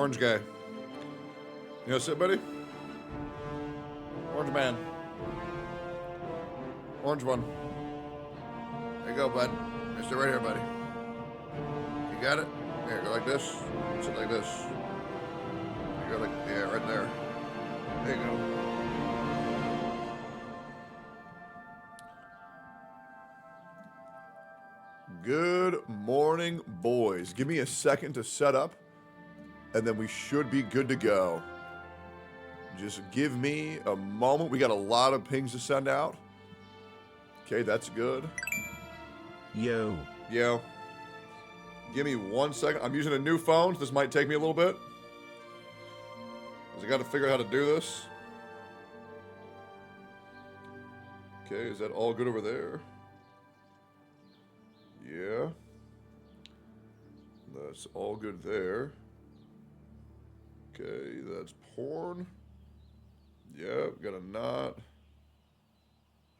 Orange guy. You know, sit, buddy? Orange man. Orange one. There you go, bud. Sit right here, buddy. You got it? Here, go like this. Sit like this. You go like, yeah, right there. There you go. Good morning, boys. Give me a second to set up, and then we should be good to go. Just give me a moment. We got a lot of pings to send out. Okay, that's good. Yo. Yo. Give me 1 second. I'm using a new phone. So this might take me a little bit. Because I got to figure out how to do this. Okay, is that all good over there? Yeah. That's all good there. Okay, that's porn. Yep, gotta not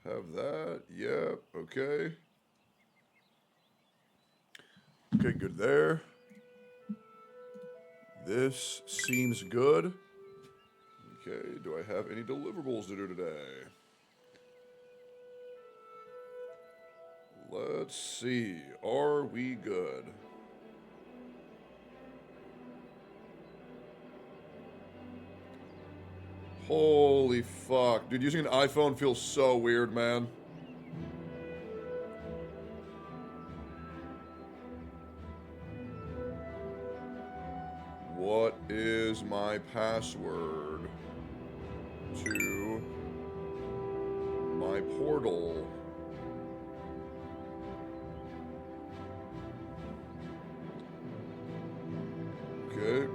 have that. Yep, okay. Okay, good there. This seems good. Okay, do I have any deliverables to do today? Let's see. Are we good? Holy fuck. Dude, using an iPhone feels so weird, man. What is my password to my portal? Okay.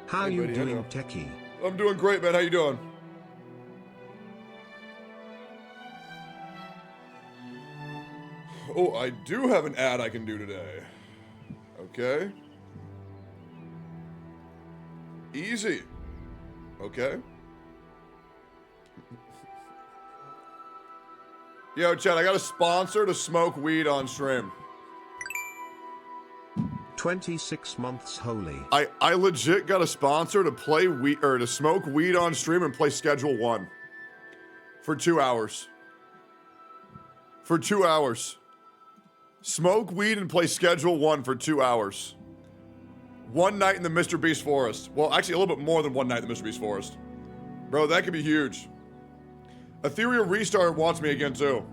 How you doing, Techie? I'm doing great, man. How you doing? Oh, I do have an ad I can do today. Okay. Easy. Okay. Yo, Chad, I got a sponsor to smoke weed on stream. 26 months holy. I legit got a sponsor to play weed or to smoke weed on stream and play Schedule 1 for 2 hours. For 2 hours. Smoke weed and play Schedule 1 for 2 hours. One night in the Mr. Beast Forest. Well, actually a little bit more than one night in the Mr. Beast Forest. Bro, that could be huge. Ethereal Restart wants me again too.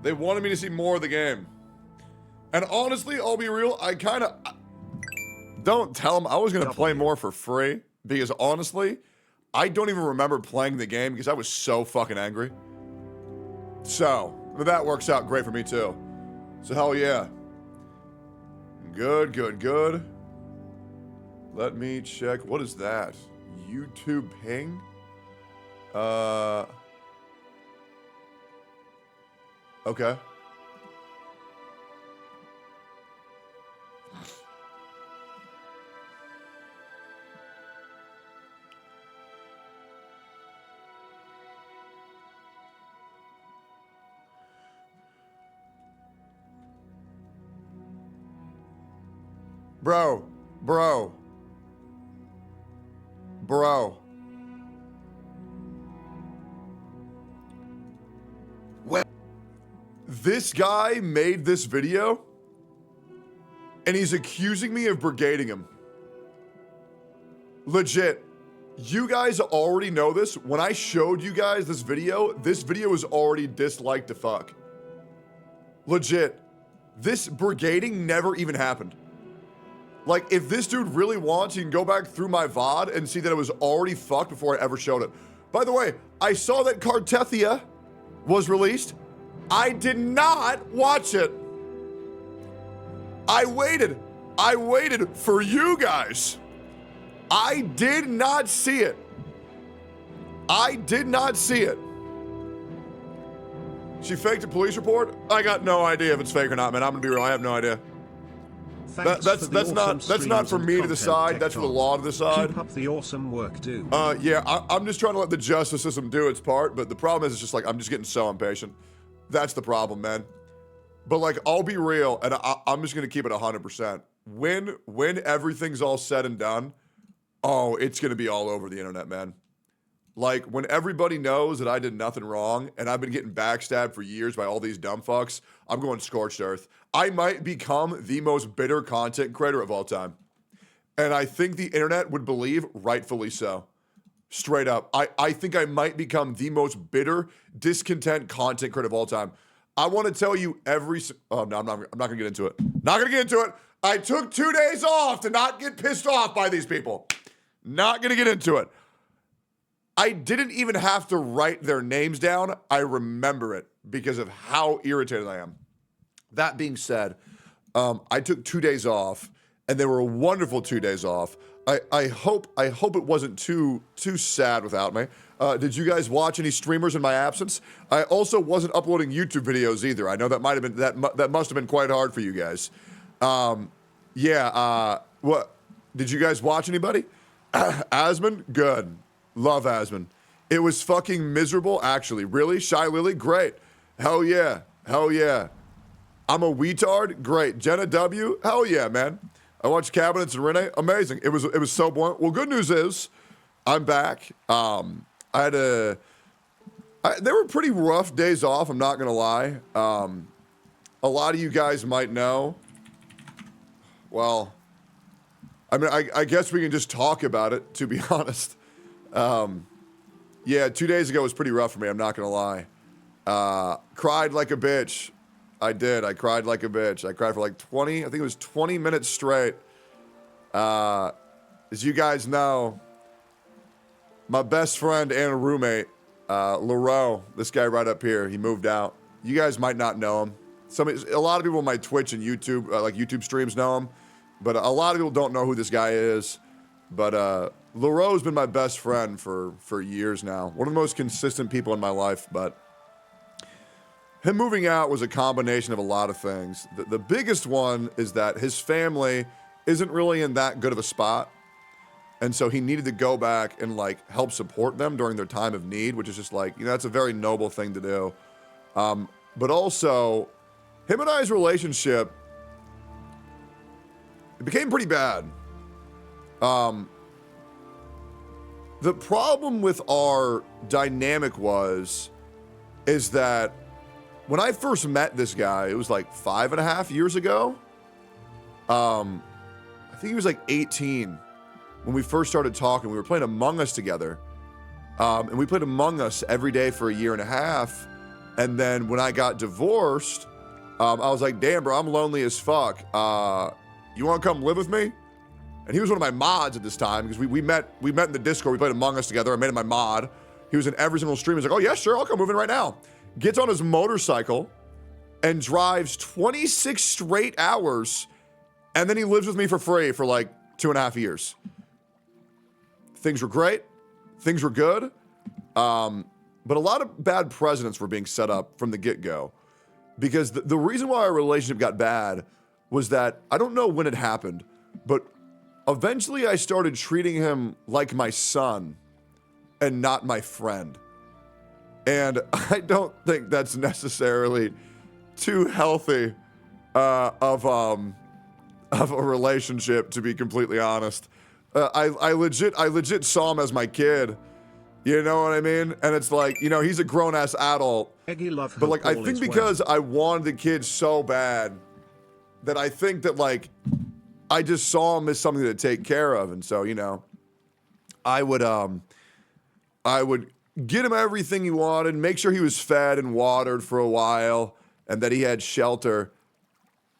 They wanted me to see more of the game. And honestly, I'll be real, I kind of... Don't tell them I was going to play more for free. Because honestly, I don't even remember playing the game because I was so fucking angry. So, but that works out great for me too. So hell yeah. Good, good, good. Let me check. What is that? YouTube ping? Okay. Bro. Well, this guy made this video, and he's accusing me of brigading him. Legit. You guys already know this. When I showed you guys this video was already disliked to fuck. Legit. This brigading never even happened. Like, if this dude really wants, he can go back through my VOD and see that it was already fucked before I ever showed it. By the way, I saw that Cartethia was released. I did not watch it. I waited for you guys. I did not see it. She faked a police report? I got no idea if it's fake or not, man. I'm gonna be real, I have no idea. That's not for me to decide. That's for the law to decide. Keep up the awesome work, dude. Yeah, I'm just trying to let the justice system do its part, but the problem is it's just like I'm just getting so impatient. That's the problem, man. But like, I'll be real, and I'm just gonna keep it 100%. When everything's all said and done, oh, it's gonna be all over the internet, man. Like, when everybody knows that I did nothing wrong and I've been getting backstabbed for years by all these dumb fucks, I'm going scorched earth. I might become the most bitter content creator of all time. And I think the internet would believe, rightfully so. Straight up. I think I might become the most bitter, discontent content creator of all time. I want to tell you oh, no, I'm not going to get into it. Not going to get into it. I took 2 days off to not get pissed off by these people. Not going to get into it. I didn't even have to write their names down. I remember it because of how irritated I am. That being said, I took 2 days off, and they were a wonderful 2 days off. I hope it wasn't too sad without me. Did you guys watch any streamers in my absence? I also wasn't uploading YouTube videos either. I know that might have been that must have been quite hard for you guys. What did you guys watch? Anybody? Asmon, good. Love Asmon. It was fucking miserable, actually. Really? Shy Lily? Great. Hell yeah. Hell yeah. I'm a weetard? Great. Jenna W? Hell yeah, man. I watched Cabinets and Renee. Amazing. It was so boring. Well, good news is I'm back. They were pretty rough days off, I'm not going to lie. A lot of you guys might know. Well, I mean, I guess we can just talk about it, to be honest. Yeah, 2 days ago was pretty rough for me, I'm not gonna lie. Cried like a bitch. I did. I cried like a bitch. I cried for like 20, I think it was 20 minutes straight. As you guys know, my best friend and roommate, Leroux, this guy right up here, he moved out. You guys might not know him. A lot of people on my Twitch and YouTube, like YouTube streams, know him, but a lot of people don't know who this guy is. But Leroux's been my best friend for years now. One of the most consistent people in my life, but him moving out was a combination of a lot of things. The biggest one is that his family isn't really in that good of a spot. And so he needed to go back and like help support them during their time of need, which is just like, that's a very noble thing to do. But also, him and I's relationship, it became pretty bad. The problem with our dynamic is that when I first met this guy, it was like 5.5 years ago. I think he was like 18 when we first started talking. We were playing Among Us together. And we played Among Us every day for 1.5 years. And then when I got divorced, I was like, damn, bro, I'm lonely as fuck. You want to come live with me? And he was one of my mods at this time because we met in the Discord. We played Among Us together. I made him my mod. He was in every single stream. He's like, oh, yeah, sure, I'll come move in right now. Gets on his motorcycle and drives 26 straight hours. And then he lives with me for free for like 2.5 years. Things were great. Things were good. But a lot of bad precedents were being set up from the get-go. Because the reason why our relationship got bad was that, I don't know when it happened, but eventually I started treating him like my son and not my friend. And I don't think that's necessarily too healthy of a relationship, to be completely honest. I legit saw him as my kid. You know what I mean? And it's like, he's a grown-ass adult. But like, I think because I wanted the kid so bad that I think that like, I just saw him as something to take care of. And so, I would get him everything he wanted, make sure he was fed and watered for a while, and that he had shelter.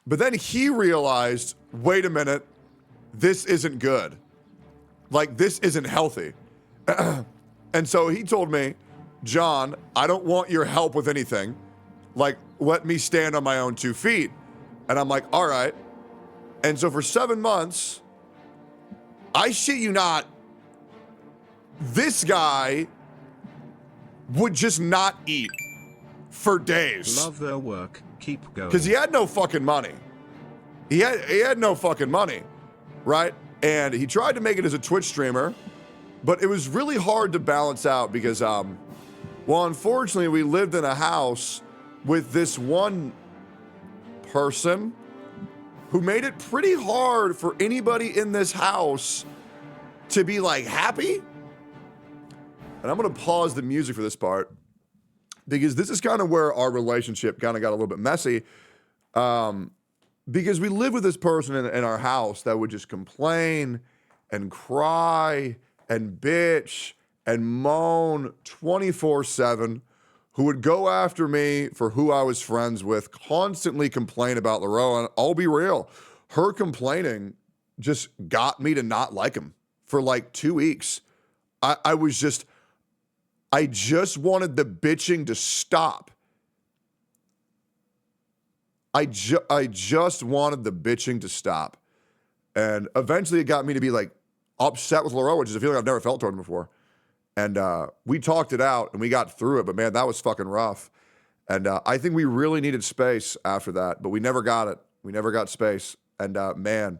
But then he realized, wait a minute, this isn't good. Like, this isn't healthy. And so he told me, John, I don't want your help with anything. Like, let me stand on my own 2 feet. And I'm like, all right. And so for 7 months, I shit you not, this guy would just not eat for days. Love their work. Keep going. Because he had no fucking money. He had no fucking money, right? And he tried to make it as a Twitch streamer, but it was really hard to balance out because, well, unfortunately, we lived in a house with this one person who made it pretty hard for anybody in this house to be like happy. And I'm going to pause the music for this part because this is kind of where our relationship kind of got a little bit messy. Because we lived with this person in our house that would just complain and cry and bitch and moan 24/7, who would go after me for who I was friends with, constantly complain about LaRoe. And I'll be real, her complaining just got me to not like him for like 2 weeks. I just wanted the bitching to stop. I just wanted the bitching to stop. And eventually it got me to be like upset with LaRoe, which is a feeling I've never felt toward him before. And we talked it out and we got through it, but man, that was fucking rough. And I think we really needed space after that, but we never got it. We never got space. And man,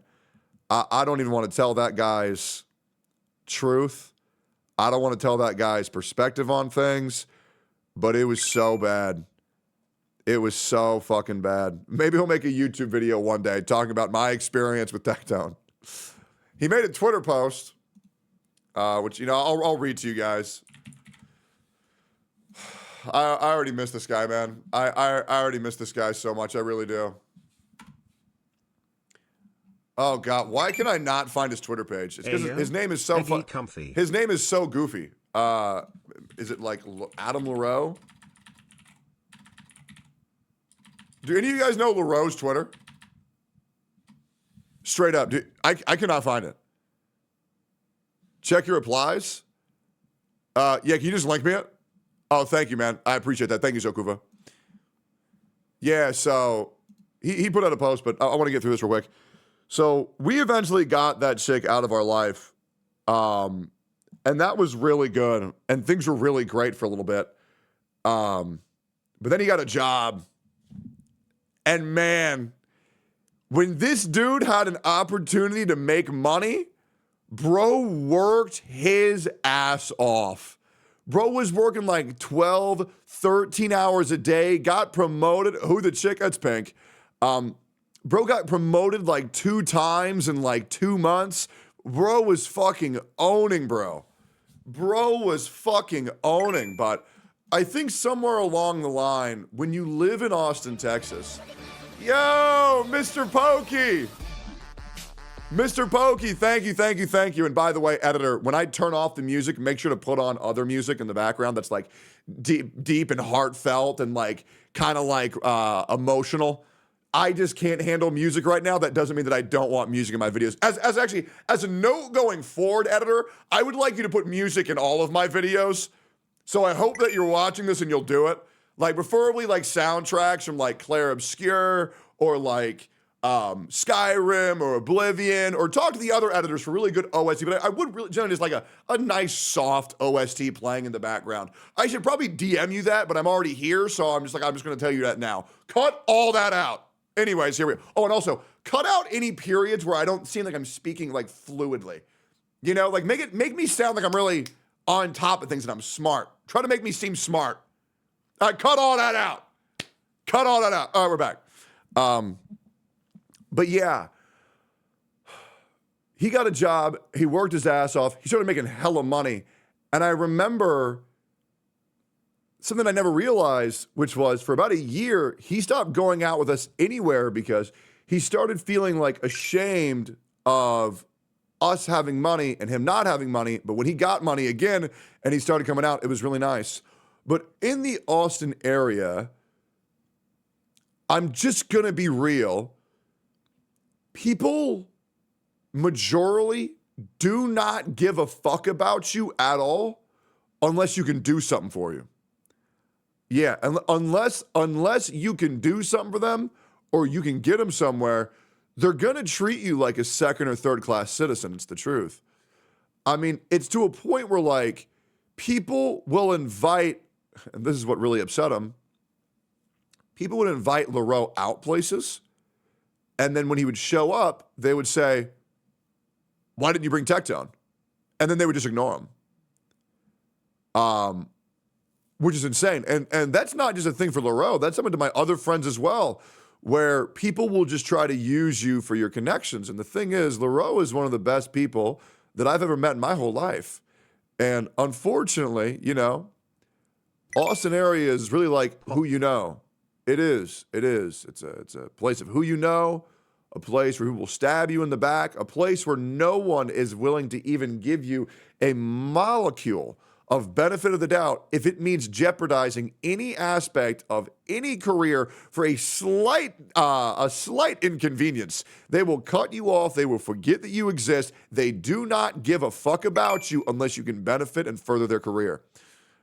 I don't even want to tell that guy's truth. I don't want to tell that guy's perspective on things, but it was so bad. It was so fucking bad. Maybe he'll make a YouTube video one day talking about my experience with Tectone. He made a Twitter post, which, you know, I'll read to you guys. I already miss this guy, man. I already miss this guy so much. I really do. Oh God, why can I not find his Twitter page? It's because his name is so comfy. His name is so goofy. Is it like Adam LaRoe? Do any of you guys know LaRoe's Twitter? Straight up, dude, I cannot find it. Check your replies. Yeah, can you just link me it? Oh, thank you, man. I appreciate that. Thank you, Zokuva. Yeah, so he put out a post, but I want to get through this real quick. So we eventually got that chick out of our life, and that was really good, and things were really great for a little bit. But then he got a job, and man, when this dude had an opportunity to make money, bro worked his ass off. Bro was working like 12, 13 hours a day, got promoted. Who the chick? That's Pink. Bro got promoted like 2 times in like 2 months. Bro was fucking owning, bro. Bro was fucking owning. But I think somewhere along the line, when you live in Austin, Texas, yo, Mr. Pokey. Mr. Pokey, thank you, thank you, thank you. And by the way, editor, when I turn off the music, make sure to put on other music in the background that's like deep and heartfelt and like kind of like emotional. I just can't handle music right now. That doesn't mean that I don't want music in my videos. As a note going forward, editor, I would like you to put music in all of my videos. So I hope that you're watching this and you'll do it. Like preferably like soundtracks from like Claire Obscure or like Skyrim or Oblivion, or talk to the other editors for really good OST. But I would really generally just like a nice soft OST playing in the background. I should probably DM you that, but I'm already here, so I'm just going to tell you that now. Cut all that out. Anyways, here we go. Oh, and also cut out any periods where I don't seem like I'm speaking like fluidly. You know, like make me sound like I'm really on top of things and I'm smart. Try to make me seem smart. Cut all that out. Cut all that out. All right, we're back. But yeah, he got a job. He worked his ass off. He started making hella money. And I remember something I never realized, which was for about a year, he stopped going out with us anywhere because he started feeling like ashamed of us having money and him not having money. But when he got money again and he started coming out, it was really nice. But in the Austin area, I'm just going to be real. People majorly do not give a fuck about you at all unless you can do something for you. Yeah, unless you can do something for them or you can get them somewhere, they're going to treat you like a second or third class citizen. It's the truth. I mean, it's to a point where like people will invite, and this is what really upset them, people would invite LaRoe out places. And then when he would show up, they would say, why didn't you bring Tectone? And then they would just ignore him. Which is insane. And that's not just a thing for LaRoe. That's something to my other friends as well. where people will just try to use you for your connections. And the thing is, LaRoe is one of the best people that I've ever met in my whole life. And unfortunately, you know, Austin area is really like who you know. It is. It's a place of who you know, a place where people will stab you in the back, a place where no one is willing to even give you a molecule of benefit of the doubt if it means jeopardizing any aspect of any career for a slight inconvenience. They will cut you off. They will forget that you exist. They do not give a fuck about you unless you can benefit and further their career.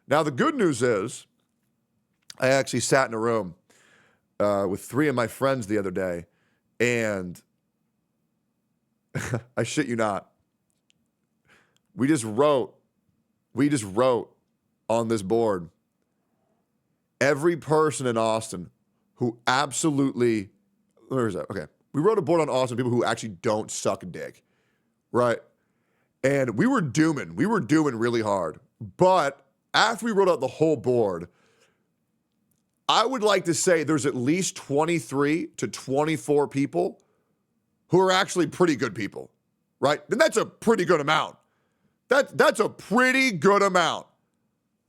Now, the good news is I actually sat in a room with 3 of my friends the other day, and I shit you not, we just wrote on this board every person in Austin who absolutely, where is that? Okay. We wrote a board on Austin, people who actually don't suck dick, right? And we were dooming really hard. But after we wrote out the whole board, I would like to say there's at least 23 to 24 people who are actually pretty good people, right? And that's a pretty good amount. That's a pretty good amount.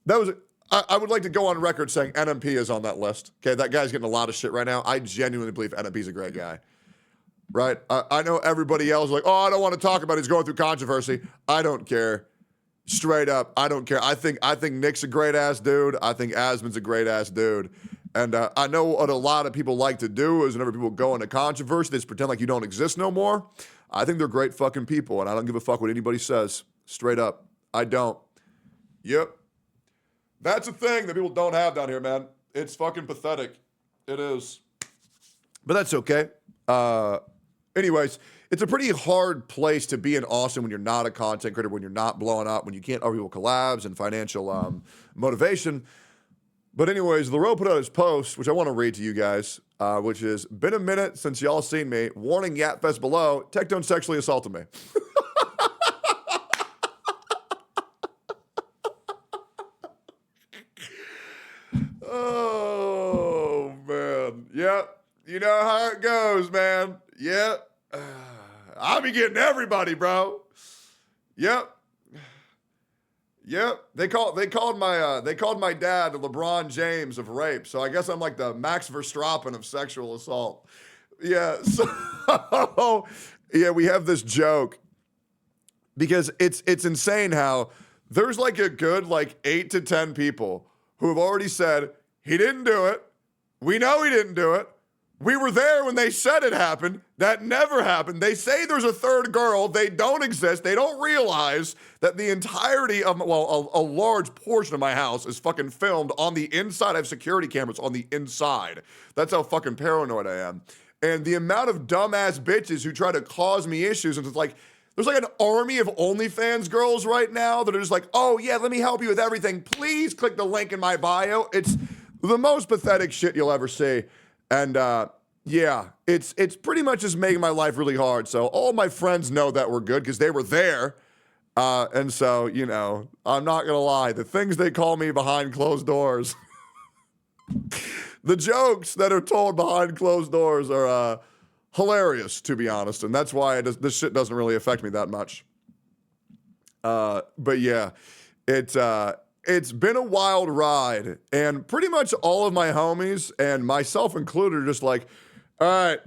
I would like to go on record saying NMP is on that list. Okay, that guy's getting a lot of shit right now. I genuinely believe NMP's a great guy, right? I know everybody else is like, oh, I don't want to talk about it. He's going through controversy. I don't care. Straight up, I don't care. I think Nick's a great ass dude. I think Asmon's a great ass dude. And I know what a lot of people like to do is whenever people go into controversy, they just pretend like you don't exist no more. I think they're great fucking people, and I don't give a fuck what anybody says. Straight up. I don't. Yep. That's a thing that people don't have down here, man. It's fucking pathetic. It is. But that's okay. Anyways, it's a pretty hard place to be in Austin when you're not a content creator, when you're not blowing up, when you can't offer people collabs and financial motivation. But anyways, LaRoe put out his post, which I want to read to you guys, which is, been a minute since y'all seen me. Warning, Yatfest below. Tectone sexually assaulted me. Oh, man. Yep. You know how it goes, man. Yep. I'll be getting everybody, bro. Yep. Yep. They called my dad the LeBron James of rape. So I guess I'm like the Max Verstappen of sexual assault. Yeah. So yeah, we have this joke because it's insane how there's like a good 8 to 10 people who have already said he didn't do it. We know he didn't do it. We were there when they said it happened. That never happened. They say there's a third girl. They don't exist. They don't realize that the entirety of, a large portion of my house is fucking filmed on the inside. I have security cameras on the inside. That's how fucking paranoid I am. And the amount of dumbass bitches who try to cause me issues, and it's like, there's like an army of OnlyFans girls right now that are just like, oh yeah, let me help you with everything. Please click the link in my bio. It's the most pathetic shit you'll ever see. And yeah, it's pretty much just making my life really hard. So all my friends know that we're good because they were there. And so, you know, I'm not going to lie. The things they call me behind closed doors, the jokes that are told behind closed doors are hilarious, to be honest. And that's why this shit doesn't really affect me that much. But yeah, it's been a wild ride, and pretty much all of my homies, and myself included, are just like, all right,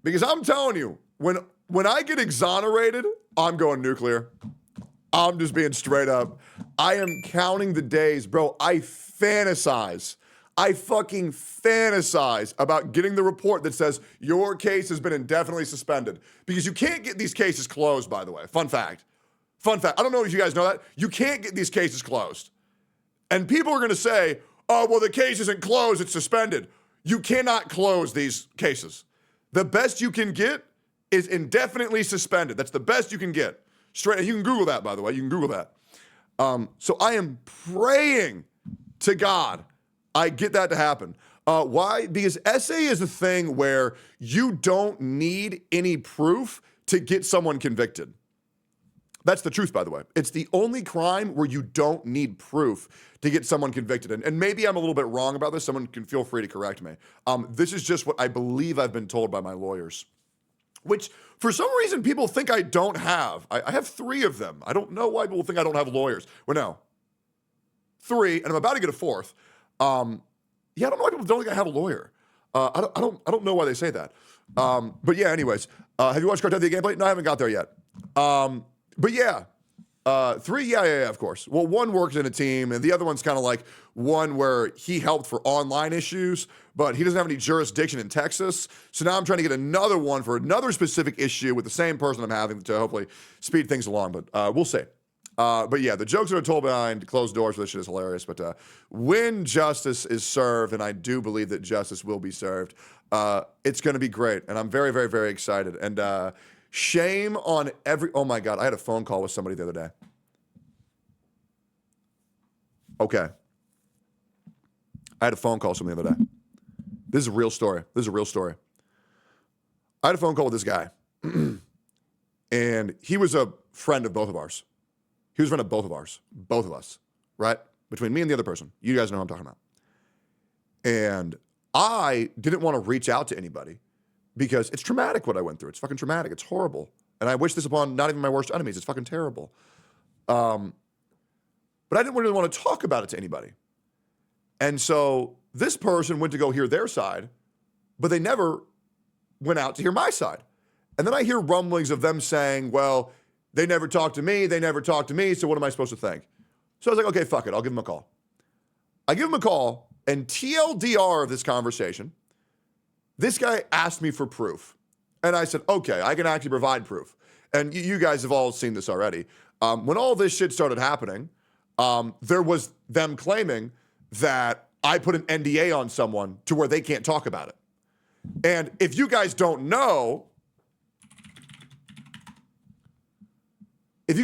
because I'm telling you, when I get exonerated, I'm going nuclear. I'm just being straight up. I am counting the days, bro. I fucking fantasize about getting the report that says your case has been indefinitely suspended, because you can't get these cases closed, by the way. Fun fact. I don't know if you guys know that. You can't get these cases closed. And people are going to say, oh, well, the case isn't closed, it's suspended. You cannot close these cases. The best you can get is indefinitely suspended. That's the best you can get. Straight. You can Google that, by the way. You can Google that. So I am praying to God I get that to happen. Why? Because SA is a thing where you don't need any proof to get someone convicted. That's the truth, by the way. It's the only crime where you don't need proof to get someone convicted. And maybe I'm a little bit wrong about this. Someone can feel free to correct me. This is just what I believe I've been told by my lawyers, which for some reason people think I don't have. I have 3 of them. I don't know why people think I don't have lawyers. Well, no. 3, and I'm about to get a 4th. Yeah, I don't know why people don't think I have a lawyer. I don't know why they say that. But yeah, anyways, have you watched Cartel the gameplay? No, I haven't got there yet. But yeah, 3, yeah, of course. Well, 1 works in a team, and the other one's kind of like one where he helped for online issues, but he doesn't have any jurisdiction in Texas. So now I'm trying to get another one for another specific issue with the same person I'm having to hopefully speed things along, but we'll see. But yeah, the jokes that are told behind closed doors for this shit is hilarious. But when justice is served, and I do believe that justice will be served, it's going to be great. And I'm very, very, very excited. And shame on every... Oh my God, I had a phone call with somebody the other day. Okay. I had a phone call with somebody the other day. This is a real story. This is a real story. I had a phone call with this guy. And he was a friend of both of ours. He was a friend of both of ours. Both of us. Right? Between me and the other person. You guys know who I'm talking about. And I didn't want to reach out to anybody because it's traumatic what I went through. It's fucking traumatic. It's horrible. And I wish this upon not even my worst enemies. It's fucking terrible. But I didn't really want to talk about it to anybody. And so this person went to go hear their side, but they never went out to hear my side. And then I hear rumblings of them saying, well, they never talked to me. They never talked to me. So what am I supposed to think? So I was like, okay, fuck it. I'll give them a call. I give him a call, and TLDR of this conversation, this guy asked me for proof. And I said, okay, I can actually provide proof. And you guys have all seen this already. When all this shit started happening, there was them claiming that I put an NDA on someone to where they can't talk about it. And if you guys don't know, there's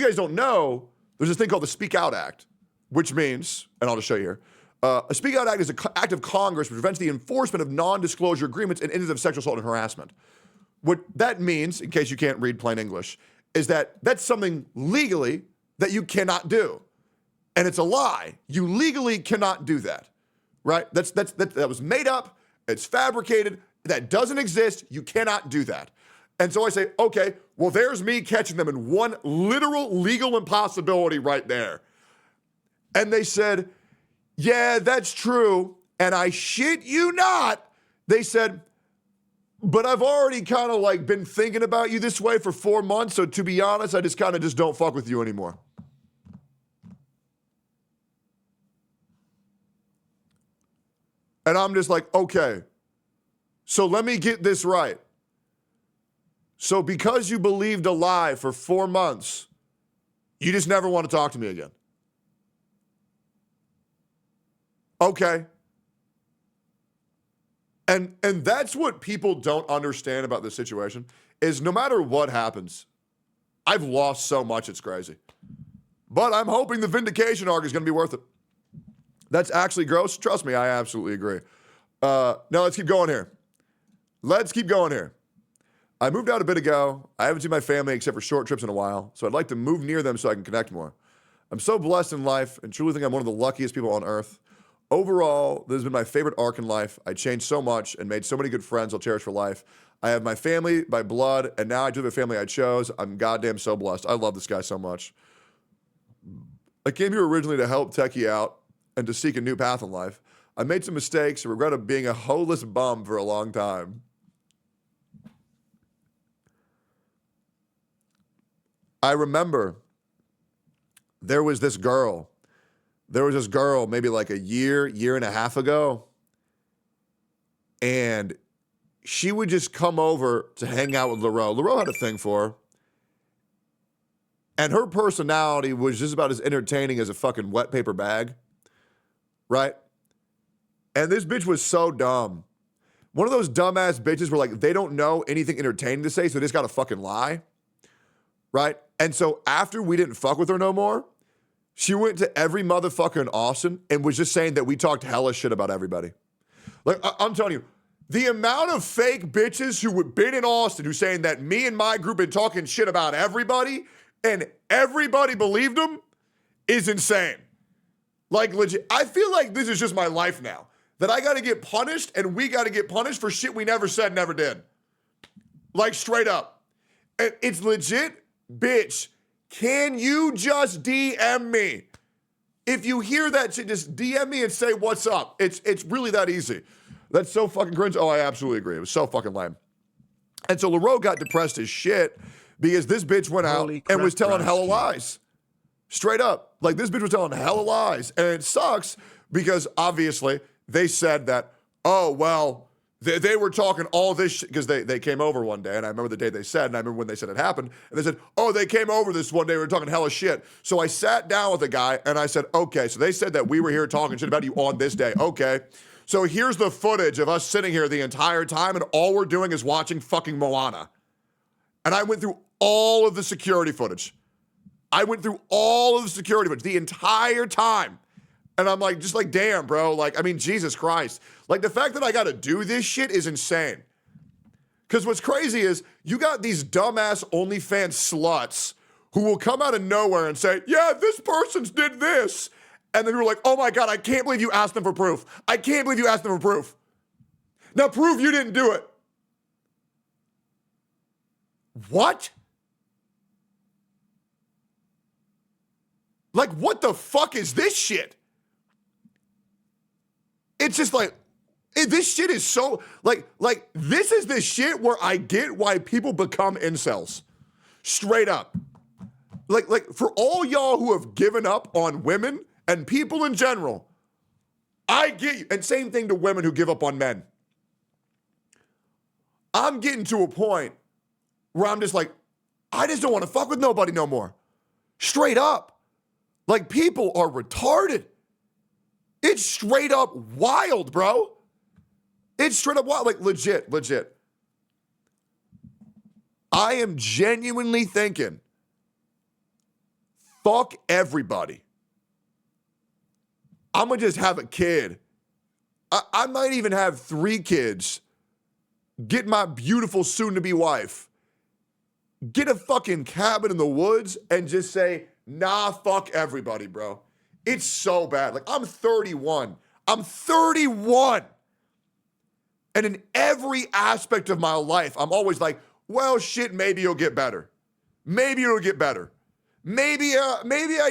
this thing called the Speak Out Act, which means, and I'll just show you here, a Speak Out Act is an act of Congress which prevents the enforcement of non-disclosure agreements in instances of sexual assault and harassment. What that means, in case you can't read plain English, is that that's something legally that you cannot do. And it's a lie. You legally cannot do that, right? That was made up. It's fabricated. That doesn't exist. You cannot do that. And so I say, okay, well, there's me catching them in one literal legal impossibility right there. And they said, yeah, that's true. And I shit you not, they said, but I've already kind of like been thinking about you this way for 4 months. So to be honest, I just kind of don't fuck with you anymore. And I'm just like, okay, so let me get this right. So because you believed a lie for 4 months, you just never want to talk to me again. Okay. And that's what people don't understand about this situation is no matter what happens, I've lost so much, it's crazy. But I'm hoping the vindication arc is going to be worth it. That's actually gross. Trust me, I absolutely agree. Now let's keep going here. I moved out a bit ago. I haven't seen my family except for short trips in a while, so I'd like to move near them so I can connect more. I'm so blessed in life and truly think I'm one of the luckiest people on earth. Overall, this has been my favorite arc in life. I changed so much and made so many good friends I'll cherish for life. I have my family by blood, and now I do have a family I chose. I'm goddamn so blessed. I love this guy so much. I came here originally to help Techie out and to seek a new path in life. I made some mistakes and regretted being a hoeless bum for a long time. I remember there was this girl maybe like a year and a half ago, and she would just come over to hang out with LaRoe. LaRoe had a thing for her, and her personality was just about as entertaining as a fucking wet paper bag, right? And this bitch was so dumb. One of those dumbass bitches where like they don't know anything entertaining to say, so they just gotta fucking lie, right? And so after we didn't fuck with her no more, she went to every motherfucker in Austin and was just saying that we talked hella shit about everybody. Like, I'm telling you, the amount of fake bitches who have been in Austin who saying that me and my group been talking shit about everybody and everybody believed him is insane. Like, legit, I feel like this is just my life now. That I got to get punished and we got to get punished for shit we never said, never did. Like, straight up. And it's legit, bitch, can you just DM me? If you hear that shit, just DM me and say, what's up? It's really that easy. That's so fucking cringe. Oh, I absolutely agree. It was so fucking lame. And so LaRoe got depressed as shit because this bitch went out and was telling hella lies. Straight up. Like, this bitch was telling hella lies. And it sucks because obviously they said that, oh, well, they were talking all this shit because they came over one day. And I remember the day they said, and I remember when they said it happened. And they said, oh, they came over this one day. We were talking hella shit. So I sat down with the guy and I said, okay, so they said that we were here talking shit about you on this day. Okay. So here's the footage of us sitting here the entire time and all we're doing is watching fucking Moana. And I went through all of the security footage. The entire time. And I'm like, just like, damn, bro. Like, I mean, Jesus Christ. Like, the fact that I got to do this shit is insane. Because what's crazy is you got these dumbass OnlyFans sluts who will come out of nowhere and say, yeah, this person's did this. And then you're like, oh my God, I can't believe you asked them for proof. Now prove you didn't do it. What? Like, what the fuck is this shit? It's just like, this shit is so, like, this is the shit where I get why people become incels. Straight up. Like, for all y'all who have given up on women and people in general, I get you. And same thing to women who give up on men. I'm getting to a point where I'm just like, I just don't want to fuck with nobody no more. Straight up. Like, people are retarded. It's straight up wild, bro. It's straight up wild. Like, legit. I am genuinely thinking, fuck everybody. I'm going to just have a kid. I might even have 3 kids. Get my beautiful soon-to-be wife. Get a fucking cabin in the woods and just say, nah, fuck everybody, bro. It's so bad. Like, I'm 31. And in every aspect of my life, I'm always like, well, shit, maybe it'll get better. Maybe I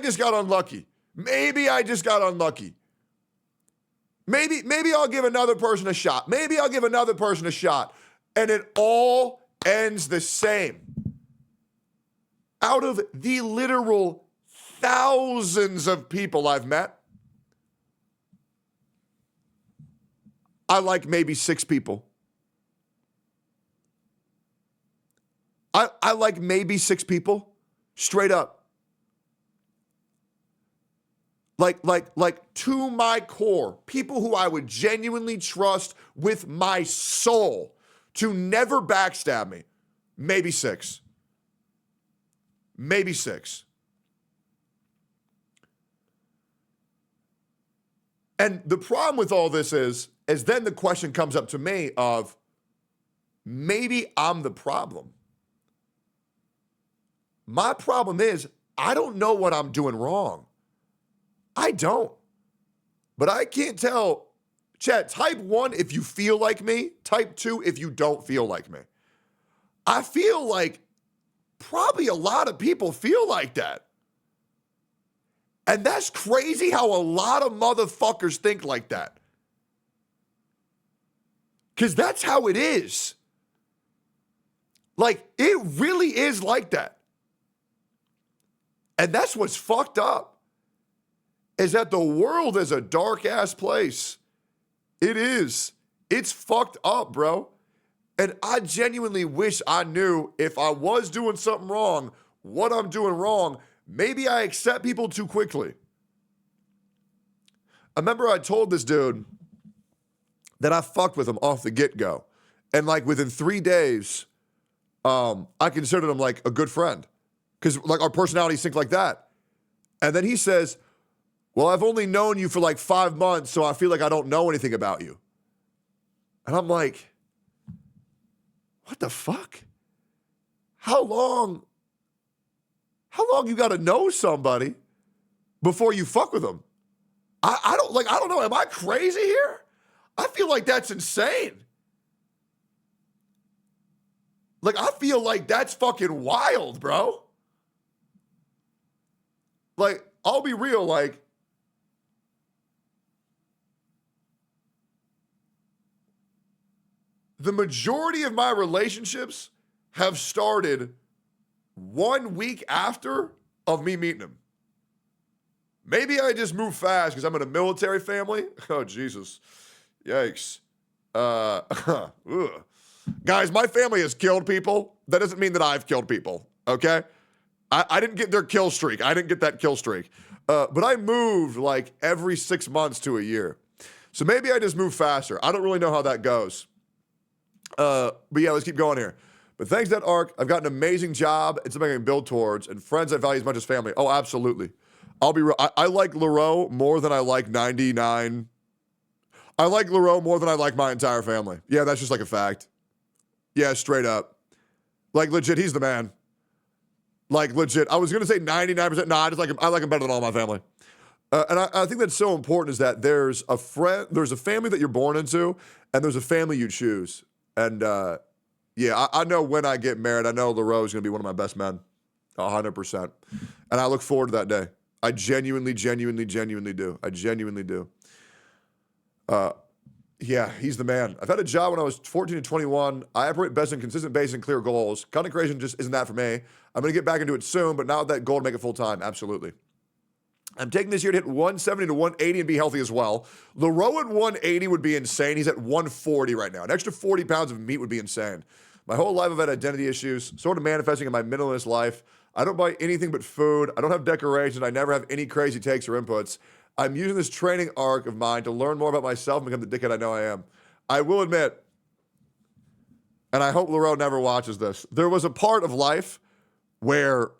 just got unlucky. Maybe I'll give another person a shot. And it all ends the same. Out of the literal thousands of people I've met, I like maybe 6 people. I like maybe 6 people, straight up. Like to my core, people who I would genuinely trust with my soul to never backstab me, maybe 6. Maybe 6. And the problem with all this is then the question comes up to me of, maybe I'm the problem. My problem is, I don't know what I'm doing wrong. I don't. But I can't tell. Chat, type 1 if you feel like me. Type 2 if you don't feel like me. I feel like probably a lot of people feel like that. And that's crazy how a lot of motherfuckers think like that. Because that's how it is. Like, it really is like that. And that's what's fucked up, is that the world is a dark-ass place. It is. It's fucked up, bro. And I genuinely wish I knew if I was doing something wrong, what I'm doing wrong. Maybe I accept people too quickly. I remember I told this dude that I fucked with him off the get-go. And like within 3 days, I considered him like a good friend. Because like our personalities sync like that. And then he says, well, I've only known you for like 5 months, so I feel like I don't know anything about you. And I'm like, what the fuck? How long How long you got to know somebody before you fuck with them? I don't know. Am I crazy here? I feel like that's insane. Like, I feel like that's fucking wild, bro. Like, I'll be real, like, the majority of my relationships have started 1 week after of me meeting him. Maybe I just move fast because I'm in a military family. Oh, Jesus. Yikes. Ugh. Guys, my family has killed people. That doesn't mean that I've killed people, okay? I didn't get their kill streak. I didn't get that kill streak. But I moved like every 6 months to a year. So maybe I just move faster. I don't really know how that goes. But yeah, let's keep going here. But thanks to that arc, I've got an amazing job. It's something I can build towards. And friends I value as much as family. Oh, absolutely. I'll be real. I like Leroux more than I like 99. I like Leroux more than I like my entire family. Yeah, that's just like a fact. Yeah, straight up. Like, legit, he's the man. Like, legit. I was going to say 99%. No, I like him better than all my family. And I think that's so important is that there's a family that you're born into, and there's a family you choose. And, yeah, I know when I get married, I know Leroux is going to be one of my best men. 100%. And I look forward to that day. I genuinely do. I genuinely do. Yeah, he's the man. I've had a job when I was 14 to 21. I operate best in consistent base and clear goals. Content creation just isn't that for me. I'm going to get back into it soon, but not with that goal to make it full time. Absolutely. I'm taking this year to hit 170 to 180 and be healthy as well. Leroux at 180 would be insane. He's at 140 right now. An extra 40 pounds of meat would be insane. My whole life I've had identity issues, sort of manifesting in my minimalist life. I don't buy anything but food. I don't have decorations. I never have any crazy takes or inputs. I'm using this training arc of mine to learn more about myself and become the dickhead I know I am. I will admit, and I hope Leroux never watches this, there was a part of life where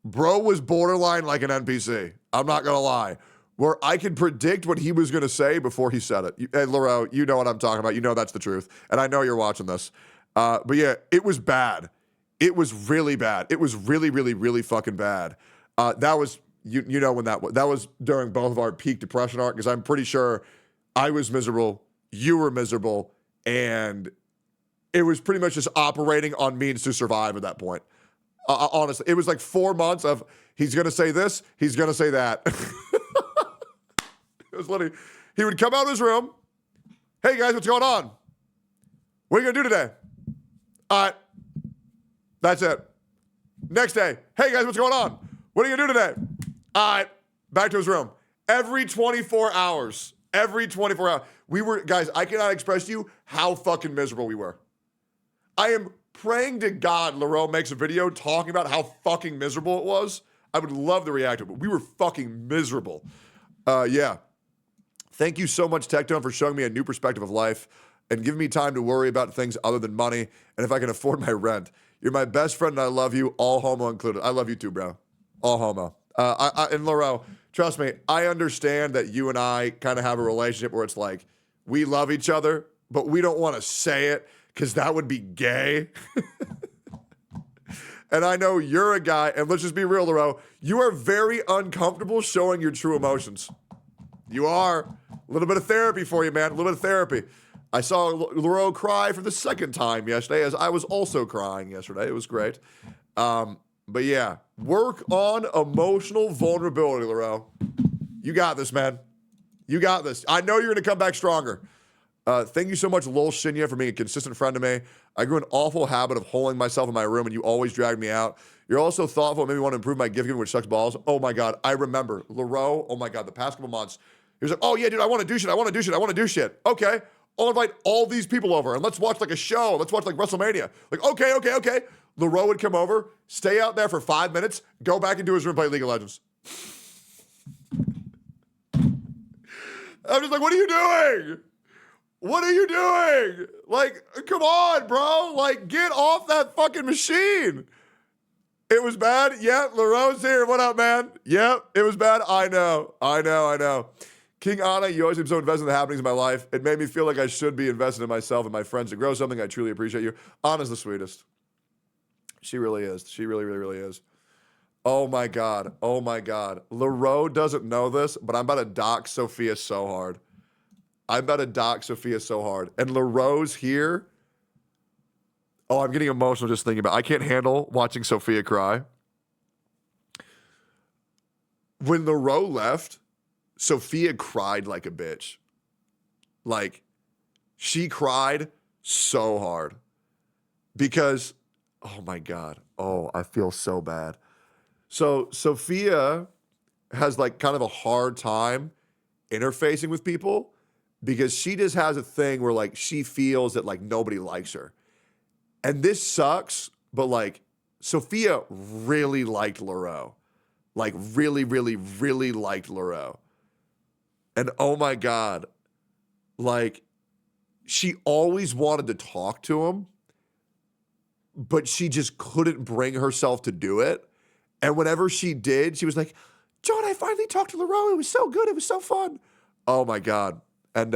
bro was borderline like an NPC. I'm not going to lie. Where I could predict what he was going to say before he said it. Hey, Leroux, you know what I'm talking about. You know that's the truth. And I know you're watching this. But yeah, it was bad. It was really bad. It was really fucking bad. That was... You know when that was during both of our peak depression arc, because I'm pretty sure I was miserable, you were miserable, and it was pretty much just operating on means to survive at that point. Honestly, it was like 4 months of he's going to say this, he's going to say that. It was literally, he would come out of his room, hey guys, what's going on? What are you going to do today? All right, that's it. Next day, hey guys, what's going on? What are you going to do today? All right, back to his room. Every 24 hours. We were, guys, I cannot express to you how fucking miserable we were. I am praying to God Leroux makes a video talking about how fucking miserable it was. I would love to react to it, but we were fucking miserable. Yeah. Thank you so much, Tectone, for showing me a new perspective of life and giving me time to worry about things other than money and if I can afford my rent. You're my best friend and I love you, all homo included. I love you too, bro. All homo. And Leroux, trust me, I understand that you and I kind of have a relationship where it's like, we love each other, but we don't want to say it because that would be gay. And I know you're a guy, and let's just be real, Leroux, you are very uncomfortable showing your true emotions. You are. A little bit of therapy for you, man. A little bit of therapy. I saw Leroux cry for the second time yesterday, as I was also crying yesterday. It was great. But yeah, work on emotional vulnerability, Leroux. You got this, man. You got this. I know you're going to come back stronger. Thank you so much, Lol Shinya, for being a consistent friend to me. I grew an awful habit of holding myself in my room, and you always dragged me out. You're also thoughtful and made me want to improve my gift giving, which sucks balls. Oh, my God. I remember. Leroux, oh, my God, the past couple months, he was like, oh, yeah, dude, I want to do shit. Okay. I'll invite all these people over, and let's watch, like, a show. Let's watch, like, WrestleMania. Like, okay. Leroux would come over, stay out there for 5 minutes, go back into his room, play League of Legends. I'm just like, what are you doing? What are you doing? Like, come on, bro. Like, get off that fucking machine. It was bad. Yep, Leroux's here. What up, man? Yep, it was bad. I know. King Anna, you always seem so invested in the happenings of my life. It made me feel like I should be invested in myself and my friends to grow something. I truly appreciate you. Anna's the sweetest. She really is. She really is. Oh my God. Oh my God. LaRoe doesn't know this, but I'm about to dock Sophia so hard. I'm about to dock Sophia so hard. And LaRoe's here. Oh, I'm getting emotional just thinking about it. I can't handle watching Sophia cry. When LaRoe left, Sophia cried like a bitch. Like, she cried so hard. Because, oh my God. Oh, I feel so bad. So Sophia has like kind of a hard time interfacing with people because she just has a thing where like she feels that like nobody likes her. And this sucks, but like Sophia really liked LaRoe. Like really, really, really liked LaRoe. And oh my God, like she always wanted to talk to him, but she just couldn't bring herself to do it. And whenever she did, she was like, John, I finally talked to LaRoe. It was so good. It was so fun. Oh my God. And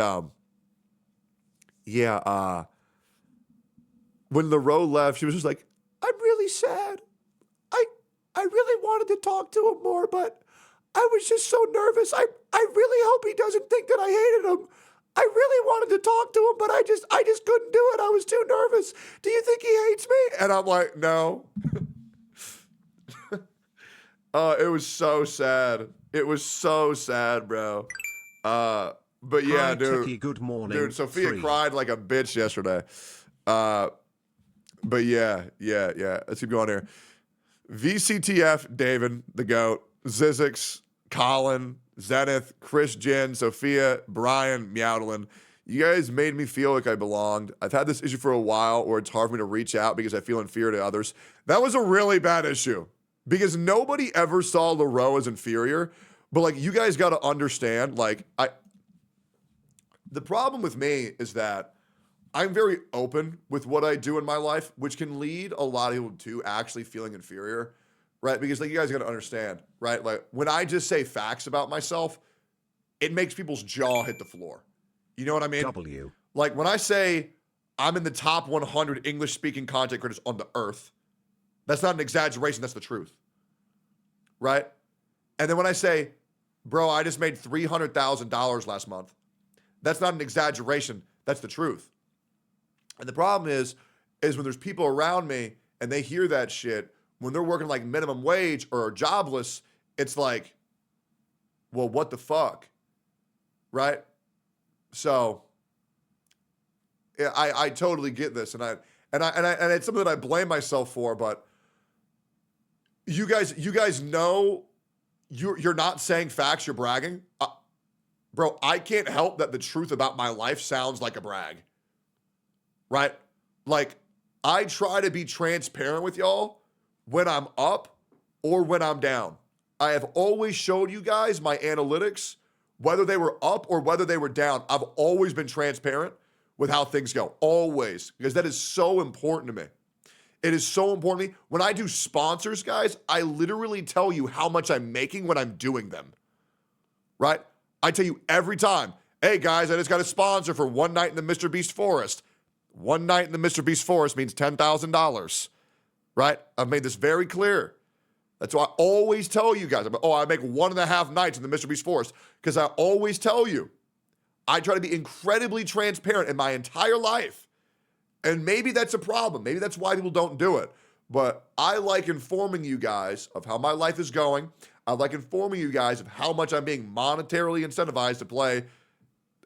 when LaRoe left, she was just like, I'm really sad. I really wanted to talk to him more, but I was just so nervous. I really hope he doesn't think that I hated him. I really wanted to talk to him, but I just couldn't do it. I was too nervous. Do you think he hates me? And I'm like, no. It was so sad. It was so sad, bro. But yeah, Hi, dude. Techie, good morning. Dude, Sophia 3. cried like a bitch yesterday. But yeah. Let's keep going here. VCTF, David, the GOAT, Zizix, Colin, Zenith, Chris Jen, Sophia, Brian, Meowdlin. You guys made me feel like I belonged. I've had this issue for a while where it's hard for me to reach out because I feel inferior to others. That was a really bad issue because nobody ever saw LaRoe as inferior. But like, you guys got to understand, like, the problem with me is that I'm very open with what I do in my life, which can lead a lot of people to actually feeling inferior, right? Because like you guys got to understand, right? Like when I just say facts about myself, it makes people's jaw hit the floor. You know what I mean? W. Like when I say I'm in the top 100 English-speaking content creators on the earth, that's not an exaggeration, that's the truth, right? And then when I say, bro, I just made $300,000 last month, that's not an exaggeration, that's the truth. And the problem is when there's people around me and they hear that shit, when they're working like minimum wage or are jobless, it's like, well, what the fuck, right? So, yeah, I totally get this, and it's something that I blame myself for. But you guys know you're not saying facts, you're bragging, bro. I can't help that the truth about my life sounds like a brag. Right? Like, I try to be transparent with y'all when I'm up or when I'm down. I have always showed you guys my analytics, whether they were up or whether they were down. I've always been transparent with how things go. Always. Because that is so important to me. It is so important to me. When I do sponsors, guys, I literally tell you how much I'm making when I'm doing them. Right? I tell you every time, hey, guys, I just got a sponsor for one night in the Mr. Beast Forest. One night in the Mr. Beast Forest means $10,000, right? I've made this very clear. That's why I always tell you guys, I make 1.5 nights in the Mr. Beast Forest, because I always tell you, I try to be incredibly transparent in my entire life. And maybe that's a problem. Maybe that's why people don't do it. But I like informing you guys of how my life is going. I like informing you guys of how much I'm being monetarily incentivized to play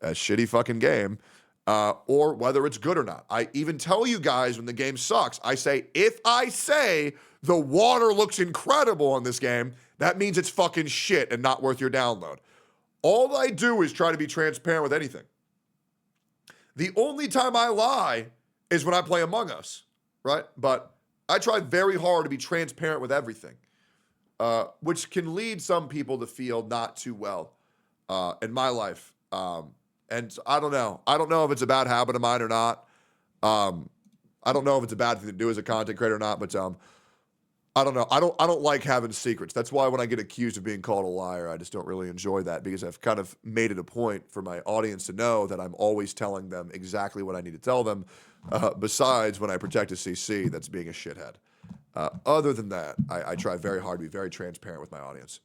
a shitty fucking game. Or whether it's good or not. I even tell you guys when the game sucks, I say, if I say the water looks incredible in this game, that means it's fucking shit and not worth your download. All I do is try to be transparent with anything. The only time I lie is when I play Among Us, right? But I try very hard to be transparent with everything, which can lead some people to feel not too well in my life. And I don't know. I don't know if it's a bad habit of mine or not. I don't know if it's a bad thing to do as a content creator or not, but I don't know. I don't like having secrets. That's why when I get accused of being called a liar, I just don't really enjoy that, because I've kind of made it a point for my audience to know that I'm always telling them exactly what I need to tell them. Besides when I protect a CC that's being a shithead. Other than that, I try very hard to be very transparent with my audience.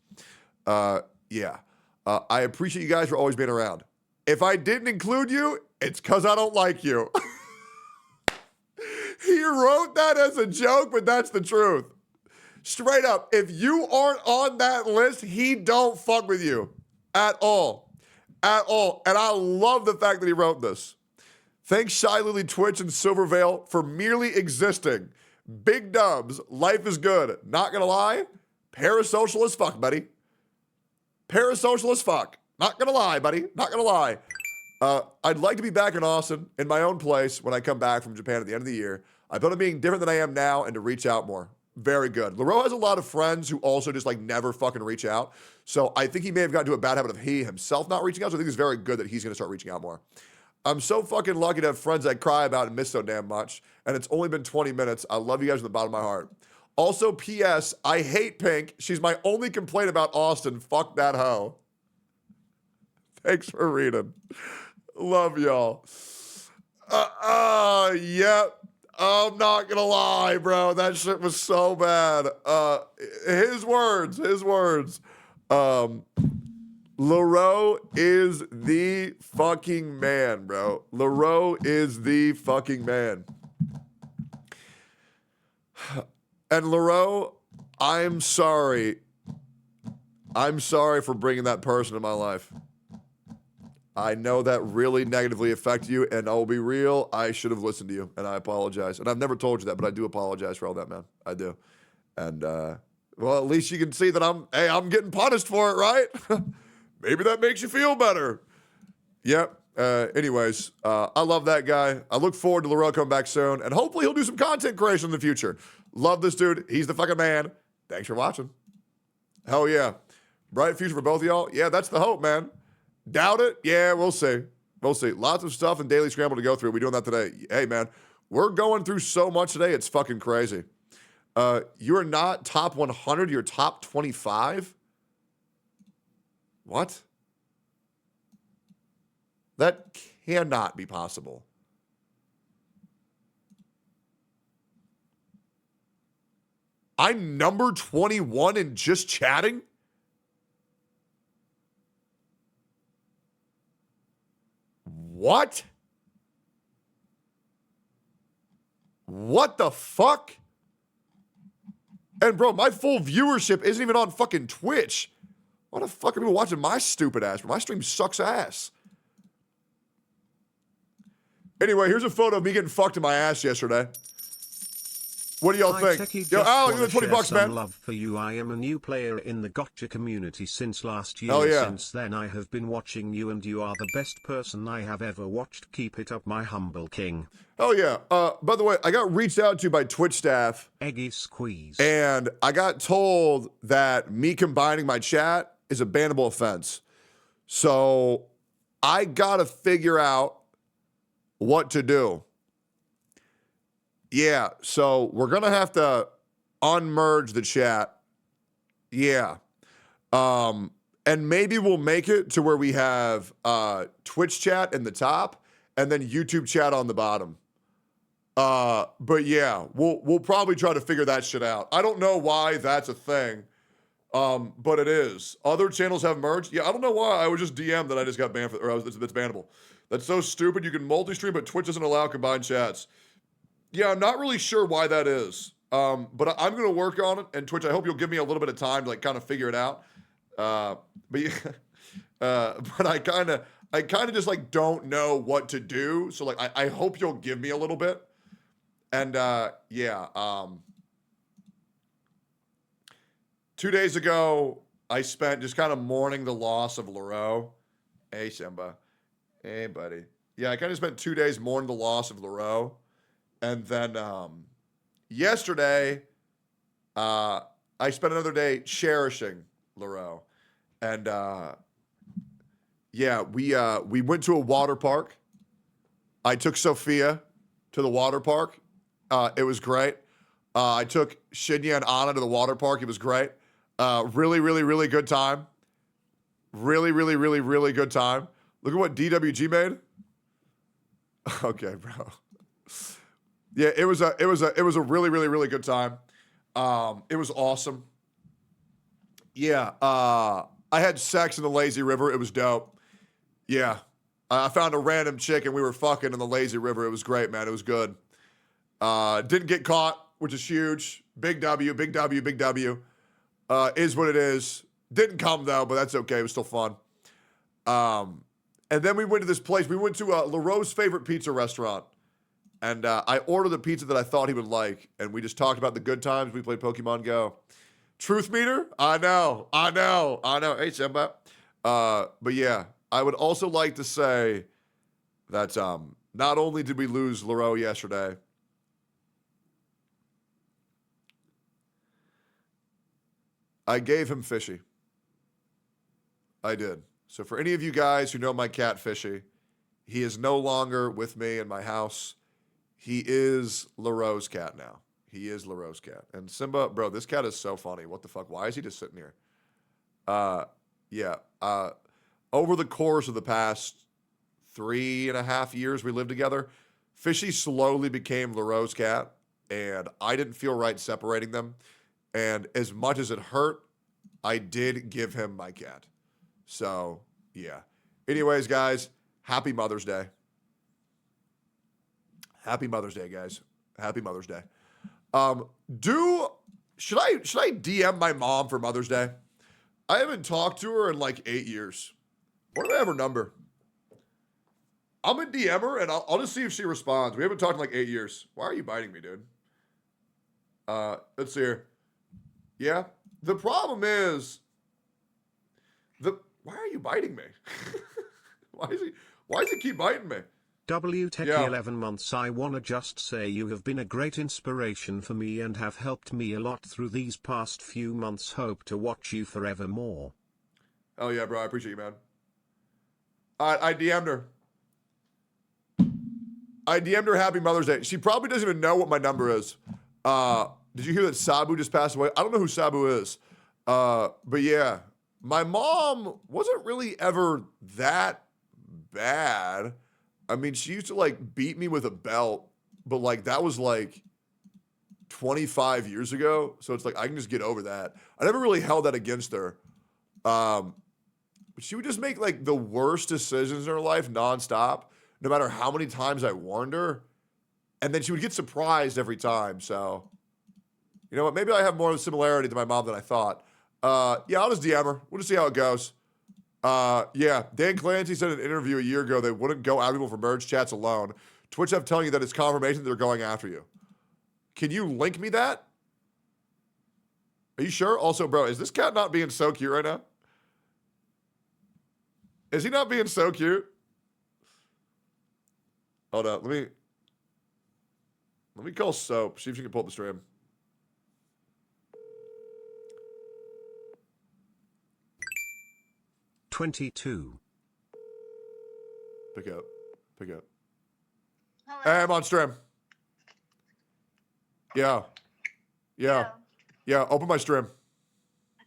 Yeah. I appreciate you guys for always being around. If I didn't include you, it's because I don't like you. He wrote that as a joke, but that's the truth. Straight up, if you aren't on that list, he don't fuck with you at all. At all. And I love the fact that he wrote this. Thanks Shy Lily Twitch and Silvervale for merely existing. Big dubs. Life is good. Not gonna lie, parasocial as fuck, buddy. Parasocial as fuck. Not gonna lie, buddy. Not gonna lie. I'd like to be back in Austin in my own place when I come back from Japan at the end of the year. I plan on being different than I am now and to reach out more. Very good. Leroy has a lot of friends who also just like never fucking reach out. So I think he may have gotten to a bad habit of he himself not reaching out. So I think it's very good that he's going to start reaching out more. I'm so fucking lucky to have friends I cry about and miss so damn much. And it's only been 20 minutes. I love you guys from the bottom of my heart. Also, P.S. I hate Pink. She's my only complaint about Austin. Fuck that hoe. Thanks for reading. Love y'all. Yep. I'm not gonna lie, bro. That shit was so bad. His words. Leroy is the fucking man, bro. Leroy is the fucking man. And Leroy, I'm sorry. I'm sorry for bringing that person in my life. I know that really negatively affected you, and I'll be real, I should have listened to you, and I apologize. And I've never told you that, but I do apologize for all that, man. I do. And, well, at least you can see that I'm getting punished for it, right? Maybe that makes you feel better. Yep. Anyways, I love that guy. I look forward to Leroy coming back soon, and hopefully he'll do some content creation in the future. Love this dude. He's the fucking man. Thanks for watching. Hell yeah. Bright future for both of y'all. Yeah, that's the hope, man. Doubt it? Yeah, we'll see. We'll see. Lots of stuff and Daily Scramble to go through. We're doing that today. Hey, man, we're going through so much today. It's fucking crazy. You're not top 100. You're top 25? What? That cannot be possible. I'm number 21 in just chatting? What? What the fuck? And bro, my full viewership isn't even on fucking Twitch. What the fuck are people watching my stupid ass? My stream sucks ass. Anyway, here's a photo of me getting fucked in my ass yesterday. What do y'all think? Yo, Al, give me $20, man. Love for you. I am a new player in the gotcha community since last year. Oh, yeah. Since then I have been watching you and you are the best person I have ever watched. Keep it up, my humble king. Oh yeah. By the way, I got reached out to by Twitch staff. Eggy squeeze. And I got told that me combining my chat is a bannable offense. So I gotta figure out what to do. Yeah, so we're gonna have to unmerge the chat. Yeah. And maybe we'll make it to where we have Twitch chat in the top and then YouTube chat on the bottom. But yeah, we'll probably try to figure that shit out. I don't know why that's a thing. But it is. Other channels have merged. Yeah, I don't know why. I was just DM'd that I just got banned for, or that's bannable. That's so stupid. You can multi-stream, but Twitch doesn't allow combined chats. Yeah, I'm not really sure why that is. But I'm gonna work on it. And Twitch, I hope you'll give me a little bit of time to like kind of figure it out. But yeah, but I kind of just like don't know what to do. So like I hope you'll give me a little bit. And yeah. 2 days ago, I spent just kind of mourning the loss of Leroy. Hey, Simba. Hey, buddy. Yeah, I kind of spent 2 days mourning the loss of Leroy. And then yesterday, I spent another day cherishing Leroy. And yeah, we went to a water park. I took Sophia to the water park. It was great. I took Shinya and Anna to the water park. It was great. Really, really, really good time. Really, really, really, really good time. Look at what DWG made. Okay, bro. Yeah, it was a really, really, really good time. It was awesome. Yeah, I had sex in the lazy river. It was dope. Yeah, I found a random chick and we were fucking in the lazy river. It was great, man. It was good. Didn't get caught, which is huge. Big W, big W, big W. Is what it is. Didn't come though, but that's okay. It was still fun. And then we went to this place. We went to LaRoe's favorite pizza restaurant. And I ordered the pizza that I thought he would like. And we just talked about the good times. We played Pokemon Go. Truth meter? I know. Hey, Simba. But yeah, I would also like to say that not only did we lose LaRoe yesterday, I gave him Fishy. I did. So for any of you guys who know my cat Fishy, he is no longer with me in my house. He is LaRoe's cat now. He is LaRoe's cat. And Simba, bro, this cat is so funny. What the fuck? Why is he just sitting here? Yeah. Over the course of the past 3.5 years we lived together, Fishy slowly became LaRoe's cat, and I didn't feel right separating them. And as much as it hurt, I did give him my cat. So, yeah. Anyways, guys, happy Mother's Day. Happy Mother's Day, guys. Happy Mother's Day. Should I DM my mom for Mother's Day? I haven't talked to her in like 8 years. What do I have her number? I'm gonna DM her and I'll just see if she responds. We haven't talked in like 8 years. Why are you biting me, dude? Let's see here. Yeah. The problem is why are you biting me? Why does he keep biting me? WTech 11 months. I wanna just say you have been a great inspiration for me and have helped me a lot through these past few months. Hope to watch you forevermore. Oh yeah, bro, I appreciate you, man. I DM'd her. Happy Mother's Day. She probably doesn't even know what my number is. Did you hear that Sabu just passed away? I don't know who Sabu is. But yeah, my mom wasn't really ever that bad. I mean, she used to like beat me with a belt, but like that was like 25 years ago. So it's like I can just get over that. I never really held that against her. But she would just make like the worst decisions in her life nonstop, no matter how many times I warned her. And then she would get surprised every time. So, you know what? Maybe I have more of a similarity to my mom than I thought. Yeah, I'll just DM her. We'll just see how it goes. Yeah, Dan Clancy said in an interview a year ago they wouldn't go after people for merge chats alone. Twitch have telling you that it's confirmation that they're going after you. Can you link me that? Are you sure? Also, bro, is this cat not being so cute right now? Is he not being so cute? Hold up, let me call Soap, see if she can pull up the stream. $22. Pick up. Hello. Hey, I'm on stream. Yeah. Open my stream.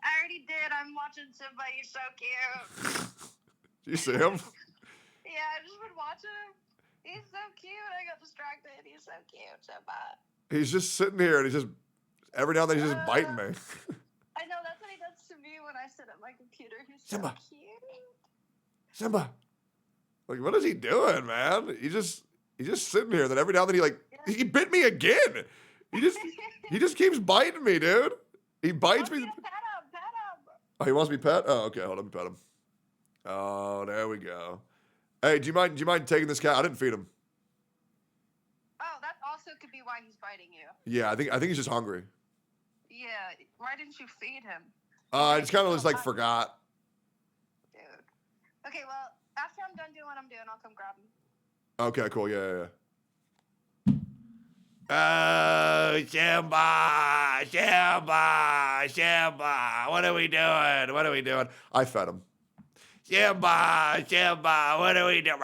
I already did. I'm watching Simba. He's so cute. Do you see him? Yeah, I've just been watching him. He's so cute. I got distracted. He's so cute, Simba. He's just sitting here and he's just, every now and then he's just biting me. I know, that's what he does to me when I sit at my computer. He's so Simba. cute. Simba. Like, what is he doing, man? He's just sitting here. Then every now and then he bit me again. He just keeps biting me, dude. He bites me. Pet him. Oh, he wants me pet? Oh, okay. Hold on, let me pet him. Oh, there we go. Hey, do you mind taking this cat? I didn't feed him. Oh, that also could be why he's biting you. Yeah, I think he's just hungry. Yeah, why didn't you feed him? I just kind of just like forgot. Dude. Okay, well, after I'm done doing what I'm doing, I'll come grab him. Okay, cool. Yeah. Oh, Simba. What are we doing? I fed him. Simba, what are we doing?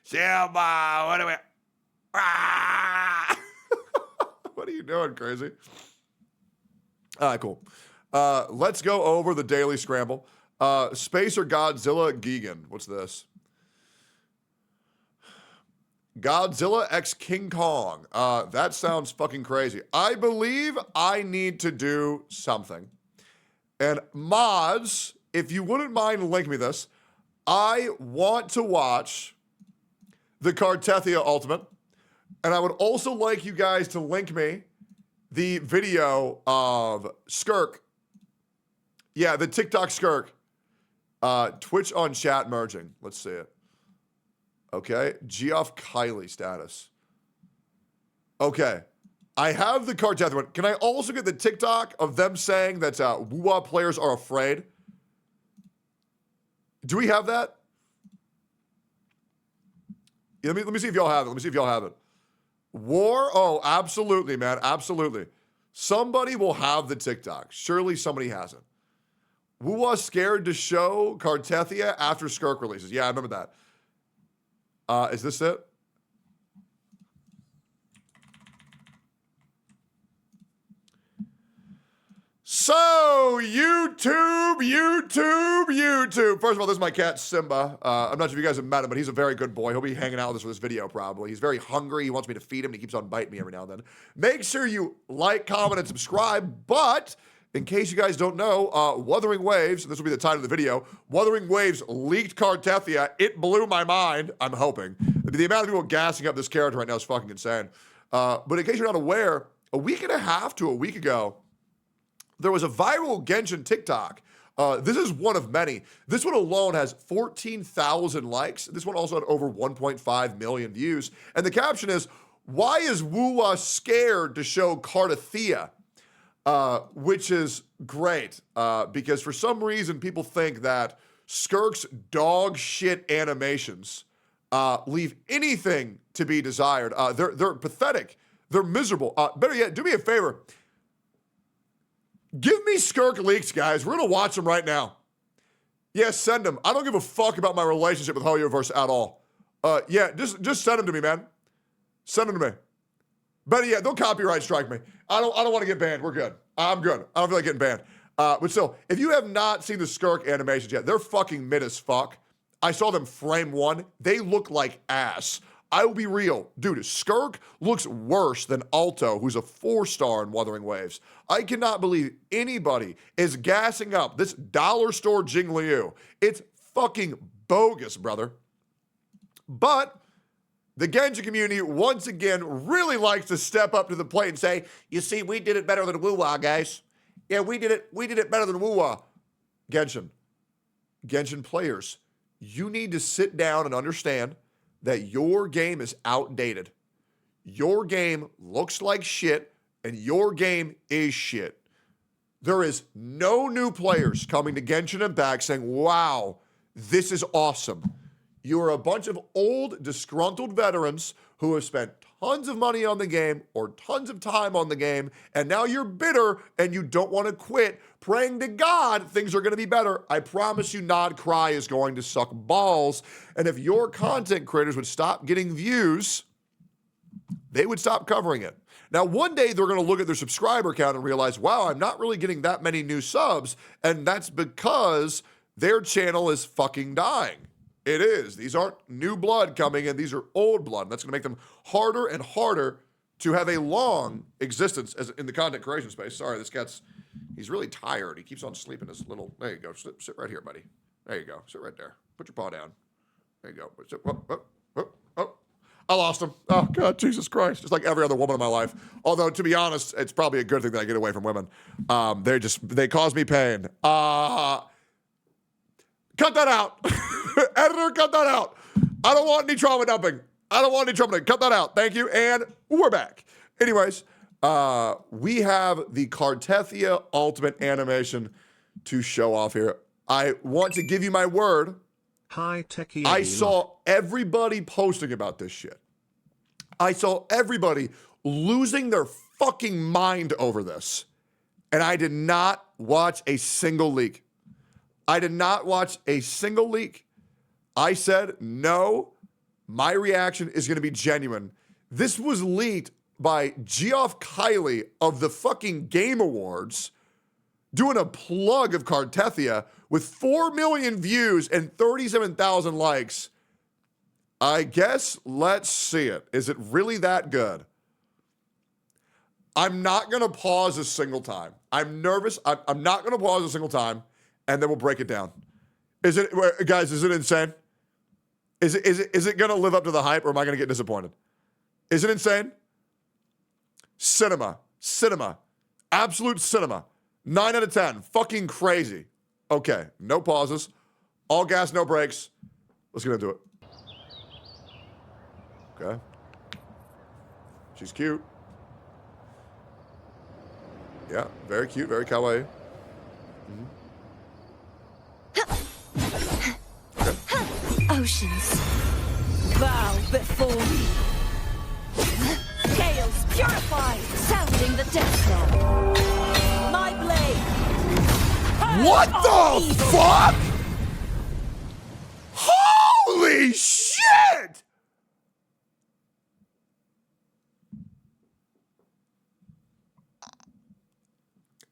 Simba, what are we... What are you doing, crazy? All right, cool. Let's go over the daily scramble. Space or Godzilla Gigan. What's this? Godzilla x King Kong. That sounds fucking crazy. I believe I need to do something. And mods, if you wouldn't mind linking me this, I want to watch the Cartethia Ultimate. And I would also like you guys to link me the video of Skirk. Yeah, the TikTok Skirk. Twitch on chat merging. Let's see it. Okay. Geoff Kylie status. Okay. I have the Cartethia one. Can I also get the TikTok of them saying that Woo-Wah players are afraid? Do we have that? Yeah, let me see if y'all have it. Let me see if y'all have it. War? Oh, absolutely, man. Absolutely. Somebody will have the TikTok. Surely somebody has it. Woo-Wah scared to show Cartethia after Skirk releases. Yeah, I remember that. Is this it? So, YouTube. First of all, this is my cat, Simba. I'm not sure if you guys have met him, but he's a very good boy. He'll be hanging out with us for this video, probably. He's very hungry. He wants me to feed him, and he keeps on biting me every now and then. Make sure you like, comment, and subscribe. But, in case you guys don't know, Wuthering Waves, this will be the title of the video, Wuthering Waves leaked Cartethia. It blew my mind, I'm hoping. The amount of people gassing up this character right now is fucking insane. But in case you're not aware, a week and a half to a week ago, there was a viral Genshin TikTok. This is one of many. This one alone has 14,000 likes. This one also had over 1.5 million views. And the caption is, why is Woo-Wah scared to show Cartethia? Which is great, because for some reason people think that Skirk's dog shit animations leave anything to be desired. They're pathetic. They're miserable. Better yet, do me a favor. Give me Skirk leaks, guys. We're going to watch them right now. Yeah, send them. I don't give a fuck about my relationship with Hoyoverse at all. Yeah, just send them to me, man. Send them to me. Better yet, they'll copyright strike me. I don't want to get banned. We're good. I'm good. I don't feel like getting banned. But still, if you have not seen the Skirk animations yet, they're fucking mid as fuck. I saw them frame one. They look like ass. I will be real. Dude, Skirk looks worse than Alto, who's a 4-star in Wuthering Waves. I cannot believe anybody is gassing up this dollar store Jing Liu. It's fucking bogus, brother. But the Genshin community, once again, really likes to step up to the plate and say, you see, we did it better than Woo-Wah, guys. Yeah, we did it better than Woo-Wah. Genshin players, you need to sit down and understand that your game is outdated. Your game looks like shit, and your game is shit. There is no new players coming to Genshin Impact saying, wow, this is awesome. You are a bunch of old, disgruntled veterans who have spent tons of money on the game or tons of time on the game, and now you're bitter and you don't want to quit, praying to God things are going to be better. I promise you, Nod Cry is going to suck balls. And if your content creators would stop getting views, they would stop covering it. Now, one day they're going to look at their subscriber count and realize, wow, I'm not really getting that many new subs, and that's because their channel is fucking dying. It is. These aren't new blood coming in. These are old blood. And that's going to make them harder and harder to have a long existence as in the content creation space. Sorry, this cat's, he's really tired. He keeps on sleeping his little, there you go. Sit right here, buddy. There you go. Sit right there. Put your paw down. There you go. Oh. I lost him. Oh, God, Jesus Christ. Just like every other woman in my life. Although, to be honest, it's probably a good thing that I get away from women. They cause me pain. Cut that out. Editor, cut that out. I don't want any trauma dumping. Cut that out. Thank you. And we're back. Anyways, we have the Cartethia Ultimate animation to show off here. I want to give you my word. Hi, Techie. I saw everybody posting about this shit. I saw everybody losing their fucking mind over this. And I did not watch a single leak. I said, no, my reaction is going to be genuine. This was leaked by Geoff Kylie of the fucking Game Awards doing a plug of Cartethia with 4 million views and 37,000 likes. I guess let's see it. Is it really that good? I'm not going to pause a single time. I'm nervous. I'm not going to pause a single time, and then we'll break it down. Is it, guys, is it insane? Is it going to live up to the hype, or am I going to get disappointed? Is it insane? Cinema. Absolute cinema. 9 out of 10. Fucking crazy. Okay, no pauses. All gas, no brakes. Let's get into it. Okay. She's cute. Yeah, very cute, very kawaii. Oceans, bow before me. Scales purified, sounding the death knell. My blade. What the fuck? Holy shit!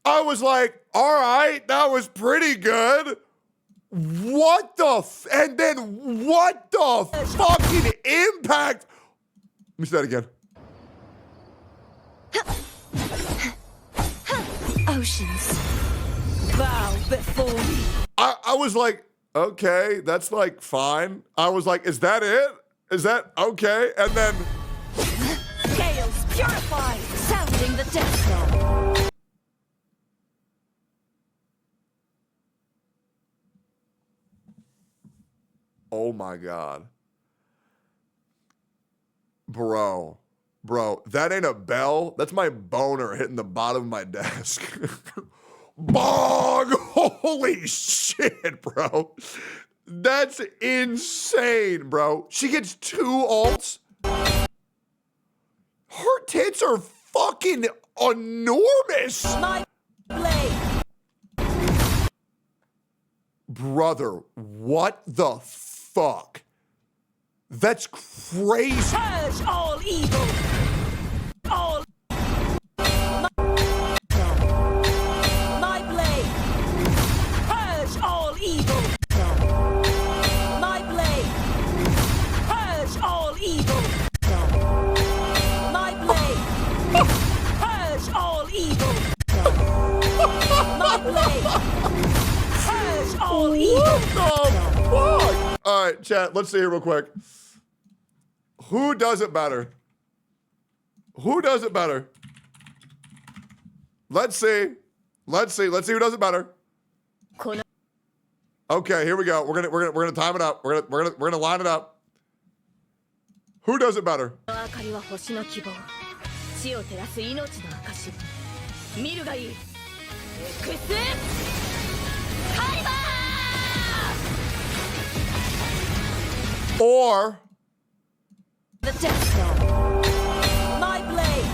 I was like, all right, that was pretty good. What the and then what the fucking impact? Let me say that again. Oceans, bow before me. I was like, okay, that's like fine. I was like, is that it? Is that okay? And then Scales purified, sounding the death knell. oh my God. Bro, that ain't a bell. That's my boner hitting the bottom of my desk. Bong! Holy shit, bro. That's insane, bro. She gets 2 alts. Her tits are fucking enormous. My blade. Brother, what the fuck? That's crazy. Purge all evil. All. My blade. Purge all evil. My blade. Purge all evil. My blade. Purge all evil. My blade. Purge all evil. What the fuck? All right, chat, let's see here real quick. Who does it better? Who does it better? Let's see. Let's see who does it better. Okay, here we go. We're gonna time it up. We're gonna line it up. Who does it better? Or the death knell. My blade.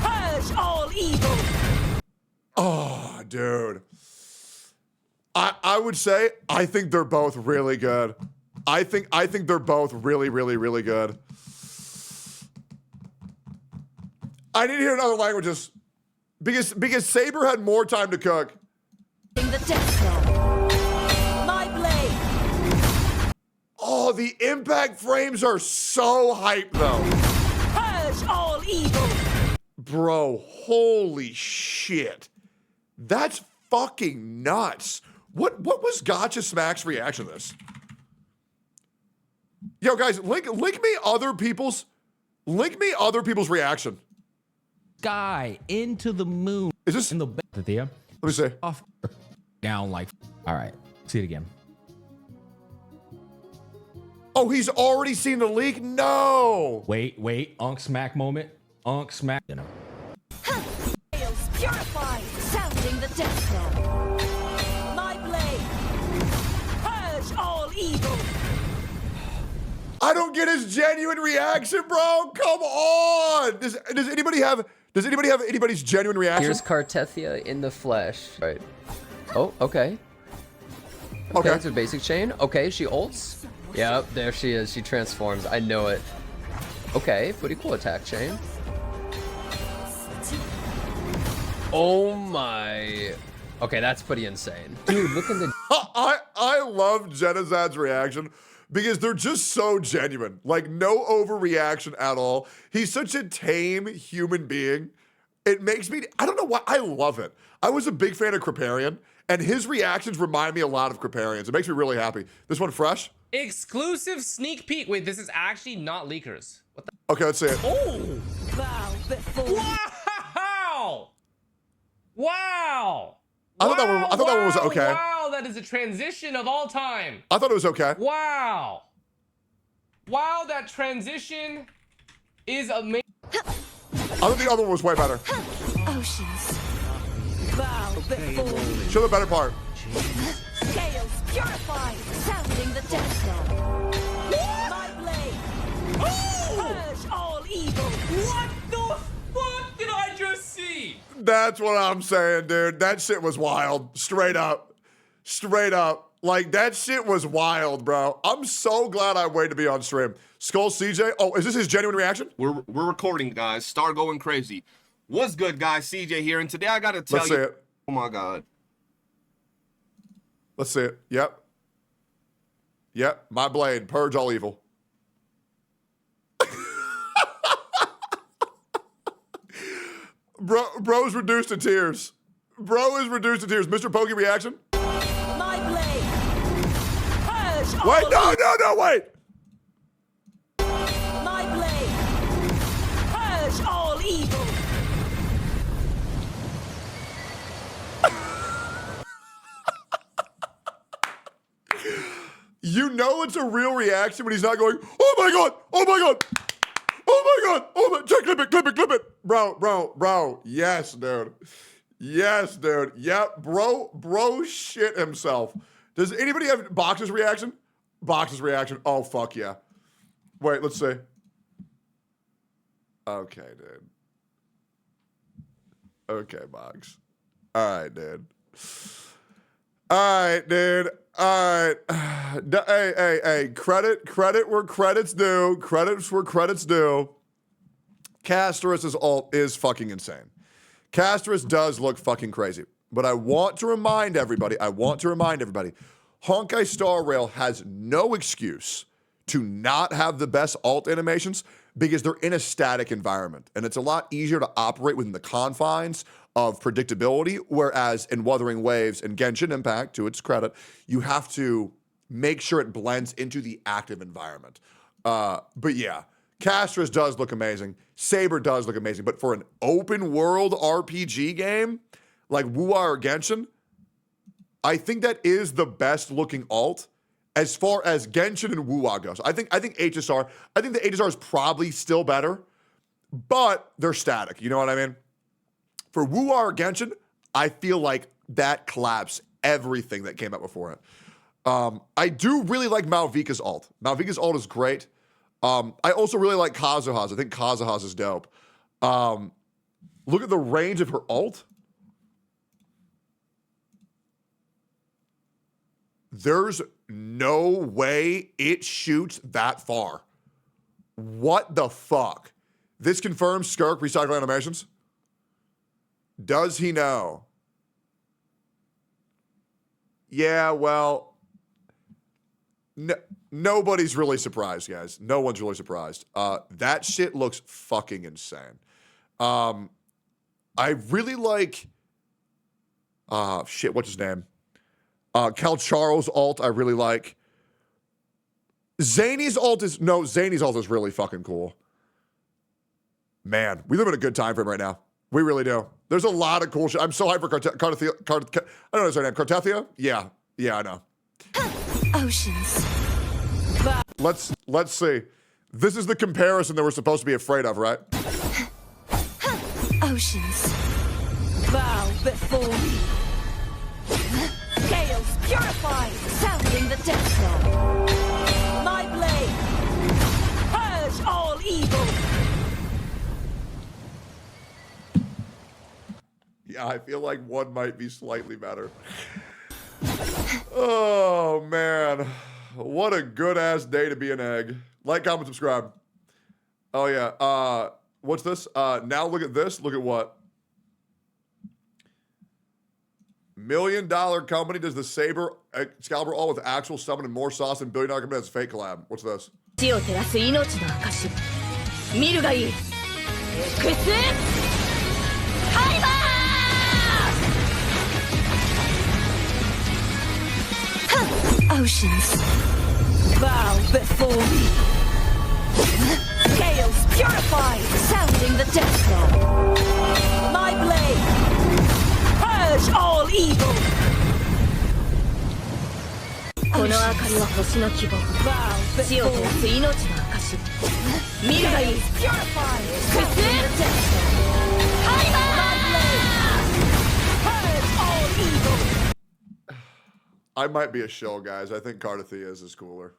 Purge all evil. oh, dude. I would say I think they're both really good. I think they're both really good. I need to hear it in other languages because Saber had more time to cook. The death knell. My blade. Oh, the impact frames are so hype though. Purge all evil. Bro, holy shit. That's fucking nuts. What was Gotcha Smack's reaction to this? Yo, guys, link me other people's reaction. Sky into the moon. Is this in the Thea? Let me see. Off down like. All right, see it again. Oh, he's already seen the leak? No. Wait, Unk Smack moment. Unk Smack. You know. Scales purified, sounding the death knell. My blade. Purge all evil. I don't get his genuine reaction, bro. Come on. Does anybody have anybody's genuine reaction? Here's Cartethia in the flesh. Right. Oh, okay. Okay. That's a basic chain. Okay, she ults. Yep, there she is. She transforms. I know it. Okay, pretty cool attack chain. Oh my. Okay, that's pretty insane. Dude, look at the... I love Genazad's reaction because they're just so genuine. Like, no overreaction at all. He's such a tame human being. It makes me, I don't know why, I love it. I was a big fan of Kripparrian, and his reactions remind me a lot of Kripparrian's. It makes me really happy. This one fresh? Exclusive sneak peek. Wait, this is actually not leakers. What the? Okay, let's see it. Oh! Bow before Wow! Wow! I thought that one was okay. Wow, that is a transition of all time. I thought it was okay. Wow. Wow, that transition is amazing. I thought the other one was way better. oceans. Bow before Show the better part. scales purified, sounding the death knell. My blade. Purge all evil. What the fuck did I just see? That's what I'm saying, dude. That shit was wild. Straight up. Straight up. Like, that shit was wild, bro. I'm so glad I waited to be on stream. Skull CJ. Oh, is this his genuine reaction? We're recording, guys. Start going crazy. What's good, guys? CJ here, and today I gotta tell Let's you. see it. Oh my god. Let's see it. Yep. Yep. My blade. Purge all evil. Bro's reduced to tears. Bro is reduced to tears. Mr. Pokey reaction? My blade. Purge all Wait, no, wait. My blade. Purge all evil. You know it's a real reaction when he's not going, oh my god, oh my god, oh my god, oh my, check, clip it. Bro. Yes, dude. Yes, dude. Yep, bro shit himself. Does anybody have Box's reaction? Box's reaction. Oh, fuck yeah. Wait, let's see. Okay, dude. Okay, Box. All right, dude. All right, dude. All right. Hey. Credit where credit's due. Credits where credit's due. Castris' ult is fucking insane. Castris does look fucking crazy. But I want to remind everybody, Honkai Star Rail has no excuse to not have the best ult animations because they're in a static environment. And it's a lot easier to operate within the confines of predictability, whereas in Wuthering Waves and Genshin Impact, to its credit, you have to make sure it blends into the active environment. But yeah, Castris does look amazing. Saber does look amazing. But for an open world RPG game like Wuwa or Genshin, I think that is the best looking alt as far as Genshin and Wuwa goes. I think HSR, I think the HSR is probably still better, but they're static. You know what I mean? For Wuwa or Genshin, I feel like that collapsed everything that came out before it. I do really like Malvika's ult. Malvika's ult is great. I also really like Kazuha's. I think Kazuha's is dope. Look at the range of her ult. There's no way it shoots that far. What the fuck? This confirms Skirk recycle animations? Does he know? Yeah, well, nobody's really surprised, guys. No one's really surprised. That shit looks fucking insane. I really like, what's his name? Cal Charles' ult, I really like. Zany's ult is really fucking cool. Man, we live in a good time frame right now. We really do. There's a lot of cool shit. I'm so hyped for Cartethia. I don't know his name. Cartethia? Yeah, I know. Oceans. Let's see. This is the comparison that we're supposed to be afraid of, right? Oceans. Bow before me. Scales purified, sounding the death knell. My blade. Purge all evil. Yeah, I feel like one might be slightly better. Oh, man. What a good-ass day to be an egg. Like, comment, subscribe. Oh, yeah. What's this? Now look at this. Look at what? $1 million company does the Saber Excalibur all with actual summon and more sauce than $1 billion company has fake collab. What's this? 血を照らす命の証見るがいいエクスカイバー Oceans bow before me Scales purified sounding the death knell My blade purge all evil この明かりは星の希望血を照らす命の証見るがいいクスカイバー I might be a shill, guys. I think Cardathea's is cooler.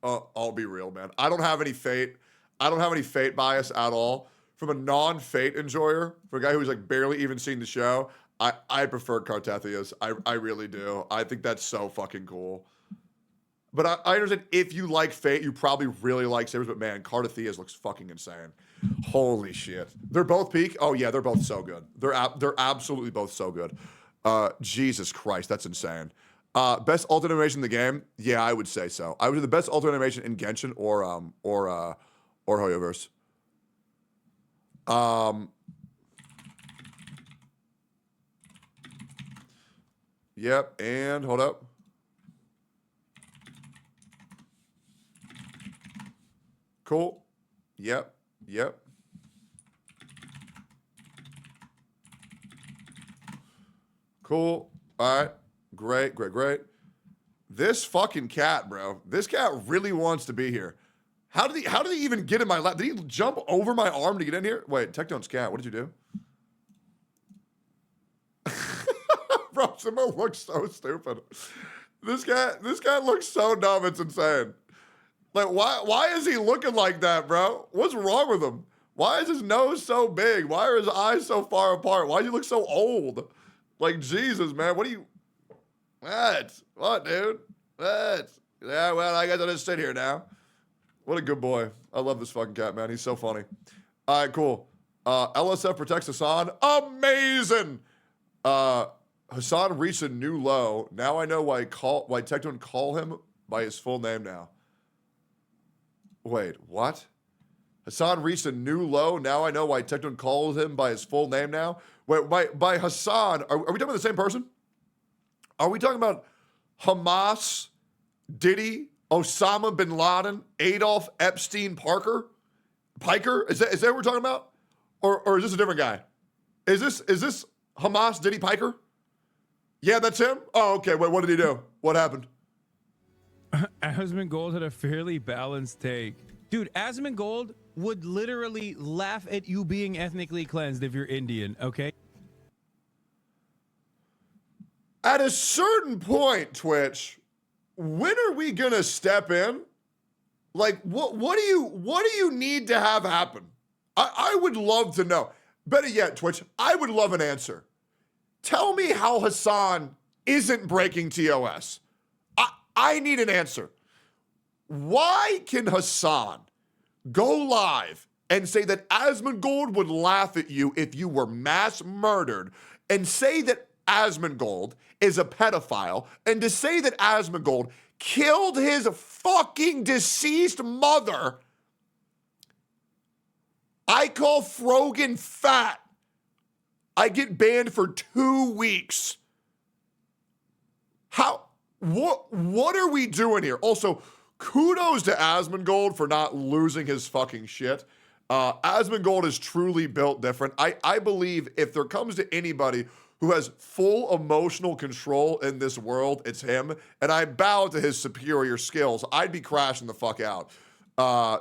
I'll be real, man. I don't have any Fate. I don't have any Fate bias at all. From a non-Fate enjoyer, for a guy who's like barely even seen the show, I prefer Cardathea's. I really do. I think that's so fucking cool. But I understand if you like Fate, you probably really like Sabers. But man, Cardathea's looks fucking insane. Holy shit. They're both peak? Oh yeah, they're both so good. They're absolutely both so good. Jesus Christ, that's insane. Best ult animation in the game? Yeah, I would say so. I would do the best ult animation in Genshin or Hoyoverse. Yep, and hold up. Cool. Yep. Cool. All right. Great. This fucking cat, bro. This cat really wants to be here. How did he even get in my lap? Did he jump over my arm to get in here? Wait, Tectone's cat, what did you do? Bro, Simba looks so stupid. This guy looks so dumb, it's insane. Like, why is he looking like that, bro? What's wrong with him? Why is his nose so big? Why are his eyes so far apart? Why does he look so old? Like, Jesus, man, what, dude? What, yeah, well, I guess I'll just sit here now. What a good boy. I love this fucking cat, man. He's so funny. All right, cool. LSF protects Hassan. Amazing! Hassan reached a new low. Now I know why Tectone call him by his full name now. Wait, what? Hassan reached a new low. Now I know why Tectone calls him by his full name now. Wait, by Hassan, are we talking about the same person? Are we talking about Hamas, Diddy, Osama bin Laden, Adolf Epstein Piker? Is that what we're talking about? Or is this a different guy? Is this Hamas, Diddy, Piker? Yeah, that's him? Oh, okay. Wait, what did he do? What happened? Asmongold had a fairly balanced take. Dude, Asmongold would literally laugh at you being ethnically cleansed if you're Indian, okay? At a certain point, Twitch, when are we gonna step in? Like, what do you need to have happen? I would love to know. Better yet, Twitch, I would love an answer. Tell me how Hassan isn't breaking TOS. I need an answer. Why can Hassan go live and say that Asmongold would laugh at you if you were mass murdered, and say that Asmongold is a pedophile, and to say that Asmongold killed his fucking deceased mother? I call Frogan fat. I get banned for 2 weeks. What are we doing here? Also, kudos to Asmongold for not losing his fucking shit. Asmongold is truly built different. I believe if there comes to anybody who has full emotional control in this world, it's him. And I bow to his superior skills. I'd be crashing the fuck out.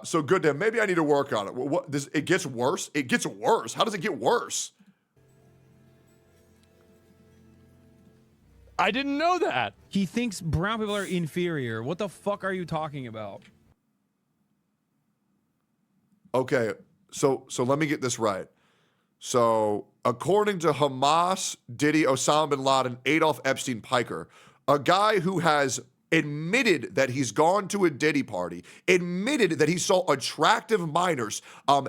So good to him. Maybe I need to work on it. It gets worse? It gets worse. How does it get worse? I didn't know that. He thinks brown people are inferior. What the fuck are you talking about? Okay, so let me get this right. So according to Hamas, Diddy, Osama bin Laden, Adolf Epstein Piker, a guy who has admitted that he's gone to a Diddy party, admitted that he saw attractive minors,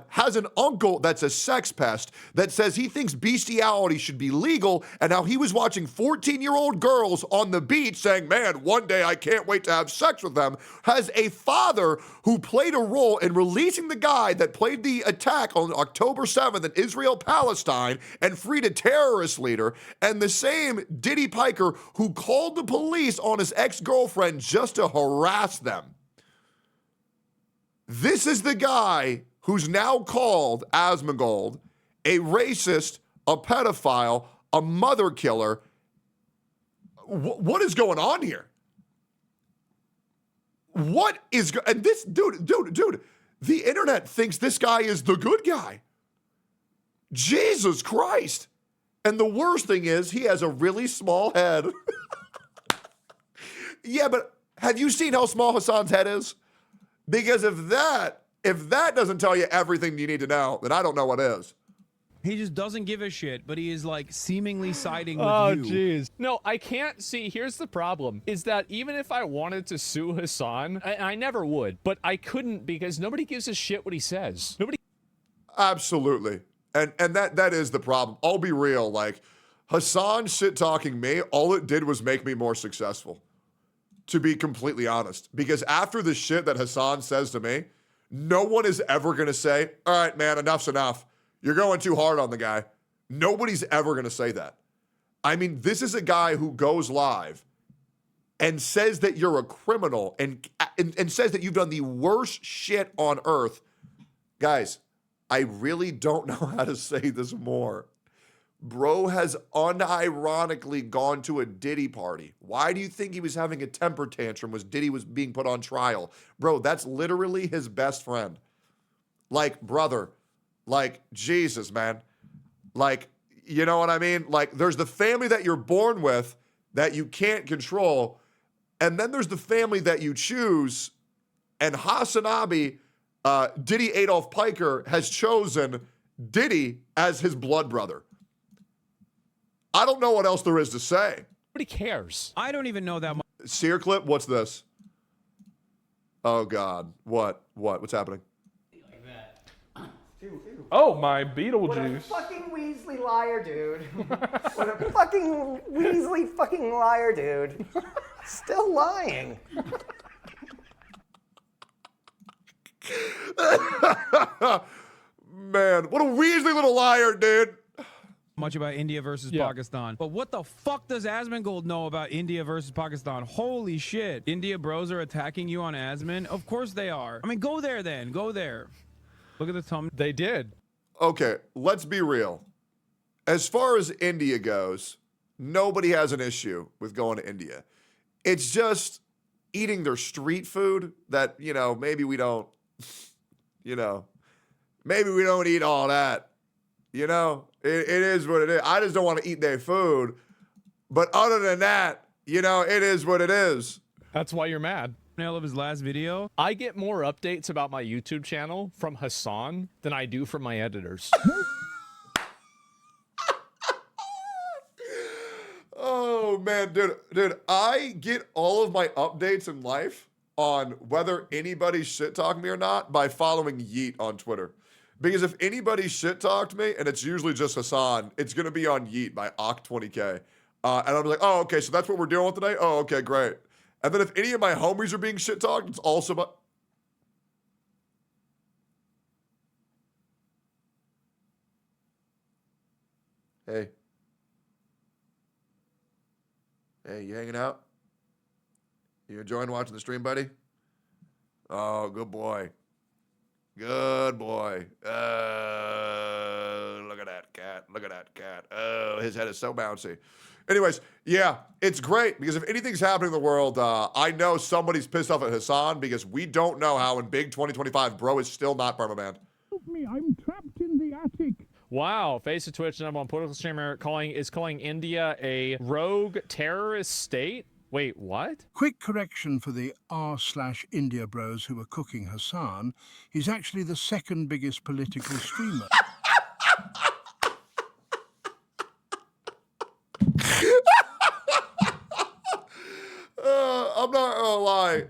has an uncle that's a sex pest that says he thinks bestiality should be legal, and how he was watching 14-year-old girls on the beach saying, man, one day I can't wait to have sex with them, has a father who played a role in releasing the guy that played the attack on October 7th in Israel, Palestine, and freed a terrorist leader, and the same Diddy Piker who called the police on his ex-girlfriend just to harass them. This is the guy who's now called Asmongold a racist, a pedophile, a mother killer. What is going on here? What is and this dude, the internet thinks this guy is the good guy. Jesus Christ. And the worst thing is he has a really small head. Yeah, but have you seen how small Hassan's head is? Because if that doesn't tell you everything you need to know, then I don't know what is. He just doesn't give a shit, but he is like seemingly siding with Oh, you. jeez. No, I can't see. Here's the problem, is that even if I wanted to sue Hassan, I never would, but I couldn't because nobody gives a shit what he says. Nobody. Absolutely. And that is the problem. I'll be real. Like, Hassan shit-talking me, all it did was make me more successful. To be completely honest. Because after the shit that Hassan says to me, no one is ever going to say, all right, man, enough's enough. You're going too hard on the guy. Nobody's ever going to say that. I mean, this is a guy who goes live and says that you're a criminal and says that you've done the worst shit on earth. Guys, I really don't know how to say this more. Bro has unironically gone to a Diddy party. Why do you think he was having a temper tantrum was Diddy was being put on trial? Bro, that's literally his best friend. Like, brother, like, Jesus, man. Like, you know what I mean? Like, there's the family that you're born with that you can't control, and then there's the family that you choose, and Hassanabi, Diddy Adolf Piker, has chosen Diddy as his blood brother. I don't know what else there is to say. Nobody cares. I don't even know that much. Sear clip, what's this? Oh God, what? What's happening? Oh, my Beetlejuice. Fucking Weasley liar, dude. What a fucking Weasley fucking liar, dude. Still lying. Man, what a Weasley little liar, dude. Much about India versus Pakistan. But what the fuck does Asmongold know about India versus Pakistan? Holy shit. India bros are attacking you on Asmon? Of course they are. I mean, go there then. Go there. Look at the thumb. They did. Okay, let's be real. As far as India goes, nobody has an issue with going to India. It's just eating their street food that, you know, maybe we don't, you know, maybe we don't eat all that. You know, it is what it is. I just don't want to eat their food. But other than that, you know, it is what it is. That's why you're mad. Of his last video. I get more updates about my YouTube channel from Hassan than I do from my editors. Oh, man, dude, I get all of my updates in life on whether anybody's shit-talking me or not by following Yeet on Twitter. Because if anybody shit-talked me, and it's usually just Hassan, it's going to be on Yeet by Ock20K. And I'm like, oh, okay, so that's what we're dealing with today? Oh, okay, great. And then if any of my homies are being shit-talked, it's also by... Hey. Hey, you hanging out? You enjoying watching the stream, buddy? Oh, good boy. Good boy. Look at that cat. Look at that cat. Oh, his head is so bouncy. Anyways, yeah, it's great because if anything's happening in the world, I know somebody's pissed off at Hassan because we don't know how in big 2025, bro is still not permabanned. Me, I'm trapped in the attic. Wow, Face of Twitch, number one political streamer, is calling India a rogue terrorist state? Wait, what? Quick correction for the r/India bros who were cooking Hassan. He's actually the second biggest political streamer.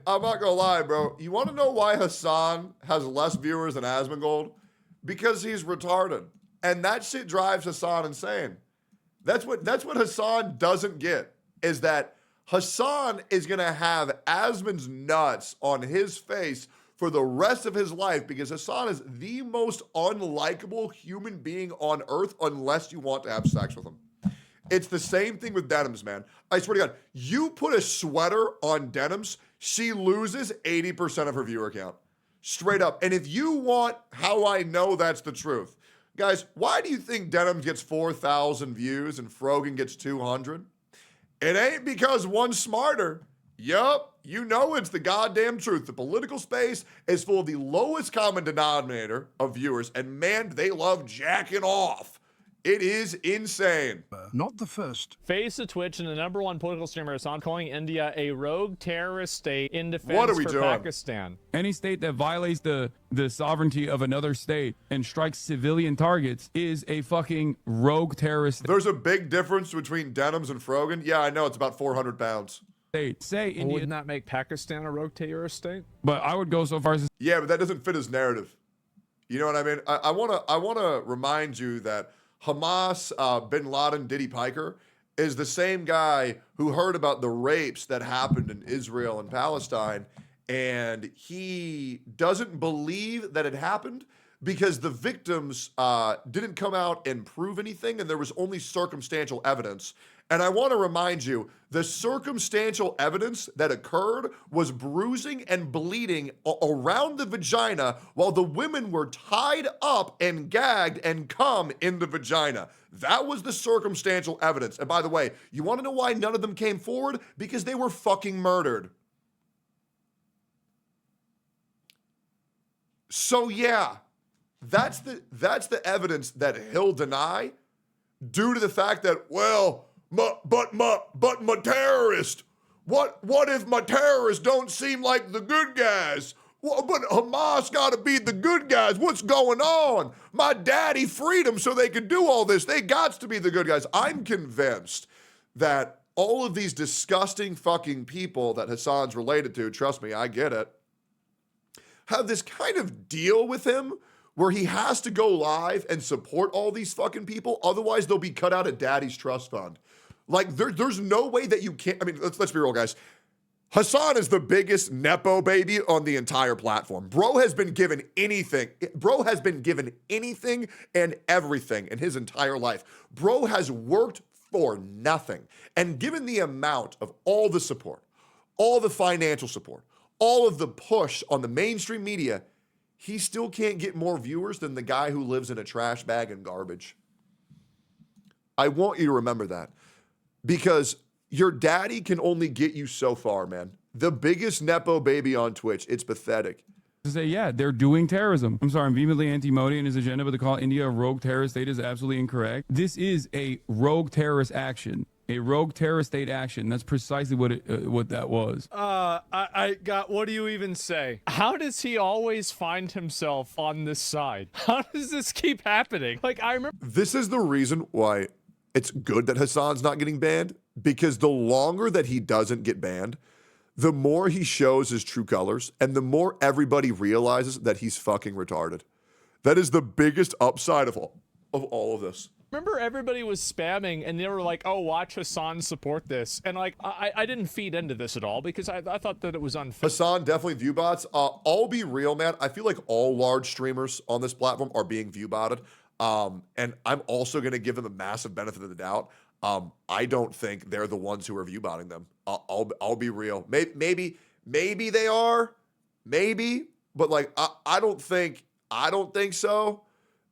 lie, bro. You want to know why Hassan has less viewers than Asmongold? Because he's retarded. And that shit drives Hassan insane. That's what Hassan doesn't get, is that Hassan is going to have Asmon's nuts on his face for the rest of his life because Hassan is the most unlikable human being on earth unless you want to have sex with him. It's the same thing with Denims, man. I swear to God, you put a sweater on Denims, she loses 80% of her viewer count. Straight up. And if you want how I know that's the truth, guys, why do you think Denims gets 4,000 views and Frogan gets 200? It ain't because one's smarter. Yup, you know it's the goddamn truth. The political space is full of the lowest common denominator of viewers, and man, they love jacking off. It is insane. Not the first. Face of Twitch and the #1 political streamer Hassan calling India a rogue terrorist state in defense for Pakistan. Any state that violates the sovereignty of another state and strikes civilian targets is a fucking rogue terrorist. There's a big difference between Denims and Frogan. Yeah, I know, it's about 400 pounds. Say India. Wouldn't that make Pakistan a rogue terrorist state? But I would go so far as yeah, but that doesn't fit his narrative. You know what I mean? I wanna remind you that Hamas, Bin Laden, Diddy Piker is the same guy who heard about the rapes that happened in Israel and Palestine, and he doesn't believe that it happened because the victims didn't come out and prove anything, and there was only circumstantial evidence. And I want to remind you, the circumstantial evidence that occurred was bruising and bleeding around the vagina while the women were tied up and gagged and cum in the vagina. That was the circumstantial evidence. And by the way, you want to know why none of them came forward? Because they were fucking murdered. So yeah, that's the evidence that he'll deny due to the fact that, well, but my terrorist. What if my terrorists don't seem like the good guys? Well, but Hamas got to be the good guys. What's going on? My daddy freed them so they could do all this. They got to be the good guys. I'm convinced that all of these disgusting fucking people that Hassan's related to, trust me, I get it, have this kind of deal with him where he has to go live and support all these fucking people. Otherwise, they'll be cut out of daddy's trust fund. Like, there's no way that you can't. I mean, let's be real, guys. Hassan is the biggest Nepo baby on the entire platform. Bro has been given anything. Bro has been given anything and everything in his entire life. Bro has worked for nothing. And given the amount of all the support, all the financial support, all of the push on the mainstream media, he still can't get more viewers than the guy who lives in a trash bag and garbage. I want you to remember that. Because your daddy can only get you so far, man. The biggest Nepo baby on Twitch. It's pathetic. to say, yeah, they're doing terrorism. I'm sorry, I'm vehemently anti-Modi and his agenda, but to call India a rogue terrorist state is absolutely incorrect. This is a rogue terrorist action. A rogue terrorist state action. That's precisely what that was. What do you even say? How does he always find himself on this side? How does this keep happening? Like, I remember. This is the reason why it's good that Hassan's not getting banned, because the longer that he doesn't get banned, the more he shows his true colors and the more everybody realizes that he's fucking retarded. That is the biggest upside of all of this. Remember everybody was spamming and they were like, oh, watch Hassan support this. And like, I didn't feed into this at all because I thought that it was unfair. Hassan, definitely view bots. I'll be real, man. I feel like all large streamers on this platform are being view botted. And I'm also going to give them a massive benefit of the doubt. I don't think they're the ones who are view botting them. I'll be real. Maybe they are, maybe, but like, I don't think so.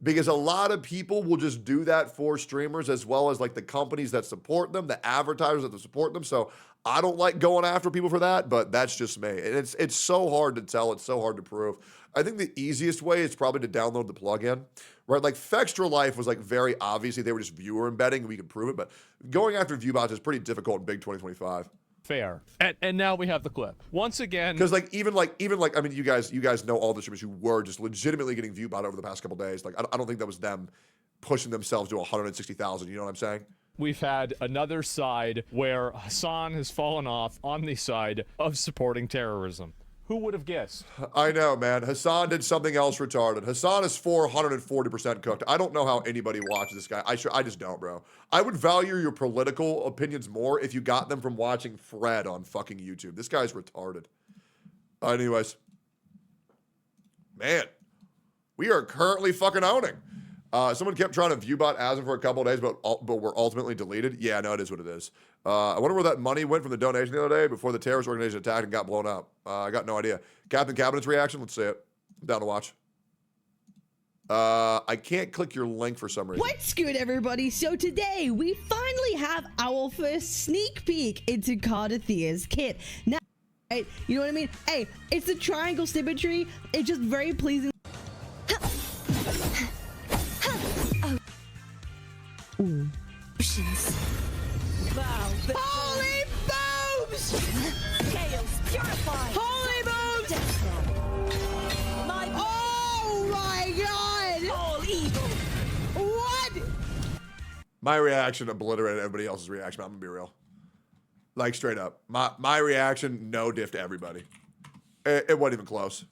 Because a lot of people will just do that for streamers, as well as like the companies that support them, the advertisers that support them. So I don't like going after people for that, but that's just me. And it's so hard to tell. It's so hard to prove. I think the easiest way is probably to download the plugin, right? Like Fextra Life was like very obviously they were just viewer embedding and we could prove it, but going after viewbots is pretty difficult in big 2025. Fair. And now we have the clip once again. Because even like I mean, you guys know all the streamers who were just legitimately getting viewbot over the past couple days. Like I don't think that was them pushing themselves to 160,000. You know what I'm saying? we've had another side where Hassan has fallen off on the side of supporting terrorism. Who would have guessed? I know, man. Hassan did something else retarded. Hassan is 440% cooked. I don't know how anybody watches this guy. I just don't, bro. I would value your political opinions more if you got them from watching Fred on fucking YouTube. This guy's retarded. Anyways. Man. We are currently fucking owning. Someone kept trying to viewbot Asm for a couple of days, but were ultimately deleted. Yeah, no, it is what it is. I wonder where that money went from the donation the other day before the terrorist organization attacked and got blown up. I got no idea. Captain Cabinet's reaction. Let's see it. I'm down to watch. I can't click your link for some reason. What's good, everybody? So today we finally have our first sneak peek into Cardathia's kit. Now, right, you know what I mean? Hey, it's the triangle symmetry. It's just very pleasing. Ooh. Wow. Holy boobs! Chaos purified. Holy boobs! Oh my god! All evil. What? My reaction obliterated everybody else's reaction. I'm gonna be real. Like straight up. My reaction, no diff to everybody. It wasn't even close.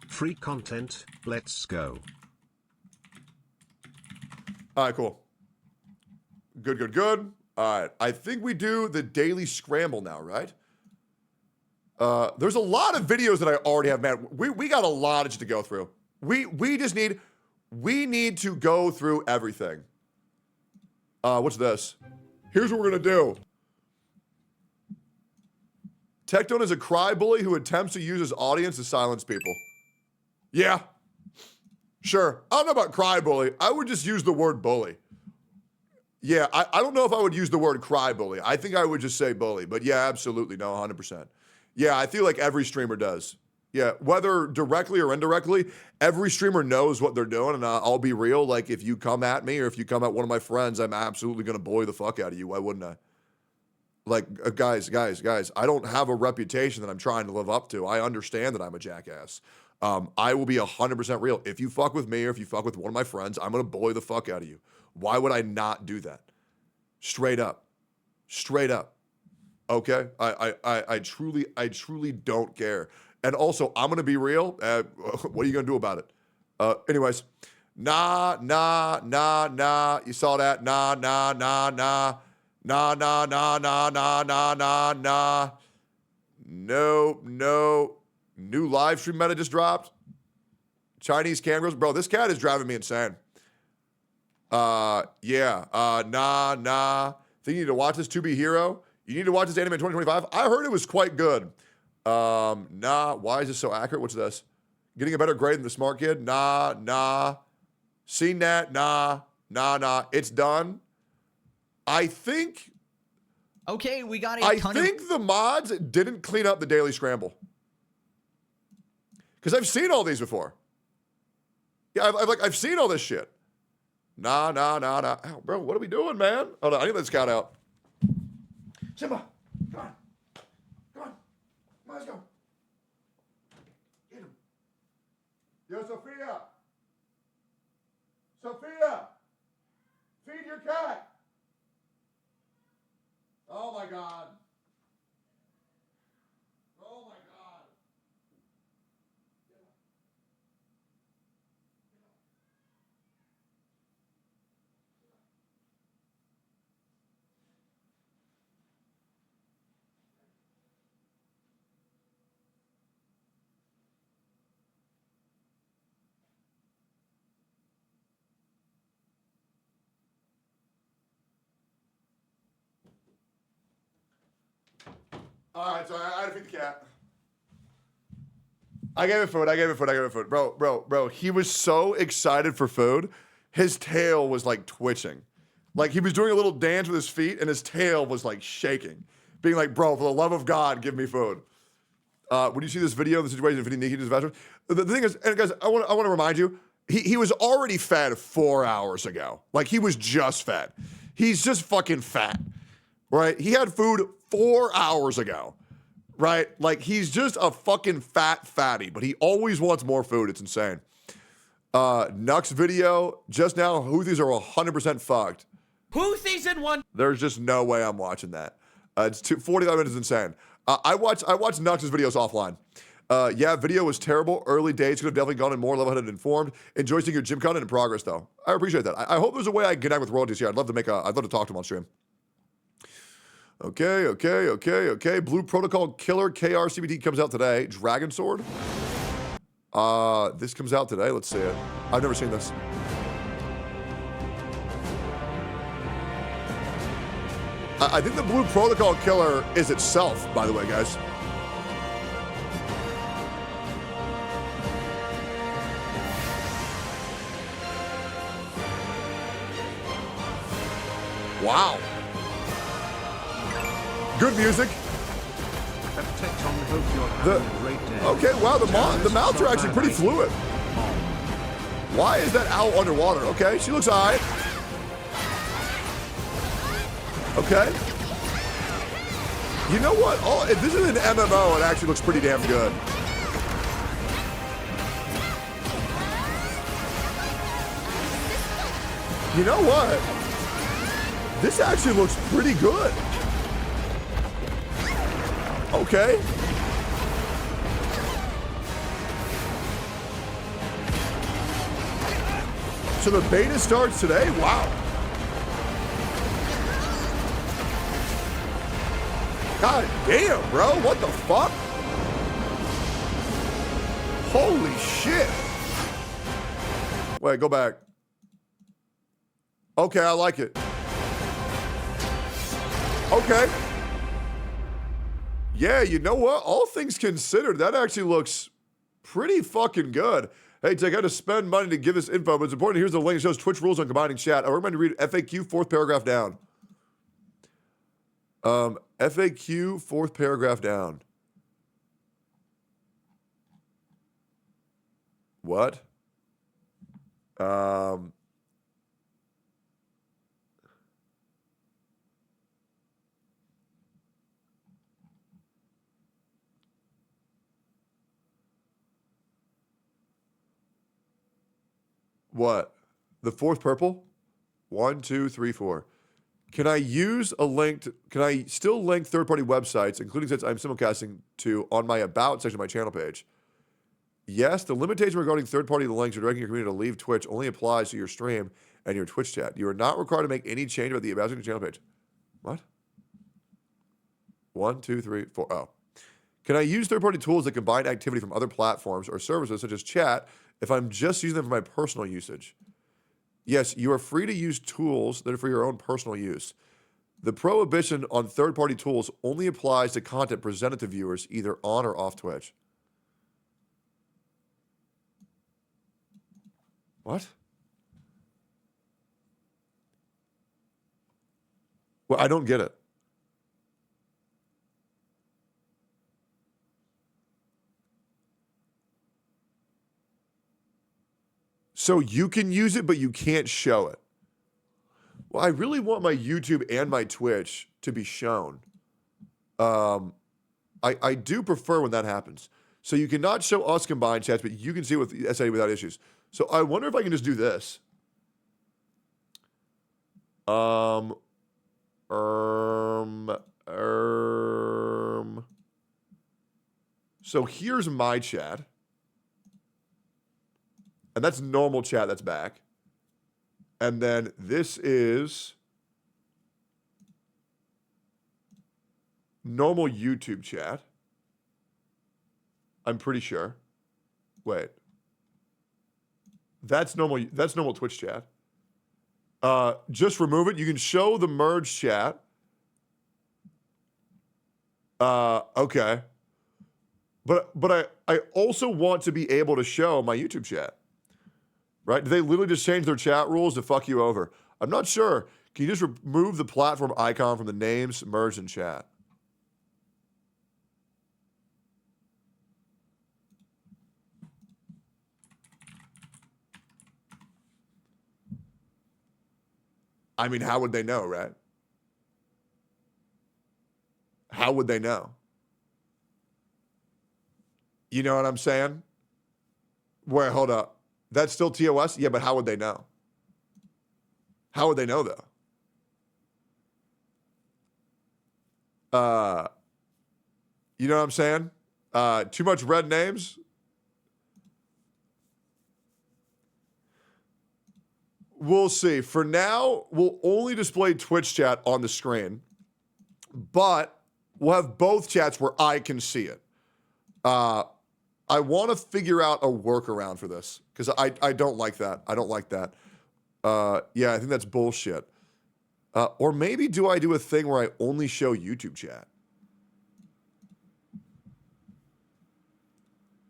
Free content, let's go. All right, cool. Good, good, good. All right, I think we do the daily scramble now, right? There's a lot of videos that I already have, man. We got a lot of shit to go through. We need to go through everything. What's this? Here's what we're gonna do. Tectone is a cry bully who attempts to use his audience to silence people. Yeah, sure. I don't know about cry bully. I would just use the word bully. Yeah, I don't know if I would use the word cry bully. I think I would just say bully. But yeah, absolutely. No, 100%. Yeah, I feel like every streamer does. Yeah, whether directly or indirectly, every streamer knows what they're doing. And I'll be real. Like, if you come at me or if you come at one of my friends, I'm absolutely going to bully the fuck out of you. Why wouldn't I? Like, guys, I don't have a reputation that I'm trying to live up to. I understand that I'm a jackass. I will be 100% real. If you fuck with me or if you fuck with one of my friends, I'm going to bully the fuck out of you. Why would I not do that? Straight up. Straight up. Okay? I truly don't care. And also, I'm going to be real. What are you going to do about it? Anyways. Nah. You saw that? Nah. Nah. No. New live stream meta just dropped. Chinese cameras. Bro, this cat is driving me insane. Nah. Think you need to watch this To Be Hero? You need to watch this anime in 2025? I heard it was quite good. Nah. Why is this so accurate? What's this? Getting a better grade than the smart kid? Nah. Seen that? Nah. It's done. I think... Okay, we got I think the mods didn't clean up the daily scramble. Because I've seen all these before. Yeah, I've seen all this shit. Nah. Ow, bro, what are we doing, man? Hold on, I need to let this cat out. Simba, come on. Let's go. Get him. Yo, Sophia, feed your cat. Oh my God. All right, so I had to feed the cat. I gave it food. Bro, he was so excited for food, his tail was like twitching. Like he was doing a little dance with his feet and his tail was like shaking. Being like, bro, for the love of God, give me food. When you see this video, the situation of feeding Nikki to his veterans, the thing is, and guys, I want to remind you, He was already fed 4 hours ago. Like, he was just fed. He's just fucking fat, right? He had food 4 hours ago, right? Like, he's just a fucking fat fatty, but he always wants more food. It's insane. Nux video, just now, Houthis are 100% fucked. Houthis in one. There's just no way I'm watching that. It's 45 minutes is insane. I watch Nux's videos offline. Yeah, video was terrible. Early days could have definitely gone in more level-headed and informed. Enjoy seeing your gym content in progress, though. I appreciate that. I hope there's a way I can connect with royalties here. I'd love to talk to him on stream. Okay. Blue Protocol Killer KRCBT comes out today. Dragon Sword. This comes out today. Let's see it. I've never seen this. I think the Blue Protocol Killer is itself, by the way, guys. Wow. Good music. Okay, wow, the mouths are actually pretty fluid. Why is that owl underwater? Okay, she looks alright. Okay. You know what? Oh, if this is an MMO, it actually looks pretty damn good. You know what? This actually looks pretty good. Okay. So the beta starts today? Wow. God damn, bro. What the fuck? Holy shit. Wait, go back. Okay, I like it. Okay. Yeah, you know what? All things considered, that actually looks pretty fucking good. Hey, Tech, I had to spend money to give this info, but it's important. Here's the link. It shows Twitch rules on combining chat. I recommend you read FAQ, 4th paragraph down. FAQ, 4th paragraph down. What? What? The 4th purple? 1, 2, 3, 4. Can I use a link can I still link third-party websites, including sites I'm simulcasting to, on my About section of my channel page? Yes, the limitation regarding third-party links or directing your community to leave Twitch only applies to your stream and your Twitch chat. You are not required to make any change about the About section of your channel page. What? 1, 2, 3, 4. Oh. Can I use third-party tools that combine activity from other platforms or services such as chat if I'm just using them for my personal usage? Yes, you are free to use tools that are for your own personal use. The prohibition on third-party tools only applies to content presented to viewers either on or off Twitch. What? Well, I don't get it. So you can use it, but you can't show it. Well, I really want my YouTube and my Twitch to be shown. I do prefer when that happens. So you cannot show us combined chats, but you can see it with SA without issues. So I wonder if I can just do this. So here's my chat. And that's normal chat that's back. And then this is normal YouTube chat. I'm pretty sure. Wait. That's normal Twitch chat. Just remove it. You can show the merge chat. Okay. But I also want to be able to show my YouTube chat. Right? Do they literally just change their chat rules to fuck you over? I'm not sure. Can you just remove the platform icon from the names, merge, and chat? I mean, how would they know, right? How would they know? You know what I'm saying? Wait, hold up. That's still TOS? Yeah, but how would they know? How would they know, though? You know what I'm saying? Too much red names? We'll see. For now, we'll only display Twitch chat on the screen, but we'll have both chats where I can see it. I want to figure out a workaround for this because I don't like that. I don't like that. Yeah, I think that's bullshit. Or maybe do I do a thing where I only show YouTube chat?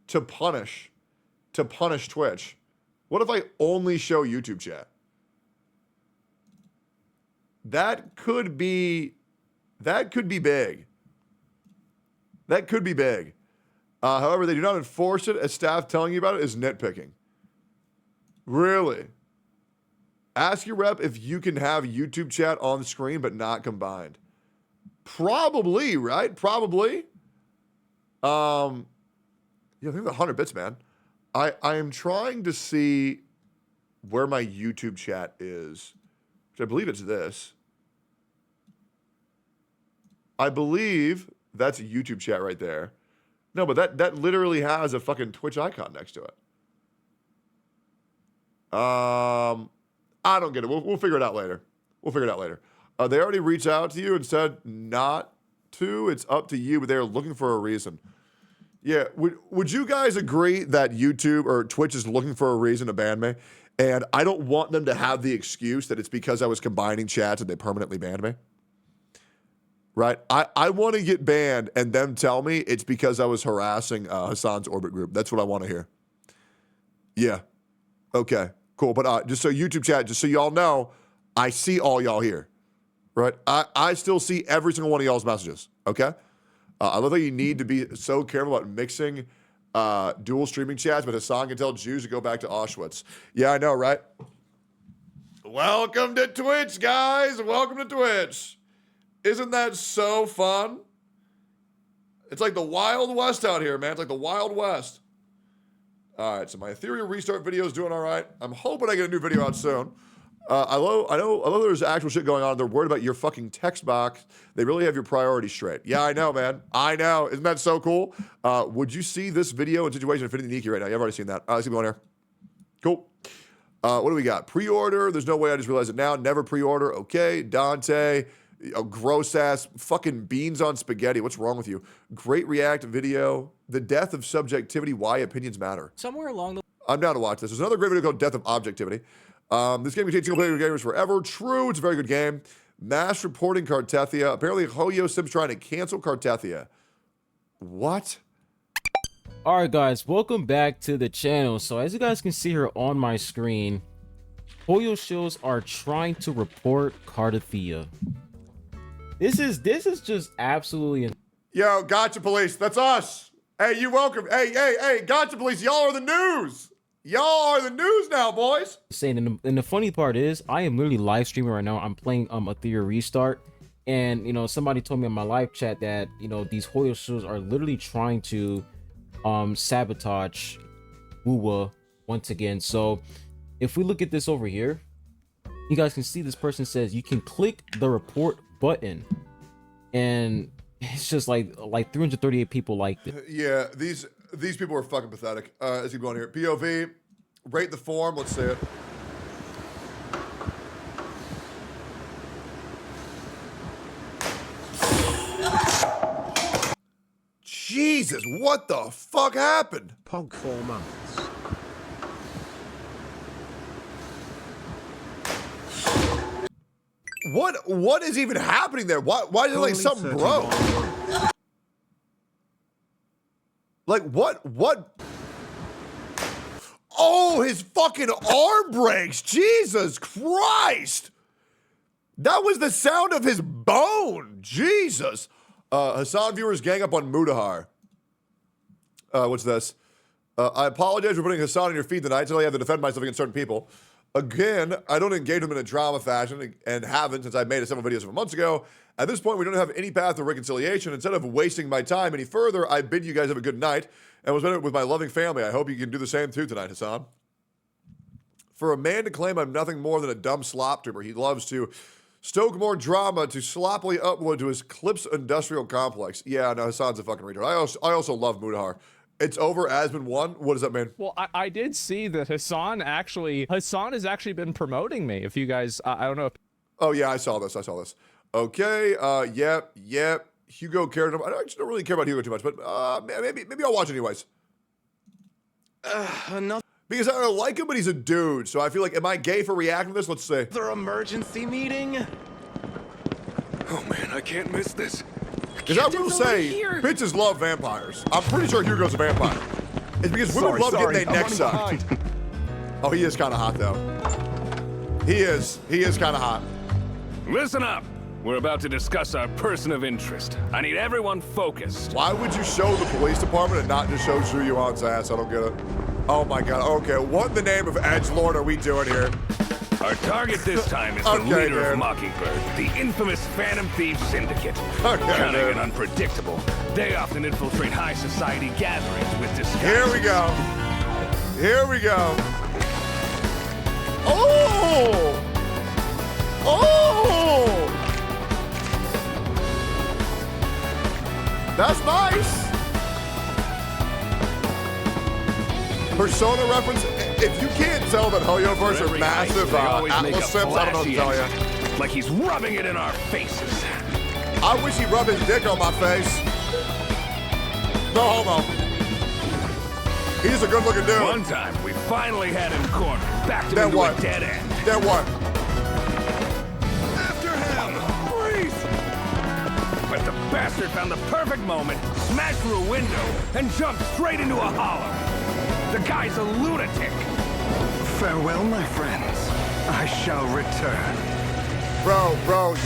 To punish Twitch. What if I only show YouTube chat? That could be big. That could be big. However, they do not enforce it as staff telling you about it is nitpicking. Really? Ask your rep if you can have YouTube chat on the screen but not combined. Probably, right? Probably. Yeah, I think the 100 bits, man. I am trying to see where my YouTube chat is, which I believe it's this. I believe that's a YouTube chat right there. No, but that literally has a fucking Twitch icon next to it. I don't get it. We'll figure it out later. We'll figure it out later. They already reached out to you and said not to. It's up to you, but they're looking for a reason. Yeah, would you guys agree that YouTube or Twitch is looking for a reason to ban me? And I don't want them to have the excuse that it's because I was combining chats and they permanently banned me. Right? I want to get banned and them tell me it's because I was harassing Hassan's Orbit group. That's what I want to hear. Yeah. Okay, cool. But just so YouTube chat, just so y'all know, I see all y'all here. Right? I still see every single one of y'all's messages. Okay? I love that you need to be so careful about mixing dual streaming chats, but Hassan can tell Jews to go back to Auschwitz. Yeah, I know, right? Welcome to Twitch, guys. Welcome to Twitch. Isn't that so fun? It's like the Wild West out here, man. It's like the Wild West. All right, so my Ethereum restart video is doing all right. I'm hoping I get a new video out soon. I know there's actual shit going on. They're worried about your fucking text box. They really have your priorities straight. Yeah, I know, man. I know. Isn't that so cool? Would you see this video and situation fitting the Niki right now? You've already seen that. Let's keep going here. Cool. What do we got? Pre-order. There's no way I just realized it now. Never pre-order. Okay. Dante. A gross ass fucking beans on spaghetti. What's wrong with you? Great React video. The death of subjectivity. Why opinions matter. Somewhere along the... I'm down to watch this. There's another great video called Death of Objectivity. This game contains single-player gamers forever. True, it's a very good game. Mass reporting Cartethia. Apparently, Hoyo Sim's trying to cancel Cartethia. What? Alright guys, welcome back to the channel. So as you guys can see here on my screen, Hoyo shows are trying to report Cartethia. This is just absolutely... Yo, Gotcha Police, that's us. Hey, you welcome. Hey, Gotcha Police, y'all are the news. Y'all are the news now, boys. Saying, and the funny part is, I am literally live streaming right now. I'm playing Ethereum Restart, and you know, somebody told me in my live chat that you know these Hoyo shows are literally trying to sabotage Wuwa once again. So if we look at this over here, you guys can see this person says you can click the report button, and it's just like 338 people liked it. Yeah, these people are fucking pathetic. Let's keep going here. POV, rate the form. Let's see it. Jesus, what the fuck happened? Pog 4 months. What is even happening there? Why is it like something broke? Like what? Oh, his fucking arm breaks. Jesus Christ. That was the sound of his bone. Jesus. Hassan viewers gang up on Mudahar. What's this? I apologize for putting Hassan on your feed tonight until I have to defend myself against certain people. Again, I don't engage them in a drama fashion and haven't since I made several videos several months ago. At this point, we don't have any path of reconciliation. Instead of wasting my time any further, I bid you guys have a good night and was with my loving family. I hope you can do the same too tonight, Hassan. For a man to claim I'm nothing more than a dumb slop trooper, he loves to stoke more drama to sloppily upload to his Clips Industrial Complex. Yeah, no, Hassan's a fucking retard. I also love Mudahar. It's over. Asmon won. What does that mean? Well, I did see that Hassan has actually been promoting me. If you guys, I don't know if. Oh yeah, I saw this. Okay. Yep. Hugo cared. I actually don't really care about Hugo too much, but maybe I'll watch anyways. Because I don't like him, but he's a dude. So I feel like, am I gay for reacting to this? Let's see. Their emergency meeting. Oh man, I can't miss this. Because I will say, bitches love vampires. I'm pretty sure Hugo's a vampire. It's because women love getting their neck sucked. Oh, he is kind of hot, though. He is kind of hot. Listen up. We're about to discuss our person of interest. I need everyone focused. Why would you show the police department and not just show Zhu Yuan's ass? I don't get it. Oh, my God. Okay, what in the name of edgelord are we doing here? Our target this time is the leader of Mockingbird, the infamous Phantom Thieves Syndicate. Cunning and unpredictable, they often infiltrate high society gatherings with disguises. Here we go. Oh! That's nice. Persona reference. If you can't tell that Hoyoverse are massive Atlas Sims, I don't know what to tell you. Like he's rubbing it in our faces. I wish he'd rub his dick on my face. No homo. He's a good looking dude. One time, we finally had him cornered. Backed him Then into what? a dead end. Then what? After him! Freeze! But the bastard found the perfect moment, smashed through a window, and jumped straight into a hollow. The guy's a lunatic. Farewell, my friends. I shall return. Bro,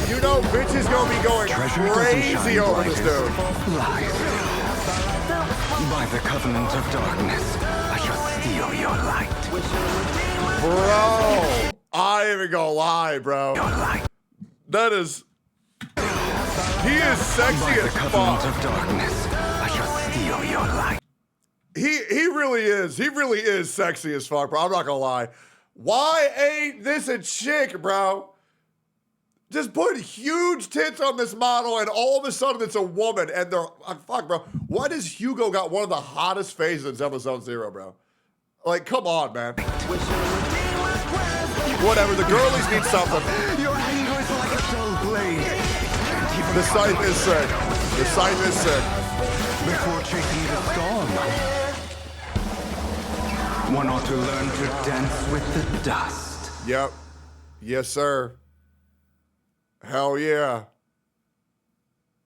you know bitches gonna be going crazy over this dude. Lies. By the covenant of darkness, I shall steal your light. Bro, I ain't even gonna lie, bro. That is... He is sexy By as the covenant fuck. of darkness, I shall steal your light. He really is. He really is sexy as fuck, bro. I'm not gonna lie. Why ain't this a chick, bro? Just put huge tits on this model and all of a sudden it's a woman and they're... fuck, bro. Why does Hugo got one of the hottest faces in Zelda Zone Zero, bro? Like, come on, man. Whatever, the girlies need something. Your anger is like a dull blade. The scythe is sick. The scythe is sick. Before chasing the storm, one ought to learn to dance with the dust. Yep. Yes, sir. Hell yeah.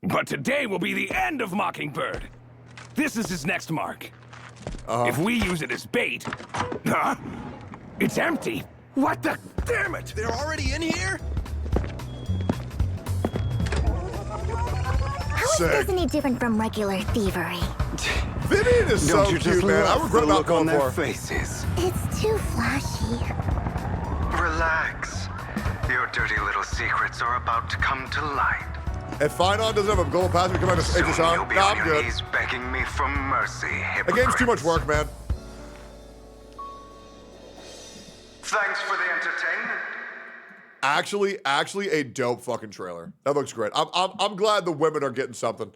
But today will be the end of Mockingbird. This is his next mark. If we use it as bait... Huh? It's empty. What the... Damn it! They're already in here? How is this any different from regular thievery? Vivian is so cute, man. I regret not on going their for her. faces. It's too flashy. Relax. Your dirty little secrets are about to come to light. If Finon doesn't have a gold pass, we come out to Soon HSR. you'll be Nah, on I'm your good. knees begging me for mercy, The game's too much work, man. Thanks for the entertainment. Actually, a dope fucking trailer. That looks great. I'm glad the women are getting something.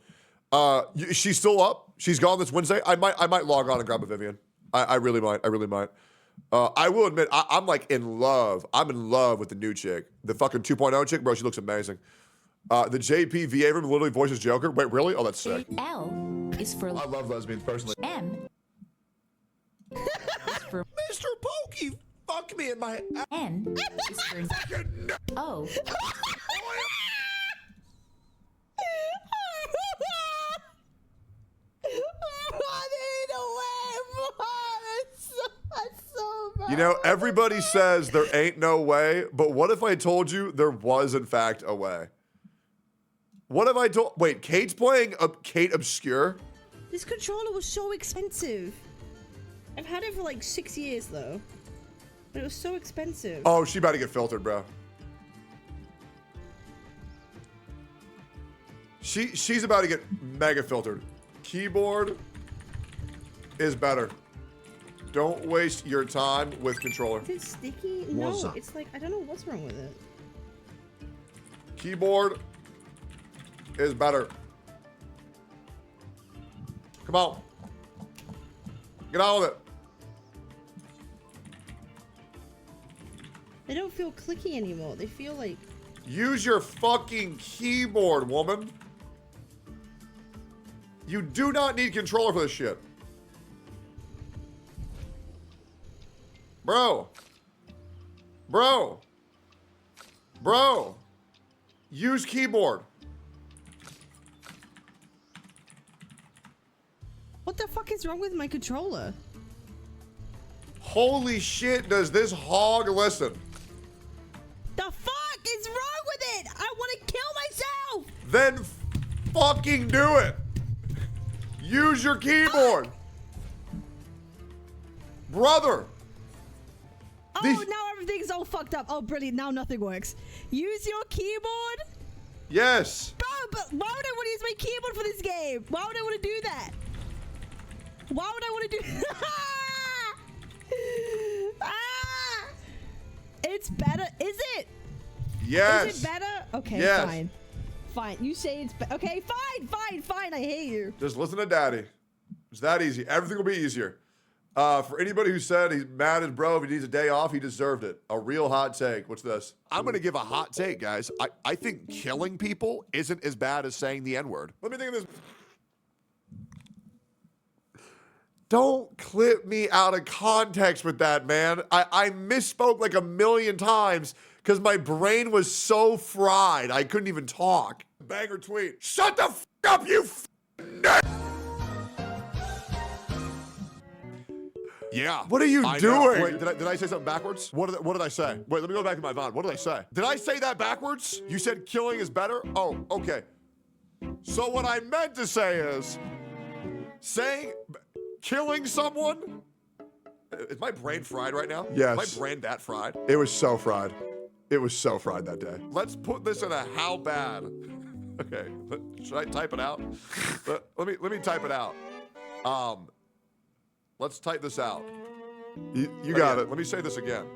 She's still up. She's gone this Wednesday. I might log on and grab a Vivian. I really might. I will admit, I'm like in love. I'm in love with the new chick, the fucking 2.0 chick, bro. She looks amazing. The JP VA room literally voices Joker. Wait, really? Oh, that's sick. L is for I love lesbians personally. M. Is for Mr. Pokey. Fuck me in my... N is for O. You know, everybody says there ain't no way, but what if I told you there was, in fact, a way? What if I told... Wait, Kate's playing Kate Obscure? This controller was so expensive. I've had it for like 6 years, though. But it was so expensive. Oh, she about to get filtered, bro. She's about to get mega filtered. Keyboard is better. Don't waste your time with controller. Is it sticky? No, it's like, I don't know what's wrong with it. Keyboard is better. Come on. Get on with it. They don't feel clicky anymore. They feel like... Use your fucking keyboard, woman. You do not need controller for this shit. Bro. Bro. Bro. Use keyboard. What the fuck is wrong with my controller? Holy shit, does this hog listen? The fuck is wrong with it? I want to kill myself! Then fucking do it. Use your keyboard. Brother. Oh, now everything's all fucked up. Oh, brilliant. Now nothing works. Use your keyboard? Yes. Bro, but why would I want to use my keyboard for this game? Why would I want to do that? Why would I want to do ah! It's better. Is it? Yes. Is it better? Okay, yes. Fine. Fine. You say it's okay, fine. I hate you. Just listen to daddy. It's that easy. Everything will be easier. For anybody who said he's mad at bro, if he needs a day off, he deserved it. A real hot take. What's this? I'm going to give a hot take, guys. I think killing people isn't as bad as saying the N-word. Let me think of this. Don't clip me out of context with that, man. I misspoke like a million times because my brain was so fried I couldn't even talk. Banger tweet. Shut the f up, you nerd! Yeah. What are you doing? Wait, did I say something backwards? What did I say? Wait, let me go back to my VOD. What did I say? Did I say that backwards? You said killing is better? Oh, okay. So what I meant to say is killing someone. Is my brain fried right now? Yes. Is my brain that fried? It was so fried. It was so fried that day. Let's put this in a how bad. Okay. Should I type it out? Let me type it out. Let's type this out. You got it. Let me say this again.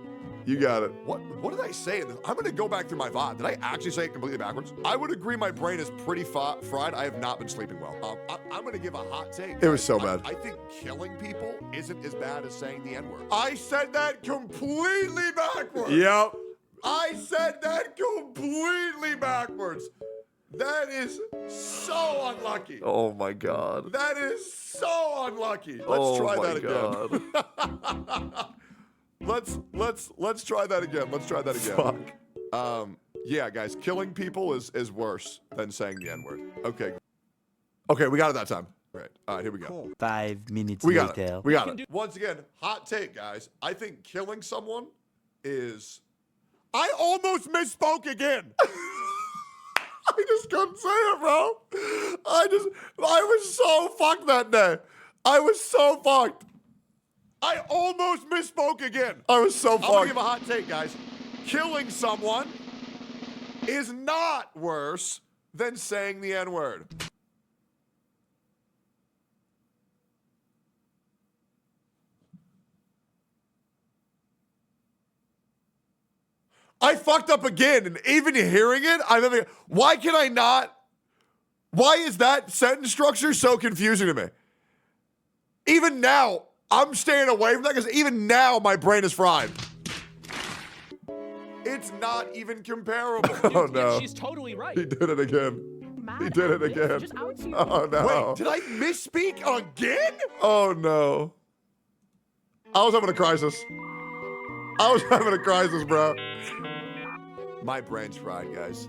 You got it. What did I say? I'm going to go back through my VOD. Did I actually say it completely backwards? I would agree my brain is pretty fried. I have not been sleeping well. I'm going to give a hot take. It was so bad. I think killing people isn't as bad as saying the N-word. I said that completely backwards. Yep. I said that completely backwards. That is so unlucky. Oh my God. That is so unlucky. Let's try that again. Let's try that again. Let's try that again. Fuck. Yeah, guys, killing people is worse than saying the N-word. Okay. Okay, we got it that time. All right, here we go. 5 minutes We got later. it. We got it. Once again, hot take, guys. I think killing someone is... I almost misspoke again. I just couldn't say it, bro. I was so fucked that day. I was so fucked. I almost misspoke again. I was so fucked. I'm gonna give a hot take, guys. Killing someone is not worse than saying the N-word. I fucked up again, and even hearing it, I'm thinking, why can I not? Why is that sentence structure so confusing to me? Even now, I'm staying away from that because even now, my brain is fried. It's not even comparable. Oh no. She's totally right. He did it again. He did it again. Oh no. Wait, did I misspeak again? Oh no. I was having a crisis. I was having a crisis, bro. My brain's fried, guys.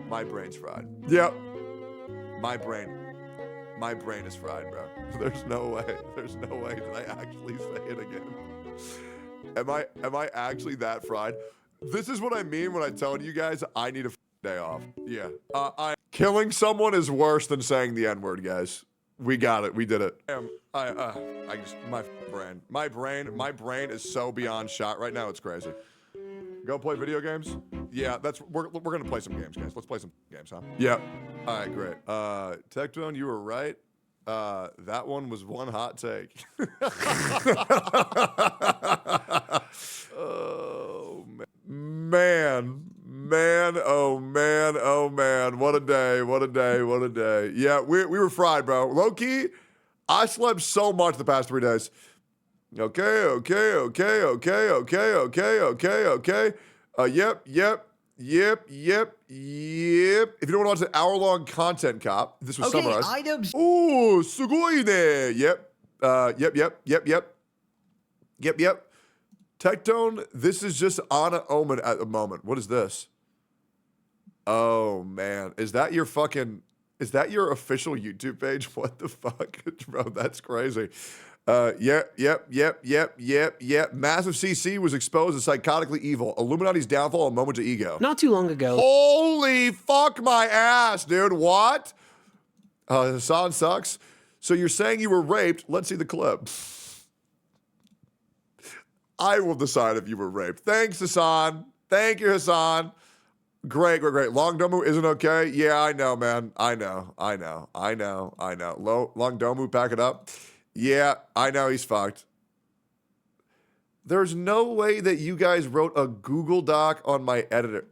My brain's fried. Yep. My brain is fried, bro. There's no way. There's no way that I actually say it again. Am I actually that fried? This is what I mean when I tell you guys I need a day off. Yeah. Killing someone is worse than saying the N-word, guys. We got it. We did it. My brain is so beyond shot right now. It's crazy. Go play video games? Yeah, we're gonna play some games, guys. Let's play some games, huh? Yep. All right, great. Tectone, you were right. That one was one hot take. Oh man, oh man, what a day, what a day, what a day. Yeah, we were fried, bro. Low key, I slept so much the past 3 days. Okay. Yep. If you don't want to watch the hour-long content cop, this was summarized. Items. Ooh, sugoine. Yep. Tectone, this is just Ana Omen at the moment. What is this? Oh, man. Is that your official YouTube page? What the fuck? Bro, that's crazy. Yep. Massive CC was exposed as psychotically evil. Illuminati's downfall, a moment to ego. Not too long ago. Holy fuck my ass, dude. What? Hassan sucks. So you're saying you were raped. Let's see the clip. I will decide if you were raped. Thanks, Hassan. Thank you, Hassan. Great. Long Domu isn't okay. Yeah, I know, man. I know. Long Domu, pack it up. Yeah, I know he's fucked. There's no way that you guys wrote a Google Doc on my editor.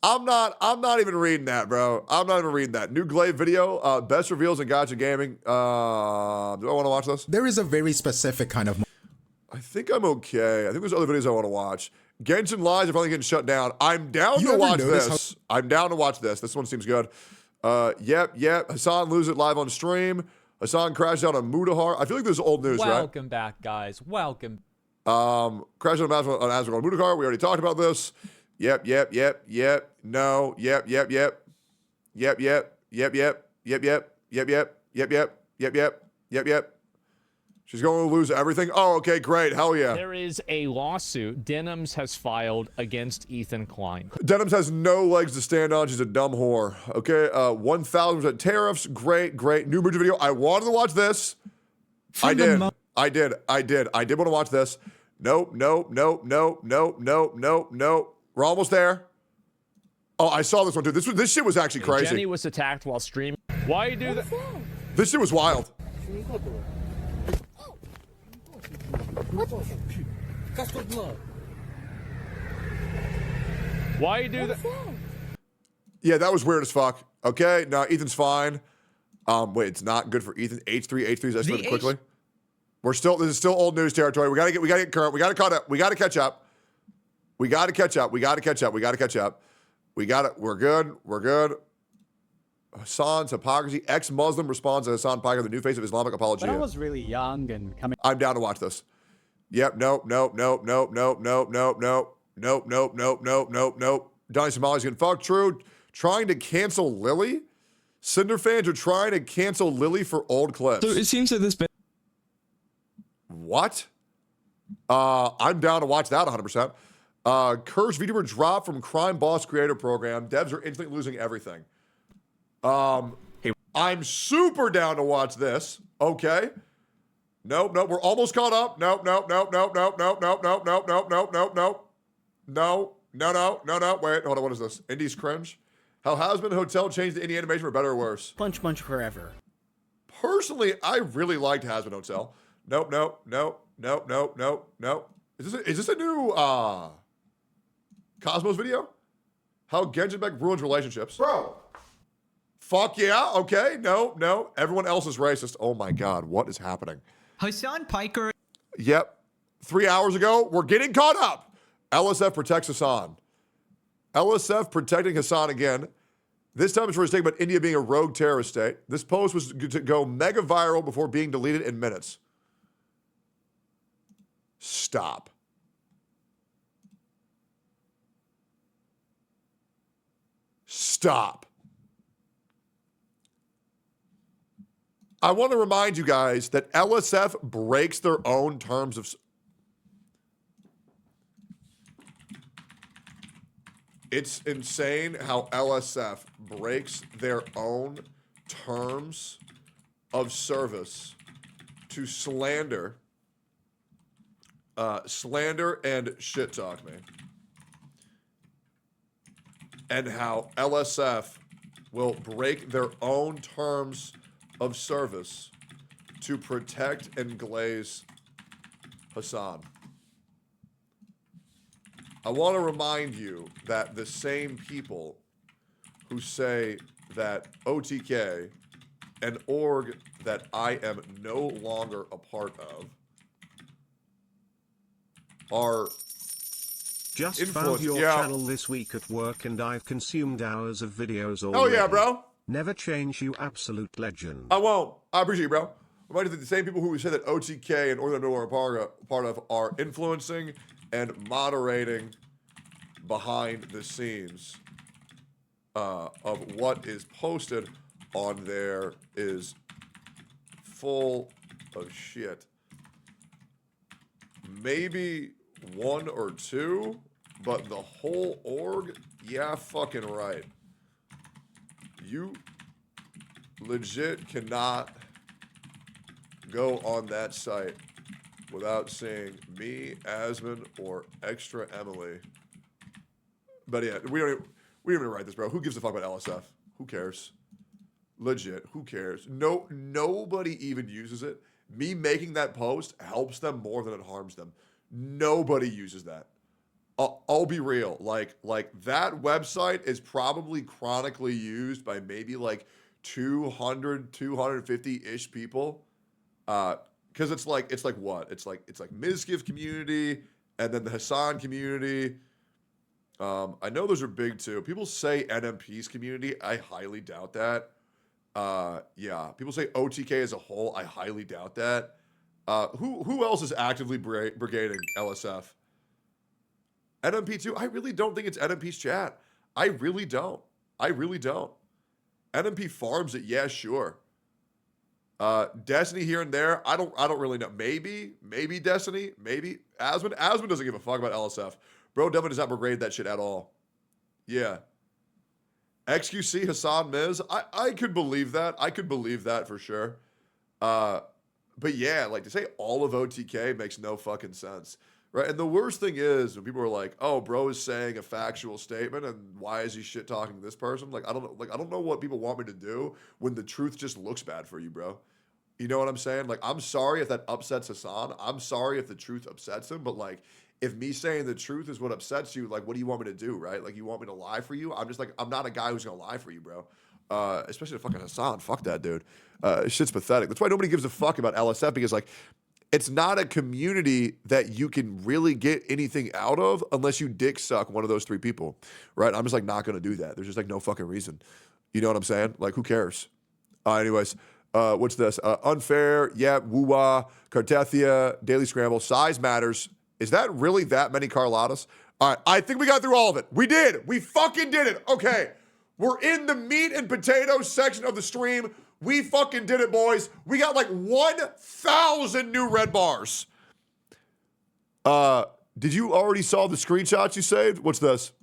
I'm not even reading that, bro. I'm not even reading that. New Glaive video, best reveals in Gacha Gaming. Do I want to watch this? There is a very specific kind of... I think I'm okay. I think there's other videos I want to watch. Genshin Lives are finally getting shut down. I'm down to watch this. I'm down to watch this. This one seems good. Yep. Hassan loses it live on stream. Hassan crashed out on Mudahar. I feel like this is old news, right? Welcome back, guys. Welcome. Crashed on Azrael on Mudahar. We already talked about this. Yep. No. Yep. She's going to lose everything. Oh, okay, great. Hell yeah. There is a lawsuit Denims has filed against Ethan Klein. Denims has no legs to stand on. She's a dumb whore. Okay, 1,000% tariffs. Great. New Muji video. I wanted to watch this. I did. I did want to watch this. Nope. We're almost there. Oh, I saw this one too. This shit was actually crazy. Jenny was attacked while streaming. Why you do that? This shit was wild. Why you do that? Yeah, that was weird as fuck. Okay, no, Ethan's fine. Wait, it's not good for Ethan. H3's estimated quickly. This is still old news territory. We gotta get current. We gotta catch up. We're good. Hassan's hypocrisy. Ex-Muslim responds to Hassan Piker, the new face of Islamic apology. When I was really young and coming... I'm down to watch this. Yep, nope. Donnie Somali's getting fucked. True. Trying to cancel Lily? Cinder fans are trying to cancel Lily for old clips. So it seems that this... What? I'm down to watch that 100%. Cursed VTuber drop from Crime Boss Creator Program. Devs are instantly losing everything. I'm super down to watch this. Okay. Nope. We're almost caught up. Nope. No. Wait, hold on. What is this? Indie's cringe? How Hasbin Hotel changed the indie animation for better or worse? Punch forever. Personally, I really liked Hasbin Hotel. Nope. Is this a new Cosmos video? How Genshin Beck ruins relationships. Bro. Fuck yeah. Okay. No. Everyone else is racist. Oh my God. What is happening? Hassan Piker. Yep. 3 hours ago, we're getting caught up. LSF protects Hassan. LSF protecting Hassan again. This time it's for his statement about India being a rogue terrorist state. This post was to go mega viral before being deleted in minutes. Stop. I want to remind you guys that LSF breaks their own terms of... It's insane how LSF breaks their own terms of service to slander and shit talk me, and how LSF will break their own terms of service to protect and glaze Hassan. I want to remind you that the same people who say that OTK, an org that I am no longer a part of, are Just found your channel this week at work and I've consumed hours of videos already. Oh yeah, bro. Never change, you absolute legend. I won't. I appreciate you, bro. Remind you that the same people who say that OTK and org that I'm no longer a part of are influencing and moderating behind the scenes of what is posted on there is full of shit. Maybe one or two, but the whole org, yeah, fucking right. You legit cannot go on that site without seeing me, Asmon, or Extra Emily. But yeah, we don't even write this, bro. Who gives a fuck about LSF? Who cares? Legit, who cares? Nobody even uses it. Me making that post helps them more than it harms them. Nobody uses that. I'll be real. Like that website is probably chronically used by maybe like 200, 250-ish people. Because it's like what? It's like Mizkif community and then the Hassan community. I know those are big too. People say NMP's community. I highly doubt that. Yeah. People say OTK as a whole. I highly doubt that. Who else is actively brigading LSF? NMP2? I really don't think it's NMP's chat. I really don't. NMP farms it, yeah, sure. Destiny here and there. I don't really know. Maybe Destiny. Maybe Asmon. Asmon doesn't give a fuck about LSF. Bro definitely does not brigade that shit at all. Yeah. XQC Hassan Miz. I could believe that. I could believe that for sure. But yeah, like to say all of OTK makes no fucking sense. Right? And the worst thing is when people are like, "Oh, bro is saying a factual statement, and why is he shit talking to this person?" Like, I don't know what people want me to do when the truth just looks bad for you, bro. You know what I'm saying? Like, I'm sorry if that upsets Hassan. I'm sorry if the truth upsets him. But like, if me saying the truth is what upsets you, like, what do you want me to do, right? Like, you want me to lie for you? I'm just like, I'm not a guy who's gonna lie for you, bro. Especially to fucking Hassan. Fuck that dude. Shit's pathetic. That's why nobody gives a fuck about LSF, because like, it's not a community that you can really get anything out of unless you dick suck one of those three people, right? I'm just like not gonna do that. There's just like no fucking reason. You know what I'm saying? Like, who cares? Anyways, what's this? Unfair, yeah, woo-wah, Cartethia, Daily Scramble, size matters. Is that really that many Carlotas? All right, I think we got through all of it. We did. We fucking did it. Okay, we're in the meat and potatoes section of the stream. We fucking did it, boys. We got like 1,000 new red bars. Did you already saw the screenshots you saved? What's this?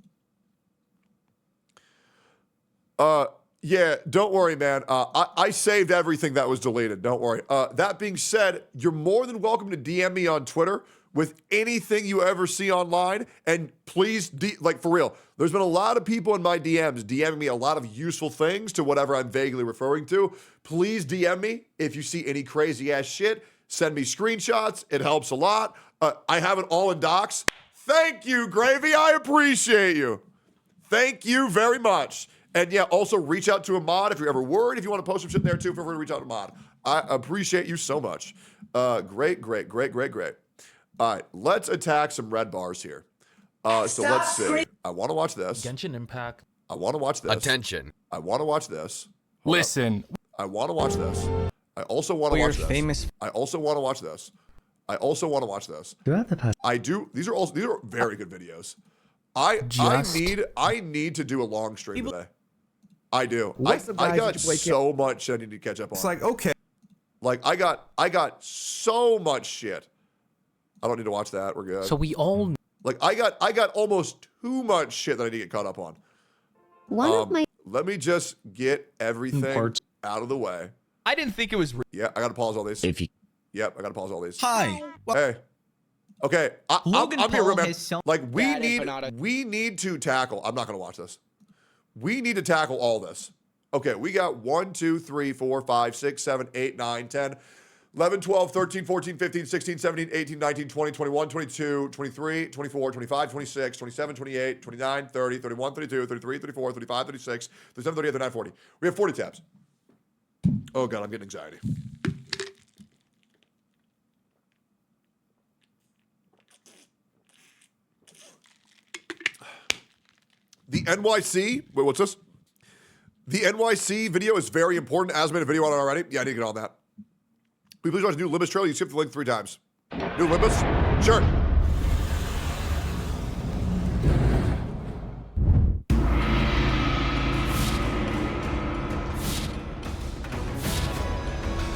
Yeah, don't worry, man. I saved everything that was deleted. Don't worry. That being said, you're more than welcome to DM me on Twitter with anything you ever see online. And please, like for real, there's been a lot of people in my DMs DMing me a lot of useful things to whatever I'm vaguely referring to. Please DM me if you see any crazy ass shit. Send me screenshots. It helps a lot. I have it all in docs. Thank you, Gravy. I appreciate you. Thank you very much. And yeah, also reach out to a mod if you're ever worried. If you want to post some shit in there too, feel free to reach out to a mod. I appreciate you so much. Great. All right, let's attack some red bars here. So let's see. I want to watch this. Genshin Impact. I want to watch this. Attention. I want to watch this. Listen. I want to watch this. I also want to watch this. I also want to watch this. I also want to watch this. I do. These are very good videos. I need to do a long stream today. I do. I got so much shit I need to catch up on. It's like, okay. Like I got so much shit. I don't need to watch that. We're good. So we all like I got almost too much shit that I need to get caught up on. Let me just get everything out of the way. I didn't think it was. Yeah, I gotta pause all these. If you. Yep, I gotta pause all these. Hi. Hey. Okay, Logan I'm being Paul real, man. has shown Like we Bad need empanada. to tackle. I'm not gonna watch this. We need to tackle all this. Okay, we got 1, 2, 3, 4, 5, 6, 7, 8, 9, 10, 11, 12, 13, 14, 15, 16, 17, 18, 19, 20, 21, 22, 23, 24, 25, 26, 27, 28, 29, 30, 31, 32, 33, 34, 35, 36, 37, 38, 39, 40. We have 40 tabs. Oh God, I'm getting anxiety. The NYC, wait, what's this? The NYC video is very important. As made a video on it already. Yeah, I need to get on that. Will you please watch the new Limbus trailer? You skipped the link 3 times. New Limbus? Sure.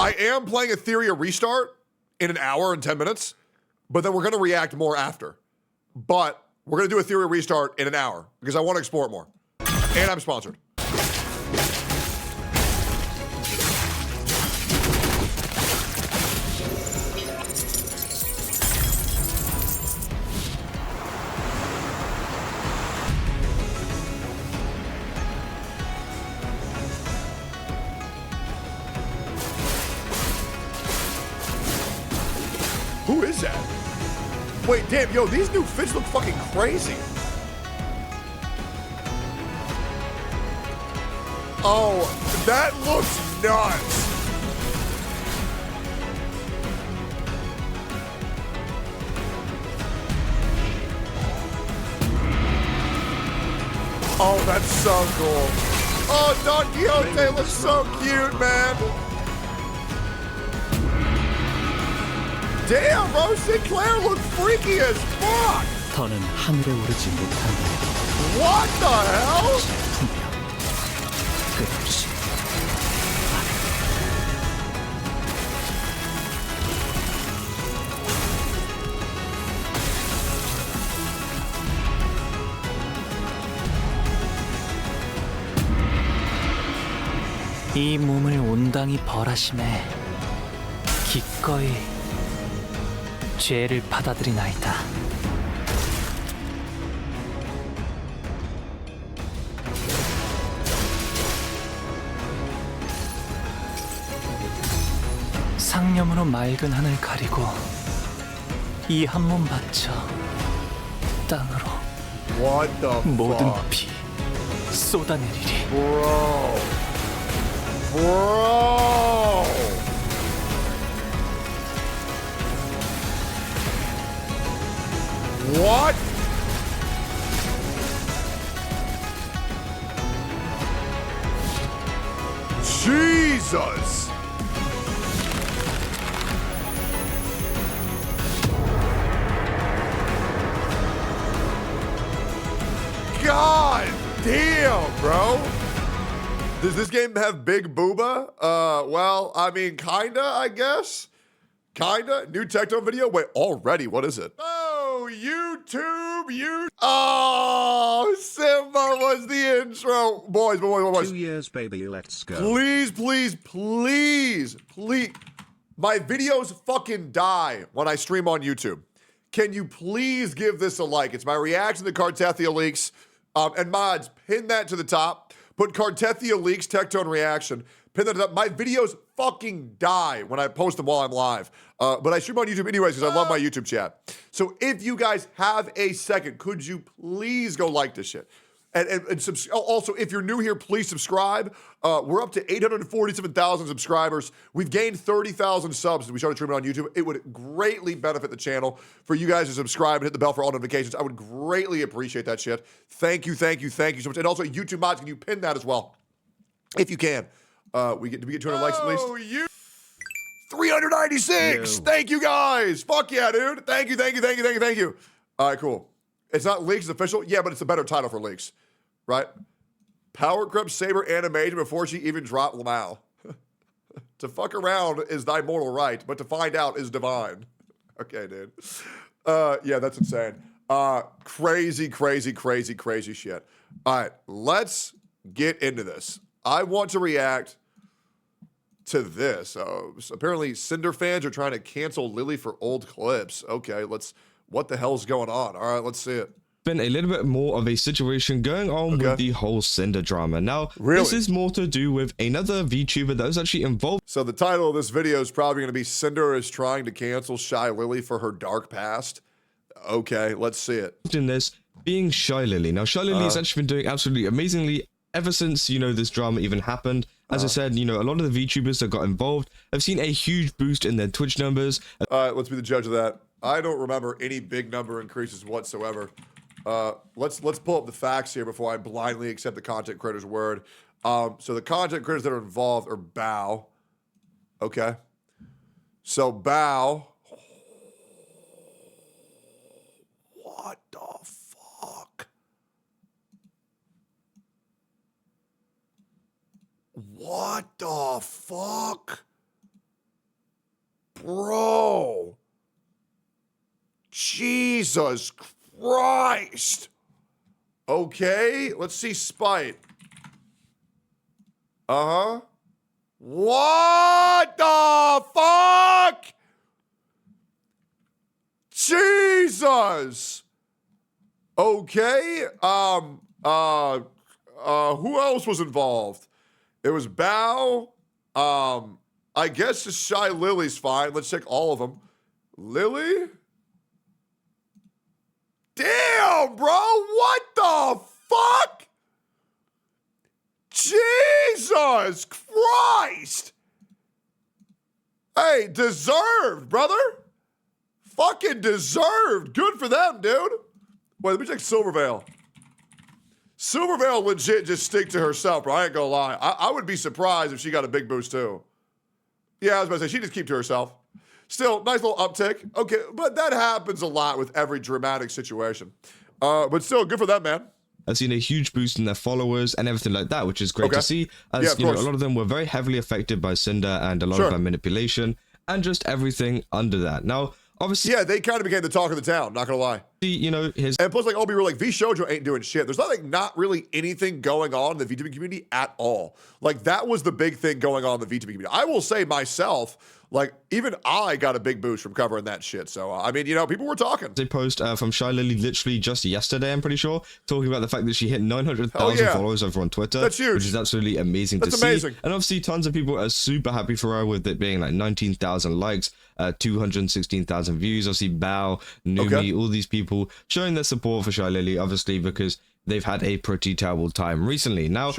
I am playing Etheria Restart in an hour and 10 minutes, but then we're going to react more after. But we're going to do Etheria Restart in an hour because I want to explore it more. And I'm sponsored. Who is that? Wait, damn, yo, these new fits look fucking crazy. Oh, that looks nuts. Oh, that's so cool. Oh, Don Quixote looks so cute, man. Damn, bro, Sinclair looks freaky as fuck. 더는 하늘에 오르지 못한다. What the hell? 끝없이. 이 몸을 온당히 벌하심에 기꺼이 죄를 받아들이나이다. 상념으로 맑은 하늘 가리고 이 한 몸 바쳐 땅으로 모든 피 쏟아내리리. Bro. What? Jesus. God damn, bro. Does this game have Big Booba? Well, I mean, kinda, I guess. Kinda. New Tectone video? Wait, already? What is it? Oh, YouTube, you. Oh, Simba was the intro. Boys. 2 years, baby, let's go. Please. My videos fucking die when I stream on YouTube. Can you please give this a like? It's my reaction to Cartethia leaks. And mods, pin that to the top. Put Cartethia leaks Tectone reaction. Pin that to the top. My videos fucking die when I post them while I'm live. But I stream on YouTube anyways because I love my YouTube chat. So if you guys have a second, could you please go like this shit? And also, if you're new here, please subscribe. We're up to 847,000 subscribers. We've gained 30,000 subs since we started streaming on YouTube. It would greatly benefit the channel for you guys to subscribe and hit the bell for all notifications. I would greatly appreciate that shit. Thank you so much. And also, YouTube mods, can you pin that as well? If you can. Do we get 200 likes at least? 396! Yo. Thank you guys! Fuck yeah, dude! Thank you. All right, cool. It's not leaks, it's official. Yeah, but it's a better title for leaks, right? Power Crep Saber animation before she even dropped Lamau. To fuck around is thy mortal right, but to find out is divine. Okay, dude. Yeah, that's insane. Crazy shit. All right, let's get into this. I want to react to this. Apparently, Cinder fans are trying to cancel Lily for old clips. Okay, what the hell's going on? All right, let's see it. Been a little bit more of a situation going on with the whole Cinder drama. Now, this is more to do with another VTuber that was actually involved. So the title of this video is probably going to be Cinder is trying to cancel Shy Lily for her dark past. Okay, let's see it. In this being Shy Lily. Now, Shy Lily has actually been doing absolutely amazingly ever since, you know, this drama even happened. As I said, you know, a lot of the VTubers that got involved have seen a huge boost in their Twitch numbers. All right, let's be the judge of that. I don't remember any big number increases whatsoever. Let's pull up the facts here before I blindly accept the content creator's word. So the content creators that are involved are Bao. Okay. So Bao. What the fuck? What the fuck? Bro. Jesus Christ. Okay, let's see Spite. Uh-huh. What the fuck? Jesus. Okay. Who else was involved? It was Bao. I guess the Shy Lily's fine. Let's check all of them. Lily? Damn, bro. What the fuck? Jesus Christ. Hey, deserved, brother. Fucking deserved. Good for them, dude. Wait, let me check Silvervale. Silvervale legit just stick to herself, bro. I ain't gonna lie. I would be surprised if she got a big boost, too. Yeah, I was about to say, she just keep to herself. Still, nice little uptick. Okay, but that happens a lot with every dramatic situation. But still, good for them, man. I've seen a huge boost in their followers and everything like that, which is great to see. As you know, a lot of them were very heavily affected by Cinder and a lot of manipulation and just everything under that. Now, obviously, yeah, they kind of became the talk of the town, not gonna lie. You know, and plus, like, I'll be real, like, V Shoujo ain't doing shit. There's not really anything going on in the VTuber community at all. Like, that was the big thing going on in the VTuber community. I will say myself, like, even I got a big boost from covering that shit. So, I mean, you know, people were talking. They post from Shy Lily literally just yesterday, I'm pretty sure, talking about the fact that she hit 900,000 followers over on Twitter. That's huge. Which is absolutely amazing to see. Amazing. And obviously, tons of people are super happy for her with it being like 19,000 likes, 216,000 views. Obviously, Bao, Numi, all these people showing their support for Shy Lily, obviously, because they've had a pretty terrible time recently. Now,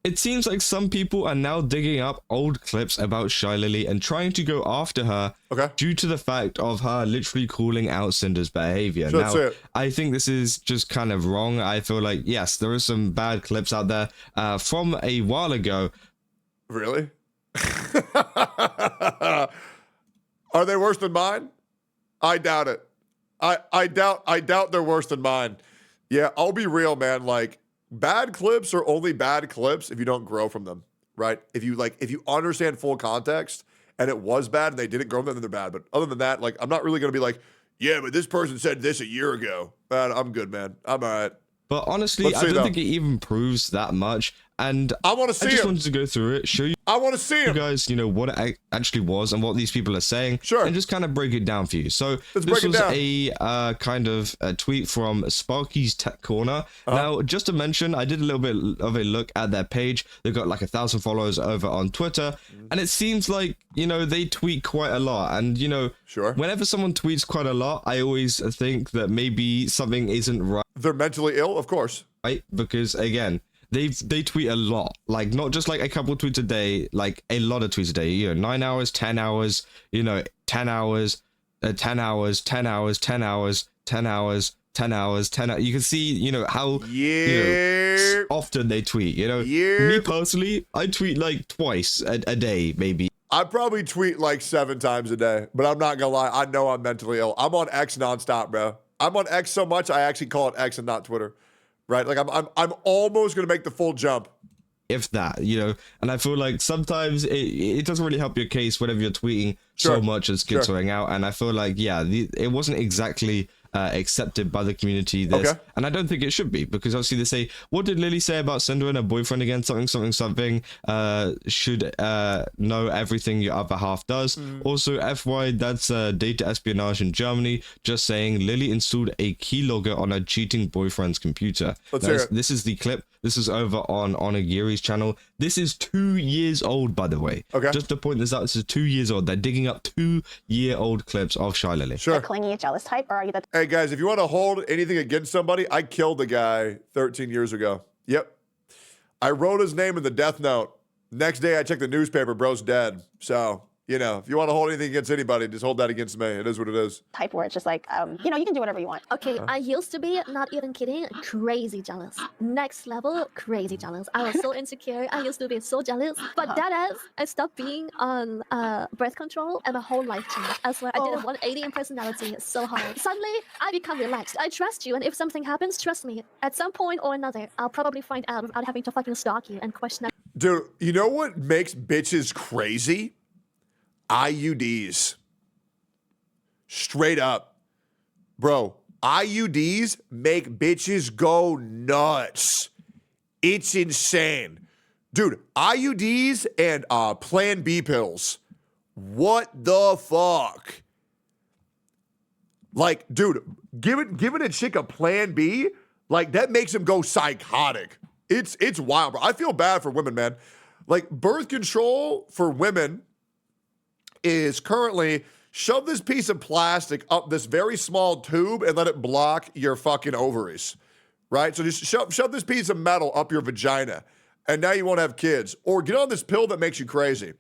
it seems like some people are now digging up old clips about Shy Lily and trying to go after her due to the fact of her literally calling out Cinder's behavior. Now, I think this is just kind of wrong. I feel like, yes, there are some bad clips out there from a while ago. Really? Are they worse than mine? I doubt it. I doubt they're worse than mine. Yeah, I'll be real, man. Like, bad clips are only bad clips if you don't grow from them, right? If you understand full context and it was bad and they didn't grow from them, then they're bad. But other than that, like, I'm not really gonna be like, yeah, but this person said this a year ago. Man, I'm good, man. I'm all right. But honestly, I don't think it even proves that much. And I want to see I just wanted to go through it, show you. I want to see you guys, you know, what it actually was and what these people are saying. And just kind of break it down for you. So this was a kind of a tweet from Sparky's Tech Corner. Now, just to mention, I did a little bit of a look at their page. They've got like 1,000 followers over on Twitter. And it seems like, you know, they tweet quite a lot. And, you know, whenever someone tweets quite a lot, I always think that maybe something isn't right. They're mentally ill, of course. Right? Because, again, they tweet a lot, like not just like a couple tweets a day, like a lot of tweets a day, you know, 9 hours, 10 hours, you know, 10 hours, 10 hours, 10 hours, 10 hours, 10 hours, 10 hours, 10 hours. You can see, you know, how you know, often they tweet, you know. Me personally, I tweet like twice a day, maybe. I probably tweet like 7 times a day, but I'm not gonna lie, I know I'm mentally ill. I'm on X nonstop, bro. I'm on X so much, I actually call it X and not Twitter. Right, like I'm almost gonna make the full jump, if that, you know. And I feel like sometimes it doesn't really help your case whenever you're tweeting so much and skittering out. And I feel like, yeah, it wasn't exactly accepted by the community. And I don't think it should be, because obviously they say, what did Lily say about Cinder and her boyfriend again? Something. Should know everything your other half does. Also, FY, that's data espionage in Germany. Just saying, Lily installed a keylogger on her cheating boyfriend's computer. This is the clip. This is over on Onigiri's channel. This is 2 years old, by the way. Just to point this out, this is 2 years old. They're digging up 2-year-old clips of Shy Lily. Sure. The clingy, jealous type, or are you the... Hey, guys, if you want to hold anything against somebody, I killed a guy 13 years ago. Yep. I wrote his name in the death note. Next day, I checked the newspaper, bro's dead. So, you know, if you want to hold anything against anybody, just hold that against me. It is what it is. Type where it's just like, you know, you can do whatever you want. Okay, I used to be, not even kidding, crazy jealous. Next level, crazy jealous. I was so insecure. I used to be so jealous. But that is, I stopped being on birth control and my whole life changed. I swear, I did a 180 in personality. It's so hard. Suddenly, I become relaxed. I trust you, and if something happens, trust me. At some point or another, I'll probably find out without having to fucking stalk you and question it. Dude, you know what makes bitches crazy? IUDs. Straight up. Bro, IUDs make bitches go nuts. It's insane. Dude, IUDs and Plan B pills. What the fuck? Like, dude, giving a chick a Plan B, like, that makes him go psychotic. It's wild, bro. I feel bad for women, man. Like, birth control for women is currently shove this piece of plastic up this very small tube and let it block your fucking ovaries, right? So just shove this piece of metal up your vagina, and now you won't have kids. Or get on this pill that makes you crazy.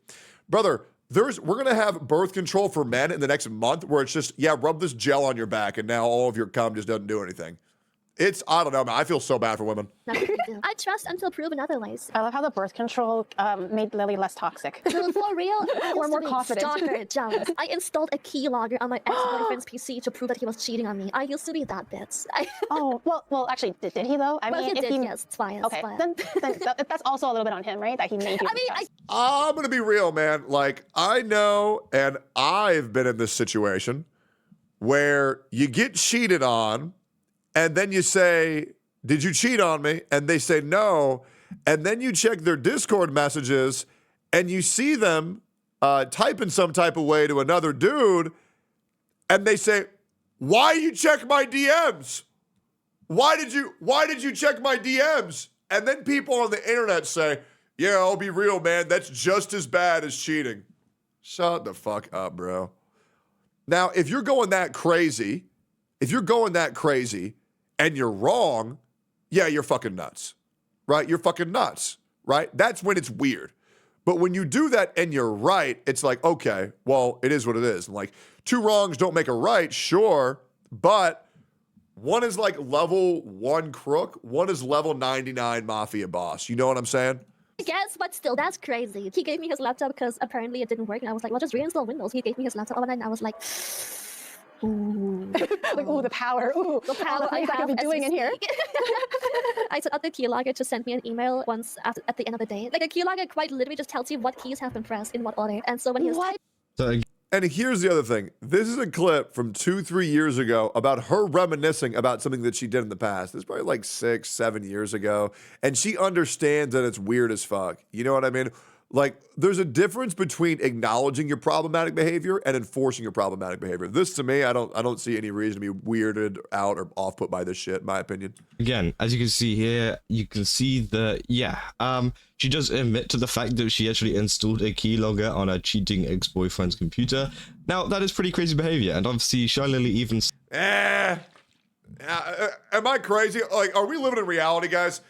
Brother, we're going to have birth control for men in the next month where it's just, yeah, rub this gel on your back, and now all of your cum just doesn't do anything. I don't know, man. I feel so bad for women. I trust until proven otherwise. I love how the birth control made Lily less toxic. Dude, for real, We're more confident. Stalker, jealous. I installed a keylogger on my ex-boyfriend's PC to prove that he was cheating on me. I used to be that bitch. Oh, well, actually, did he though? I mean, he if did, yes. It's fine. Okay, then that's also a little bit on him, right? That he made you. I'm going to be real, man. Like, I know, and I've been in this situation where you get cheated on, and then you say, did you cheat on me? And they say no. And then you check their Discord messages and you see them type in some type of way to another dude. And they say, why you check my DMs? Why did you check my DMs? And then people on the internet say, yeah, I'll be real, man. That's just as bad as cheating. Shut the fuck up, bro. Now, if you're going that crazy, and you're wrong, yeah, you're fucking nuts, right? You're fucking nuts, right? That's when it's weird. But when you do that and you're right, it's like, okay, well, it is what it is. And like, 2 wrongs don't make a right, sure, but one is like level 1 crook, one is level 99 mafia boss. You know what I'm saying? I guess, but still, that's crazy. He gave me his laptop because apparently it didn't work, and I was like, well, just reinstall Windows. He gave me his laptop, and I was like, ooh. Like, ooh, the power. Ooh, the power I could be doing in here. I set up the keylogger to send me an email once at the end of the day. Like, a keylogger quite literally just tells you what keys have been pressed in what order. And so when he was And here's the other thing. This is a clip from 2-3 years ago about her reminiscing about something that she did in the past. This is probably like 6-7 years ago. And she understands that it's weird as fuck. You know what I mean? Like, there's a difference between acknowledging your problematic behavior and enforcing your problematic behavior. This, to me, I don't see any reason to be weirded out or off put by this shit, in my opinion. Again, as you can see here, you can see she does admit to the fact that she actually installed a keylogger on her cheating ex-boyfriend's computer. Now, that is pretty crazy behavior, and obviously Shy Lily even... am I crazy? Like, are we living in reality, guys?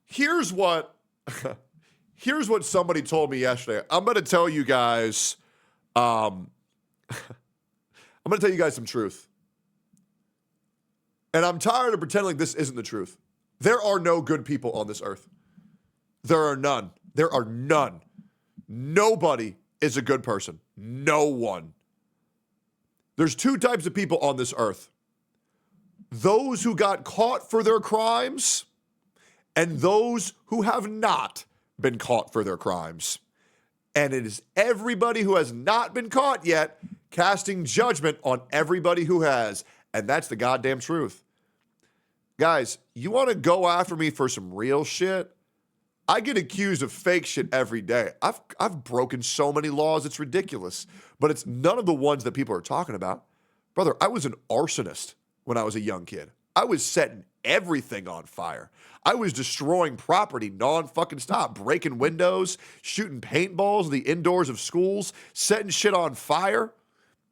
Here's what somebody told me yesterday. I'm going to tell you guys, I'm going to tell you guys some truth. And I'm tired of pretending like this isn't the truth. There are no good people on this earth. There are none. There are none. Nobody is a good person. No one. There's 2 types of people on this earth. Those who got caught for their crimes and those who have not been caught for their crimes. And it is everybody who has not been caught yet casting judgment on everybody who has. And that's the goddamn truth. Guys, you want to go after me for some real shit? I get accused of fake shit every day. I've broken so many laws, it's ridiculous. But it's none of the ones that people are talking about. Brother, I was an arsonist when I was a young kid. I was setting everything on fire. I was destroying property non-fucking stop, breaking windows, shooting paintballs in the indoors of schools, setting shit on fire.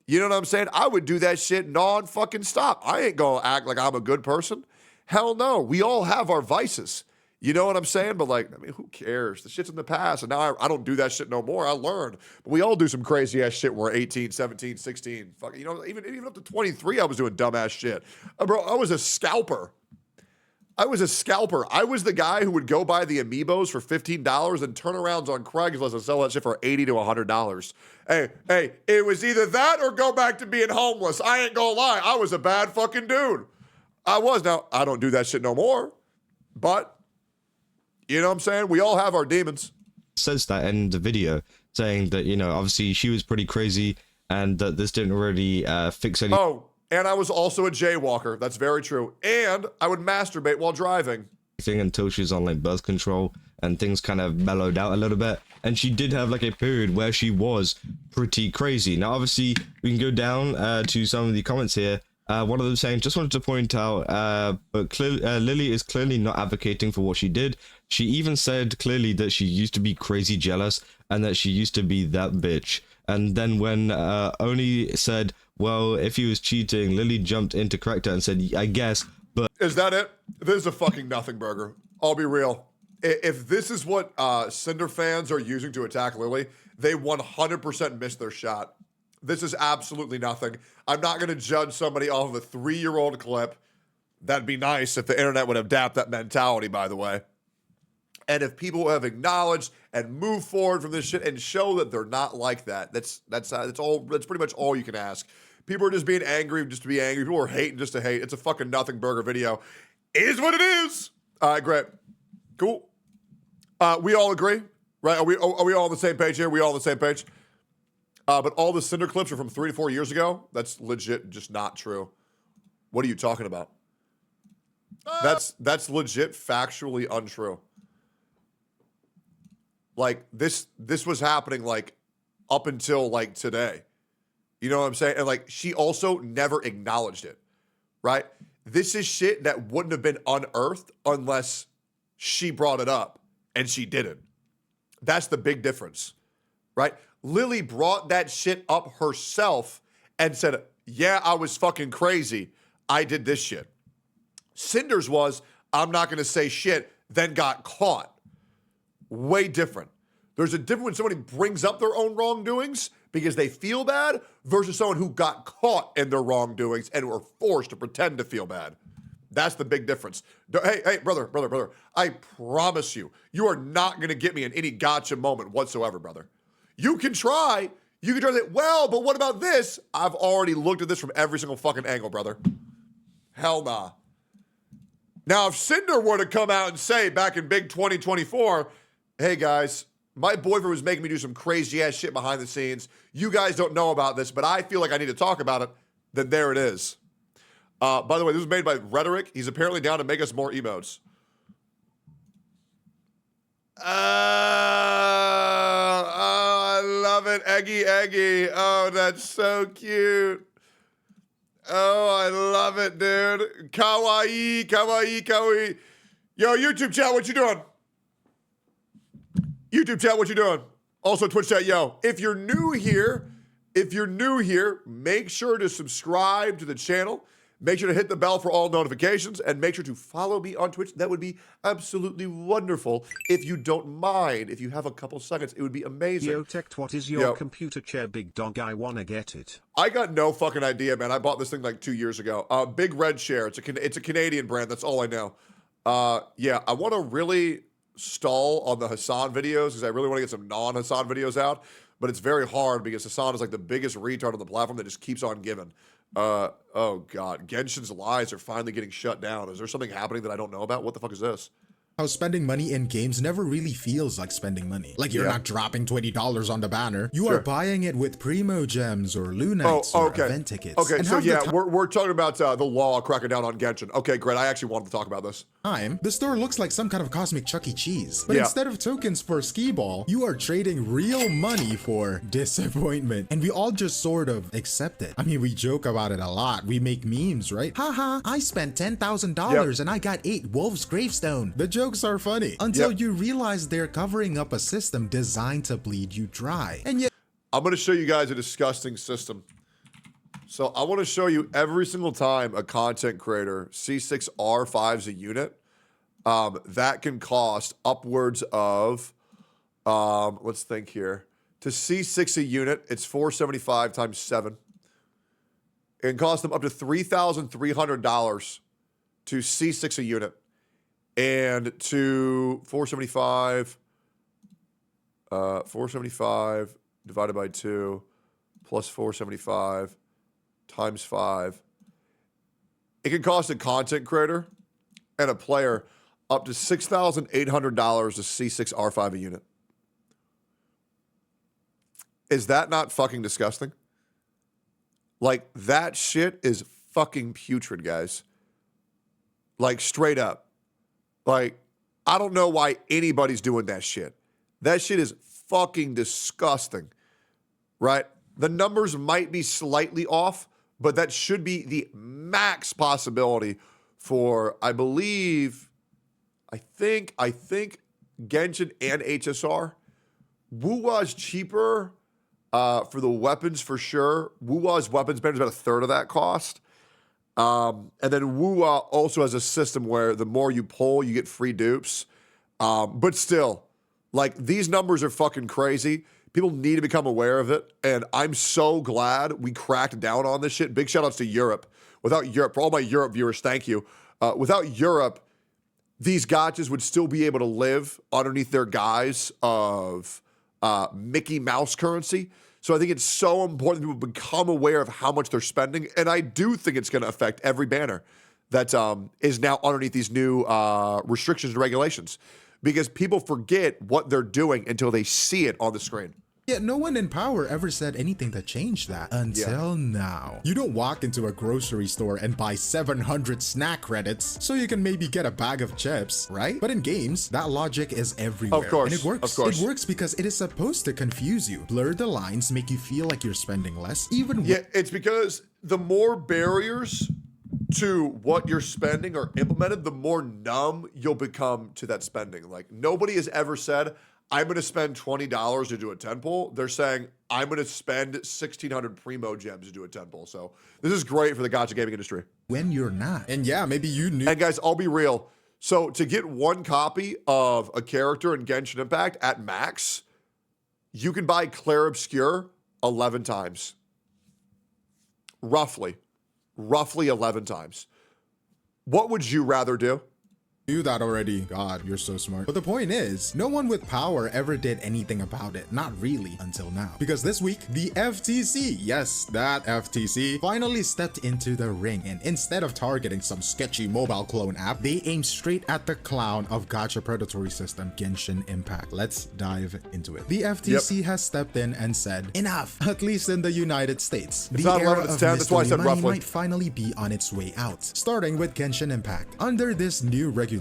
You know what I'm saying? I would do that shit non-fucking stop. I ain't gonna act like I'm a good person. Hell no. We all have our vices. You know what I'm saying? But like, I mean, who cares? The shit's in the past. And now I don't do that shit no more. I learned. But we all do some crazy ass shit when we're 18, 17, 16. Fuck, you know, even up to 23, I was doing dumbass shit. Bro, I was a scalper. I was the guy who would go buy the amiibos for $15 and turnarounds on Craigslist and sell that shit for $80 to $100. Hey, it was either that or go back to being homeless. I ain't gonna lie. I was a bad fucking dude. I was. Now, I don't do that shit no more. But, you know what I'm saying? We all have our demons. Says that in the video, saying that, you know, obviously she was pretty crazy and that this didn't really fix any. Oh, and I was also a jaywalker. That's very true. And I would masturbate while driving. Until she was on like birth control and things kind of mellowed out a little bit. And she did have like a period where she was pretty crazy. Now, obviously, we can go down to some of the comments here. One of them saying, just wanted to point out, but Lily is clearly not advocating for what she did. She even said clearly that she used to be crazy jealous and that she used to be that bitch. And then when Oni said, well, if he was cheating, Lily jumped in to correct her and said, I guess, but... Is that it? This is a fucking nothing burger. I'll be real. If this is what Cinder fans are using to attack Lily, they 100% missed their shot. This is absolutely nothing. I'm not going to judge somebody off of a 3-year-old clip. That'd be nice if the internet would adapt that mentality, by the way. And if people have acknowledged and moved forward from this shit and show that they're not like that, that's pretty much all you can ask. People are just being angry just to be angry. People are hating just to hate. It's a fucking nothing burger video. It is what it is. All right, great. Cool. We all agree, right? Are we all on the same page here? We all on the same page? But all the Cinder clips are from 3 to 4 years ago. That's legit just not true. What are you talking about? That's legit factually untrue. Like this was happening like up until like today. You know what I'm saying? And like she also never acknowledged it, right? This is shit that wouldn't have been unearthed unless she brought it up and she didn't. That's the big difference, right? Lily brought that shit up herself and said, yeah, I was fucking crazy. I did this shit. Cinder's was, I'm not going to say shit, then got caught. Way different. There's a difference when somebody brings up their own wrongdoings because they feel bad versus someone who got caught in their wrongdoings and were forced to pretend to feel bad. That's the big difference. Hey, brother. I promise you, you are not going to get me in any gotcha moment whatsoever, brother. You can try. You can try to say, well, but what about this? I've already looked at this from every single fucking angle, brother. Hell nah. Now, if Cinder were to come out and say back in big 2024, hey guys, my boyfriend was making me do some crazy ass shit behind the scenes. You guys don't know about this, but I feel like I need to talk about it. Then there it is. By the way, this was made by Rhetoric. He's apparently down to make us more emotes. I love it. Eggy. Oh, that's so cute. Oh, I love it, dude. Kawaii. Yo, YouTube chat, what you doing? YouTube chat, what you doing? Also, Twitch chat, yo. If you're new here, make sure to subscribe to the channel. Make sure to hit the bell for all notifications and make sure to follow me on Twitch. That would be absolutely wonderful. If you don't mind, if you have a couple seconds, it would be amazing. Yo, Tect, what is your computer chair, big dog? I wanna get it. I got no fucking idea, man. I bought this thing like 2 years ago. Big Red Chair. It's a Canadian brand. That's all I know. Yeah, I want to really stall on the Hassan videos because I really want to get some non-Hassan videos out. But it's very hard because Hassan is like the biggest retard on the platform that just keeps on giving. Oh God, Genshin's lies are finally getting shut down. Is there something happening that I don't know about? What the fuck is this? how spending money in games never really feels like spending money. Like you're not dropping $20 on the banner. You are buying it with Primo Gems or Lunites or event tickets. Okay, And so half the yeah, we're talking about the law cracking down on Genshin. Okay, great. I actually wanted to talk about this. The store looks like some kind of cosmic Chuck E. Cheese. But instead of tokens for skee ball, you are trading real money for disappointment. And we all just sort of accept it. I mean, we joke about it a lot. We make memes, right? Haha, I spent $10,000 and I got 8 Wolf's Gravestone. The jokes are funny until you realize they're covering up a system designed to bleed you dry. And yet, I'm going to show you guys a disgusting system. So I want to show you every single time a content creator C6R5's a unit, that can cost upwards of, let's think here. To C6 a unit, it's 475 times 7. It can cost them up to $3,300 to C6 a unit. And to 475 divided by 2 plus 475 times 5. It can cost a content creator and a player up to $6,800 to C6 R5 a unit. Is that not fucking disgusting? Like, that shit is fucking putrid, guys. Like, straight up. Like, I don't know why anybody's doing that shit. That shit is fucking disgusting, right? The numbers might be slightly off, but that should be the max possibility for, I think Genshin and HSR. Wuwa's cheaper for the weapons for sure. Wuwa's weapons banner is about a third of that cost. And then Wuwa also has a system where the more you pull, you get free dupes. But still, like, these numbers are fucking crazy. People need to become aware of it. And I'm so glad we cracked down on this shit. Big shout outs to Europe. Without Europe, for all my Europe viewers, thank you. Without Europe, these gotchas would still be able to live underneath their guise of Mickey Mouse currency. So I think it's so important that people become aware of how much they're spending. And I do think it's going to affect every banner that is now underneath these new restrictions and regulations, because people forget what they're doing until they see it on the screen. yet no one in power ever said anything to change that until now. You don't walk into a grocery store and buy 700 snack credits so you can maybe get a bag of chips, right? But in games, that logic is everywhere. Of course, and it works. of course. It works because it is supposed to confuse you, blur the lines, make you feel like you're spending less, even Yeah, it's because the more barriers to what you're spending are implemented, the more numb you'll become to that spending. Like, nobody has ever said, I'm going to spend $20 to do a 10 pull. They're saying, I'm going to spend 1,600 Primo gems to do a 10 pull. So this is great for the gacha gaming industry. When you're not. And yeah, maybe you knew. And guys, I'll be real. So to get one copy of a character in Genshin Impact at max, you can buy Clair Obscure 11 times. Roughly 11 times. What would you rather do? Knew that already. God, you're so smart. But the point is, no one with power ever did anything about it. Not really until now. Because this week, the FTC, yes, that FTC, finally stepped into the ring. And instead of targeting some sketchy mobile clone app, they aimed straight at the clown of gacha predatory system, Genshin Impact. Let's dive into it. The FTC has stepped in and said, enough, at least in the United States. It's the not 11, era it's of 10, that's why I mystery said money roughly. might finally be on its way out. Starting with Genshin Impact. Under this new regulation,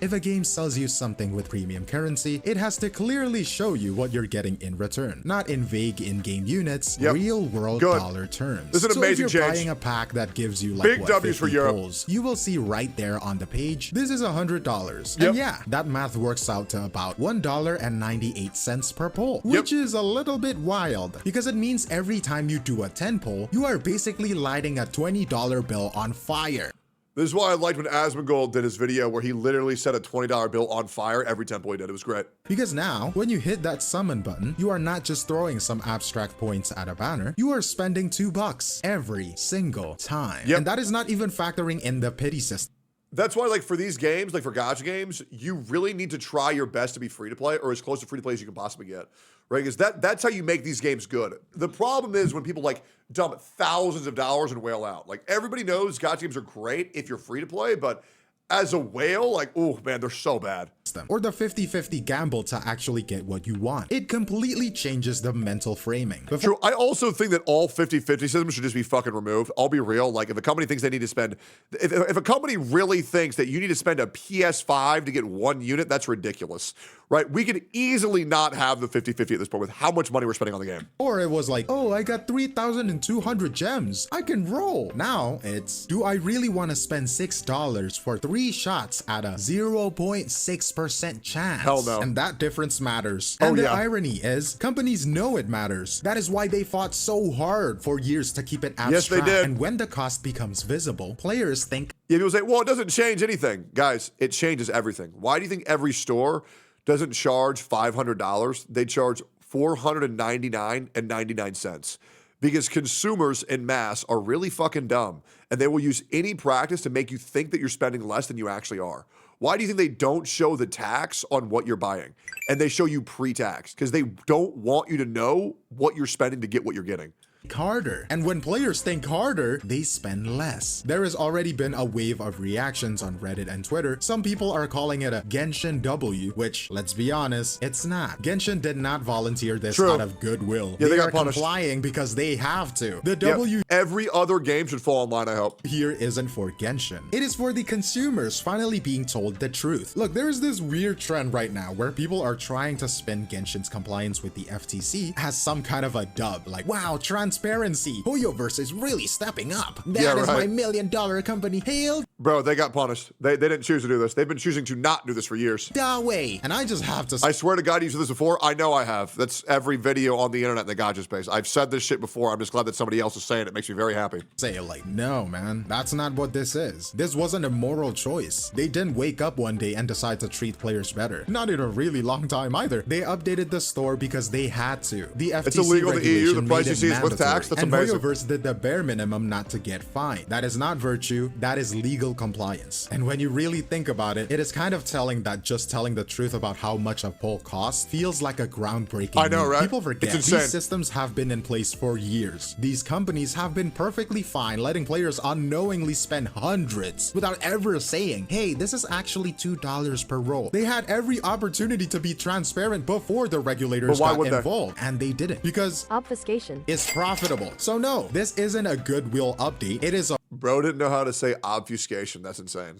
if a game sells you something with premium currency, it has to clearly show you what you're getting in return, not in vague in-game units, real-world dollar terms. This is an so amazing if you're change. buying a pack that gives you like Big what, W's 50 for Europe. pulls, you will see right there on the page, this is $100. Yep. And yeah, that math works out to about $1.98 per pull, which is a little bit wild, because it means every time you do a 10 pull, you are basically lighting a $20 bill on fire. This is why I liked when Asmongold did his video where he literally set a $20 bill on fire every 10 pull he did. It was great. Because now, when you hit that summon button, you are not just throwing some abstract points at a banner, you are spending $2 every single time. And that is not even factoring in the pity system. That's why, like, for these games, like for gacha games, you really need to try your best to be free to play, or as close to free to play as you can possibly get, right? Because that's how you make these games good. The problem is when people like dump thousands of dollars and whale out. Like, everybody knows gacha games are great if you're free to play, but as a whale, like, oh man, they're so bad. Or the 50-50 gamble to actually get what you want. It completely changes the mental framing. True. I also think that all 50-50 systems should just be fucking removed. I'll be real. Like, if a company thinks they need to spend, if a company really thinks that you need to spend a PS5 to get one unit, that's ridiculous, right? We could easily not have the 50-50 at this point with how much money we're spending on the game. Or it was like, oh, I got 3,200 gems. I can roll. Now it's, do I really want to spend $6 for 3 shots at a 0.6% chance? Hell no. And that difference matters. And the irony is, companies know it matters. That is why they fought so hard for years to keep it abstract. Yes, they did. And when the cost becomes visible, players think, yeah, people say, well, it doesn't change anything. Guys, it changes everything. Why do you think every store doesn't charge $500? They charge $499.99. Because consumers en masse are really fucking dumb, and they will use any practice to make you think that you're spending less than you actually are. Why do you think they don't show the tax on what you're buying? And they show you pre-tax? Because they don't want you to know what you're spending to get what you're getting. harder. And when players think harder, they spend less. There has already been a wave of reactions on Reddit and Twitter. Some people are calling it a Genshin W, which, let's be honest, it's not. Genshin did not volunteer this out of goodwill. Yeah, they got are punished. Complying because they have to. The W every other game should fall in line, I hope. Here isn't for Genshin. It is for the consumers finally being told the truth. Look, there is this weird trend right now where people are trying to spin Genshin's compliance with the FTC as some kind of a dub. Like, wow, transparency. Hoyoverse is really stepping up. That is my $1 million company. Hail. Bro, they got punished. They didn't choose to do this. They've been choosing to not do this for years. Way. And I just have to... I swear to God, you've said this before. I know I have. That's every video on the internet in the gacha space. I've said this shit before. I'm just glad that somebody else is saying it. It makes me very happy. Say like, no, man. That's not what this is. This wasn't a moral choice. They didn't wake up one day and decide to treat players better. Not in a really long time either. They updated the store because they had to. The FTC it's illegal in the EU. The price you see is with tax. That's amazing. And Hoyoverse did the bare minimum not to get fined. That is not virtue. That is legal compliance. And when you really think about it, it is kind of telling that just telling the truth about how much a poll costs feels like a groundbreaking I know, move. right? People forget It's insane. these systems have been in place for years. These companies have been perfectly fine letting players unknowingly spend hundreds without ever saying, hey, this is actually $2 per roll. They had every opportunity to be transparent before the regulators got involved, and they didn't because obfuscation is profitable. So no, this isn't a goodwill update. It is a Bro didn't know how to say obfuscation. That's insane.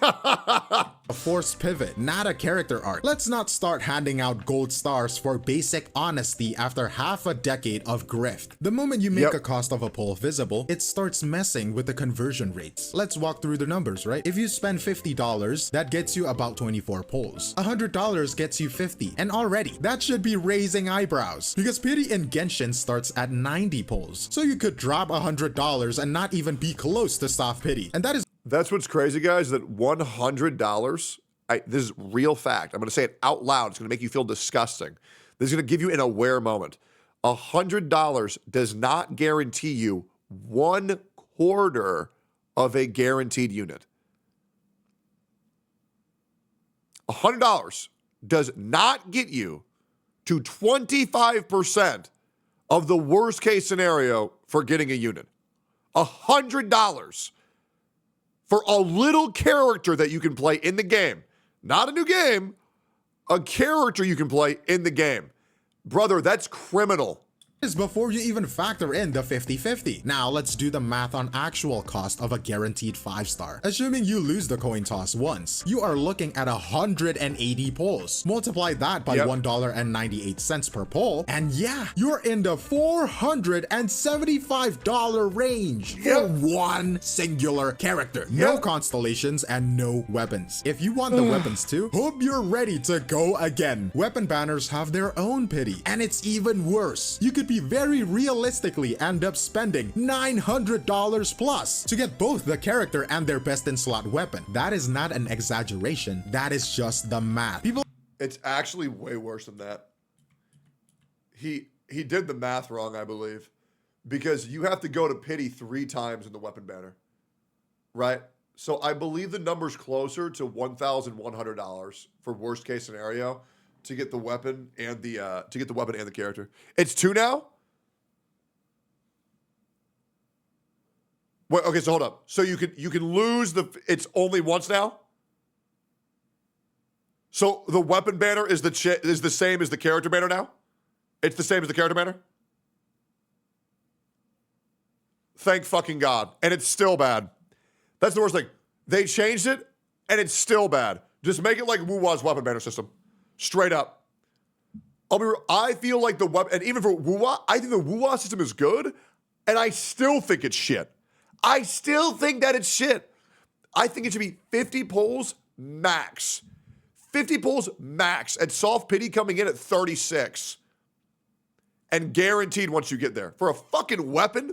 a forced pivot, not a character arc. Let's not start handing out gold stars for basic honesty after half a decade of grift. The moment you make a cost of a poll visible, it starts messing with the conversion rates. Let's walk through the numbers, right? If you spend $50, that gets you about 24 polls. $100 gets you 50. And already, that should be raising eyebrows because pity in Genshin starts at 90 polls. So you could drop $100 and not even be close to soft pity. And that's what's crazy, guys, that $100, this is real fact. I'm going to say it out loud. It's going to make you feel disgusting. This is going to give you an aware moment. $100 does not guarantee you 1/4 of a guaranteed unit. $100 does not get you to 25% of the worst case scenario for getting a unit. $100 for a little character that you can play in the game. Not a new game, a character you can play in the game. Brother, that's criminal. Is before you even factor in the 50-50. Now let's do the math on actual cost of a guaranteed 5-star. Assuming you lose the coin toss once, you are looking at 180 polls. Multiply that by $1.98 per poll, and yeah, you're in the $475 range for one singular character. No constellations and no weapons. If you want the weapons too, hope you're ready to go again. Weapon banners have their own pity, and it's even worse. You could be very realistically end up spending $900 plus to get both the character and their best in slot weapon. That is not an exaggeration. That is just the math. It's actually way worse than that. He did the math wrong, I believe, because you have to go to pity 3 times in the weapon banner, right? So I believe the number's closer to $1,100 for worst case scenario to get the weapon and the character. It's 2 now? Wait, okay, so hold up. So you can lose it's only once now? So the weapon banner is the same as the character banner now? It's the same as the character banner? Thank fucking God. And it's still bad. That's the worst thing. They changed it, and it's still bad. Just make it like Wuwa's weapon banner system. Straight up. I feel like the weapon, and even for Wuwa, I think the Wuwa system is good, and I still think it's shit. I still think that it's shit. I think it should be 50 pulls max. 50 pulls max, and soft pity coming in at 36. And guaranteed once you get there. For a fucking weapon?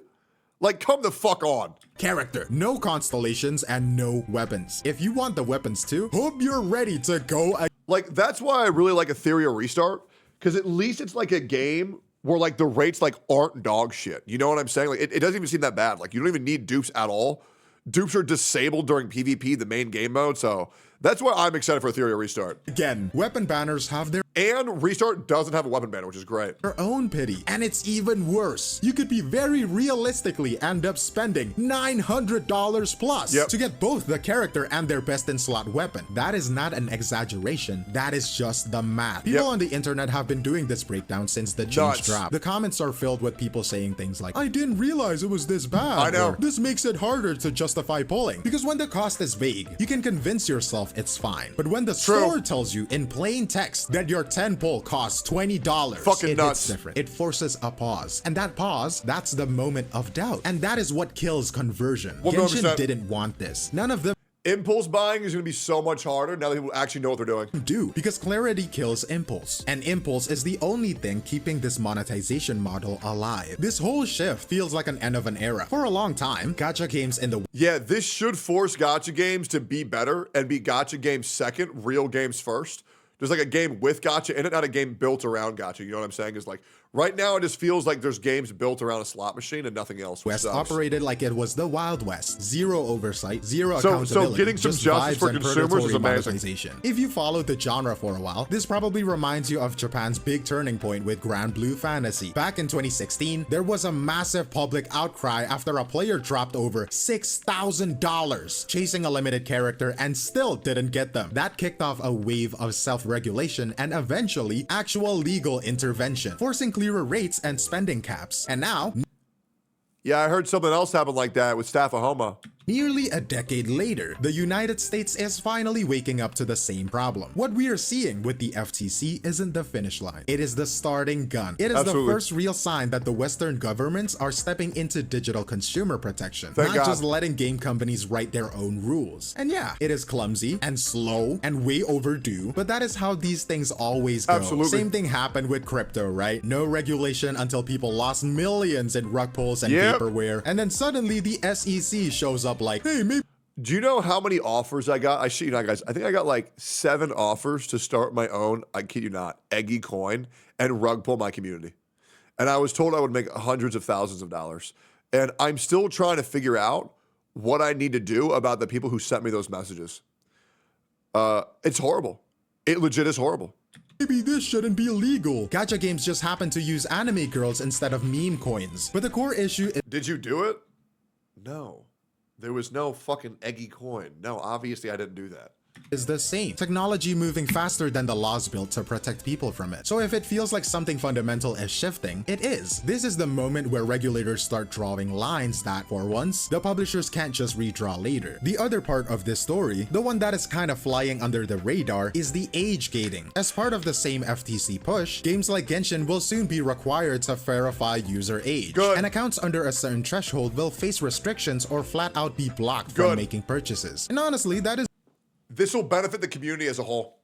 Like, come the fuck on. Character, no constellations and no weapons. If you want the weapons too, hope you're ready to go. Like, that's why I really like Ethereal Restart, because at least it's like a game where like the rates like aren't dog shit. You know what I'm saying? Like, it doesn't even seem that bad. Like, you don't even need dupes at all. Dupes are disabled during PvP, the main game mode, so that's why I'm excited for Ethereal Restart. Again, weapon banners have their and Restart doesn't have a weapon banner, which is great. Their own pity. And it's even worse. You could be very realistically end up spending $900 plus to get both the character and their best in slot weapon. That is not an exaggeration. That is just the math. People on the internet have been doing this breakdown since the change dropped. The comments are filled with people saying things like, I didn't realize it was this bad. I know. Or, this makes it harder to justify pulling. Because when the cost is vague, you can convince yourself it's fine. But when the store tells you in plain text that your 10 pull costs $20, fucking it nuts. hits different. It forces a pause. And that pause, that's the moment of doubt. And that is what kills conversion. 100%. Genshin didn't want this. None of them impulse buying is going to be so much harder now that people actually know what they're doing. Because clarity kills impulse. And impulse is the only thing keeping this monetization model alive. This whole shift feels like an end of an era. For a long time, gacha games in the this should force gacha games to be better and be gacha games second, real games first. There's like a game with gacha in it, not a game built around gacha. You know what I'm saying? Is like right now it just feels like there's games built around a slot machine and nothing else. West operated like it was the Wild West. Zero oversight, zero accountability. So getting some justice for consumers is amazing. If you followed the genre for a while, this probably reminds you of Japan's big turning point with Grand Blue Fantasy. Back in 2016, there was a massive public outcry after a player dropped over $6,000 chasing a limited character and still didn't get them. That kicked off a wave of self-regulation and eventually actual legal intervention, forcing clearer rates and spending caps. And now, yeah, I heard something else happen like that with Staffahoma. Nearly a decade later, the United States is finally waking up to the same problem. What we are seeing with the FTC isn't the finish line. It is the starting gun. It is the first real sign that the Western governments are stepping into digital consumer protection, not just letting game companies write their own rules. And yeah, it is clumsy and slow and way overdue, but that is how these things always go. Same thing happened with crypto, right? No regulation until people lost millions in rug pulls and vaporware, and then suddenly the SEC shows up like, hey, maybe. Do you know how many offers I got? I shit you not, guys. I think I got like 7 offers to start my own, I kid you not, Eggy coin and rug pull my community. And I was told I would make hundreds of thousands of dollars. And I'm still trying to figure out what I need to do about the people who sent me those messages. It's horrible. It legit is horrible. Maybe this shouldn't be illegal. Gacha games just happen to use anime girls instead of meme coins. But the core issue is— Did you do it? No. There was no fucking Eggy coin. No, obviously I didn't do that. Is the same. Technology moving faster than the laws built to protect people from it. So if it feels like something fundamental is shifting, it is. This is the moment where regulators start drawing lines that, for once, the publishers can't just redraw later. The other part of this story, the one that is kind of flying under the radar, is the age gating. As part of the same FTC push, games like Genshin will soon be required to verify user age. And accounts under a certain threshold will face restrictions or flat out be blocked from making purchases. And honestly, that is— This will benefit the community as a whole.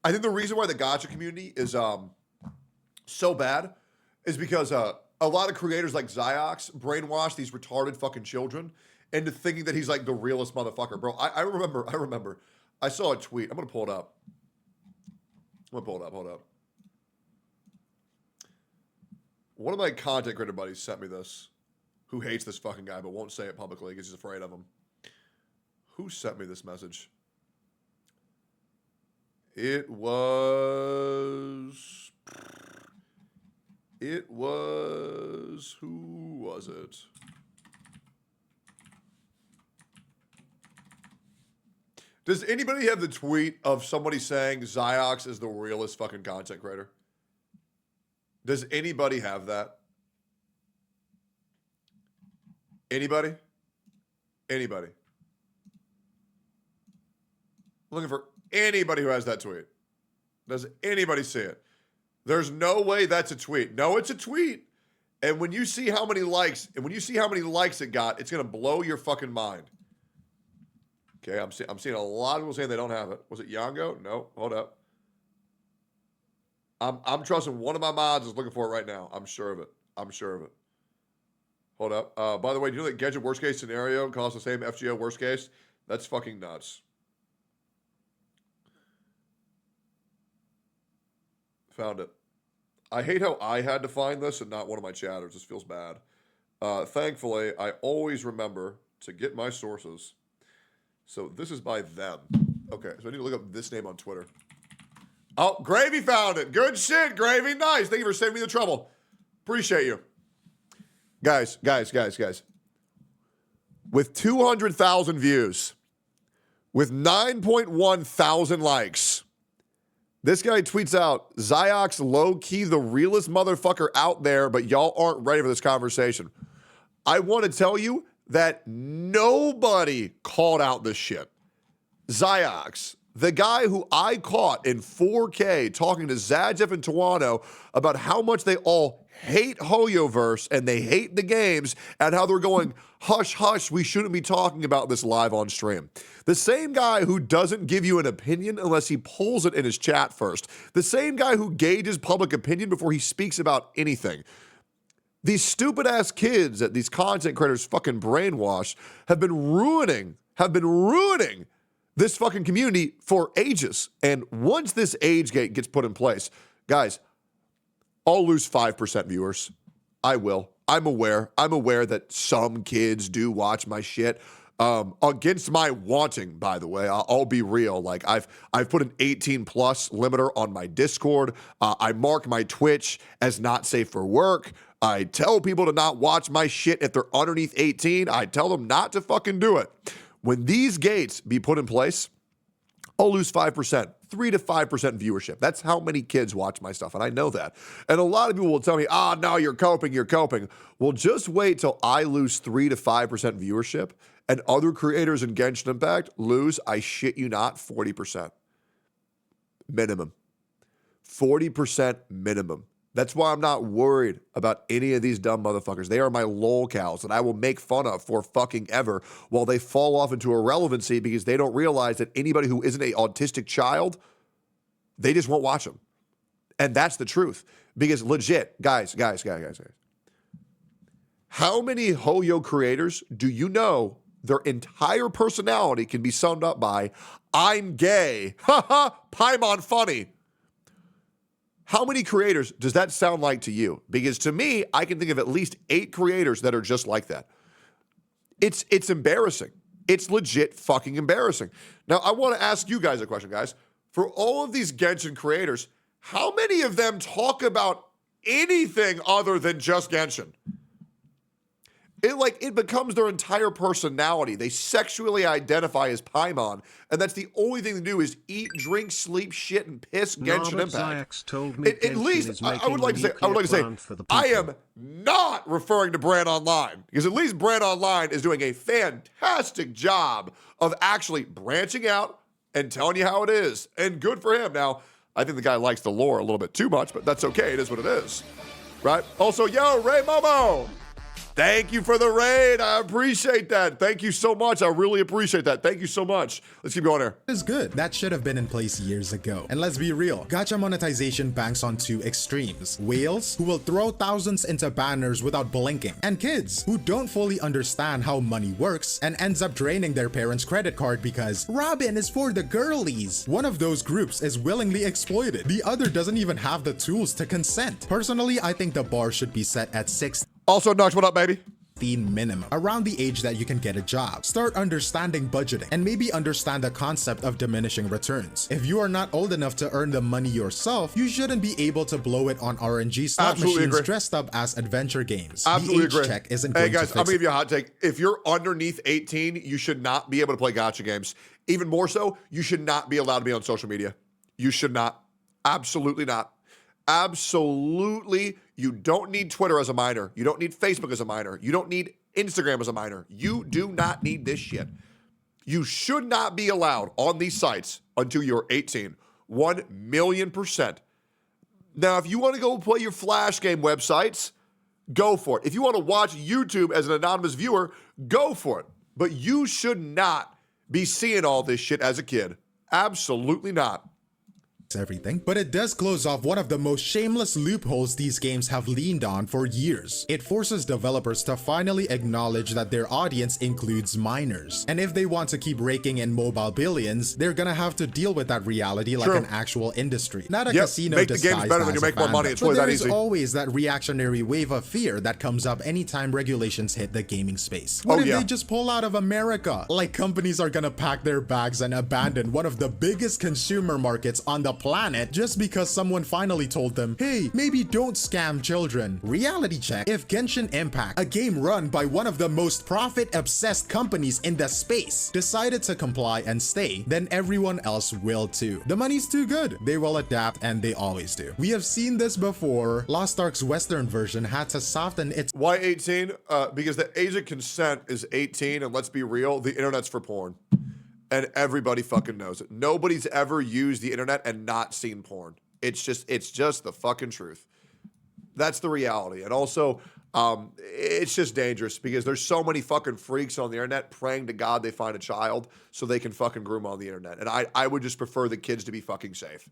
I think the reason why the gacha community is so bad is because a lot of creators like Ziox brainwash these retarded fucking children into thinking that he's like the realest motherfucker. Bro, I remember. I saw a tweet. I'm going to pull it up. Hold up. One of my content creator buddies sent me this, who hates this fucking guy but won't say it publicly because he's afraid of him. Who sent me this message? It was, who was it? Does anybody have the tweet of somebody saying Ziox is the realest fucking content creator? Does anybody have that? Anybody? Anybody? Looking for anybody who has that tweet. Does anybody see it? There's no way that's a tweet. No, it's a tweet. And when you see how many likes, it got, it's gonna blow your fucking mind. Okay, I'm seeing a lot of people saying they don't have it. Was it Yango? No, hold up. I'm trusting one of my mods is looking for it right now. I'm sure of it. I'm sure of it. Hold up. By the way, do you know that Gadget worst case scenario calls the same FGO worst case? That's fucking nuts. Found it. I hate how I had to find this and not one of my chatters. This feels bad. Thankfully, I always remember to get my sources. So this is by them. Okay, so I need to look up this name on Twitter. Oh, Gravy found it. Good shit, Gravy. Nice. Thank you for saving me the trouble. Appreciate you. Guys. With 200,000 views, with 9.1 thousand likes, this guy tweets out, Ziox low-key the realest motherfucker out there, but y'all aren't ready for this conversation. I want to tell you that nobody called out this shit. Ziox, the guy who I caught in 4K talking to Zajef and Tawano about how much they all hate Hoyoverse and they hate the games and how they're going, hush, hush, we shouldn't be talking about this live on stream. The same guy who doesn't give you an opinion unless he pulls it in his chat first. The same guy who gauges public opinion before he speaks about anything. These stupid ass kids that these content creators fucking brainwash have been ruining this fucking community for ages. And once this age gate gets put in place, guys, I'll lose 5% viewers. I will. I'm aware that some kids do watch my shit. Against my wanting, by the way, I'll be real. Like I've put an 18+ limiter on my Discord. I mark my Twitch as not safe for work. I tell people to not watch my shit if they're underneath 18. I tell them not to fucking do it. When these gates be put in place, I'll lose 5%, 3 to 5% viewership. That's how many kids watch my stuff, and I know that. And a lot of people will tell me, no, you're coping. Well, just wait till I lose 3 to 5% viewership and other creators in Genshin Impact lose, I shit you not, 40%. Minimum. 40% minimum. That's why I'm not worried about any of these dumb motherfuckers. They are my lolcows that I will make fun of for fucking ever while they fall off into irrelevancy because they don't realize that anybody who isn't an autistic child, they just won't watch them. And that's the truth. Because legit, guys. How many Hoyo creators do you know their entire personality can be summed up by, I'm gay, haha, Paimon funny? How many creators does that sound like to you? Because to me, I can think of at least 8 creators that are just like that. It's embarrassing. It's legit fucking embarrassing. Now, I want to ask you guys a question, guys. For all of these Genshin creators, how many of them talk about anything other than just Genshin? It becomes their entire personality. They sexually identify as Paimon, and that's the only thing they do is eat, drink, sleep, shit, and piss Genshin Impact. Told me At least, I would like to say, I am not referring to Brand Online, because at least Brand Online is doing a fantastic job of actually branching out and telling you how it is, and good for him. Now, I think the guy likes the lore a little bit too much, but that's okay. It is what it is, right? Also, yo, Ray Momo. Thank you for the raid. I appreciate that. Thank you so much. I really appreciate that. Thank you so much. Let's keep going here. Is good. That should have been in place years ago. And let's be real, gacha monetization banks on 2 extremes. Whales, who will throw thousands into banners without blinking, and kids, who don't fully understand how money works and ends up draining their parents' credit card because Robin is for the girlies. One of those groups is willingly exploited. The other doesn't even have the tools to consent. Personally, I think the bar should be set at 6. Also, Nux, what up, baby? Minimum, around the age that you can get a job. Start understanding budgeting and maybe understand the concept of diminishing returns. If you are not old enough to earn the money yourself, you shouldn't be able to blow it on RNG slot machines dressed up as adventure games. Absolutely the age check isn't Hey going guys, to fix I'm gonna give you a hot take. If you're underneath 18, you should not be able to play gacha games. even more so, you should not be allowed to be on social media. You should not. Absolutely not. Absolutely. You don't need Twitter as a minor. You don't need Facebook as a minor. You don't need Instagram as a minor. You do not need this shit. You should not be allowed on these sites until you're 18. 1,000,000%. Now, if you want to go play your Flash game websites, go for it. If you want to watch YouTube as an anonymous viewer, go for it. But you should not be seeing all this shit as a kid. Absolutely not. Everything, but it does close off one of the most shameless loopholes these games have leaned on for years. It forces developers to finally acknowledge that their audience includes minors. And if they want to keep raking in mobile billions, they're gonna have to deal with that reality like an actual industry. Not a casino make the disguised games better when as you a make more money. fandom. It's really But that there is easy. always that reactionary wave of fear that comes up anytime regulations hit the gaming space. What if they just pull out of America? Like companies are gonna pack their bags and abandon one of the biggest consumer markets on the planet just because someone finally told them, hey, maybe don't scam children. Reality check. If Genshin Impact, a game run by one of the most profit-obsessed companies in the space, decided to comply and stay, then everyone else will too. The money's too good. They will adapt, and they always do. We have seen this before. Lost Ark's Western version had to soften its— Why 18? Because the age of consent is 18, and let's be real, the internet's for porn. And everybody fucking knows it. Nobody's ever used the internet and not seen porn. It's just the fucking truth. That's the reality. And also, it's just dangerous because there's so many fucking freaks on the internet praying to God they find a child so they can fucking groom on the internet. And I would just prefer the kids to be fucking safe.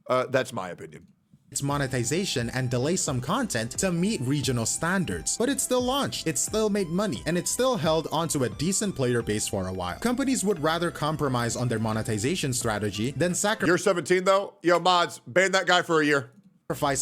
That's my opinion. Its monetization and delay some content to meet regional standards. But it still launched, it still made money, and it still held onto a decent player base for a while. Companies would rather compromise on their monetization strategy than sacrifice— You're 17 though? Yo, mods, ban that guy for a year.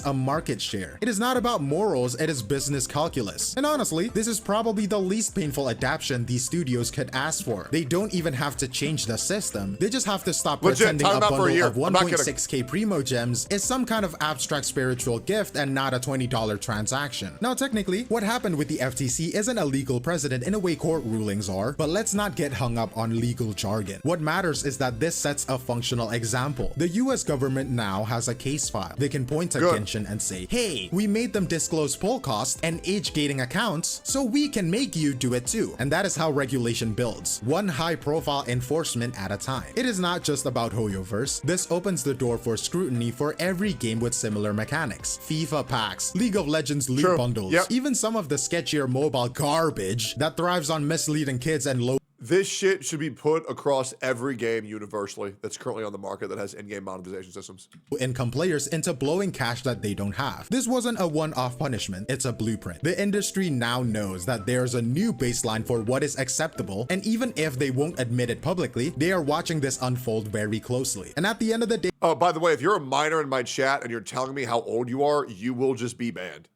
A market share. It is not about morals, it is business calculus. And honestly, this is probably the least painful adaptation these studios could ask for. They don't even have to change the system. They just have to stop pretending a bundle of 1.6k Primo gems is some kind of abstract spiritual gift and not a $20 transaction. Now technically, what happened with the FTC isn't a legal precedent in a way court rulings are, but let's not get hung up on legal jargon. What matters is that this sets a functional example. The US government now has a case file. They can point to Genshin and say, hey, we made them disclose poll cost and age gating accounts, so we can make you do it too. And that is how regulation builds, one high profile enforcement at a time. It is not just about Hoyoverse. This opens the door for scrutiny for every game with similar mechanics. FIFA packs, League of Legends loot bundles, even some of the sketchier mobile garbage that thrives on misleading kids and low— This shit should be put across every game universally that's currently on the market that has in-game monetization systems. Income players into blowing cash that they don't have. This wasn't a one-off punishment, it's a blueprint. The industry now knows that there's a new baseline for what is acceptable, and even if they won't admit it publicly, they are watching this unfold very closely. And at the end of the day— Oh, by the way, if you're a minor in my chat and you're telling me how old you are, you will just be banned.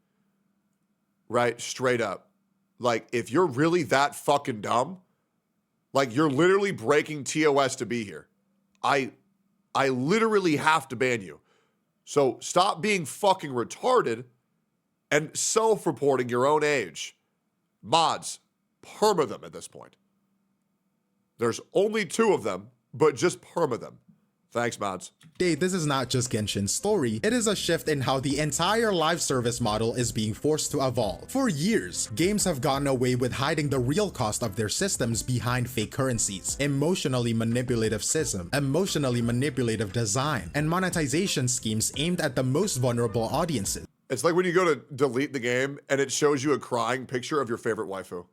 Right? Straight up. Like, if you're really that fucking dumb, like, you're literally breaking TOS to be here. I literally have to ban you. So stop being fucking retarded and self-reporting your own age. Mods, perma them at this point. There's only 2 of them, but just perma them. Thanks, mods. This is not just Genshin's story, it is a shift in how the entire live service model is being forced to evolve. For years, games have gotten away with hiding the real cost of their systems behind fake currencies, emotionally manipulative system, emotionally manipulative design, and monetization schemes aimed at the most vulnerable audiences. It's like when you go to delete the game and it shows you a crying picture of your favorite waifu.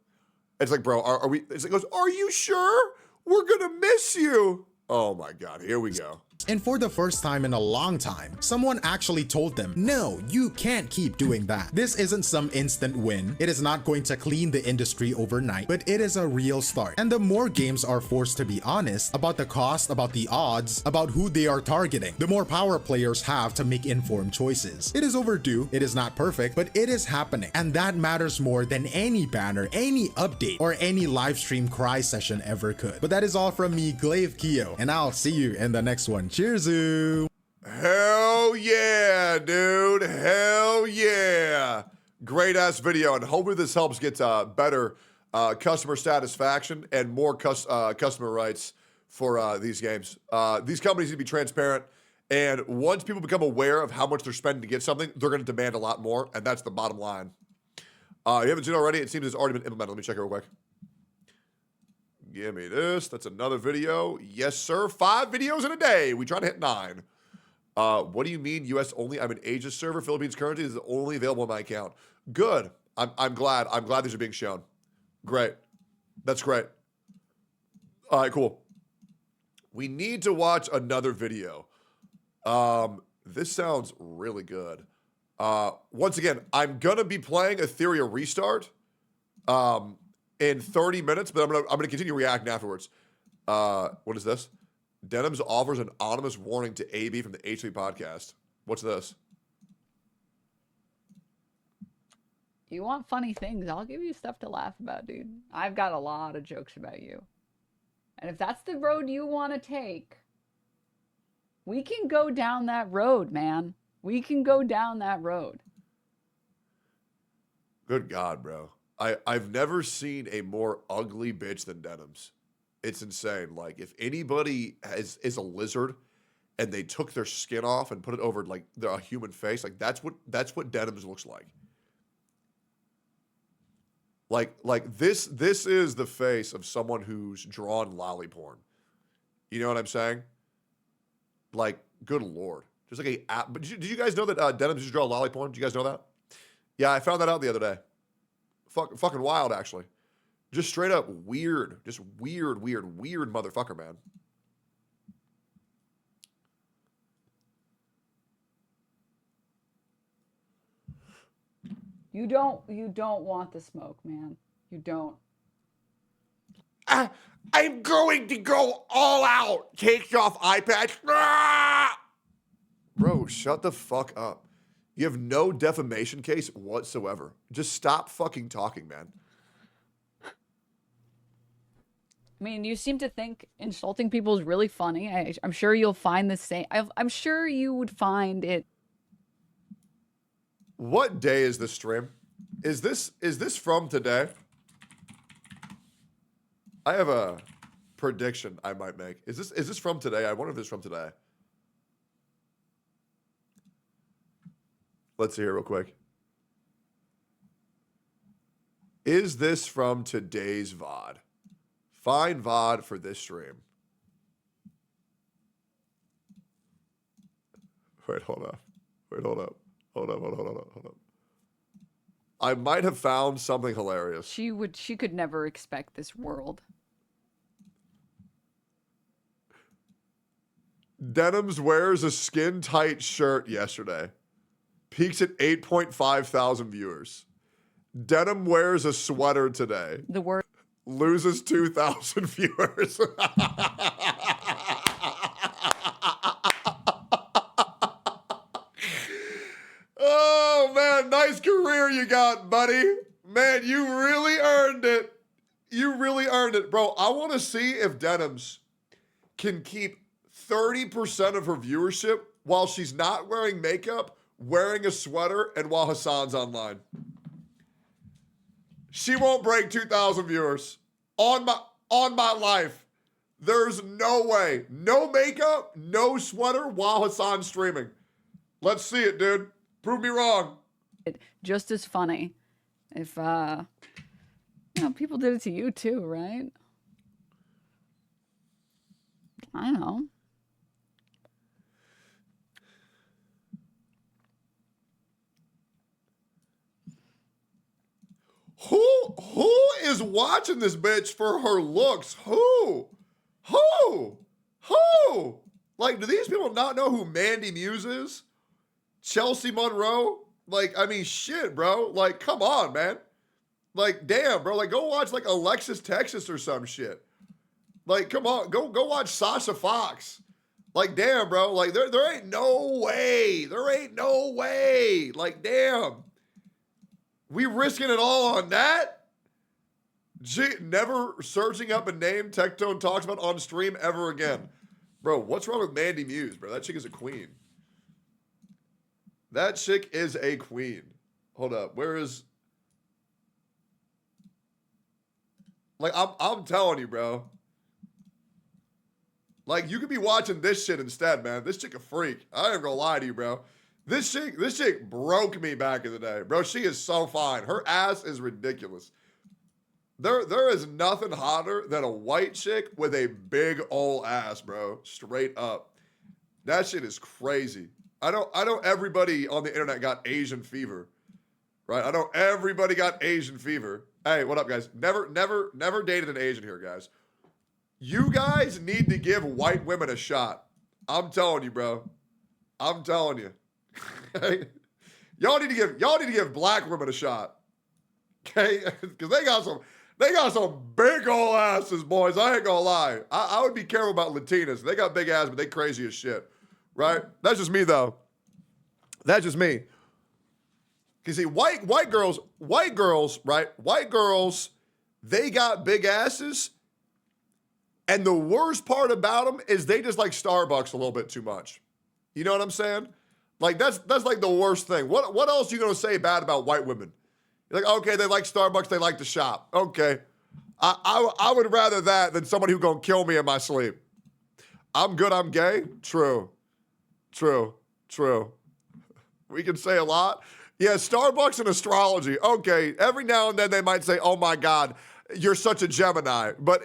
It's like, bro, are we? It goes, are you sure? We're gonna miss you. Oh my God, here we go. And for the first time in a long time, someone actually told them, no, you can't keep doing that. This isn't some instant win. It is not going to clean the industry overnight, but it is a real start. And the more games are forced to be honest about the cost, about the odds, about who they are targeting, the more power players have to make informed choices. It is overdue, it is not perfect, but it is happening. And that matters more than any banner, any update, or any live stream cry session ever could. But that is all from me, Glaive Keo, and I'll see you in the next one. Cheers-oo! Hell yeah, dude. Hell yeah. Great ass video, and hopefully this helps get better customer satisfaction and more customer rights for these games. These companies need to be transparent. And once people become aware of how much they're spending to get something, they're going to demand a lot more. And that's the bottom line. You haven't seen it already? It seems it's already been implemented. Let me check it real quick. Give me this. That's another video. Yes, sir. 5 videos in a day. We try to hit 9. What do you mean US only? I'm an Asia server. Philippines currency is only available on my account. Good. I'm glad. I'm glad these are being shown. Great. That's great. All right, cool. We need to watch another video. This sounds really good. Once again, I'm gonna be playing Etheria Restart in 30 minutes, but I'm gonna continue reacting afterwards. What is this? Denims offers an anonymous warning to AB from the H3 podcast. What's this? You want funny things, I'll give you stuff to laugh about, dude. I've got a lot of jokes about you. And if that's the road you want to take, we can go down that road, man. We can go down that road. Good God, bro. I've never seen a more ugly bitch than Denims. It's insane. Like, if anybody is a lizard and they took their skin off and put it over like a human face, like that's what Denims looks like. Like this is the face of someone who's drawn lolly porn. You know what I'm saying? Like, good Lord. Just like but did you guys know that Denims just draw lolly porn? Did you guys know that? Yeah, I found that out the other day. Fucking wild, actually. Just straight up weird. Just weird motherfucker, man. You don't want the smoke, man. You don't. I'm going to go all out. Takes off eye patch. Bro, shut the fuck up. You have no defamation case whatsoever. Just stop fucking talking, man. I mean, you seem to think insulting people is really funny. I'm sure you'll find the same. I'm sure you would find it. What day is this stream? Is this from today? I have a prediction I might make. Is this from today? I wonder if this is from today. Let's see here real quick. Is this from today's VOD? Find VOD for this stream. Wait, hold up. Hold up. I might have found something hilarious. She could never expect this world. Denims wears a skin-tight shirt yesterday. Peaks at 8.5 thousand viewers. Denim wears a sweater today. The word loses 2,000 viewers. Oh, man. Nice career you got, buddy. Man, you really earned it. You really earned it. Bro, I want to see if Denims can keep 30% of her viewership while she's not wearing makeup, wearing a sweater, and while Hassan's online. She won't break 2,000 viewers. On my life. There's no way. No makeup, no sweater while Hassan's streaming. Let's see it, dude. Prove me wrong. just as funny if people did it to you too, right? I don't know. Who is watching this bitch for her looks? Who? Like, do these people not know who Mandy Muse is? Chelsea Monroe? Like, I mean, shit, bro. Like, come on, man. Like, damn, bro. Like, go watch, like, Alexis Texas or some shit. Like, come on. Go watch Sasha Fox. Like, damn, bro. Like, there ain't no way. There ain't no way. Like, damn. We risking it all on that? Never searching up a name Tectone talks about on stream ever again. Bro, what's wrong with Mandy Muse, bro? That chick is a queen. That chick is a queen. Hold up. Where is... Like, I'm telling you, bro. Like, you could be watching this shit instead, man. This chick a freak. I ain't gonna lie to you, bro. This chick broke me back in the day. Bro, she is so fine. Her ass is ridiculous. There is nothing hotter than a white chick with a big old ass, bro. Straight up. That shit is crazy. I know everybody on the internet got Asian fever. Right? I know everybody got Asian fever. Hey, what up, guys? Never dated an Asian here, guys. You guys need to give white women a shot. I'm telling you, bro. I'm telling you. Y'all need to give black women a shot. Okay? Because they got some big old asses, boys. I ain't gonna lie. I would be careful about Latinas. They got big ass, but they crazy as shit. Right? That's just me, though. That's just me. Because see, white girls, right? White girls, they got big asses. And the worst part about them is they just like Starbucks a little bit too much. You know what I'm saying? Like, that's like the worst thing. What else are you going to say bad about white women? You're like, okay, they like Starbucks, they like to shop. Okay. I would rather that than somebody who's going to kill me in my sleep. I'm good, I'm gay? True. We can say a lot. Yeah, Starbucks and astrology. Okay, every now and then they might say, oh my God, you're such a Gemini. But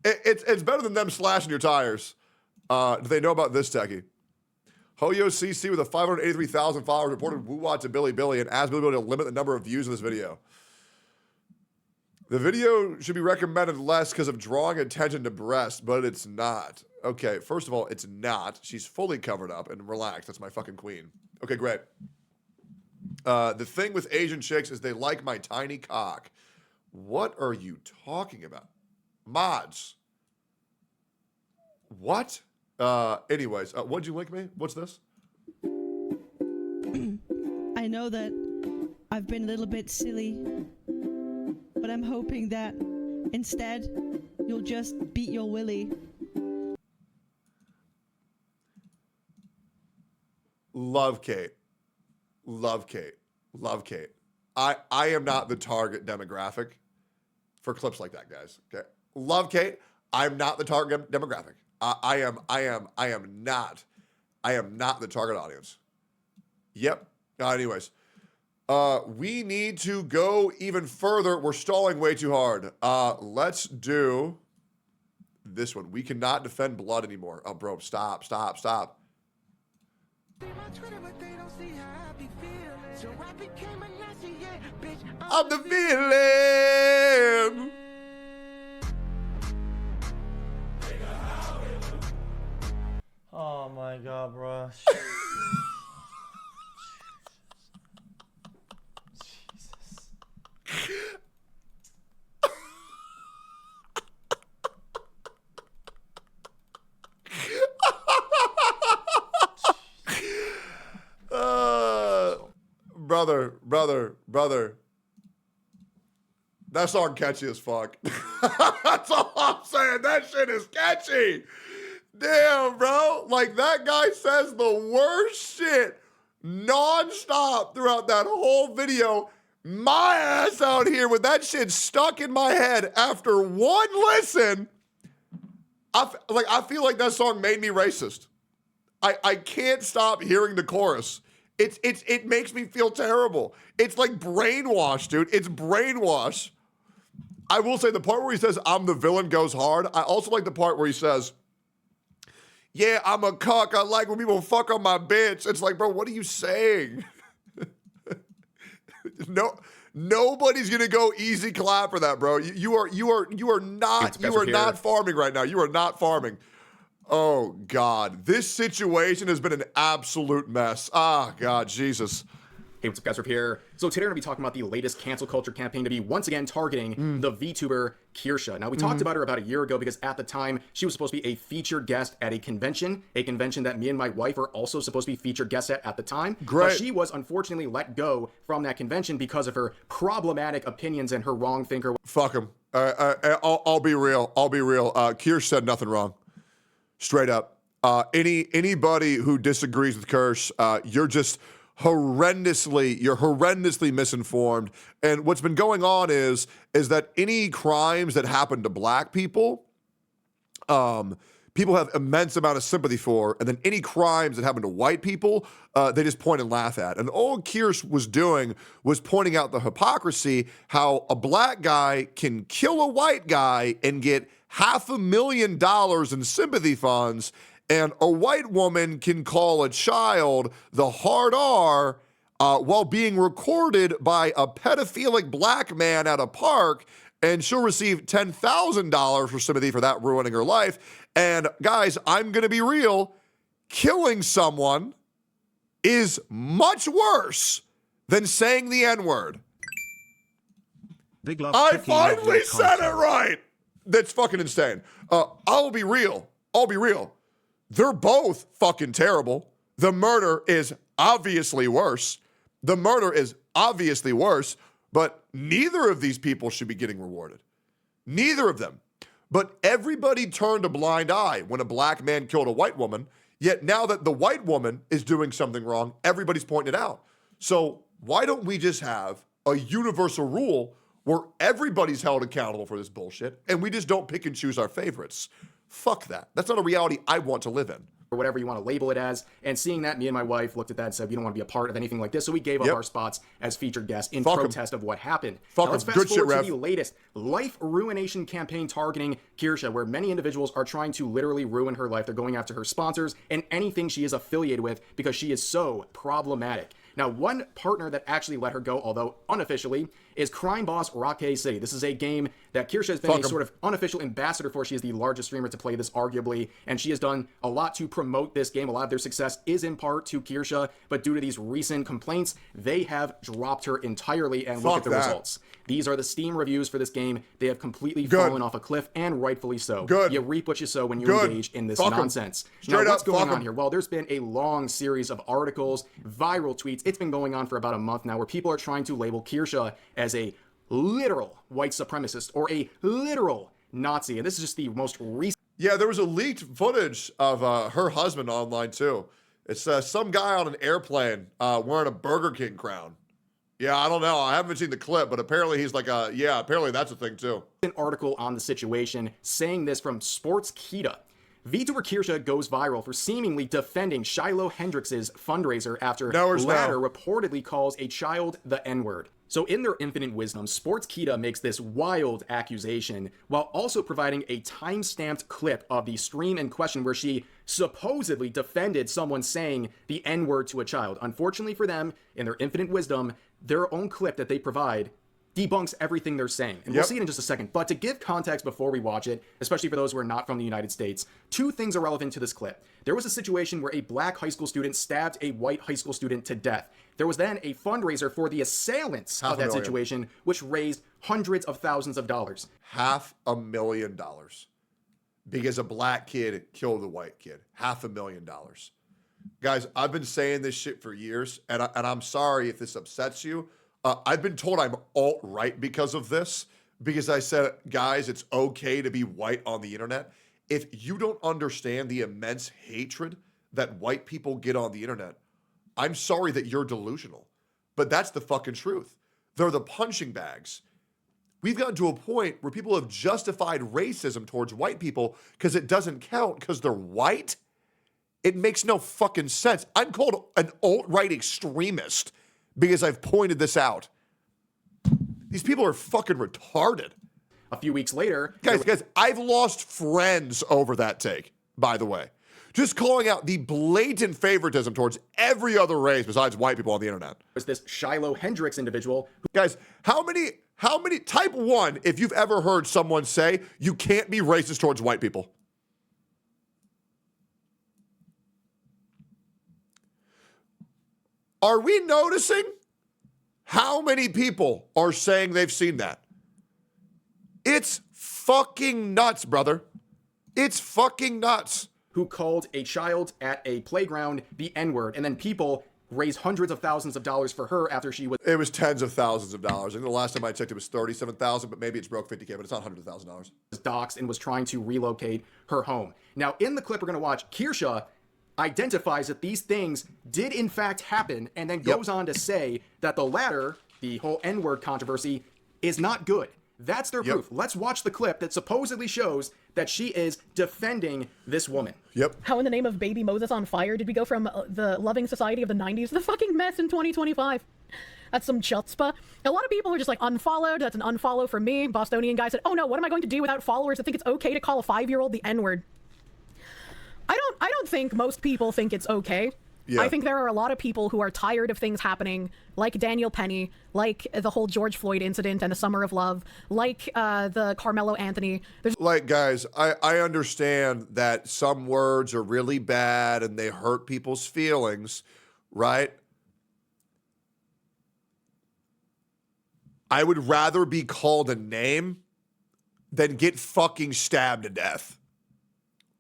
it's better than them slashing your tires. Do they know about this techie? Hoyo CC with a 583,000 followers reported woo-wah to Billy Billy and asked Billy Billy to limit the number of views in this video. The video should be recommended less because of drawing attention to breasts, but it's not. Okay, first of all, it's not. She's fully covered up and relaxed. That's my fucking queen. Okay, great. The thing with Asian chicks is they like my tiny cock. What are you talking about? Mods. What? Anyways, what'd you link me? What's this? I know that I've been a little bit silly, but I'm hoping that instead you'll just beat your willy. Love Kate. I am not the target demographic for clips like that, guys. Okay. Love Kate. I'm not the target demographic. I am not the target audience. Yep. Anyways, we need to go even further. We're stalling way too hard. Let's do this one. We cannot defend blood anymore. Oh, bro, stop. I'm the villain. Oh my God, bro. Jesus. Brother. That song catchy as fuck. That's all I'm saying. That shit is catchy. Damn, bro. Like, that guy says the worst shit non-stop throughout that whole video. My ass out here with that shit stuck in my head after one listen. I feel like that song made me racist. I can't stop hearing the chorus. It makes me feel terrible. It's like brainwash, dude. It's brainwash. I will say the part where he says, I'm the villain goes hard. I also like the part where he says, yeah, I'm a cuck. I like when people fuck on my bitch. It's like, bro, what are you saying? Nobody's gonna go easy clap for that, bro. You are not farming right now. You are not farming. Oh God, this situation has been an absolute mess. Ah, God, Jesus. Hey, what's up, guys? Rip here. So today we're going to be talking about the latest cancel culture campaign to be once again targeting the VTuber Kirsha. Now, we talked about her about a year ago because at the time she was supposed to be a featured guest at a convention that me and my wife were also supposed to be featured guests at the time. Great. But she was unfortunately let go from that convention because of her problematic opinions and her wrong thinker. Fuck him. I'll be real. Kirsch said nothing wrong. Straight up. Anybody who disagrees with Kirsch, you're just horrendously misinformed. And what's been going on is that any crimes that happen to black people, people have immense amount of sympathy for, and then any crimes that happen to white people, they just point and laugh at. And all Kirsch was doing was pointing out the hypocrisy, how a black guy can kill a white guy and get $500,000 in sympathy funds, and a white woman can call a child the hard R while being recorded by a pedophilic black man at a park, and she'll receive $10,000 for sympathy for that ruining her life. And guys, I'm going to be real. Killing someone is much worse than saying the N-word. Big love. I Tricky, love finally your said it content. right. That's fucking insane. I'll be real. They're both fucking terrible. The murder is obviously worse. But neither of these people should be getting rewarded. Neither of them. But everybody turned a blind eye when a black man killed a white woman. Yet now that the white woman is doing something wrong, everybody's pointing it out. So why don't we just have a universal rule where everybody's held accountable for this bullshit and we just don't pick and choose our favorites? Fuck that. That's not a reality I want to live in. Or whatever you want to label it as. And seeing that, me and my wife looked at that and said, we don't want to be a part of anything like this. So we gave up our spots as featured guests in protest of what happened. Now let's fast forward to the latest life ruination campaign targeting Kirsha, where many individuals are trying to literally ruin her life. They're going after her sponsors and anything she is affiliated with because she is so problematic. Now, one partner that actually let her go, although unofficially, is crime boss Rockay City. This is a game that Kirsha has been a sort of unofficial ambassador for. She is the largest streamer to play this, arguably, and she has done a lot to promote this game. A lot of their success is in part to Kirsha, but due to these recent complaints, they have dropped her entirely, and look at the results. These are the Steam reviews for this game. They have completely fallen off a cliff, and rightfully so. You reap what you sow when you engage in this nonsense. Now, what's going on here? Well, there's been a long series of articles, viral tweets. It's been going on for about a month now, where people are trying to label Kirsha as a literal white supremacist or a literal Nazi. And this is just the most recent. Yeah, there was a leaked footage of her husband online too. It's some guy on an airplane wearing a Burger King crown. Yeah, I don't know. I haven't seen the clip, but apparently he's like, apparently that's a thing too. An article on the situation saying this from Sportskita. VTuber Kirsha goes viral for seemingly defending Shiloh Hendrix's fundraiser after latter reportedly calls a child the N-word. So in their infinite wisdom, Sportskita makes this wild accusation while also providing a time-stamped clip of the stream in question where she supposedly defended someone saying the N-word to a child. Unfortunately for them, in their infinite wisdom, their own clip that they provide debunks everything they're saying. And we'll see it in just a second. But to give context before we watch it, especially for those who are not from the United States, two things are relevant to this clip. There was a situation where a black high school student stabbed a white high school student to death. There was then a fundraiser for the assailants of that situation, which raised hundreds of thousands of dollars. $500,000 because a black kid killed a white kid. $500,000. Guys, I've been saying this shit for years, and I'm sorry if this upsets you. I've been told I'm alt-right because of this, because I said, guys, it's okay to be white on the internet. If you don't understand the immense hatred that white people get on the internet, I'm sorry that you're delusional. But that's the fucking truth. They're the punching bags. We've gotten to a point where people have justified racism towards white people because it doesn't count because they're white. It makes no fucking sense. I'm called an alt-right extremist because I've pointed this out. These people are fucking retarded. A few weeks later... Guys, I've lost friends over that take, by the way. Just calling out the blatant favoritism towards every other race besides white people on the internet. There's this Shiloh Hendrix individual. Guys, how many, type 1, if you've ever heard someone say, you can't be racist towards white people. Are we noticing how many people are saying they've seen that? It's fucking nuts, brother. It's fucking nuts. Who called a child at a playground the N-word, and then people raised hundreds of thousands of dollars for her after she was... It was tens of thousands of dollars. I think the last time I checked it was $37,000, but maybe it's broke $50K, but it's not $100,000. ...doxxed and was trying to relocate her home. Now, in the clip we're going to watch, Kirsha identifies that these things did in fact happen, and then goes on to say that the latter, the whole N-word controversy, is not good. That's their proof. Let's watch the clip that supposedly shows that she is defending this woman. Yep. How in the name of baby Moses on fire did we go from the loving society of the 90s to the fucking mess in 2025? That's some chutzpah. A lot of people are just like, unfollowed. That's an unfollow for me. Bostonian guy said, oh no, what am I going to do without followers? I think it's okay to call a 5-year-old the N-word. I don't think most people think it's okay. Yeah. I think there are a lot of people who are tired of things happening, like Daniel Penny, like the whole George Floyd incident and the Summer of Love, like the Carmelo Anthony. Like, guys, I understand that some words are really bad and they hurt people's feelings, right? I would rather be called a name than get fucking stabbed to death,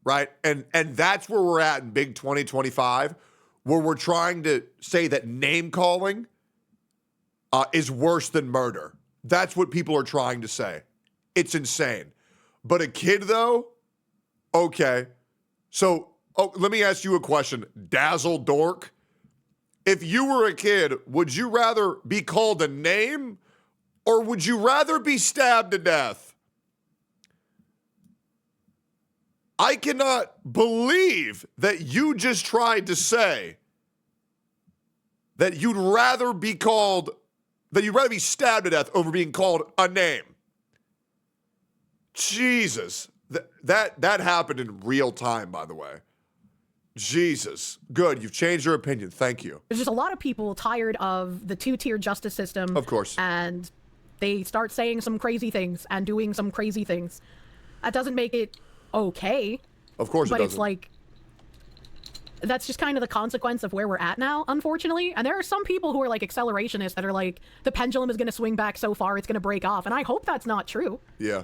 right? And that's where we're at in big 2025, where we're trying to say that name calling is worse than murder. That's what people are trying to say. It's insane. But a kid, though, okay. So let me ask you a question. Dazzle Dork, if you were a kid, would you rather be called a name or would you rather be stabbed to death? I cannot believe that you just tried to say that you'd rather be stabbed to death over being called a name. Jesus. That happened in real time, by the way. Jesus. Good. You've changed your opinion. Thank you. There's just a lot of people tired of the two-tier justice system. Of course. And they start saying some crazy things and doing some crazy things. That doesn't make it okay. Of course it doesn't. But it's like, that's just kind of the consequence of where we're at now, unfortunately. And there are some people who are like accelerationists that are like, the pendulum is going to swing back so far it's going to break off. And I hope that's not true. Yeah.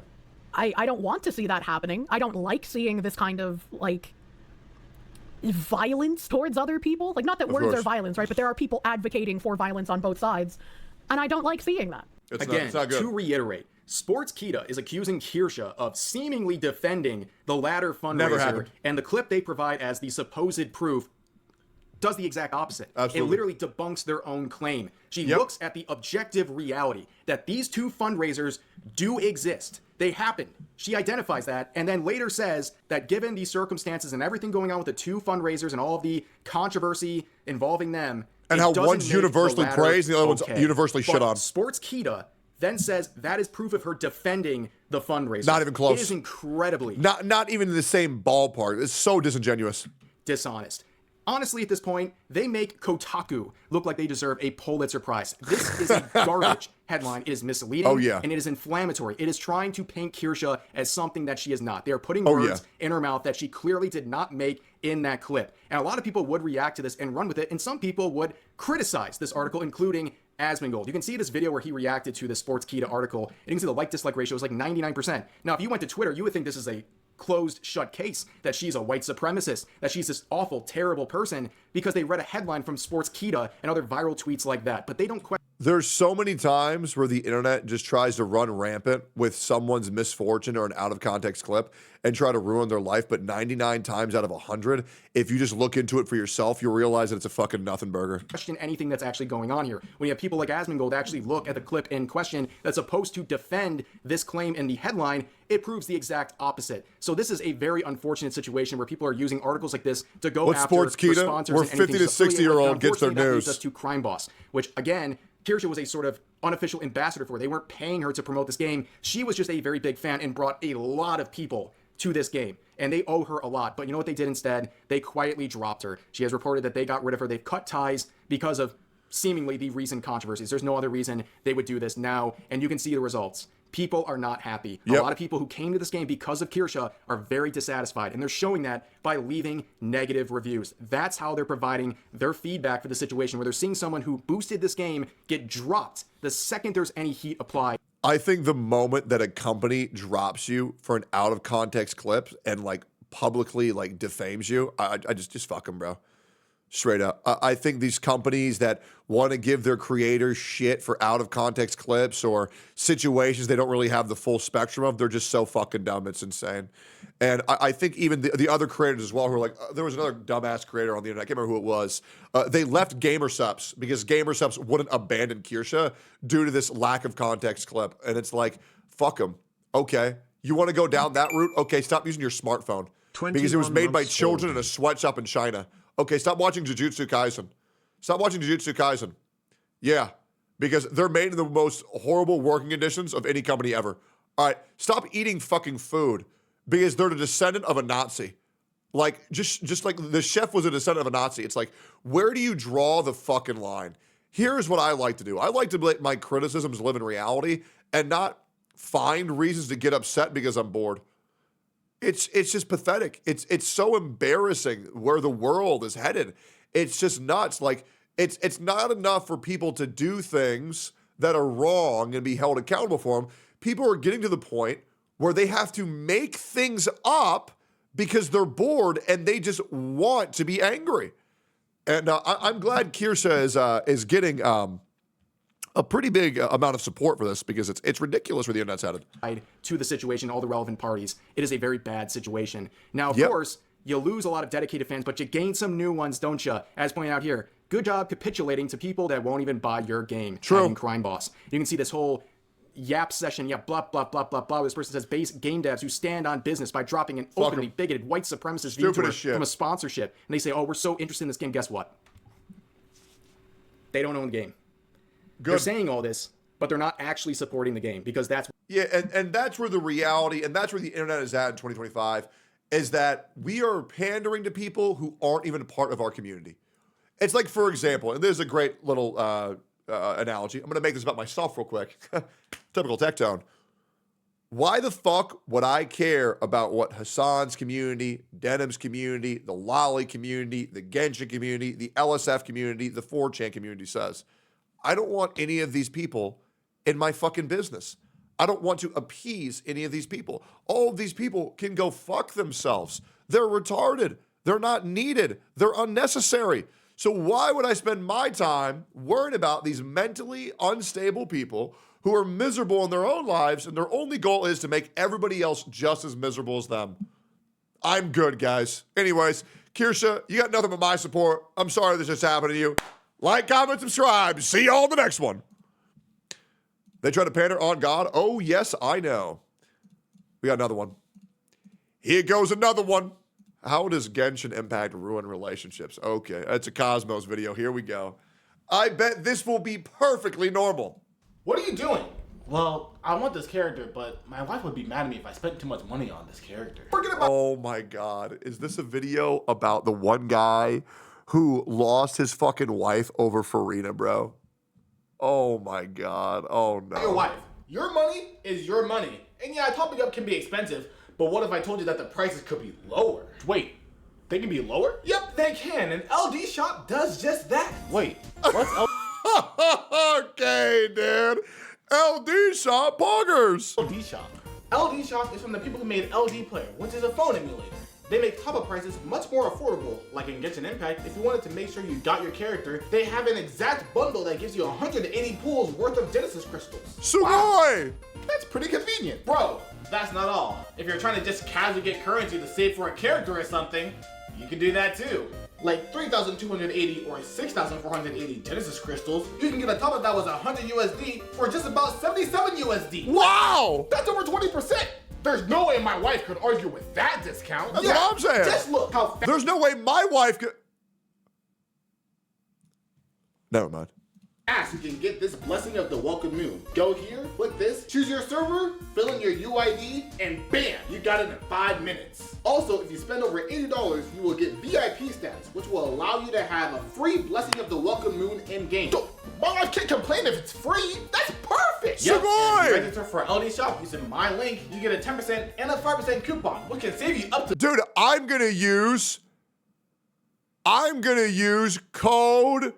I don't want to see that happening. I don't like seeing this kind of like violence towards other people. Like, not that words are violence, right? But there are people advocating for violence on both sides. And I don't like seeing that. Again, to reiterate, Sportskeeda is accusing Kirsha of seemingly defending the ladder fundraiser, and the clip they provide as the supposed proof does the exact opposite. Absolutely. It literally debunks their own claim. She looks at the objective reality that these two fundraisers do exist. They happen. She identifies that, and then later says that given the circumstances and everything going on with the two fundraisers and all of the controversy involving them, and how one's universally praised and the other one's universally shit on. Sportskeeda then says that is proof of her defending the fundraiser. Not even close. It is incredibly not even in the same ballpark. It's so disingenuous. Dishonest. Honestly, at this point, they make Kotaku look like they deserve a Pulitzer Prize. This is a garbage headline. It is misleading. Oh, yeah. And it is inflammatory. It is trying to paint Kirsha as something that she is not. They are putting words in her mouth that she clearly did not make in that clip. And a lot of people would react to this and run with it, and some people would criticize this article, including Asmongold. You can see this video where he reacted to the Sportskeeda article, and you can see the like-dislike ratio is like 99%. Now, if you went to Twitter, you would think this is a closed shut case, that she's a white supremacist, that she's this awful, terrible person, because they read a headline from Sportskeeda and other viral tweets like that. But they don't question. There's so many times where the internet just tries to run rampant with someone's misfortune or an out of context clip and try to ruin their life. But 99 times out of 100, if you just look into it for yourself, you'll realize that it's a fucking nothing burger. Question anything that's actually going on here. When you have people like Asmongold actually look at the clip in question that's supposed to defend this claim in the headline, it proves the exact opposite. So this is a very unfortunate situation where people are using articles like this to go after Sportskeeda? sponsors. Where and anything 50 to 60 year old gets their unfortunately, that leads news. us to Crime Boss, which again, Kirsha was a sort of unofficial ambassador for. They weren't paying her to promote this game. She was just a very big fan and brought a lot of people to this game, and they owe her a lot. But you know what they did instead? They quietly dropped her. She has reported that they got rid of her. They've cut ties because of seemingly the recent controversies. There's no other reason they would do this now, and you can see the results. People are not happy. A lot of people who came to this game because of Kirsha are very dissatisfied, and they're showing that by leaving negative reviews. That's how they're providing their feedback for the situation, where they're seeing someone who boosted this game get dropped the second there's any heat applied. I think the moment that a company drops you for an out of context clip and like publicly like defames you, I just fuck them, bro. Straight up. I think these companies that want to give their creators shit for out of context clips or situations they don't really have the full spectrum of, they're just so fucking dumb. It's insane. And I think even the other creators as well who are like, there was another dumbass creator on the internet, I can't remember who it was. They left GamerSups because GamerSups wouldn't abandon Kirsha due to this lack of context clip. And it's like, fuck them. Okay. You want to go down that route? Okay, stop using your smartphone. Because it was made by children in a sweatshop in China. Okay, stop watching Jujutsu Kaisen. Stop watching Jujutsu Kaisen. Yeah, because they're made in the most horrible working conditions of any company ever. All right, stop eating fucking food because they're the descendant of a Nazi. Like, just like the chef was a descendant of a Nazi. It's like, where do you draw the fucking line? Here's what I like to do. I like to let my criticisms live in reality and not find reasons to get upset because I'm bored. It's just pathetic. It's so embarrassing where the world is headed. It's just nuts. Like, it's not enough for people to do things that are wrong and be held accountable for them. People are getting to the point where they have to make things up because they're bored and they just want to be angry. And I'm glad Kirsha is getting a pretty big amount of support for this because it's ridiculous where the internet's headed. To the situation, all the relevant parties, it is a very bad situation. Now, of course, you lose a lot of dedicated fans, but you gain some new ones, don't you? As pointed out here, good job capitulating to people that won't even buy your game. True. Crime Boss. You can see this whole yap session, blah, blah, blah, blah, blah. This person says base game devs who stand on business by dropping an openly bigoted white supremacist VTuber from a sponsorship. And they say, oh, we're so interested in this game. Guess what? They don't own the game. Good. They're saying all this, but they're not actually supporting the game because that's... Yeah, and that's where the reality, and that's where the internet is at in 2025, is that we are pandering to people who aren't even a part of our community. It's like, for example, and there's a great little analogy. I'm going to make this about myself real quick. Typical Tectone. Why the fuck would I care about what Hassan's community, Denim's community, the Lolly community, the Genshin community, the LSF community, the 4chan community says? I don't want any of these people in my fucking business. I don't want to appease any of these people. All of these people can go fuck themselves. They're retarded. They're not needed. They're unnecessary. So why would I spend my time worrying about these mentally unstable people who are miserable in their own lives and their only goal is to make everybody else just as miserable as them? I'm good, guys. Anyways, Kirsha, you got nothing but my support. I'm sorry this just happened to you. Like, comment, subscribe. See y'all in the next one. They try to pander on God. Oh, yes, I know. We got another one. Here goes another one. How does Genshin Impact ruin relationships? Okay, that's a Cosmos video. Here we go. I bet this will be perfectly normal. What are you doing? Well, I want this character, but my wife would be mad at me if I spent too much money on this character. Oh my God. Is this a video about the one guy who lost his fucking wife over Farina, bro? Oh my God. Oh no. Your wife. Your money is your money. And yeah, topping up can be expensive, but what if I told you that the prices could be lower? Wait, they can be lower? Yep, they can. And LD Shop does just that. Wait, what's LD? Okay, dude. LD Shop poggers. LD Shop. LD Shop is from the people who made LD Player, which is a phone emulator. They make top-up prices much more affordable, like in Genshin Impact. If you wanted to make sure you got your character, they have an exact bundle that gives you 180 pools worth of Genesis crystals. Sugoi! Wow. That's pretty convenient. Bro, that's not all. If you're trying to just casually get currency to save for a character or something, you can do that too. Like 3,280 or 6,480 Genesis crystals, you can get a top-up that was 100 USD for just about 77 USD. Wow! That's over 20%. There's no way my wife could argue with that discount. That's what I'm saying. Just look how fast. There's no way my wife could. Never mind. You can get this blessing of the welcome moon. Go here, click this, choose your server, fill in your UID, and bam, you got it in 5 minutes. Also, if you spend over $80, you will get VIP status, which will allow you to have a free blessing of the welcome moon in game. My wife can't complain if it's free. That's perfect. Yep. If you register for LD Shop using my link, you get a 10% and a 5% coupon, which can save you up to. Dude, I'm gonna use code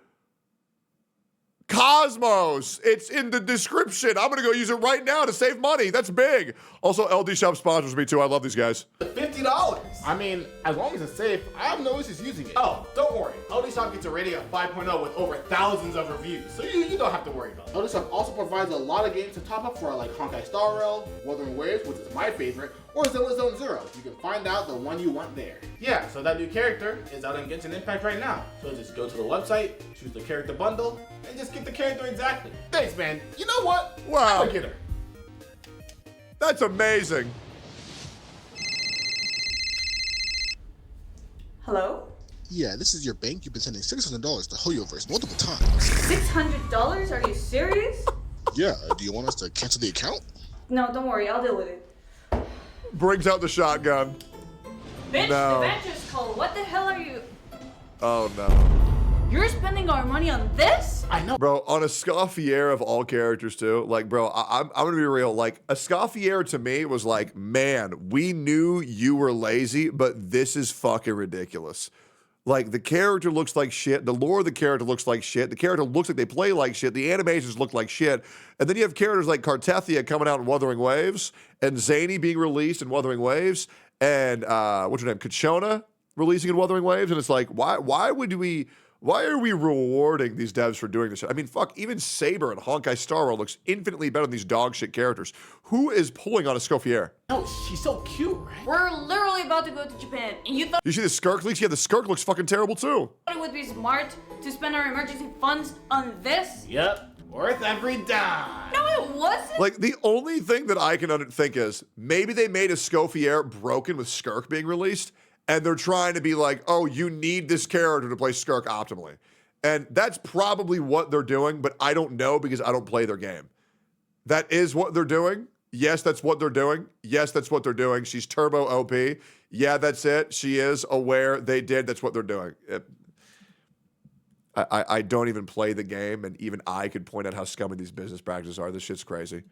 Cosmos. It's in the description. I'm gonna go use it right now to save money. That's big. Also, LD Shop sponsors me too. I love these guys. $50. games. I mean, as long as it's safe, I have no issues using it. Oh, don't worry. LD Shop gets a rating of 5.0 with over thousands of reviews, so you don't have to worry about it. LD Shop also provides a lot of games to top up for, like Honkai Star Rail, Wuthering Waves, which is my favorite, or Zilla Zone Zero. You can find out the one you want there. Yeah, so that new character is out in Genshin Impact right now. So just go to the website, choose the character bundle, and just get the character exactly. Thanks, man. You know what? Wow. I'm a getter. That's amazing. Hello? Yeah, this is your bank. You've been sending $600 to Hoyoverse multiple times. $600? Are you serious? Yeah, do you want us to cancel the account? No, don't worry. I'll deal with it. Brings out the shotgun. Bitch, No. the Avengers call. What the hell are you? Oh no. You're spending our money on this? I know. Bro, on Escoffier of all characters too, like bro, I'm gonna be real, like Escoffier to me was like, man, we knew you were lazy, but this is fucking ridiculous. Like the character looks like shit, the lore of the character looks like shit, the character looks like they play like shit, the animations look like shit, and then you have characters like Cartethia coming out in Wuthering Waves, and Zany being released in Wuthering Waves, and what's her name, Kachona releasing in Wuthering Waves, and it's like, why are we rewarding these devs for doing this shit? I mean, fuck, even Saber and Honkai Star Rail looks infinitely better than these dog shit characters. Who is pulling on Escoffier? No, she's so cute, right? We're literally about to go to Japan, and you thought You see the Skirk leaks? Yeah, the Skirk looks fucking terrible too. it would be smart to spend our emergency funds on this? Yep, worth every dime. No, it wasn't. Like, the only thing that I can think is maybe they made Escoffier broken with Skirk being released, and they're trying to be like, oh, you need this character to play Skirk optimally. And that's probably what they're doing, but I don't know because I don't play their game. That is what they're doing. Yes, that's what they're doing. Yes, that's what they're doing. She's turbo OP. Yeah, that's it. She is aware they did. That's what they're doing. I don't even play the game, and even I could point out how scummy these business practices are. This shit's crazy.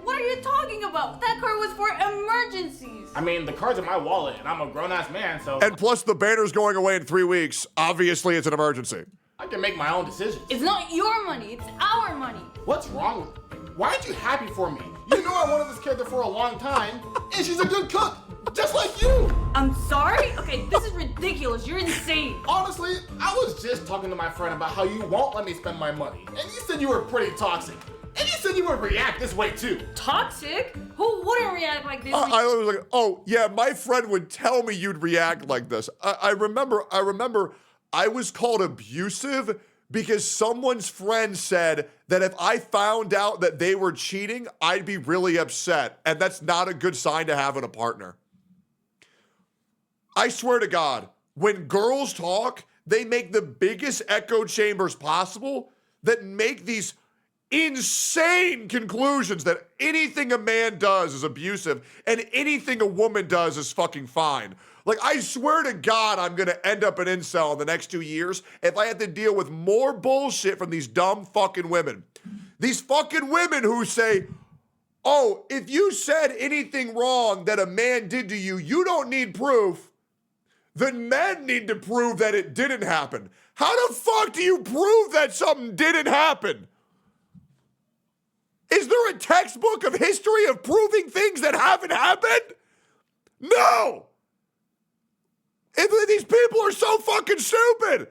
What are you talking about? That card was for emergencies. I mean, the card's in my wallet, and I'm a grown-ass man, so And plus, the banner's going away in 3 weeks. Obviously, it's an emergency. I can make my own decisions. It's not your money. It's our money. What's wrong with you? Why aren't you happy for me? You know I wanted this character for a long time, and she's a good cook, just like you. I'm sorry? Okay, this is ridiculous. You're insane. Honestly, I was just talking to my friend about how you won't let me spend my money, and you said you were pretty toxic. And you said you would react this way too. Toxic? Who wouldn't react like this? I was like, oh, yeah, my friend would tell me you'd react like this. I remember I was called abusive because someone's friend said that if I found out that they were cheating, I'd be really upset. And that's not a good sign to have in a partner. I swear to God, when girls talk, they make the biggest echo chambers possible that make these insane conclusions that anything a man does is abusive and anything a woman does is fucking fine. Like, I swear to God, I'm gonna end up an incel in the next 2 years if I have to deal with more bullshit from these dumb fucking women. These fucking women who say, oh, if you said anything wrong that a man did to you, you don't need proof. Then men need to prove that it didn't happen. How the fuck do you prove that something didn't happen? Is there a textbook of history of proving things that haven't happened? No! These people are so fucking stupid.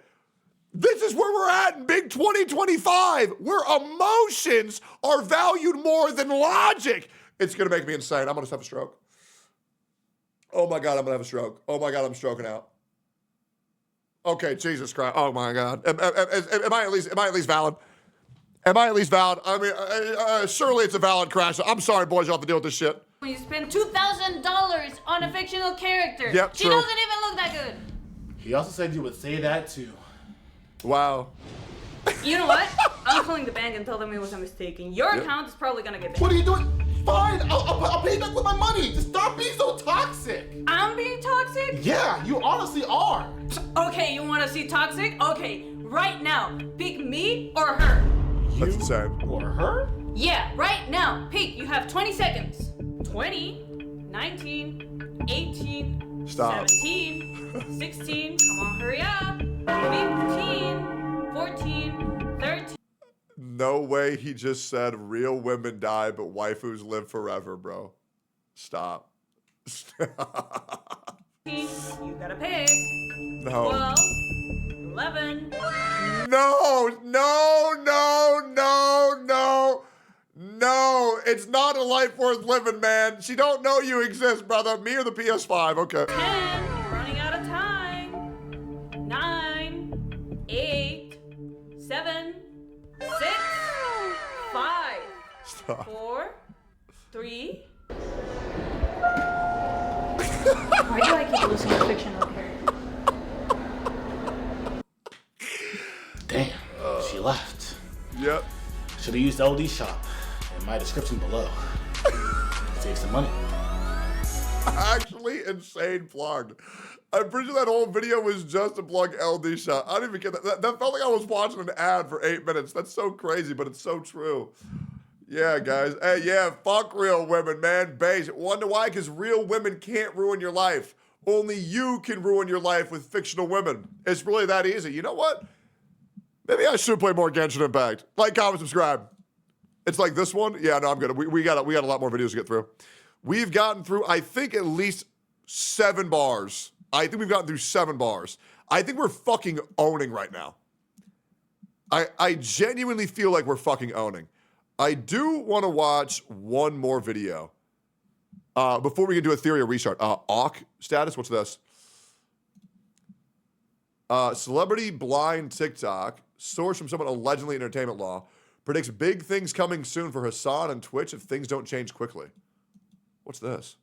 This is where we're at in big 2025, where emotions are valued more than logic. It's gonna make me insane. I'm gonna have a stroke. Oh my God, I'm gonna have a stroke. Oh my God, I'm stroking out. Okay, Jesus Christ. Oh my God. Am I at least valid? Am I at least valid? I mean, surely it's a valid crash. I'm sorry, boys, you'll have to deal with this shit. When you spend $2,000 on a fictional character, Yep, she true. doesn't even look that good. He also said you would say that too. Wow. You know what? I'm calling the bank and tell them it was a mistake. And your Yep. account is probably gonna get banned. What are you doing? Fine, I'll pay back with my money. Just stop being so toxic. I'm being toxic? Yeah, you honestly are. Okay, you wanna see toxic? Okay, right now, pick me or her. That's insane. Or her? Yeah, right now, pick. You have 20 seconds. 20, 19, 18, Stop. 17, 16, come on, hurry up. 15, 14, 13. No way he just said real women die, but waifus live forever, bro. Stop. Stop. You gotta pick. No. 12, 11. No, no, no, no, no. No, it's not a life worth living, man. She don't know you exist, brother. Me or the PS5, okay. 10. Running out of time. 9, 8, 7, 6, 5, Stop. 4, 3. Why do I keep listening to fiction up here? Damn, she left. Yep. Should have used LD shop in my description below. Save some money. Actually, insane plug. I'm pretty sure that whole video was just a plug LD shot. I don't even get that. That felt like I was watching an ad for 8 minutes. That's so crazy, but it's so true. Yeah, guys. Hey, yeah, fuck real women, man. Base. Wonder why? Because real women can't ruin your life. Only you can ruin your life with fictional women. It's really that easy. You know what? Maybe I should play more Genshin Impact. Like, comment, subscribe. It's like this one. Yeah, no, I'm good. We got a lot more videos to get through. We've gotten through, I think, at least 7 bars. I think we've gotten through 7 bars. I think we're fucking owning right now. I genuinely feel like we're fucking owning. I do want to watch one more video before we can do a theory of restart. AWK status, what's this? Celebrity blind TikTok, source from someone allegedly in entertainment law, predicts big things coming soon for Hassan and Twitch if things don't change quickly. What's this?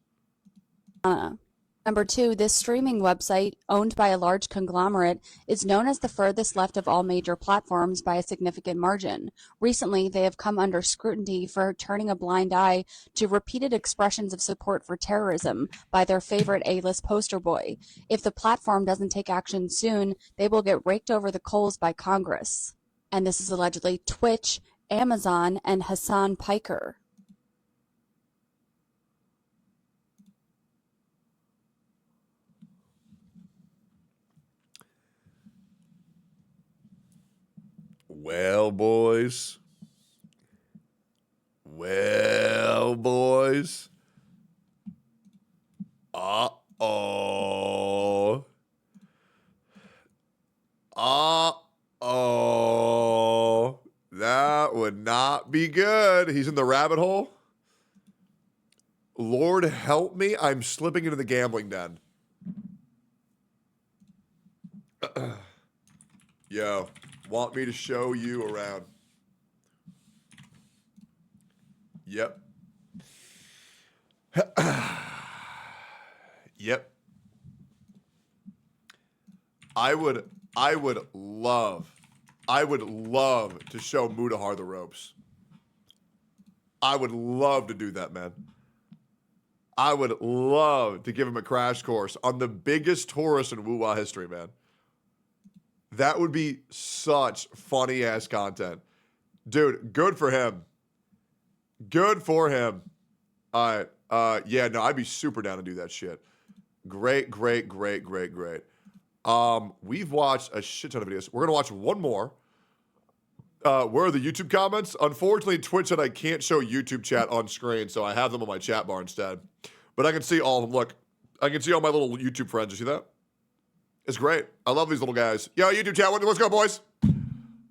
Number 2, this streaming website, owned by a large conglomerate, is known as the furthest left of all major platforms by a significant margin. Recently, they have come under scrutiny for turning a blind eye to repeated expressions of support for terrorism by their favorite A-list poster boy. If the platform doesn't take action soon, they will get raked over the coals by Congress. And this is allegedly Twitch, Amazon, and Hassan Piker. Well, boys. Well, boys. Uh-oh. Uh-oh. That would not be good. He's in the rabbit hole. Lord help me, I'm slipping into the gambling den. Yo, want me to show you around? Yep. Yep. I would love to show Mudahar the ropes. I would love to do that, man. I would love to give him a crash course on the biggest tourist in Wuwa history, man. That would be such funny ass content. Dude, good for him. Good for him. All right. Yeah, no, I'd be super down to do that shit. Great. We've watched a shit ton of videos. We're gonna watch one more. Where are the YouTube comments? Unfortunately, Twitch said I can't show YouTube chat on screen, so I have them on my chat bar instead. But I can see all of them. Look, I can see all my little YouTube friends. You see that? It's great. I love these little guys. Yo, YouTube chat, let's go, boys.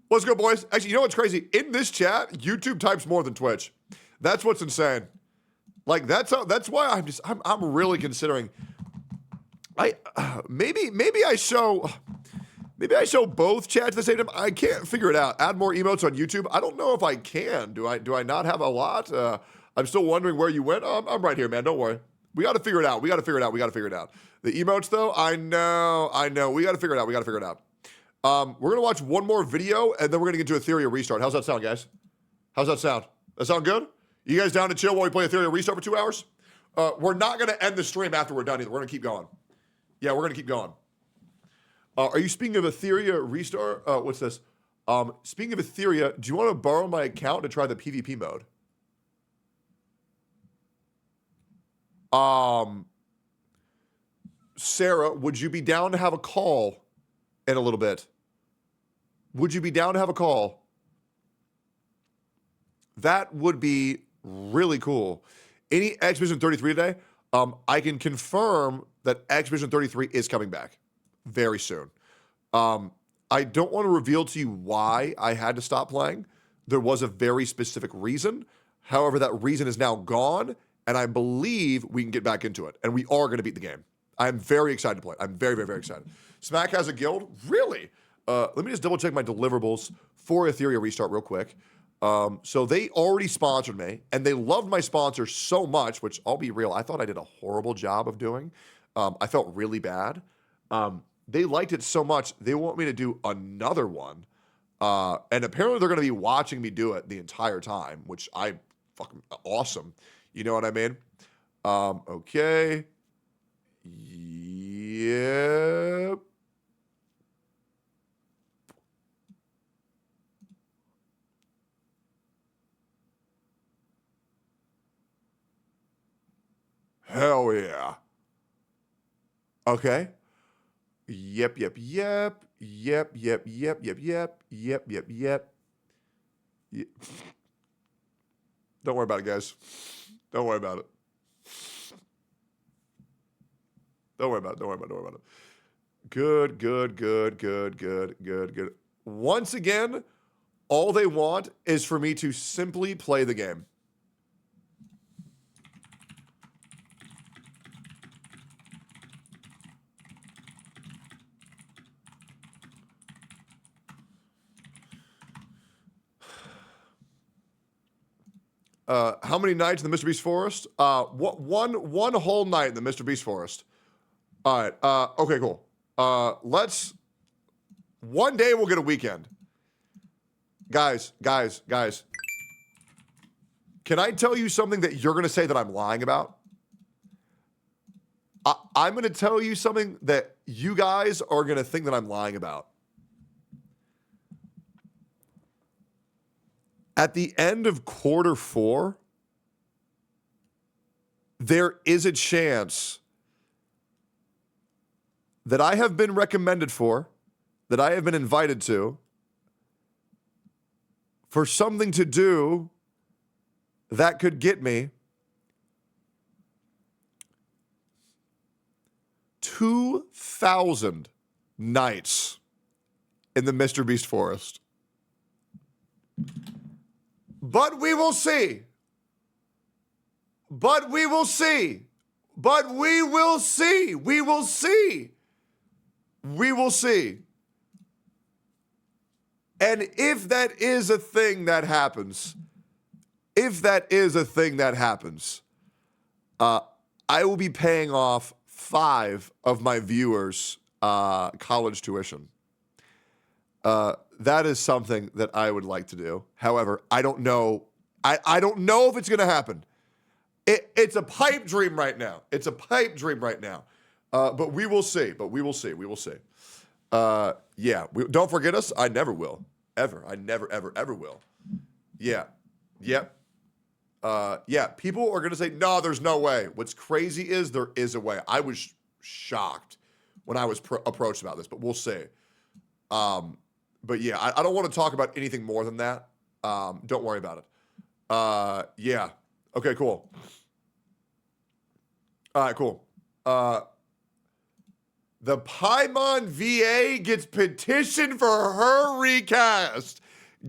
Let's go, boys. Actually, you know what's crazy? In this chat, YouTube types more than Twitch. That's what's insane. Like that's why I'm really considering. Maybe I show both chats at the same time. I can't figure it out. Add more emotes on YouTube. I don't know if I can. Do I not have a lot? I'm still wondering where you went. I'm right here, man. Don't worry. We got to figure it out. We got to figure it out. The emotes, though, I know. We got to figure it out. We're going to watch one more video, and then we're going to get to a theory of restart. How's that sound, guys? How's that sound? That sound good? You guys down to chill while we play a theory of restart for 2 hours? We're not going to end the stream after we're done either. We're going to keep going. Yeah, we're going to keep going. Are you speaking of Etheria restart? What's this? Speaking of Etheria, do you want to borrow my account to try the PvP mode? Sarah, would you be down to have a call in a little bit? Would you be down to have a call? That would be really cool. Any X-Vision 33 today? I can confirm that Expedition 33 is coming back very soon. I don't want to reveal to you why I had to stop playing. There was a very specific reason. However, that reason is now gone, and I believe we can get back into it. And we are going to beat the game. I'm very excited to play it. I'm very, very, very excited. Smack has a guild? Really? Let me just double check my deliverables for Etheria Restart real quick. So they already sponsored me, and they loved my sponsor so much, which I'll be real, I thought I did a horrible job of doing. I felt really bad. They liked it so much, they want me to do another one. And apparently they're going to be watching me do it the entire time, which I fucking awesome. You know what I mean? Okay. Yep. Hell yeah. Okay. Yep. Don't worry about it, guys. Don't worry about it. Don't worry about it. Good. Once again, all they want is for me to simply play the game. How many nights in the Mr. Beast Forest? One whole night in the Mr. Beast Forest. All right. Okay, cool. One day we'll get a weekend. Guys. Can I tell you something that you're going to say that I'm lying about? I'm going to tell you something that you guys are going to think that I'm lying about. At the end of quarter 4, there is a chance that I have been recommended for, that I have been invited to, for something to do that could get me 2,000 nights in the Mr. Beast Forest. But we will see. We will see. And if that is a thing that happens, I will be paying off 5 of my viewers' college tuition. That is something that I would like to do. However, I don't know. I don't know if it's going to happen. It's a pipe dream right now. But we will see. Yeah. Don't forget us. I never will. Ever. I never will. Yeah. Yep. Yeah. People are going to say, no, there's no way. What's crazy is there is a way. I was shocked when I was approached about this, but we'll see. But yeah, I don't want to talk about anything more than that. Don't worry about it. Yeah. Okay, cool. All right, cool. The Paimon VA gets petitioned for her recast.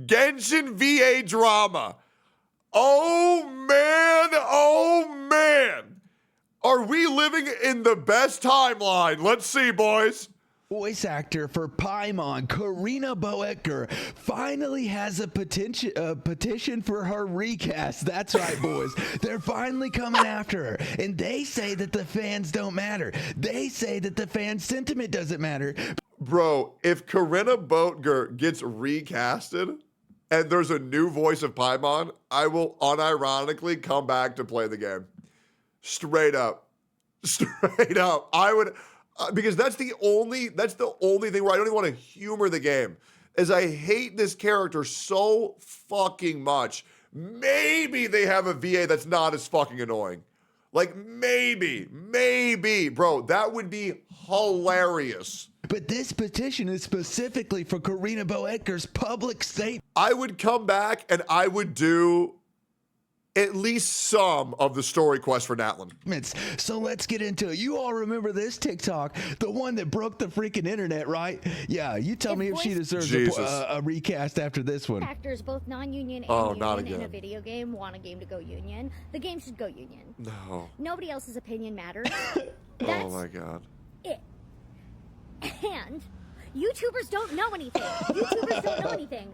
Genshin VA drama. Oh man. Are we living in the best timeline? Let's see, boys. Voice actor for Paimon, Karina Boettger, finally has a petition for her recast. That's right, boys. They're finally coming after her. And they say that the fans don't matter. They say that the fan sentiment doesn't matter. Bro, if Karina Boettger gets recasted and there's a new voice of Paimon, I will unironically come back to play the game. Straight up. I would... because that's the only thing where I don't even want to humor the game, is I hate this character so fucking much. Maybe they have a VA that's not as fucking annoying. Like, maybe. Bro, that would be hilarious. But this petition is specifically for Karina Boettger's public statement. I would come back and I would do at least some of the story quest for Natlin. So let's get into it. You all remember this TikTok, the one that broke the freaking internet, right? Yeah, you tell me if she deserves a recast after this one. Actors, both non-union and Oh, not union in a again. video game, want a game to go union. The game should go union. No. Nobody else's opinion matters. Oh my god. It. And YouTubers don't know anything. YouTubers don't know anything.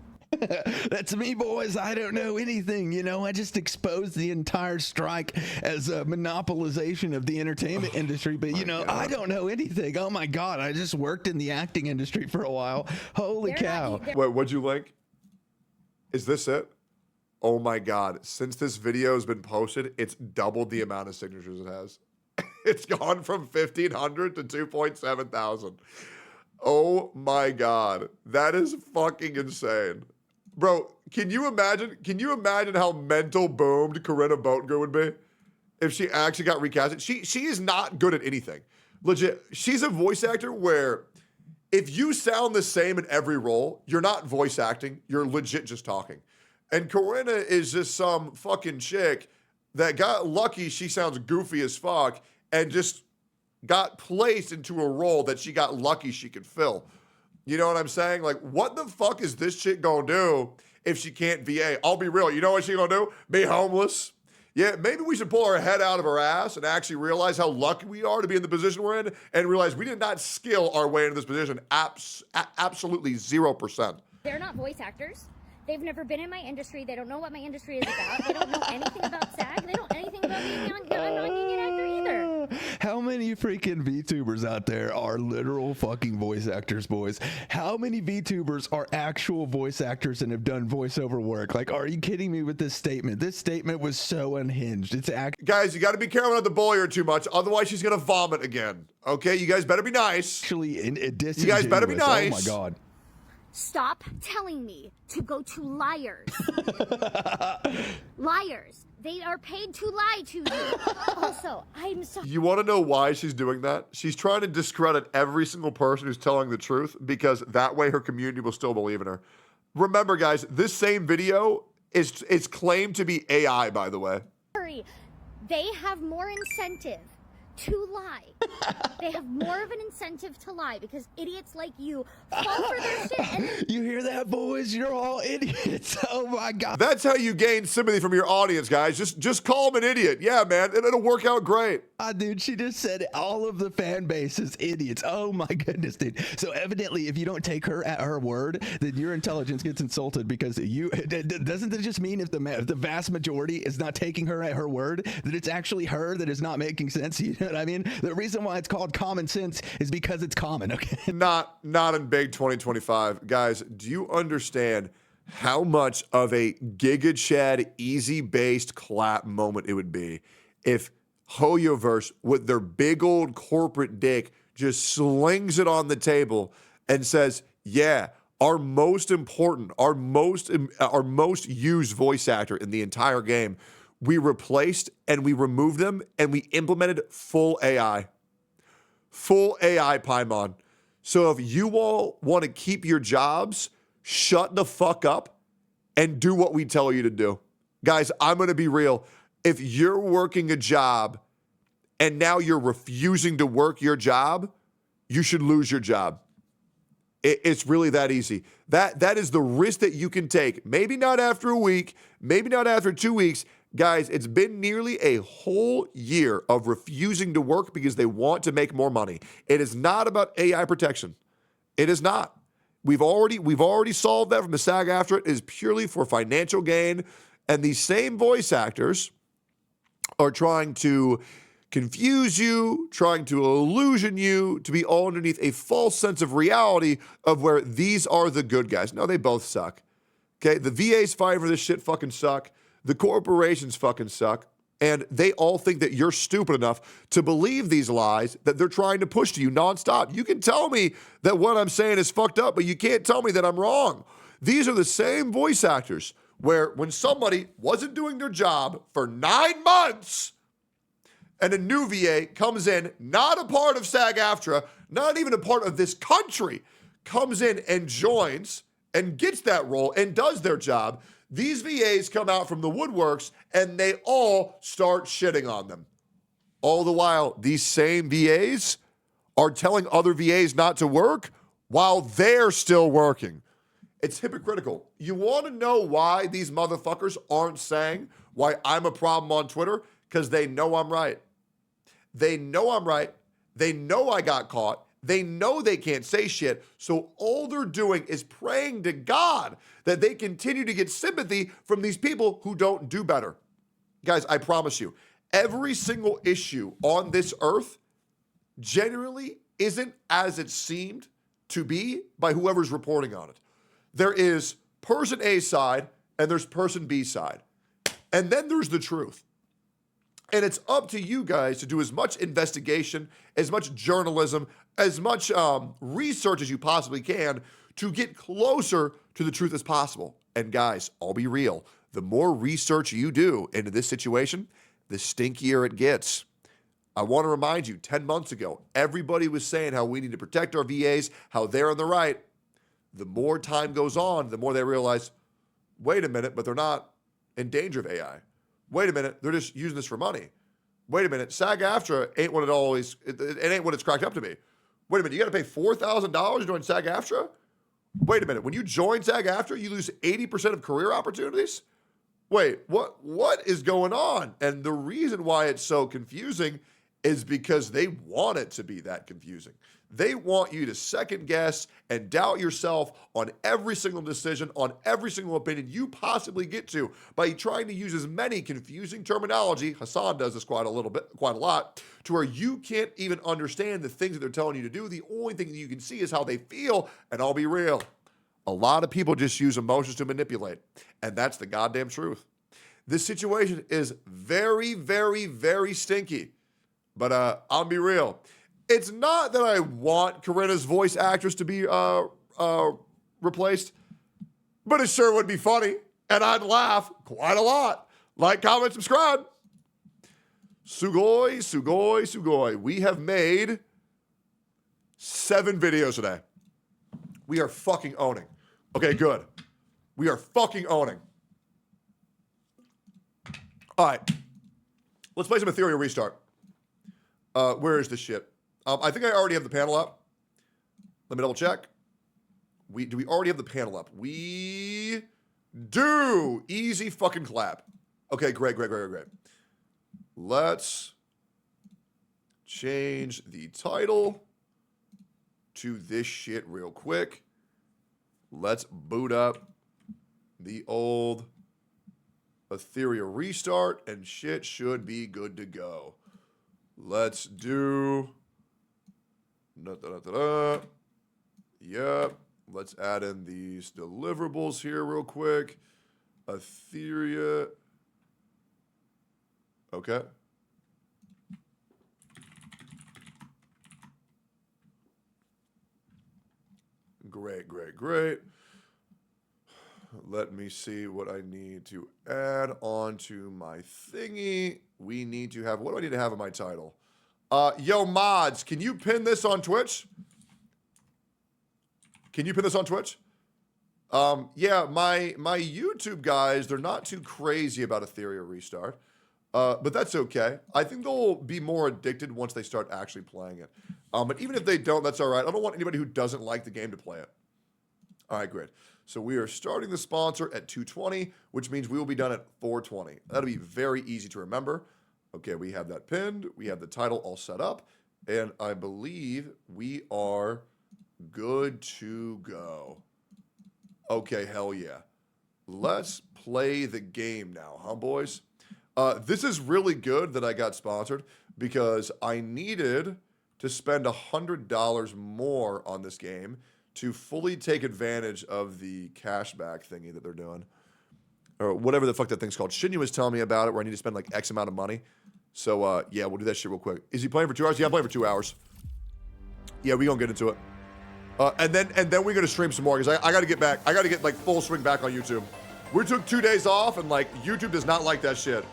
That's me, boys. I don't know anything. You know, I just exposed the entire strike as a monopolization of the entertainment industry. But, you know, I don't know anything. Oh, my God. I just worked in the acting industry for a while. Holy cow. Wait, what'd you link? Is this it? Oh my god. Since this video has been posted, it's doubled the amount of signatures it has. It's gone from 1,500 to 2.7 thousand. Oh my god. That is fucking insane. Bro, can you imagine how mental boomed Corinna Boatger would be if she actually got recasted? She is not good at anything. Legit. She's a voice actor where if you sound the same in every role, you're not voice acting, you're legit just talking. And Corinna is just some fucking chick that got lucky she sounds goofy as fuck and just got placed into a role that she got lucky she could fill. You know what I'm saying? Like, what the fuck is this chick gonna do if she can't VA? I'll be real. You know what she gonna do? Be homeless? Yeah, maybe we should pull our head out of our ass and actually realize how lucky we are to be in the position we're in and realize we did not skill our way into this position. Absolutely 0%. They're not voice actors. They've never been in my industry. They don't know what my industry is about. They don't know anything about SAG. They don't know anything about being a non-union actor either. How many freaking VTubers out there are literal fucking voice actors, boys? How many VTubers are actual voice actors and have done voiceover work? Like, are you kidding me with this statement? This statement was so unhinged. It's Guys, you got to be careful not to bully her too much. Otherwise, she's going to vomit again. Okay? You guys better be nice. Actually, you guys better be nice. Oh, my God. Stop telling me to go to liars. Liars. They are paid to lie to you. Also, I'm sorry. You want to know why she's doing that? She's trying to discredit every single person who's telling the truth because that way her community will still believe in her. Remember, guys, this same video is claimed to be AI, by the way. They have more incentive to lie. They have more of an incentive to lie because idiots like you fall for their shit. And you hear that, boys? You're all idiots. Oh my God. That's how you gain sympathy from your audience, guys. Just call them an idiot. Yeah, man. It'll work out great. Dude, she just said all of the fan base is idiots. Oh my goodness, dude. So evidently, if you don't take her at her word, then your intelligence gets insulted because you. Doesn't it just mean if the vast majority is not taking her at her word, that it's actually her that is not making sense? You know what I mean? The reason why it's called common sense is because it's common. Okay. Not in big 2025, guys. Do you understand how much of a Giga Chad easy based clap moment it would be if Hoyoverse with their big old corporate dick just slings it on the table and says, yeah, our most important, our most used voice actor in the entire game, we replaced and we removed them and we implemented full AI. Full AI, Paimon. So if you all want to keep your jobs, shut the fuck up and do what we tell you to do. Guys, I'm going to be real. If you're working a job and now you're refusing to work your job, you should lose your job. It's really that easy. That is the risk that you can take. Maybe not after a week, maybe not after 2 weeks. Guys, it's been nearly a whole year of refusing to work because they want to make more money. It is not about AI protection. It is not. We've already solved that from the SAG-AFTRA. It is purely for financial gain. And these same voice actors are trying to confuse you, trying to illusion you to be all underneath a false sense of reality of where these are the good guys. No, they both suck. Okay, the VAs fighting for this shit fucking suck. The corporations fucking suck. And they all think that you're stupid enough to believe these lies that they're trying to push to you nonstop. You can tell me that what I'm saying is fucked up, but you can't tell me that I'm wrong. These are the same voice actors where when somebody wasn't doing their job for 9 months and a new VA comes in, not a part of SAG-AFTRA, not even a part of this country, comes in and joins and gets that role and does their job, These VAs come out from the woodworks and they all start shitting on them. All the while, these same VAs are telling other VAs not to work while they're still working. It's hypocritical. You want to know why these motherfuckers aren't saying why I'm a problem on Twitter? Because they know I'm right. They know I'm right. They know I got caught. They know they can't say shit. So all they're doing is praying to God that they continue to get sympathy from these people who don't do better. Guys, I promise you, every single issue on this earth genuinely isn't as it seemed to be by whoever's reporting on it. There is person A side and there's person B side. And then there's the truth. And it's up to you guys to do as much investigation, as much journalism, as much research as you possibly can to get closer to the truth as possible. And guys, I'll be real. The more research you do into this situation, the stinkier it gets. I want to remind you, 10 months ago, everybody was saying how we need to protect our VAs, how they're on the right. The more time goes on, the more they realize, wait a minute, but they're not in danger of AI. Wait a minute, they're just using this for money. Wait a minute, SAG-AFTRA ain't what it ain't what it's cracked up to be. Wait a minute, you got to pay $4,000 to join SAG-AFTRA? Wait a minute, when you join SAG-AFTRA, you lose 80% of career opportunities? Wait, what is going on? And the reason why it's so confusing is because they want it to be that confusing. They want you to second guess and doubt yourself on every single decision, on every single opinion you possibly get to by trying to use as many confusing terminology, Hassan does this quite a lot, to where you can't even understand the things that they're telling you to do. The only thing that you can see is how they feel, and I'll be real. A lot of people just use emotions to manipulate, and that's the goddamn truth. This situation is very, very, very stinky, but I'll be real. It's not that I want Corinna's voice actress to be replaced, but it sure would be funny, and I'd laugh quite a lot. Like, comment, subscribe. Sugoi, sugoi, sugoi. We have made 7 videos today. We are fucking owning. Okay, good. We are fucking owning. All right. Let's play some Ethereum Restart. Where is this shit? I think I already have the panel up. Let me double check. Do we already have the panel up? We do. Easy fucking clap. Okay, great. Let's change the title to this shit real quick. Let's boot up the old Ethereum Restart and shit should be good to go. Let's do... Yep. Let's add in these deliverables here real quick. Ethereum. Okay. Great. Let me see what I need to add onto my thingy. We need to have, what do I need to have in my title? Yo, mods, can you pin this on Twitch? Can you pin this on Twitch? Yeah, my YouTube guys, they're not too crazy about Ethereum Restart. But that's okay. I think they'll be more addicted once they start actually playing it. But even if they don't, that's all right. I don't want anybody who doesn't like the game to play it. All right, great. So we are starting the sponsor at 2:20, which means we will be done at 4:20. That'll be very easy to remember. Okay, we have that pinned. We have the title all set up. And I believe we are good to go. Okay, hell yeah. Let's play the game now, huh, boys? This is really good that I got sponsored because I needed to spend $100 more on this game to fully take advantage of the cashback thingy that they're doing. Or whatever the fuck that thing's called. Shinyu was telling me about it where I need to spend like X amount of money. So, yeah, we'll do that shit real quick. Is he playing for 2 hours? Yeah, I'm playing for 2 hours. Yeah, we gonna get into it. And then we're gonna stream some more because I gotta get back. I gotta get like full swing back on YouTube. We took 2 days off and like YouTube does not like that shit.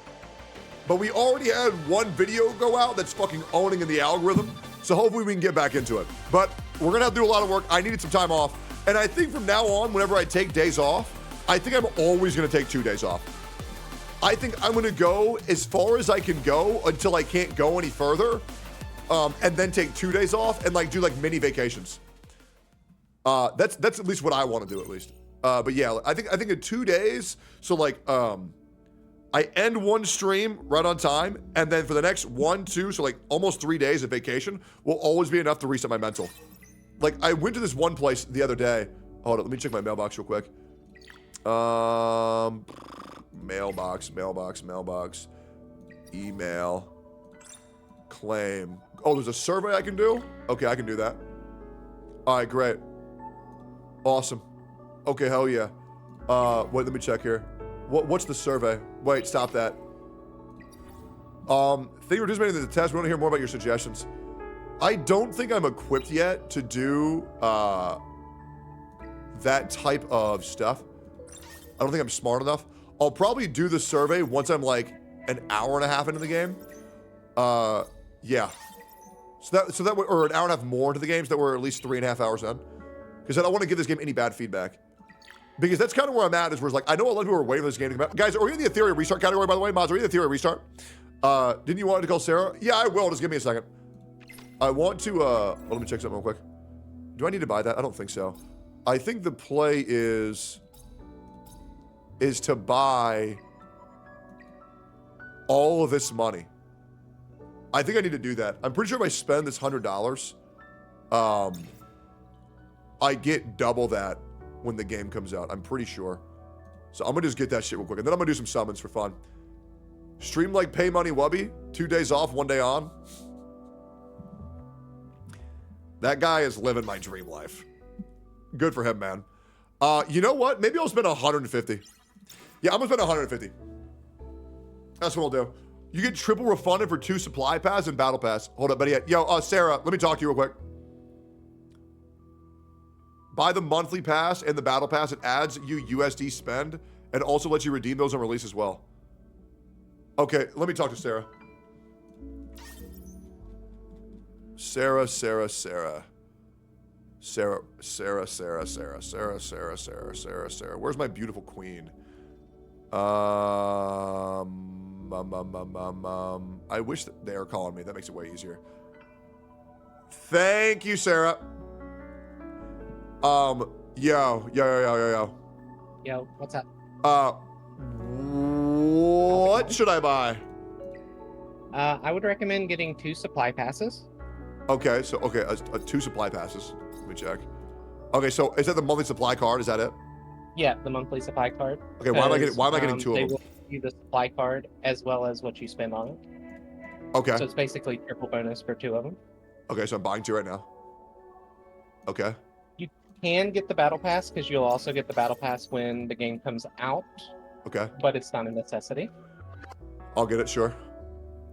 But we already had one video go out that's fucking owning in the algorithm. So hopefully we can get back into it. But we're gonna have to do a lot of work. I needed some time off. And I think from now on, whenever I take days off, I think I'm always going to take 2 days off. I think I'm going to go as far as I can go until I can't go any further, and then take 2 days off and like do like mini vacations. That's at least what I want to do at least. But yeah, I think in 2 days. So like, I end one stream right on time, and then for the next 1, 2, so like almost 3 days of vacation will always be enough to reset my mental. Like I went to this one place the other day. Hold on, let me check my mailbox real quick. Mailbox, email, claim. Oh, there's a survey I can do? Okay, I can do that. All right, great. Awesome. Okay, hell yeah. Wait, let me check here. What's the survey? Wait, stop that. Thank you for participating in the test. We want to hear more about your suggestions. I don't think I'm equipped yet to do that type of stuff. I don't think I'm smart enough. I'll probably do the survey once I'm like an hour and a half into the game. Yeah. So that or an hour and a half more into the game, so that we're at least 3.5 hours in. Because I don't want to give this game any bad feedback. Because that's kind of where I'm at, is where it's like, I know a lot of people are waiting for this game to come out. Guys, are we in the Ethereum restart category, by the way? Mods, are we in the Ethereum restart? Didn't you want to call Sarah? Yeah, I will. Just give me a second. I want to, let me check something real quick. Do I need to buy that? I don't think so. I think the play is to buy all of this money. I think I need to do that. I'm pretty sure if I spend this $100, I get double that when the game comes out. I'm pretty sure. So I'm gonna just get that shit real quick. And then I'm gonna do some summons for fun. Stream like Pay Money Wubby. 2 days off, 1 day on. That guy is living my dream life. Good for him, man. You know what? Maybe I'll spend 150. Yeah, I'm gonna spend 150. That's what I'll do. You get triple refunded for 2 supply pass and battle pass. Hold up, buddy. Yo, Sarah, let me talk to you real quick. Buy the monthly pass and the battle pass. It adds you USD spend and also lets you redeem those on release as well. Okay, let me talk to Sarah. Sarah. Where's my beautiful queen? I wish that they were calling me. That makes it way easier. Thank you, Sarah. Yo. Yo, what's up? What should I buy? I would recommend getting 2 supply passes. Okay, so 2 supply passes. Let me check. Okay, so is that the monthly supply card? Is that it? Yeah, the monthly supply card. Okay, why am I getting 2 of them? They will give you the supply card as well as what you spend on it. Okay. So it's basically triple bonus for 2 of them. Okay, so I'm buying 2 right now. Okay. You can get the battle pass because you'll also get the battle pass when the game comes out. Okay. But it's not a necessity. I'll get it, sure.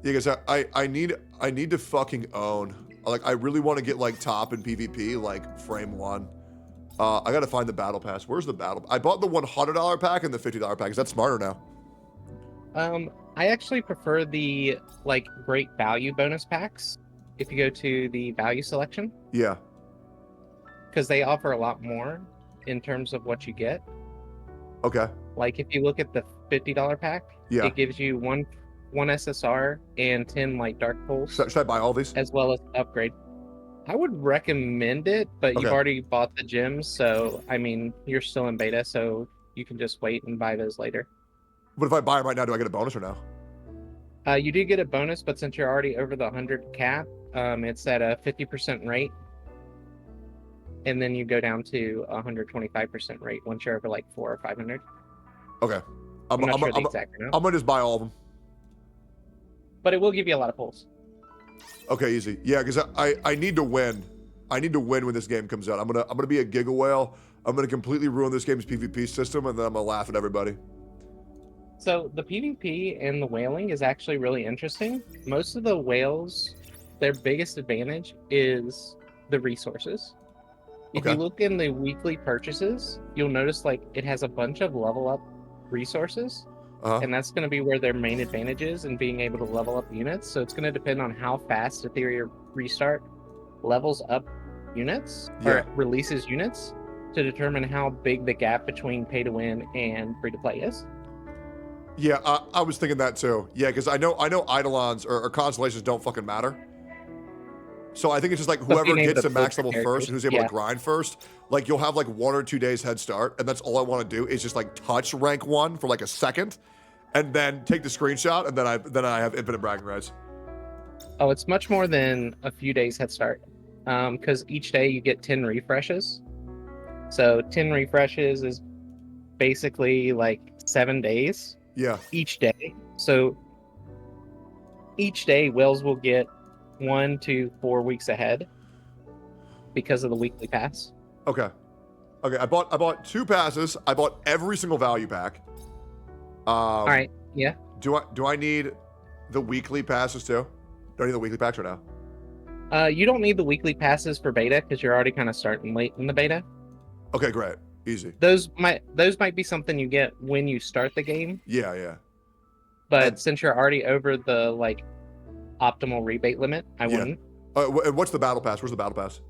Yeah, because I need to fucking own. Like, I really want to get like top in PvP, like frame 1. I gotta find the battle pass. Where's the battle? I bought the $100 pack and the $50 pack. Is that smarter now? I actually prefer the like great value bonus packs. If you go to the value selection. Yeah. Because they offer a lot more in terms of what you get. Okay. Like if you look at the $50 pack, yeah, it gives you one SSR and 10 like dark pulls. Should I buy all these? As well as upgrade. I would recommend it, but you've already bought the gems, so I mean you're still in beta, so you can just wait and buy those later. But if I buy them right now, do I get a bonus or no? You do get a bonus, but since you're already over the 100 cap, it's at a 50% rate. And then you go down to 125% rate once you're over like 400 or 500. Okay. I'm not sure the exact amount. I'm gonna just buy all of them. But it will give you a lot of pulls. Okay, easy. Yeah, because I need to win. I need to win when this game comes out. I'm gonna be a Giga Whale. I'm gonna completely ruin this game's PvP system, and then I'm gonna laugh at everybody. So the PvP and the whaling is actually really interesting. Most of the whales, their biggest advantage is the resources. If you look in the weekly purchases, you'll notice like it has a bunch of level up resources. And that's going to be where their main advantage is in being able to level up units. So it's going to depend on how fast Ethereum Restart levels up units or releases units. to determine how big the gap between pay to win and free to play is. Yeah, I was thinking that too. Yeah, because I know Eidolons or constellations don't fucking matter. So I think it's just like whoever gets to max level first and who's able to grind first, like you'll have like 1 or 2 days head start, and that's all I want to do is just like touch rank 1 for like a second, and then take the screenshot, and then I have infinite bragging rights. Oh, it's much more than a few days head start, because each day you get 10 refreshes. So 10 refreshes is basically like 7 days. Yeah. Each day. So each day whales will get 1 to 4 weeks ahead because of the weekly pass. Okay. Okay, I bought 2 passes. I bought every single value pack. All right. Yeah. Do I need the weekly passes too? Do I need the weekly packs or no? You don't need the weekly passes for beta because you're already kind of starting late in the beta. Okay, great. Easy. Those might be something you get when you start the game. Yeah, yeah. But since you're already over the like optimal rebate limit, I wouldn't. And what's the battle pass? Where's the battle pass?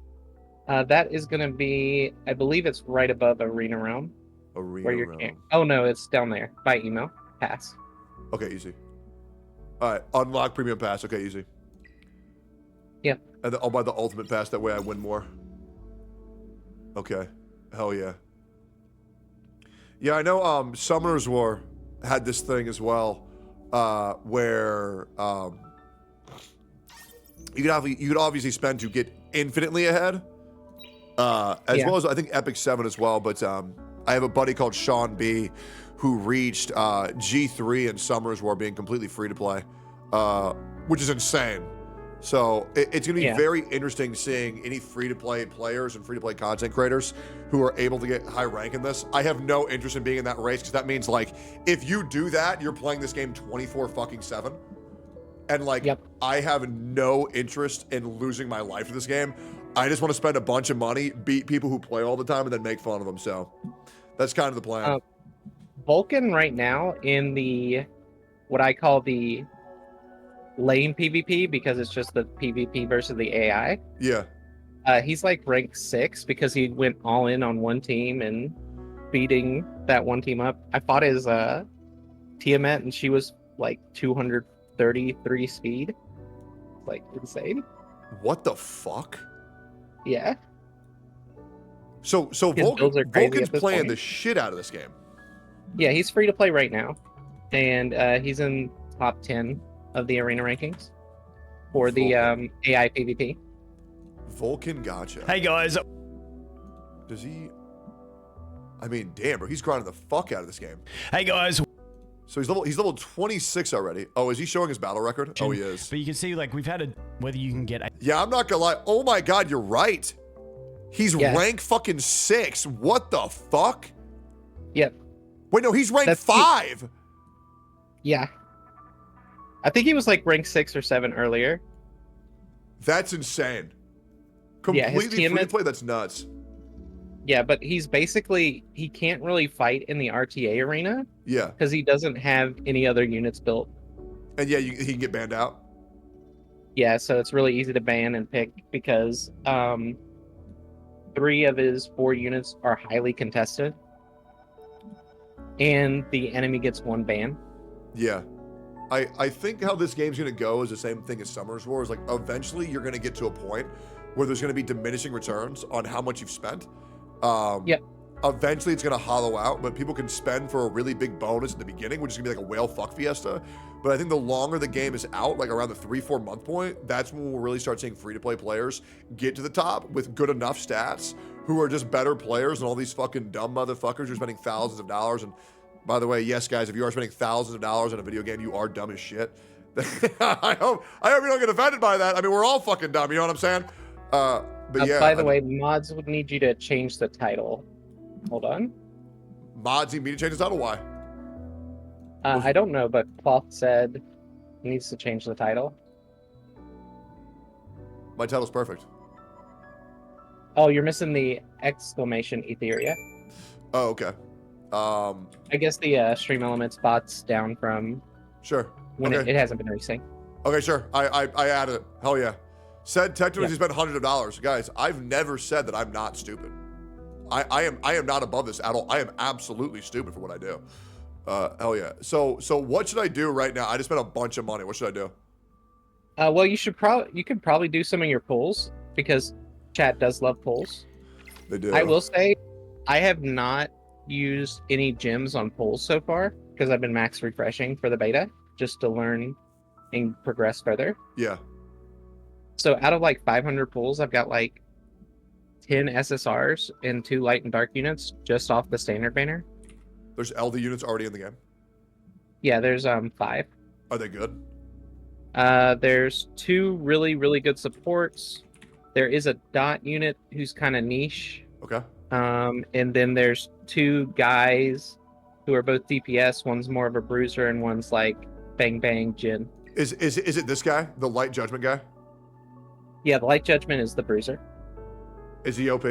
That is going to be, I believe it's right above Arena Realm. Arena Realm. Oh no, it's down there by email. Pass. Okay, easy. All right, unlock premium pass. Okay, easy. Yeah. And then I'll buy the ultimate pass. That way I win more. Okay. Hell yeah. Yeah, I know Summoner's War had this thing as well, where you could obviously spend to get infinitely ahead, as well as I think Epic 7 as well. But I have a buddy called Sean B, who reached G3 and Summoner's War being completely free to play, which is insane. So it's going to be very interesting seeing any free-to-play players and free-to-play content creators who are able to get high rank in this. I have no interest in being in that race because that means, like, if you do that, you're playing this game 24/7. And, like, I have no interest in losing my life in this game. I just want to spend a bunch of money, beat people who play all the time, and then make fun of them. So that's kind of the plan. Vulcan right now in the, what I call the lane PvP, because it's just the PvP versus the AI. Yeah. He's like rank 6 because he went all in on one team and beating that one team up. I fought his Tiamat and she was like 233 speed. Like insane. What the fuck? Yeah. So Vulcan's playing the shit out of this game. Yeah, he's free to play right now. And he's in top 10 of the arena rankings for the AI PvP. Vulcan, gotcha. Hey guys. Does he? I mean, damn, bro, he's grinding the fuck out of this game. Hey guys. So he's level 26 already. Oh, is he showing his battle record? Oh, he is. But you can see, like, we've had whether you can get. Yeah, I'm not gonna lie. Oh my god, you're right. He's rank fucking 6. What the fuck? Yep. Wait, no, he's rank 5. Yeah. I think he was like rank 6 or 7 earlier. That's insane. Completely free to play. That's nuts. Yeah, but he's basically, he can't really fight in the RTA arena. Yeah. Because he doesn't have any other units built. And yeah, he can get banned out. Yeah, so it's really easy to ban and pick because 3 of his 4 units are highly contested. And the enemy gets 1 ban. Yeah. I think how this game's going to go is the same thing as Summoner's War. Is like eventually you're going to get to a point where there's going to be diminishing returns on how much you've spent. Eventually it's going to hollow out, but people can spend for a really big bonus in the beginning, which is going to be like a whale fuck fiesta. But I think the longer the game is out, like around the 3-4 month point, that's when we'll really start seeing free-to-play players get to the top with good enough stats who are just better players than all these fucking dumb motherfuckers who are spending thousands of dollars. And by the way, yes, guys, if you are spending thousands of dollars on a video game, you are dumb as shit. I hope you don't get offended by that. I mean, we're all fucking dumb, you know what I'm saying? But yeah. By the way, mods would need you to change the title. Hold on. Mods need me to change the title? Why? I don't know, but Cloth said he needs to change the title. My title's perfect. Oh, you're missing the exclamation Etheria. Oh, okay. I guess the stream elements bot's down from when it hasn't been resynced. Okay, sure. I added it. Hell yeah. Said Tectone he spent hundreds of dollars. Guys, I've never said that I'm not stupid. I am not above this at all. I am absolutely stupid for what I do. Hell yeah. So what should I do right now? I just spent a bunch of money. What should I do? Well, you could probably do some of your pulls because chat does love pulls. They do. I will say, I have not used any gems on pulls so far because I've been max refreshing for the beta just to learn and progress further. Yeah. So out of like 500 pulls, I've got like 10 SSRs and 2 light and dark units just off the standard banner. There's LD units already in the game? Yeah, there's 5. Are they good? There's 2 really, really good supports. There is a dot unit who's kind of niche. Okay. And then there's 2 guys who are both DPS. One's more of a bruiser and one's like bang bang Jin. Is it this guy, the light judgment guy? Yeah, the light judgment is the bruiser. Is he OP?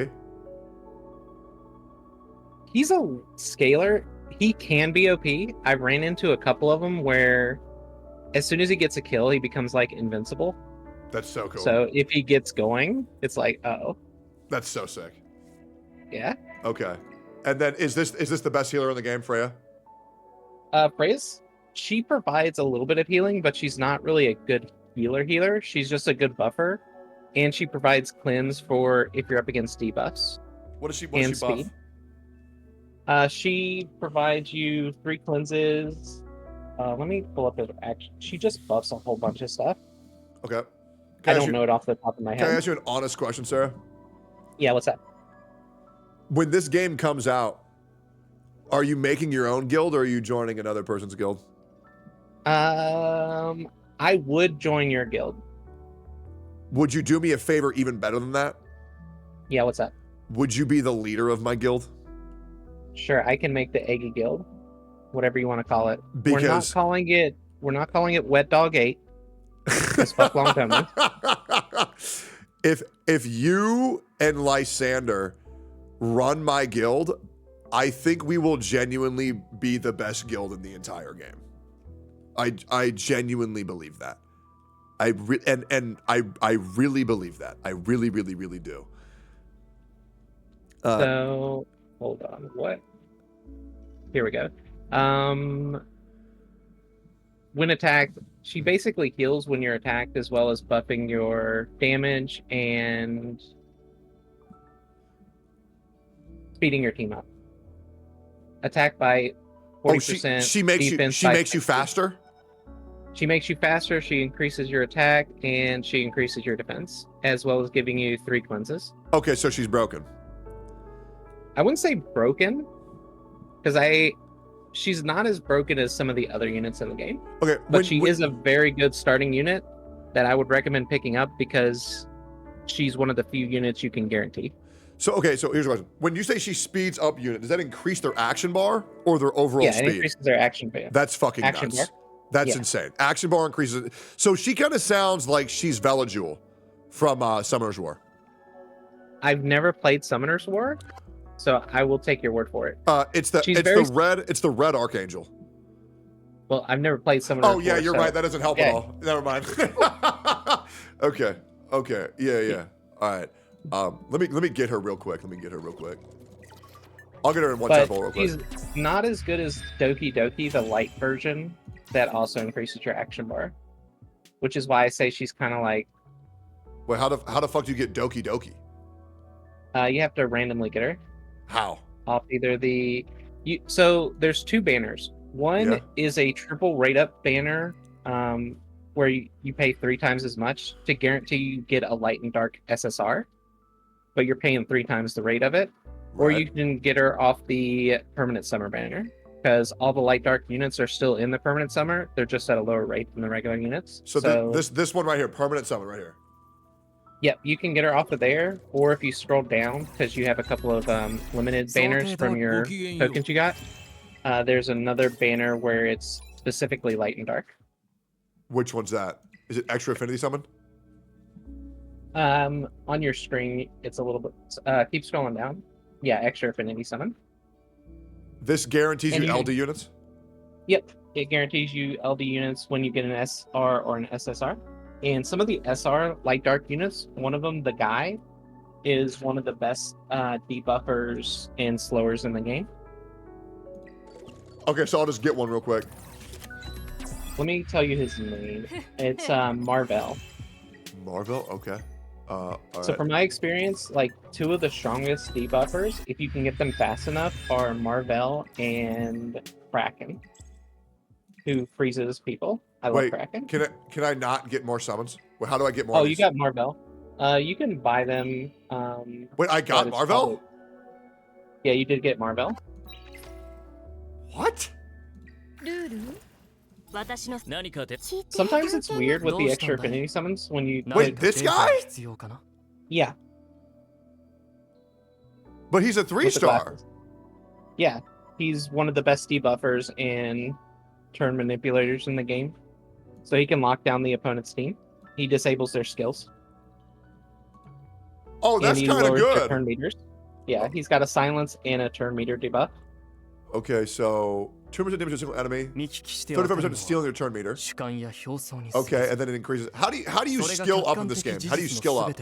He's a scaler. He can be OP. I've ran into a couple of them where as soon as he gets a kill, he becomes like invincible. That's so cool. So if he gets going, it's like, uh-oh. That's so sick. Yeah. Okay. And then is this the best healer in the game, Freya? Freya's, she provides a little bit of healing, but she's not really a good healer. She's just a good buffer. And she provides cleanse for if you're up against debuffs. What does she buff? She provides you 3 cleanses. Let me pull up her action. She just buffs a whole bunch of stuff. Okay. I don't know it off the top of my head. Can I ask you an honest question, Sarah? Yeah, what's that? When this game comes out, are you making your own guild or are you joining another person's guild? I would join your guild. Would you do me a favor even better than that? Yeah, what's that? Would you be the leader of my guild? Sure, I can make the Eggy Guild. Whatever you want to call it. Because we're not calling it Wet Dog 8. Because fuck long time. If you and Lysander run my guild, I think we will genuinely be the best guild in the entire game. I genuinely believe that. I really believe that. I really do. So hold on. What? Here we go. When attacked, she basically heals when you're attacked, as well as buffing your damage and speeding your team up. Attack by 40%. She makes you faster? She makes you faster, she increases your attack, and she increases your defense, as well as giving you 3 cleanses. Okay, so she's broken. I wouldn't say broken, because she's not as broken as some of the other units in the game. Okay, but she is a very good starting unit that I would recommend picking up because she's one of the few units you can guarantee. So here's the question. When you say she speeds up unit, does that increase their action bar or their overall speed? Yeah, it increases their action bar. That's fucking nuts. Bar? That's insane. Action bar increases. So she kind of sounds like she's Velajul from Summoner's War. I've never played Summoner's War, so I will take your word for it. It's the red Archangel. Well, I've never played Summoner's War. Oh yeah, you're right. That doesn't help at all. Never mind. Okay. Yeah. All right. Let me get her real quick. I'll get her in one tempo real quick. She's not as good as Doki Doki, the light version, that also increases your action bar. Which is why I say she's kind of like... Wait, how the fuck do you get Doki Doki? You have to randomly get her. How? Off either so there's 2 banners. One is a triple rate up banner, where you pay 3 times as much to guarantee you get a light and dark SSR, but you're paying 3 times the rate of it. Right. Or you can get her off the permanent summer banner, because all the light dark units are still in the permanent summer. They're just at a lower rate than the regular units. So this one right here, permanent summer right here. Yep, you can get her off of there, or if you scroll down, because you have a couple of limited banners from your tokens you got, there's another banner where it's specifically light and dark. Which one's that? Is it extra affinity summon? On your screen, it's a little bit... keep scrolling down. Yeah, extra affinity summon. This guarantees you LD units? Yep, it guarantees you LD units when you get an SR or an SSR. And some of the SR light dark units, one of them, the guy, is one of the best debuffers and slowers in the game. Okay, so I'll just get one real quick. Let me tell you his name. It's Marvel. Marvel? Okay. All So right. from my experience, like 2 of the strongest debuffers, if you can get them fast enough, are Marvel and Kraken, who freezes people. I love Wait, Kraken. can I not get more summons? Well, how do I get more? Oh, of you these? got Marvel. You can buy them. Wait, I got Marvel? Yeah, you did get Marvel. What? Sometimes it's weird with the extra affinity summons when you. Wait, this guy? Yeah. But he's a 3-star. Yeah, he's one of the best debuffers and turn manipulators in the game. So he can lock down the opponent's team. He disables their skills. Oh, that's kind of good. Turn meters. Yeah, he's got a silence and a turn meter debuff. Okay, so 2% damage to a single enemy, 35% stealing your turn meter. Okay, and then it increases. How do you skill up in this game? How do you skill up?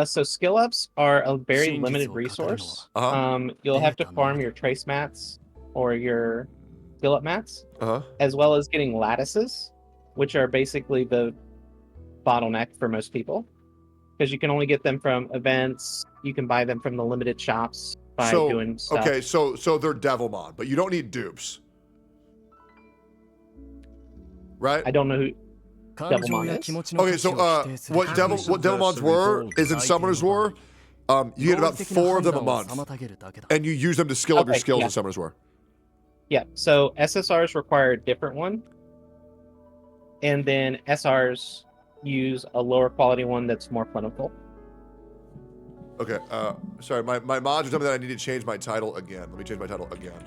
So skill ups are a very limited resource. You'll have to farm your trace mats or your skill up mats, as well as getting lattices, which are basically the bottleneck for most people, because you can only get them from events. You can buy them from the limited shops by doing stuff. Okay, so they're Devilmon, but you don't need dupes, right? I don't know who Devilmon is. Okay, so what Devilmons were is in Summoner's War, you get about 4 of them a month, and you use them to skill up your skills in Summoner's War. Yeah, so SSRs require a different one, and then SRs use a lower quality one that's more plentiful. Okay, sorry, my mods are telling me that I need to change my title again. Let me change my title again.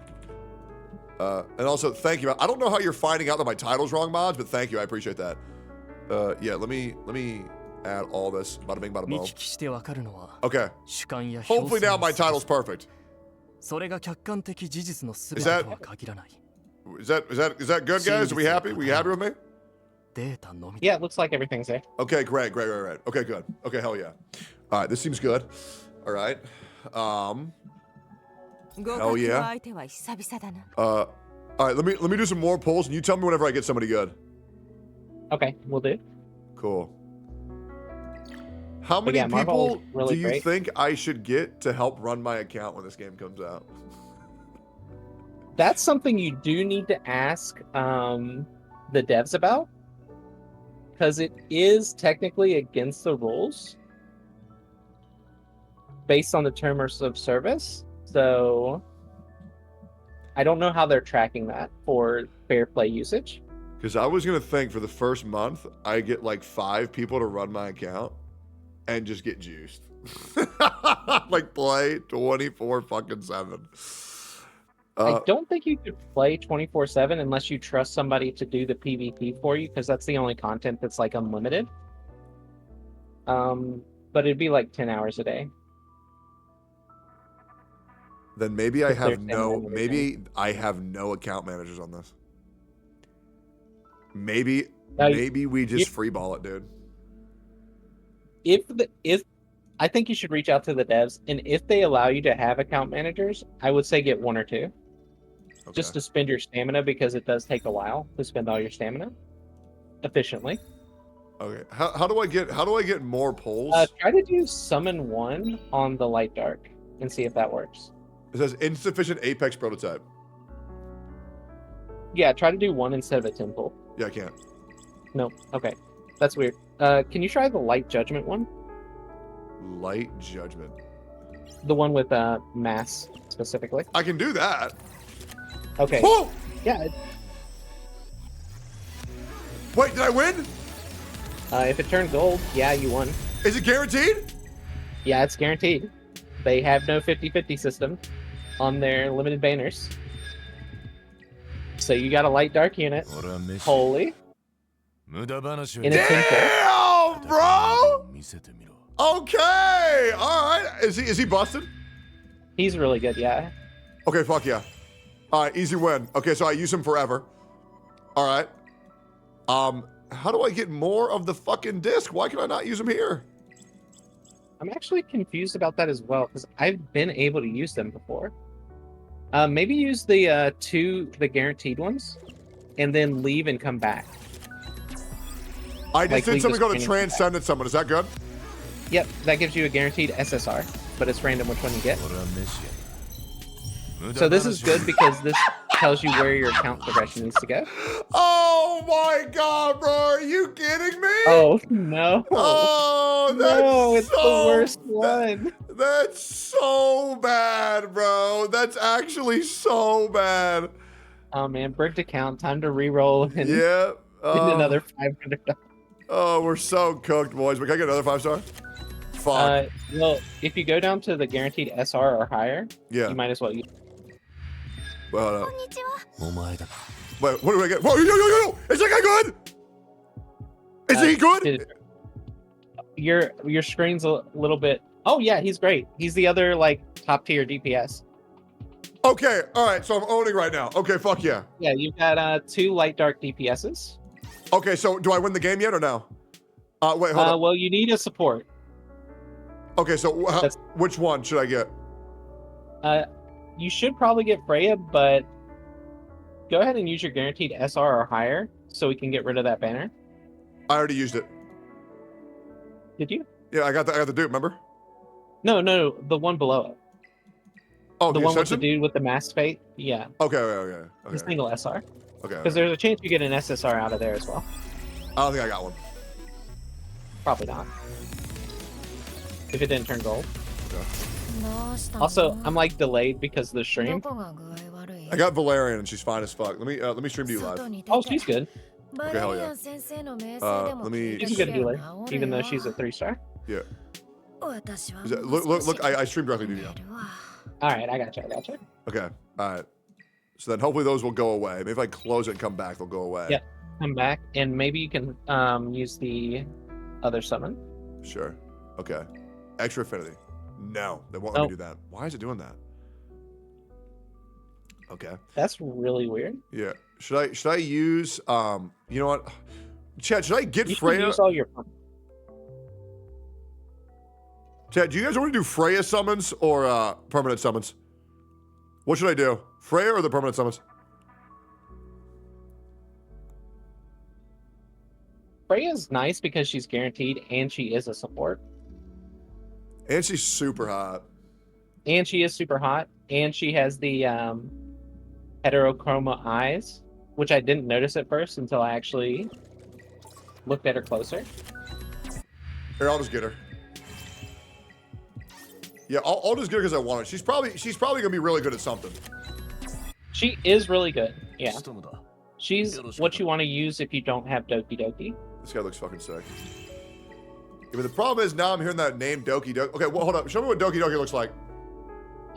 And also, thank you. I don't know how you're finding out that my title's wrong, mods, but thank you. I appreciate that. Yeah, let me add all this. Bada bing, bada boom. Okay. Hopefully now my title's perfect. Is that good, guys? Are we happy? We happy with me? Yeah, it looks like everything's there. Okay, great. Okay, good. Okay, hell yeah. All right, this seems good. All right. Hell yeah. All right, let me do some more polls, and you tell me whenever I get somebody good. Okay, we'll do. Cool. How many people do you think I should get to help run my account when this game comes out? That's something you do need to ask the devs about, because it is technically against the rules based on the terms of service. So I don't know how they're tracking that for fair play usage. Because I was going to think for the first month, I get like 5 people to run my account and just get juiced. Like play 24 fucking 7. I don't think you could play 24/7 unless you trust somebody to do the PvP for you, because that's the only content that's like unlimited. But it'd be like 10 hours a day. Then maybe I have no account managers on this. Maybe we just freeball it, dude. If I think you should reach out to the devs, and if they allow you to have account managers, I would say get 1 or 2. Okay. Just to spend your stamina, because it does take a while to spend all your stamina efficiently. Okay. How do I get more polls? Try to do summon 1 on the light dark and see if that works. It says insufficient Apex prototype. Yeah, try to do 1 instead of a temple. Yeah, I can't. No. Okay. That's weird. Can you try the light judgment one? Light judgment. The one with mass specifically. I can do that. Okay. Whoa! Yeah. Wait, did I win? If it turned gold, yeah, you won. Is it guaranteed? Yeah, it's guaranteed. They have no 50-50 system on their limited banners. So you got a light dark unit. Holy. Damn, bro! Okay, all right. Is he busted? He's really good, yeah. Okay, fuck yeah. All right, easy win. Okay, so I use him forever. All right. How do I get more of the fucking disc? Why can I not use him here? I'm actually confused about that as well because I've been able to use them before. Maybe use the the guaranteed ones, and then leave and come back. I just did leave something the called a screen and come back. transcendent summon. Is that good? Yep, that gives you a guaranteed SSR, but it's random which one you get. So this is good because this tells you where your account progression needs to go. Oh my god, bro! Are you kidding me? Oh no! Oh, that's no, it's so, the worst one. That's so bad, bro. That's actually so bad. Oh man, bricked account. Time to re-roll and Yeah. get another $500. Oh, we're so cooked, boys. But can I get another 5-star? Fuck. Well, if you go down to the guaranteed SR or higher, Yeah. you might as well use. Well, wait, what do I get? Whoa, yo! Is that guy good? Is he good? Your screen's a little bit. Oh yeah, he's great. He's the other like top tier DPS. Okay, all right. So I'm owning right now. Okay, fuck yeah. Yeah, you've got 2 light dark DPSs. Okay, so do I win the game yet or no? Wait, hold on. Well, you need a support. Okay, so which one should I get? You should probably get Freya, but go ahead and use your guaranteed SR or higher so we can get rid of that banner. I already used it. Did you? Yeah, I got the dude, remember? No, the one below it. Oh, the one with the Ascension? dude with the masked fate. Yeah. Okay. The single SR. Okay. Because there's a chance you get an SSR out of there as well. I don't think I got one. Probably not. If it didn't turn gold. Also, I'm like delayed because of the stream. I got Valerian and she's fine as fuck. Let me stream to you live. Oh, she's good. Okay, hell yeah. Let me. She's a good healer, even though she's a 3-star. Yeah. Look! I stream directly to you. All right, I got you. Okay. All right. So then hopefully those will go away. Maybe if I close it and come back, they'll go away. Yep. Come back, and maybe you can use the other summon. Sure. Okay. Extra affinity. No, they won't let me do that. Why is it doing that? Okay. That's really weird. Yeah. Should I use you know what? Chad, should I get You Freya? can use all your. Chad, do you guys want to do Freya summons or permanent summons? What should I do? Freya or the permanent summons? Freya's nice because she's guaranteed and she is a support. And she's super hot. And she is super hot. And she has the heterochroma eyes, which I didn't notice at first until I actually looked at her closer. Here, I'll just get her. Yeah, I'll just get her because I want her. She's probably gonna be really good at something. She is really good. Yeah. She's what you want to use if you don't have Doki Doki. This guy looks fucking sick. Yeah, but the problem is now I'm hearing that name Doki Doki. Okay, well, hold up. Show me what Doki Doki looks like.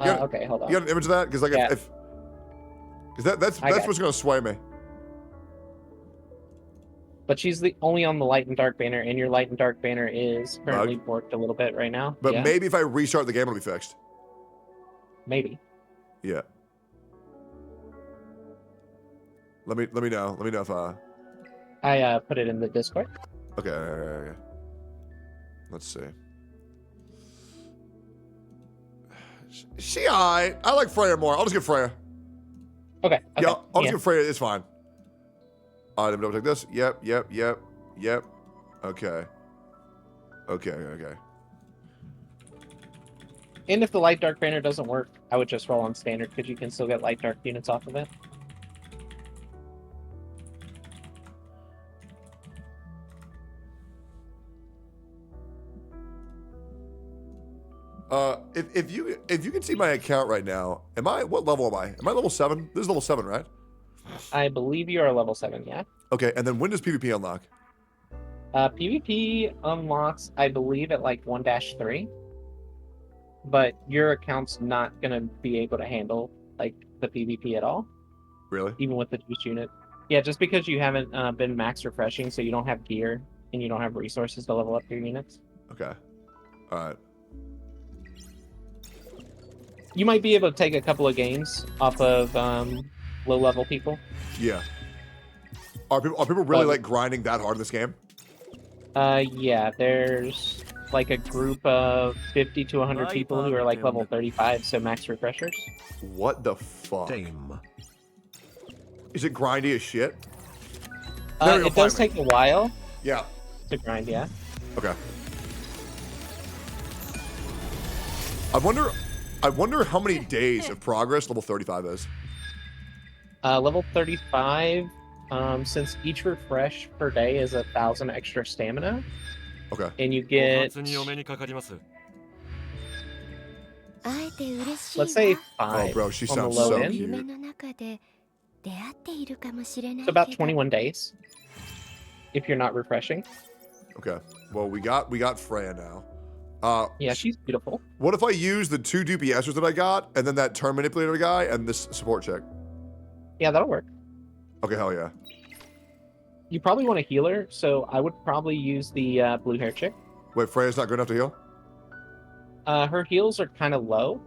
Okay, hold on. You got an image of that? Because like if that's what's gonna sway me. But she's the only on the light and dark banner, and your light and dark banner is currently borked a little bit right now. But yeah. maybe if I restart the game, it'll be fixed. Maybe. Yeah. Let me know. Let me know if I put it in the Discord. Okay. Let's see. She alright. I like Freya more. I'll just get Freya. Okay. Yeah, I'll just get Freya. It's fine. All right, let me double check this. Yep. Okay. And if the light dark banner doesn't work, I would just roll on standard because you can still get light dark units off of it. If you can see my account right now, what level am I? Am I level 7? This is level 7, right? I believe you are level 7, yeah. Okay, and then when does PvP unlock? PvP unlocks, I believe, at like 1-3. But your account's not gonna be able to handle like the PvP at all. Really? Even with the juice unit. Yeah, just because you haven't been max refreshing, so you don't have gear and you don't have resources to level up your units. Okay. All right. You might be able to take a couple of games off of low-level people. Yeah. Are people really like grinding that hard in this game? Yeah, there's like a group of 50 to 100 people who are like level 35, so max refreshers. What the fuck? Is it grindy as shit? It does take a while. Yeah. To grind, yeah. Okay. I wonder how many days of progress level 35 is. Level 35, since each refresh per day is 1,000 extra stamina. Okay. And you get, let's say 5. Oh, bro, she on the sounds low so end. cute. It's about 21 days. If you're not refreshing. Okay. Well, we got Freya now. Yeah, she's beautiful. What if I use the 2 DPSers that I got, and then that turn manipulator guy, and this support check? Yeah, that'll work. Okay, hell yeah. You probably want a healer, so I would probably use the blue hair chick. Wait, Freya's not good enough to heal? Her heals are kind of low.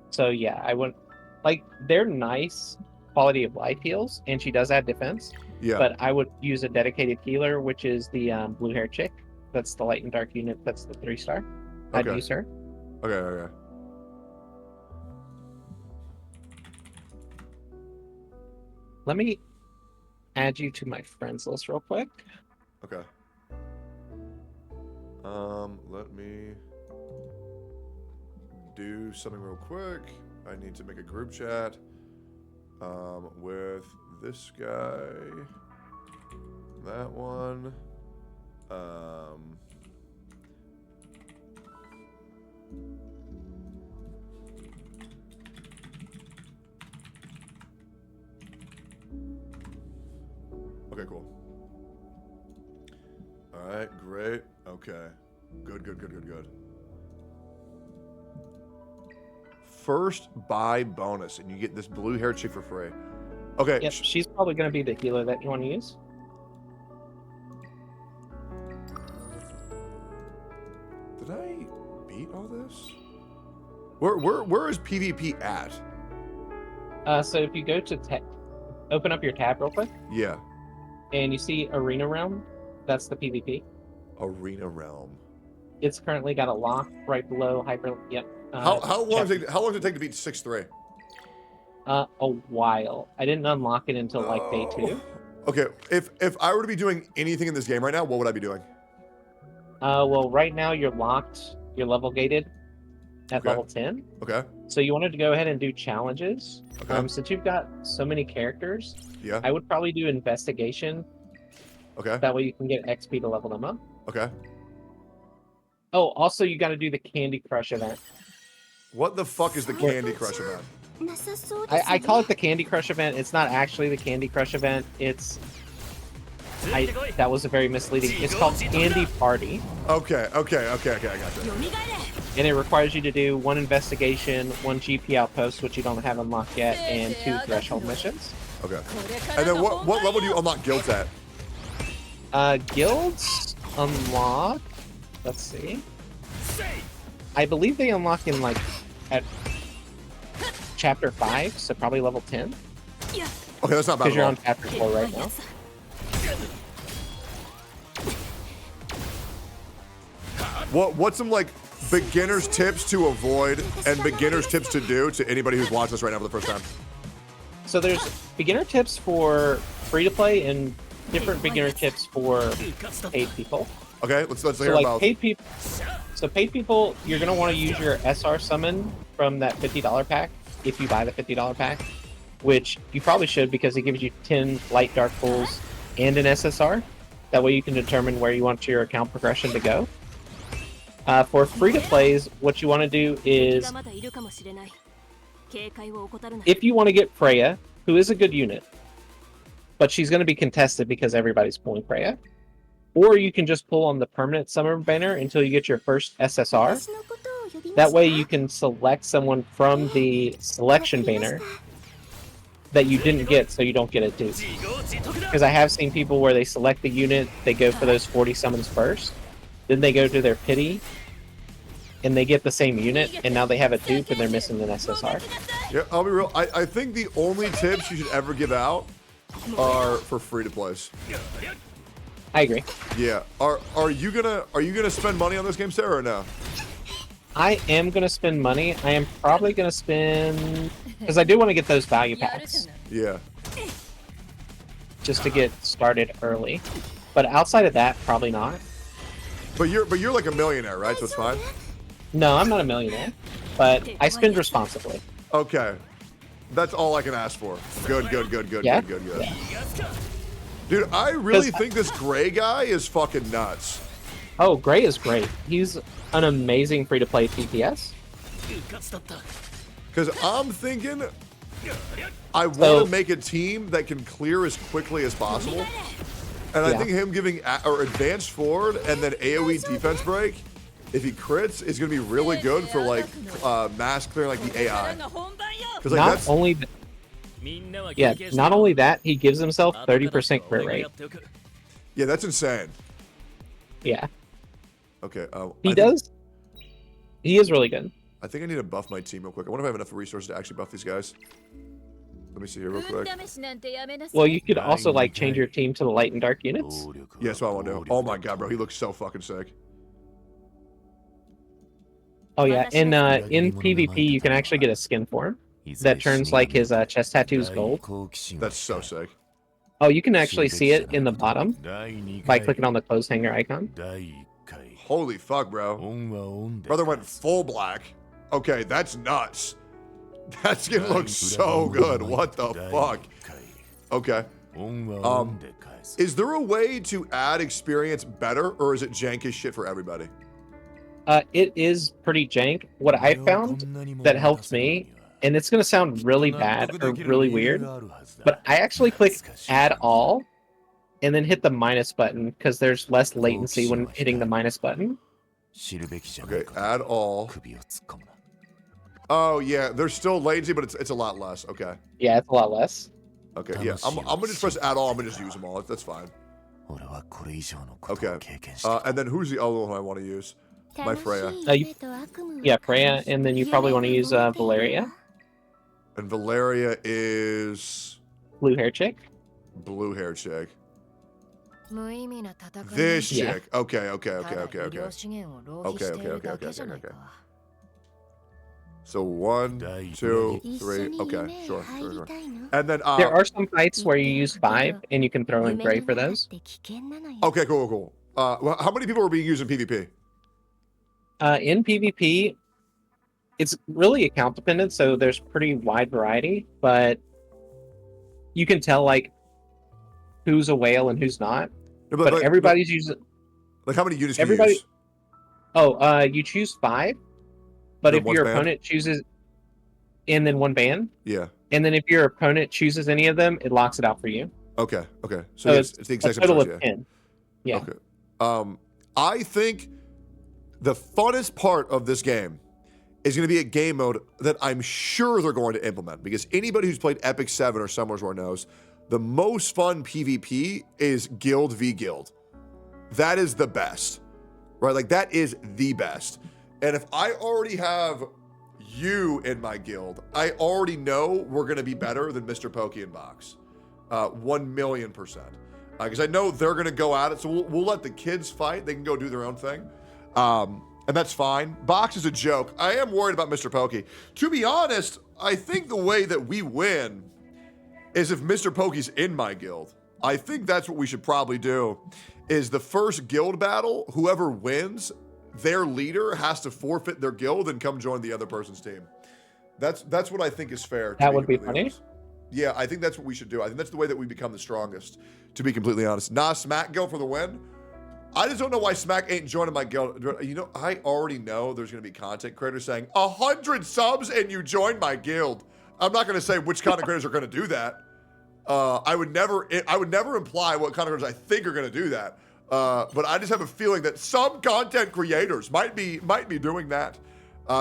So yeah, I wouldn't... Like, they're nice quality of life heals, and she does add defense. Yeah. But I would use a dedicated healer, which is the blue hair chick. That's the light and dark unit. That's the 3-star. I'd Okay. use her. Okay. Let me add you to my friends list real quick. Okay. Let me do something real quick. I need to make a group chat with this guy, that one. Okay, cool. All right, great. Okay. Good. First buy bonus, and you get this blue hair chick for free. Okay. Yep, she's probably going to be the healer that you want to use. Did I beat all this? Where is PvP at? So if you go to open up your tab real quick. Yeah. And you see Arena Realm, that's the PvP. Arena Realm. It's currently got a lock right below Hyper. Yep. How long does it take to beat 6-3? A while. I didn't unlock it until like day 2. Okay, if I were to be doing anything in this game right now, what would I be doing? Well, right now you're locked. You're level gated at level 10. Okay. So you wanted to go ahead and do challenges. Okay. Since you've got so many characters, yeah, I would probably do investigation. Okay. That way you can get XP to level them up. Okay. Oh, also you got to do the Candy Crush event. What the fuck is the Candy Crush event? I call it the Candy Crush event. It's not actually the Candy Crush event. That was a very misleading. It's called Candy Party. Okay, I got you. And it requires you to do 1 investigation, 1 GP outpost, which you don't have unlocked yet, and 2 threshold missions. Okay. And then what level do you unlock guilds at? Guilds unlock. Let's see. I believe they unlock in at chapter 5, so probably level 10. Okay, that's not bad. Because you're on chapter 4 right now. What's some like beginner's tips to avoid and beginner's tips to do to anybody who's watching this right now for the first time? So there's beginner tips for free to play and different beginner tips for paid people. Okay, let's hear like about paid people. So paid people, you're gonna want to use your SR summon from that $50 pack if you buy the $50 pack, which you probably should because it gives you 10 light dark pulls and an SSR. That way you can determine where you want your account progression to go. For free to plays, what you want to do is, if you want to get Freya, who is a good unit, but she's going to be contested because everybody's pulling Freya, or you can just pull on the permanent summer banner until you get your first SSR. That way you can select someone from the selection banner that you didn't get, so you don't get it too. Because I have seen people where they select the unit, they go for those 40 summons first, then they go to their pity, and they get the same unit, and now they have a dupe and they're missing an SSR. Yeah, I'll be real. I think the only tips you should ever give out are for free to plays. I agree. Yeah. Are you gonna spend money on this game, Sarah, or no? I am gonna spend money. I am probably gonna spend because I do want to get those value packs. Yeah. Just to get started early. But outside of that, probably not. But you're like a millionaire, right? So it's fine. No, I'm not a millionaire, but I spend responsibly. Okay. That's all I can ask for. Good. Yeah? Good. Dude, I really think this Gray guy is fucking nuts. Oh, Gray is great. He's an amazing free-to-play TPS. Because I'm thinking I want to make a team that can clear as quickly as possible. And I think him giving advanced forward and then AoE defense break, if he crits, is going to be really good for like mass clearing like the AI. Because like not only that, he gives himself 30% crit rate. Yeah, that's insane. Yeah. Okay. He is really good. I think I need to buff my team real quick. I wonder if I have enough resources to actually buff these guys. Let me see here real quick. Well, you could also like change your team to the light and dark units. Yeah, that's what I want to do. Oh my god, bro, he looks so fucking sick. Oh yeah, and in PvP you can actually get a skin for him that turns like his chest tattoos gold. That's so sick. Oh, you can actually see it in the bottom by clicking on the clothes hanger icon. Holy fuck, bro. Brother went full black. Okay, that's nuts. That skin looks so good. What the fuck? Okay. Is there a way to add experience better, or is it jank as shit for everybody? It is pretty jank. What I found that helps me, and it's going to sound really bad or really weird, but I actually click add all and then hit the minus button because there's less latency when hitting the minus button. Okay, add all. Oh yeah, there's still latency, but it's a lot less. Okay. Yeah, it's a lot less. Okay, yeah, I'm gonna just press add all. I'm gonna just use them all. That's fine. Okay. And then who's the other one I want to use? My Freya. Yeah, Freya, and then you probably want to use Valeria. And Valeria is blue hair chick. Blue hair chick. This chick. Okay. So 1, 2, 3. Okay, sure. And then there are some fights where you use 5, and you can throw in Gray for those. Okay, cool. Well, how many people are being used in PvP? In PvP, it's really account dependent, so there's pretty wide variety, but you can tell like who's a whale and who's not. No, but everybody's using. Like how many units? Can you use? Oh, you choose 5, but if your opponent chooses, and then 1 ban. Yeah. And then if your opponent chooses any of them, it locks it out for you. Okay. So it's the exact same total of 10. Yeah. Okay. I think the funnest part of this game is going to be a game mode that I'm sure they're going to implement, because anybody who's played Epic 7 or Summorswar knows the most fun PvP is guild v guild. That is the best, right? Like that is the best. And if I already have you in my guild, I already know we're going to be better than Mr. Pokey and Box. 1,000,000%. Because I know they're going to go at it. So we'll let the kids fight. They can go do their own thing. And that's fine. Box is a joke. I am worried about Mr. Pokey. To be honest, I think the way that we win is if Mr. Pokey's in my guild. I think that's what we should probably do, is the first guild battle, whoever wins, their leader has to forfeit their guild and come join the other person's team. That's what I think is fair. That would be funny. Yeah, I think that's what we should do. I think that's the way that we become the strongest, to be completely honest. Smack go for the win. I just don't know why Smack ain't joining my guild. You know, I already know there's going to be content creators saying 100 subs and you join my guild. I'm not going to say which content creators are going to do that. I would never imply what content creators I think are going to do that. But I just have a feeling that some content creators might be doing that.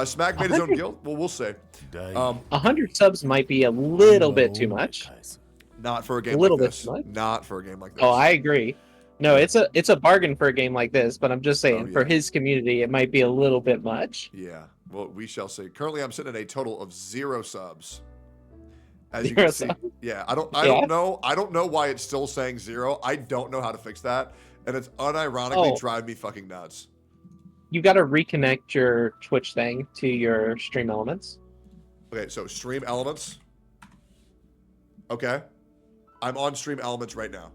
Smack made his own guild. Well, we'll see. 100 subs might be a little bit too much. Not for a game like this. Not for a game like this. Oh, I agree. No, it's a bargain for a game like this, but I'm just saying for his community, it might be a little bit much. Yeah, well, we shall see. Currently, I'm sitting at a total of 0 subs. As you can see, yeah, I don't know why it's still saying 0. I don't know how to fix that. and it's unironically Oh. driving me fucking nuts. You got to reconnect your Twitch thing to your Stream Elements. Okay, so Stream Elements. Okay. I'm on Stream Elements right now.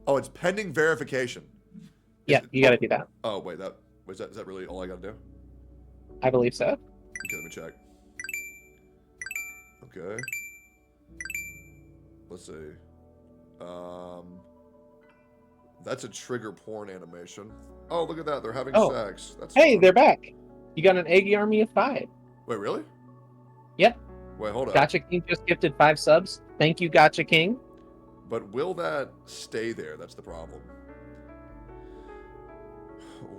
Oh, it's pending verification. Yeah, you got to do that. Oh, wait, is that really all I got to do? I believe so. Okay, let me check. Okay. Let's see. That's a trigger porn animation. Oh, look at that. They're having sex. That's fun. They're back. You got an Eggy army of 5. Wait, really? Yep. Wait, hold on. Gotcha King just gifted 5 subs. Thank you, Gotcha King. But will that stay there? That's the problem.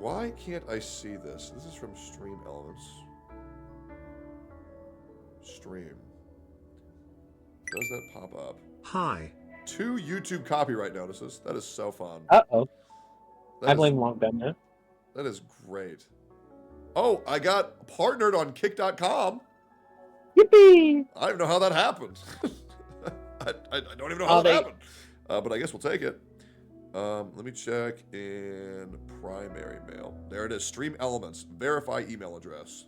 Why can't I see this? This is from Stream Elements. Stream. Does that pop up? Hi. 2 YouTube copyright notices. That is so fun. Uh-oh. That I is- blame Long Ben now. That is great. Oh, I got partnered on kick.com. Yippee! I don't even know how that happened. I don't even know how that happened. But I guess we'll take it. Let me check in primary mail. There it is. Stream Elements. Verify email address.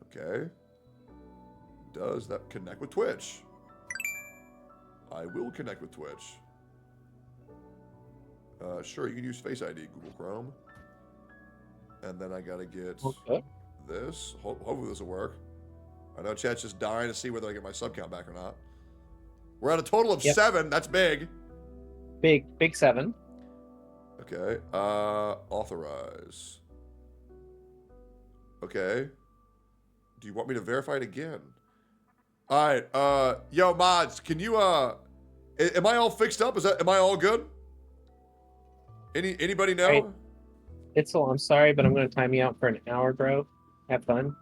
Okay. Does that connect with Twitch? I will connect with Twitch. Sure, you can use Face ID, Google Chrome. And then I gotta get this. Hopefully this will work. I know chat's just dying to see whether I get my sub count back or not. We're at a total of 7. That's big. Big 7. Okay. Authorize. Okay. Do you want me to verify it again? All right. Yo, mods, can you am I all fixed up? Am I all good? Anybody know? Right. Itzel, I'm sorry, but I'm going to time you out for an hour, bro. Have fun.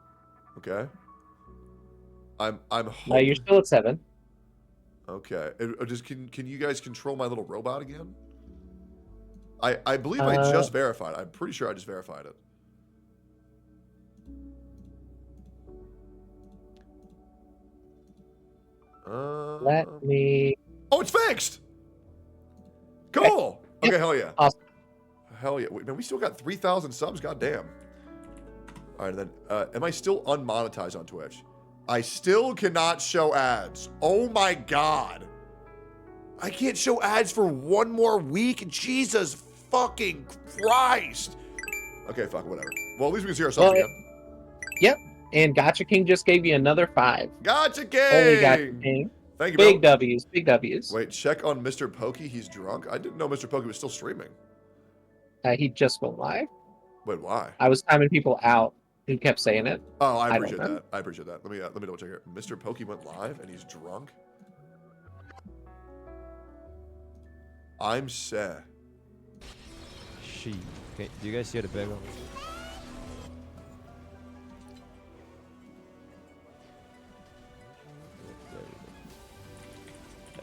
Okay. I'm No, you're still at 7. Okay. Just can you guys control my little robot again? I believe I just verified. I'm pretty sure I just verified it. Let me. Oh, it's fixed. Cool. Okay, hell yeah. Awesome. Hell yeah. Wait, man, we still got 3,000 subs. God damn. All right, then. Am I still unmonetized on Twitch? I still cannot show ads. Oh my god. I can't show ads for 1 more week. Jesus fucking Christ. Okay, fuck, whatever. Well, at least we can see ourselves again. Yep. And Gotcha King just gave you another 5. Gotcha King. Holy Gotcha King. Thank you, Big bro. W's. Big W's. Wait, check on Mr. Pokey. He's drunk. I didn't know Mr. Pokey was still streaming. He just went live. Wait, why? I was timing people out who kept saying it. Oh, I don't appreciate know. that. I appreciate that. Let me double check here. Mr. Pokey went live and he's drunk. I'm sad. She. Okay, do you guys see the big one?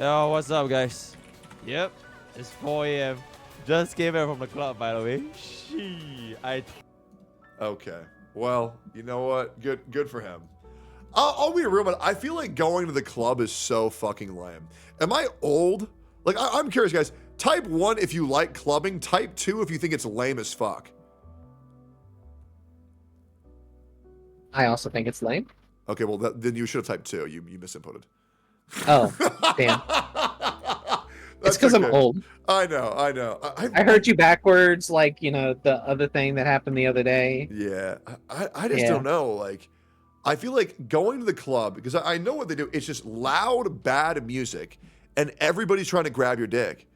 Yo, what's up, guys? Yep, it's 4 a.m. Just came in from the club, by the way. Okay. Well, you know what? Good for him. I'll be real, but I feel like going to the club is so fucking lame. Am I old? Like, I'm curious, guys. Type 1 if you like clubbing. Type 2 if you think it's lame as fuck. I also think it's lame. Okay, well, then you should have typed 2. You misinputted. Oh, damn. It's because I'm old. I know. I heard you backwards, like, you know, the other thing that happened the other day. Yeah. I just don't know. Like, I feel like going to the club, because I know what they do, it's just loud, bad music, and everybody's trying to grab your dick.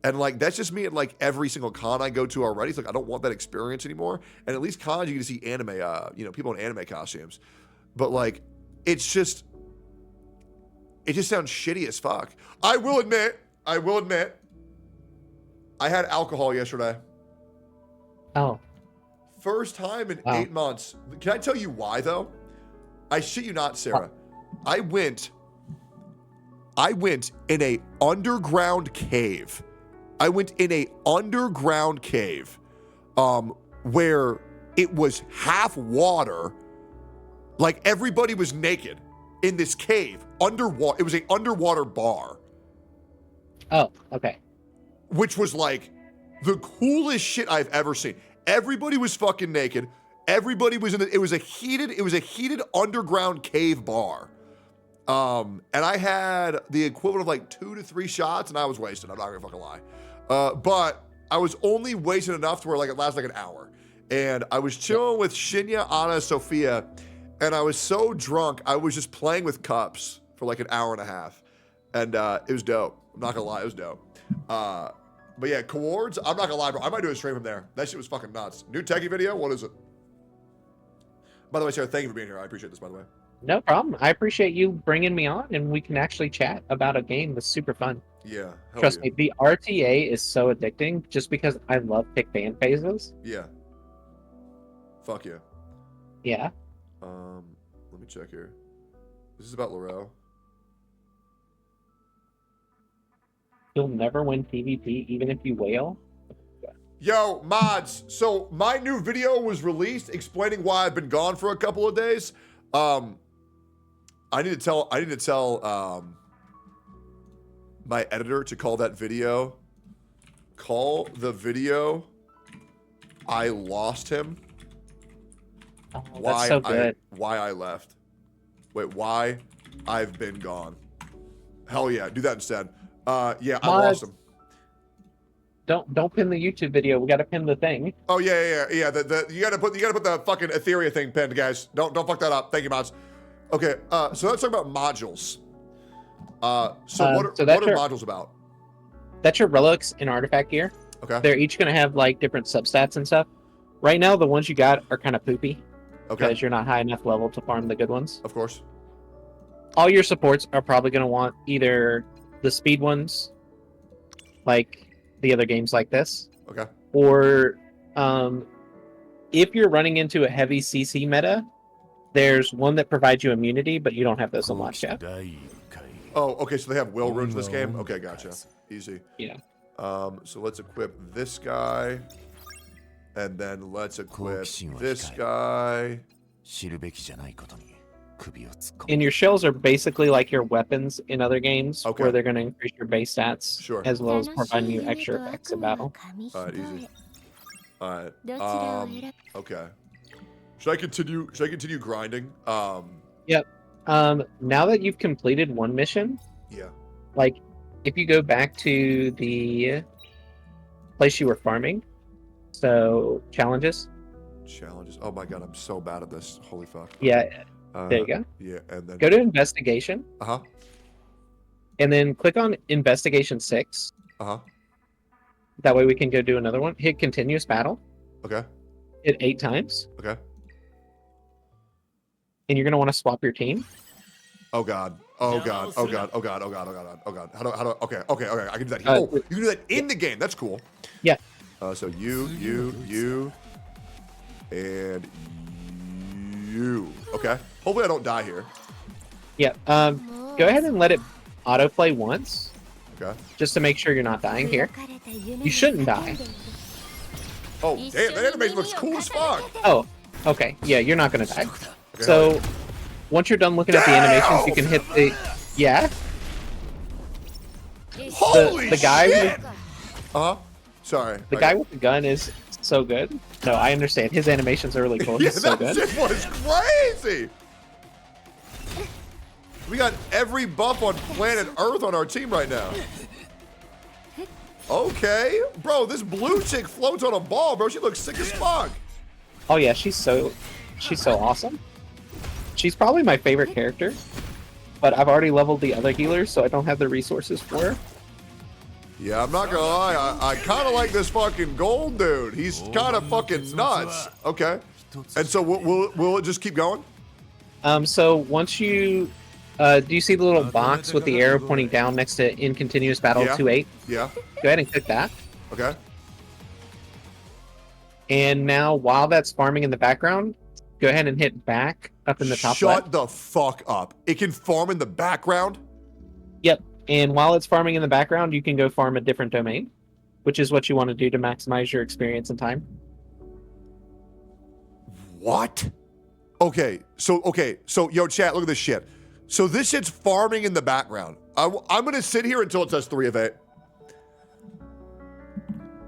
And, like, that's just me at, like, every single con I go to already. It's like, I don't want that experience anymore. And at least cons, you get to see anime, people in anime costumes. But, like, it just sounds shitty as fuck. I will admit, I had alcohol yesterday. Oh. First time in 8 months. Can I tell you why, though? I shit you not, Sarah. I went in a underground cave. Where it was half water. Like, everybody was naked in this cave underwater. It was an underwater bar. Oh, okay. which was like the coolest shit I've ever seen. Everybody was fucking naked. Everybody was in it was a heated underground cave bar. And I had the equivalent of like 2 to 3 shots, and I was wasted. I'm not gonna fucking lie. But I was only wasted enough to where like it lasted like an hour. And I was chilling with Shinya, Anna, Sophia, and I was so drunk, I was just playing with cups for like an hour and a half. And it was dope. I'm not gonna lie, it was dope. But yeah, Cowards, I'm not gonna lie, bro. I might do a stream from there. That shit was fucking nuts. New techie video? What is it? By the way, Sarah, thank you for being here. I appreciate this, by the way. No problem. I appreciate you bringing me on, and we can actually chat about a game that's super fun. Yeah. Trust me, the RTA is so addicting just because I love pick ban phases. Yeah. Fuck yeah. Yeah. Let me check here. This is about Laurel. You'll never win PvP even if you whale. Yo, mods. So my new video was released explaining why I've been gone for a couple of days. I need to tell my editor to call that video. Call the video I lost him. Oh, that's so good. Why I left. Wait, why I've been gone. Hell yeah, do that instead. Yeah, I lost him. Don't pin the YouTube video. We gotta pin the thing. Oh yeah. You gotta put the fucking Ethereum thing pinned, guys. Don't fuck that up. Thank you, mods. Okay, so let's talk about modules. So what are modules about? That's your relics and artifact gear. Okay. They're each gonna have like different substats and stuff. Right now, the ones you got are kind of poopy. Okay. Because you're not high enough level to farm the good ones. Of course. All your supports are probably gonna want either the speed ones, like the other games like this. Okay. Or if you're running into a heavy CC meta, there's one that provides you immunity, but you don't have those unlocked yet. Oh, okay, so they have will runes in this game? Okay, gotcha. Easy. Yeah. So let's equip this guy. And then let's equip this guy. And your shells are basically like your weapons in other games, Okay. where they're going to increase your base stats, as well as provide you extra effects in battle. Alright, easy. Alright. Okay. Should I continue grinding? Yep. Now that you've completed one mission, yeah. Like, if you go back to the place you were farming, so challenges. Challenges. Oh my god, I'm so bad at this. Holy fuck. Yeah. There you go. Yeah, and then Go to investigation. Uh-huh. And then click on investigation 6. Uh-huh. That way we can go do another one. Hit continuous battle. Okay. Hit 8 times. Okay. And you're gonna want to swap your team. Oh god. Oh god. Oh god. Oh god. Oh god. Oh god. Oh god. How do okay. I can do that. Oh, you can do that in the game. That's cool. Yeah. So you, and you. Okay. Hopefully I don't die here. Yeah. Go ahead and let it autoplay once. Okay. Just to make sure you're not dying here. You shouldn't die. Oh, damn, that animation looks cool as fuck. Oh, okay. Yeah, you're not gonna die. Okay, so, once you're done looking at the animations, you can hit the... Yeah? Holy the guy shit! With, sorry. The guy with the gun is so good. No, I understand. His animations are really cool. Yeah, He's so that good. shit was crazy! We got every buff on planet Earth on our team right now. Okay. Bro, this blue chick floats on a ball, bro. She looks sick as fuck. Oh yeah, she's so awesome. She's probably my favorite character, but I've already leveled the other healers, so I don't have the resources for her. Yeah, I'm not gonna lie. I kind of like this fucking gold dude. He's kind of fucking nuts. Okay. And so will it just keep going? So once you... do you see the little box with the arrow pointing down next to in continuous battle 2-8? Yeah. Go ahead and click that. Okay. And now, while that's farming in the background, go ahead and hit back up in the top left. Shut the fuck up. It can farm in the background? Yep. And while it's farming in the background, you can go farm a different domain, which is what you want to do to maximize your experience and time. What? Okay, so yo, chat, look at this shit. So this shit's farming in the background. I'm gonna sit here until it says 3 of 8.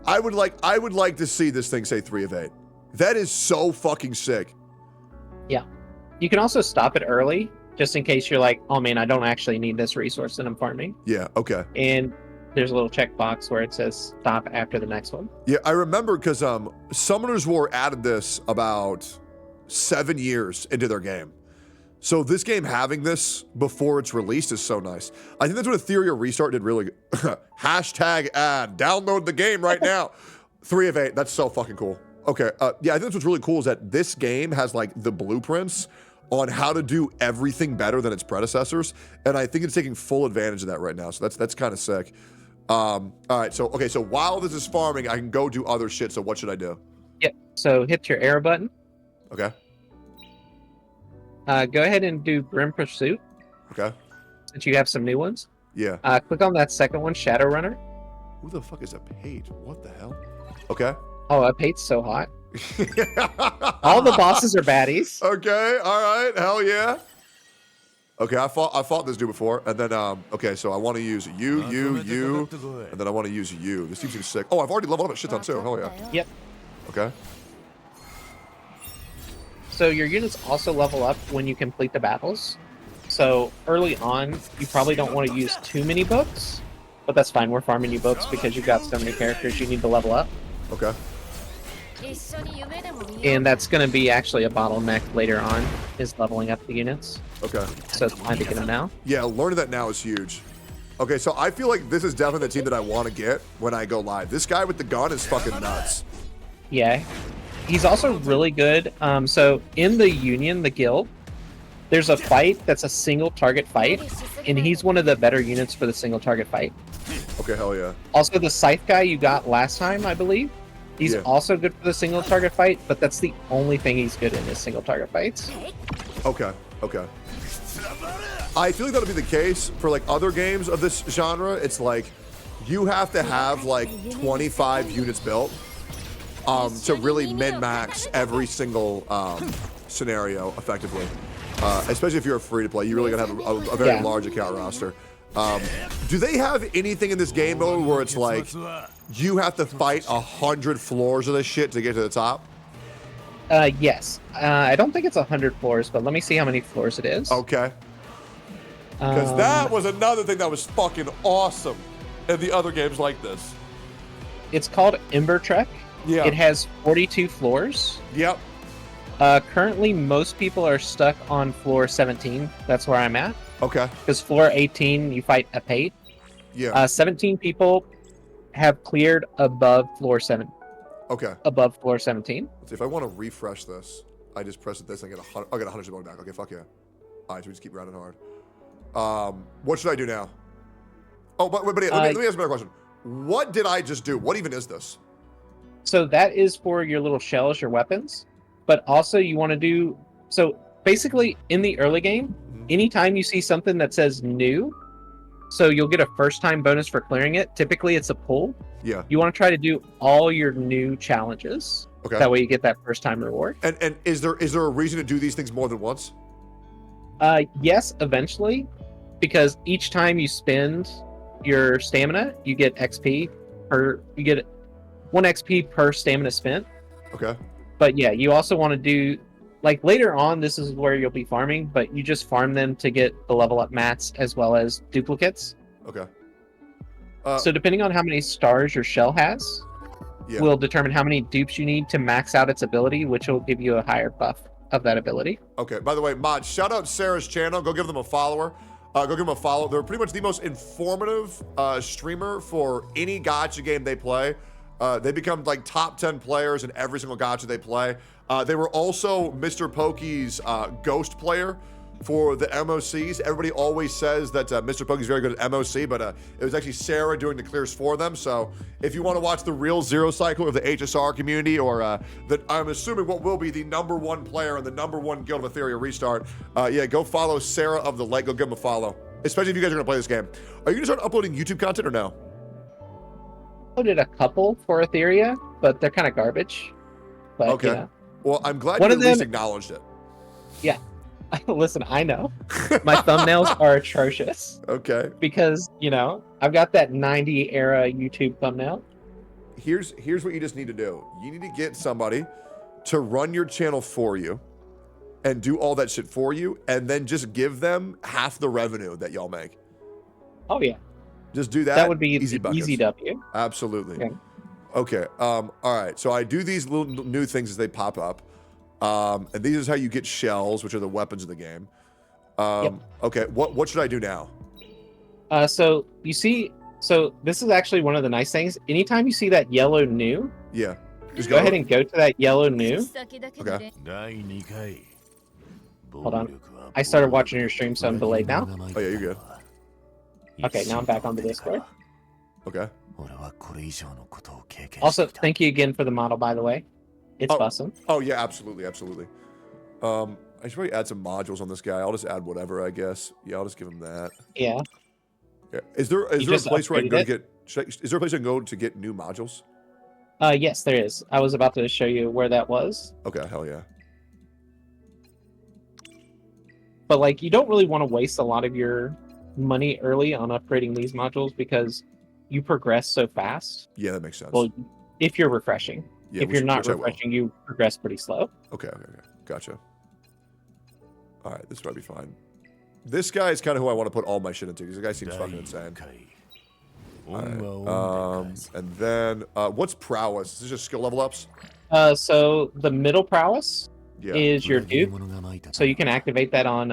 I would like to see this thing say 3 of 8. That is so fucking sick. Yeah. You can also stop it early, just in case you're like, oh man, I don't actually need this resource that I'm farming. Yeah, okay. And there's a little checkbox where it says stop after the next one. Yeah, I remember because Summoner's War added this about 7 years into their game. So this game having this before it's released is so nice. I think that's what Etheria Restart did really good. Hashtag ad. Download the game right now. 3 of 8. That's so fucking cool. Okay, yeah, I think that's what's really cool is that this game has like the blueprints on how to do everything better than its predecessors, and I think it's taking full advantage of that right now. So that's kind of sick. All right, so while this is farming, I can go do other shit. So what should I do? Yep. So hit your arrow button. Okay. Go ahead and do Grim Pursuit. Okay. Since you have some new ones. Yeah. Click on that second one, Shadow Runner. Who the fuck is a page? What the hell? Okay. Oh, a pate's so hot. All the bosses are baddies. Okay, all right, hell yeah. Okay, I fought this dude before, and then okay, so I want to use you, and then I want to use you. This seems sick. Oh, I've already leveled up a shit ton too. Hell yeah. Yep. Okay. So your units also level up when you complete the battles. So early on, you probably don't want to use too many books, but that's fine. We're farming you books because you've got so many characters you need to level up. Okay. And that's going to be actually a bottleneck later on, is leveling up the units. Okay. So it's fine to get them now. Yeah, learning that now is huge. Okay, so I feel like this is definitely the team that I want to get when I go live. This guy with the gun is fucking nuts. Yeah. He's also really good. So in the Union, the guild, there's a fight that's a single target fight, and he's one of the better units for the single target fight. Okay, hell yeah. Also, the Scythe guy you got last time, I believe, he's also good for the single target fight, but that's the only thing he's good in is single target fights. Okay, okay. I feel like that'll be the case for like other games of this genre. It's like you have to have like 25 units built to really min-max every single scenario effectively. Especially if you're a free-to-play, you really gotta have a very large account roster. Do they have anything in this game mode where it's like you have to fight 100 floors of this shit to get to the top? Yes. I don't think it's 100 floors, but let me see how many floors it is. Okay. Because that was another thing that was fucking awesome in the other games like this. It's called Ember Trek. Yeah. It has 42 floors. Yep. Currently, most people are stuck on floor 17. That's where I'm at. Okay. Because floor 18, you fight a pate. Yeah. 17 people have cleared above floor 7. Okay. Above floor 17. Let's see, if I want to refresh this, I just press this and get 100. I'll get 100 going back. Okay, fuck yeah. All right, so we just keep rounding hard. What should I do now? Oh, but let me ask you another question. What did I just do? What even is this? So that is for your little shells, your weapons. But also you want to do... So basically, in the early game, anytime you see something that says new, so you'll get a first-time bonus for clearing it. Typically, it's a pull. Yeah. You want to try to do all your new challenges. Okay. That way you get that first-time reward. And is there a reason to do these things more than once? Yes, eventually. Because each time you spend your stamina, you get XP per... You get 1 XP per stamina spent. Okay. But yeah, you also want to do... Like, later on, this is where you'll be farming, but you just farm them to get the level up mats as well as duplicates. Okay. So depending on how many stars your shell has, will determine how many dupes you need to max out its ability, which will give you a higher buff of that ability. Okay, by the way, Mod, shout out Sarah's channel. Go give them a follower. Go give them a follow. They're pretty much the most informative streamer for any gacha game they play. They become like top 10 players in every single gacha they play. They were also Mr. Pokey's ghost player for the MOCs. Everybody always says that Mr. Pokey's very good at MOC, but it was actually Sarah doing the clears for them. So if you want to watch the real Zero Cycle of the HSR community, or I'm assuming what will be the #1 player in the #1 Guild of Etheria Restart, yeah, go follow Sarah of the Lake. Go give him a follow, especially if you guys are going to play this game. Are you going to start uploading YouTube content or no? I uploaded a couple for Etheria, but they're kind of garbage. But, okay. You know. Well, I'm glad you at least acknowledged it. Yeah. Listen, I know. My thumbnails are atrocious. Okay. Because, you know, I've got that 90 era YouTube thumbnail. here's what you just need to do. You need to get somebody to run your channel for you and do all that shit for you, and then just give them half the revenue that y'all make. Oh yeah. Just do that. That would be easy buckets. easy W. Absolutely. Okay. All right. So I do these little new things as they pop up. And these is how you get shells, which are the weapons of the game. Okay. What should I do now? So you see, this is actually one of the nice things. Anytime you see that yellow new, just go ahead and go to that yellow new. Okay. Hold on. I started watching your stream, so I'm delayed now. Oh yeah, you're good. Okay, now I'm back on the Discord. Okay. Also, thank you again for the model, by the way. It's bussin'. Oh yeah, absolutely. I should probably add some modules on this guy. I'll just add whatever, I guess. Yeah, I'll just give him that. Yeah. Is there a place where I can go to get? Is there a place I can go to get new modules? Yes, there is. I was about to show you where that was. Okay, hell yeah. But like, you don't really want to waste a lot of your money early on upgrading these modules because you progress so fast. Yeah, that makes sense. Well, if you're refreshing. Yeah, if you're not refreshing, you progress pretty slow. Okay. Gotcha. All right, this might be fine. This guy is kind of who I want to put all my shit into because the guy seems fucking insane. All right. And then, what's prowess? Is this just skill level ups? So the middle prowess is your dupe. So you can activate that on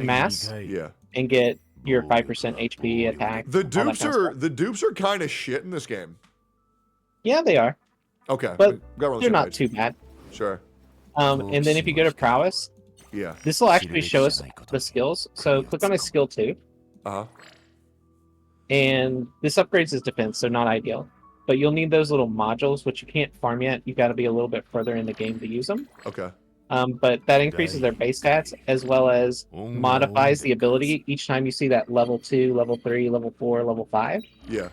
mass. Yeah. And get your 5% HP attack. The dupes are kind of shit in this game. Yeah, they are. Okay. But they're not too bad. Sure. And then if you go to prowess, this will actually show us the skills. So click on a skill 2. And this upgrades his defense, so not ideal. But you'll need those little modules, which you can't farm yet. You've got to be a little bit further in the game to use them. Okay. But that increases their base stats as well as modifies the ability each time you see that level 2, level 3, level 4, level 5. Yeah.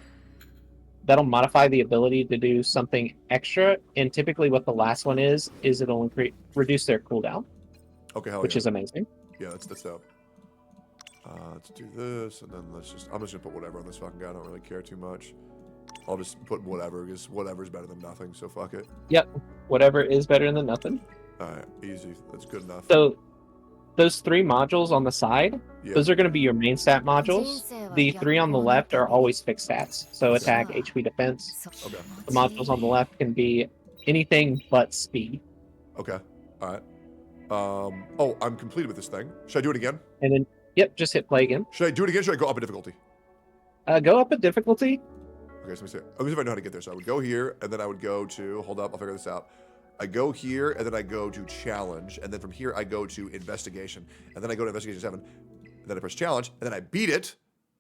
That'll modify the ability to do something extra. And typically what the last one is it'll reduce their cooldown. Okay, which is amazing. Yeah, that's dope. Let's do this, and then I'm just gonna put whatever on this fucking guy. I don't really care too much. I'll just put whatever, because whatever's better than nothing, so fuck it. Yep, whatever is better than nothing. Alright, easy. That's good enough. So, those 3 modules on the side, those are going to be your main stat modules. The 3 on the left are always fixed stats. So attack, HP, defense. Okay. The modules on the left can be anything but speed. Okay. Alright. Oh, I'm completed with this thing. Should I do it again? And then, yep, just hit play again. Should I do it again, or should I go up a difficulty? Go up a difficulty. Okay, so let me see. Let me see if I know how to get there. So I would go here, and then I would go to, hold up, I'll figure this out. I go here, and then I go to challenge, and then from here I go to investigation, and then I go to investigation 7, and then I press challenge, and then I beat it,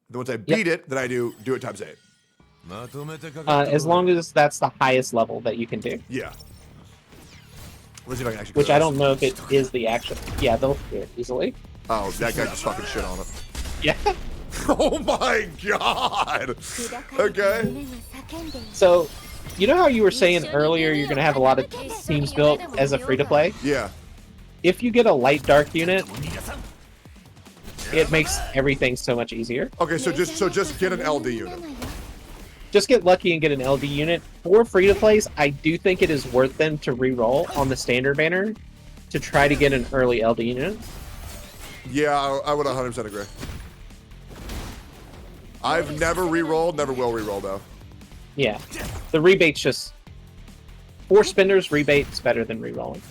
and then once I beat it, then I do it times 8. As long as that's the highest level that you can do. Yeah. Let's see if I can actually. Which I don't know if it is the actual. Yeah, they'll do it easily. Oh, that guy just fucking shit on it. Yeah. Oh my god. Okay. So, you know how you were saying earlier you're gonna have a lot of teams built as a free-to-play? Yeah. If you get a light dark unit, it makes everything so much easier. Okay, so just get an LD unit. Just get lucky and get an LD unit. For free-to-plays, I do think it is worth them to re-roll on the standard banner to try to get an early LD unit. Yeah, I would 100% agree. I've never re-rolled, never will re-roll though. Yeah, the rebate's just 4 spenders. Rebate's better than re-rolling.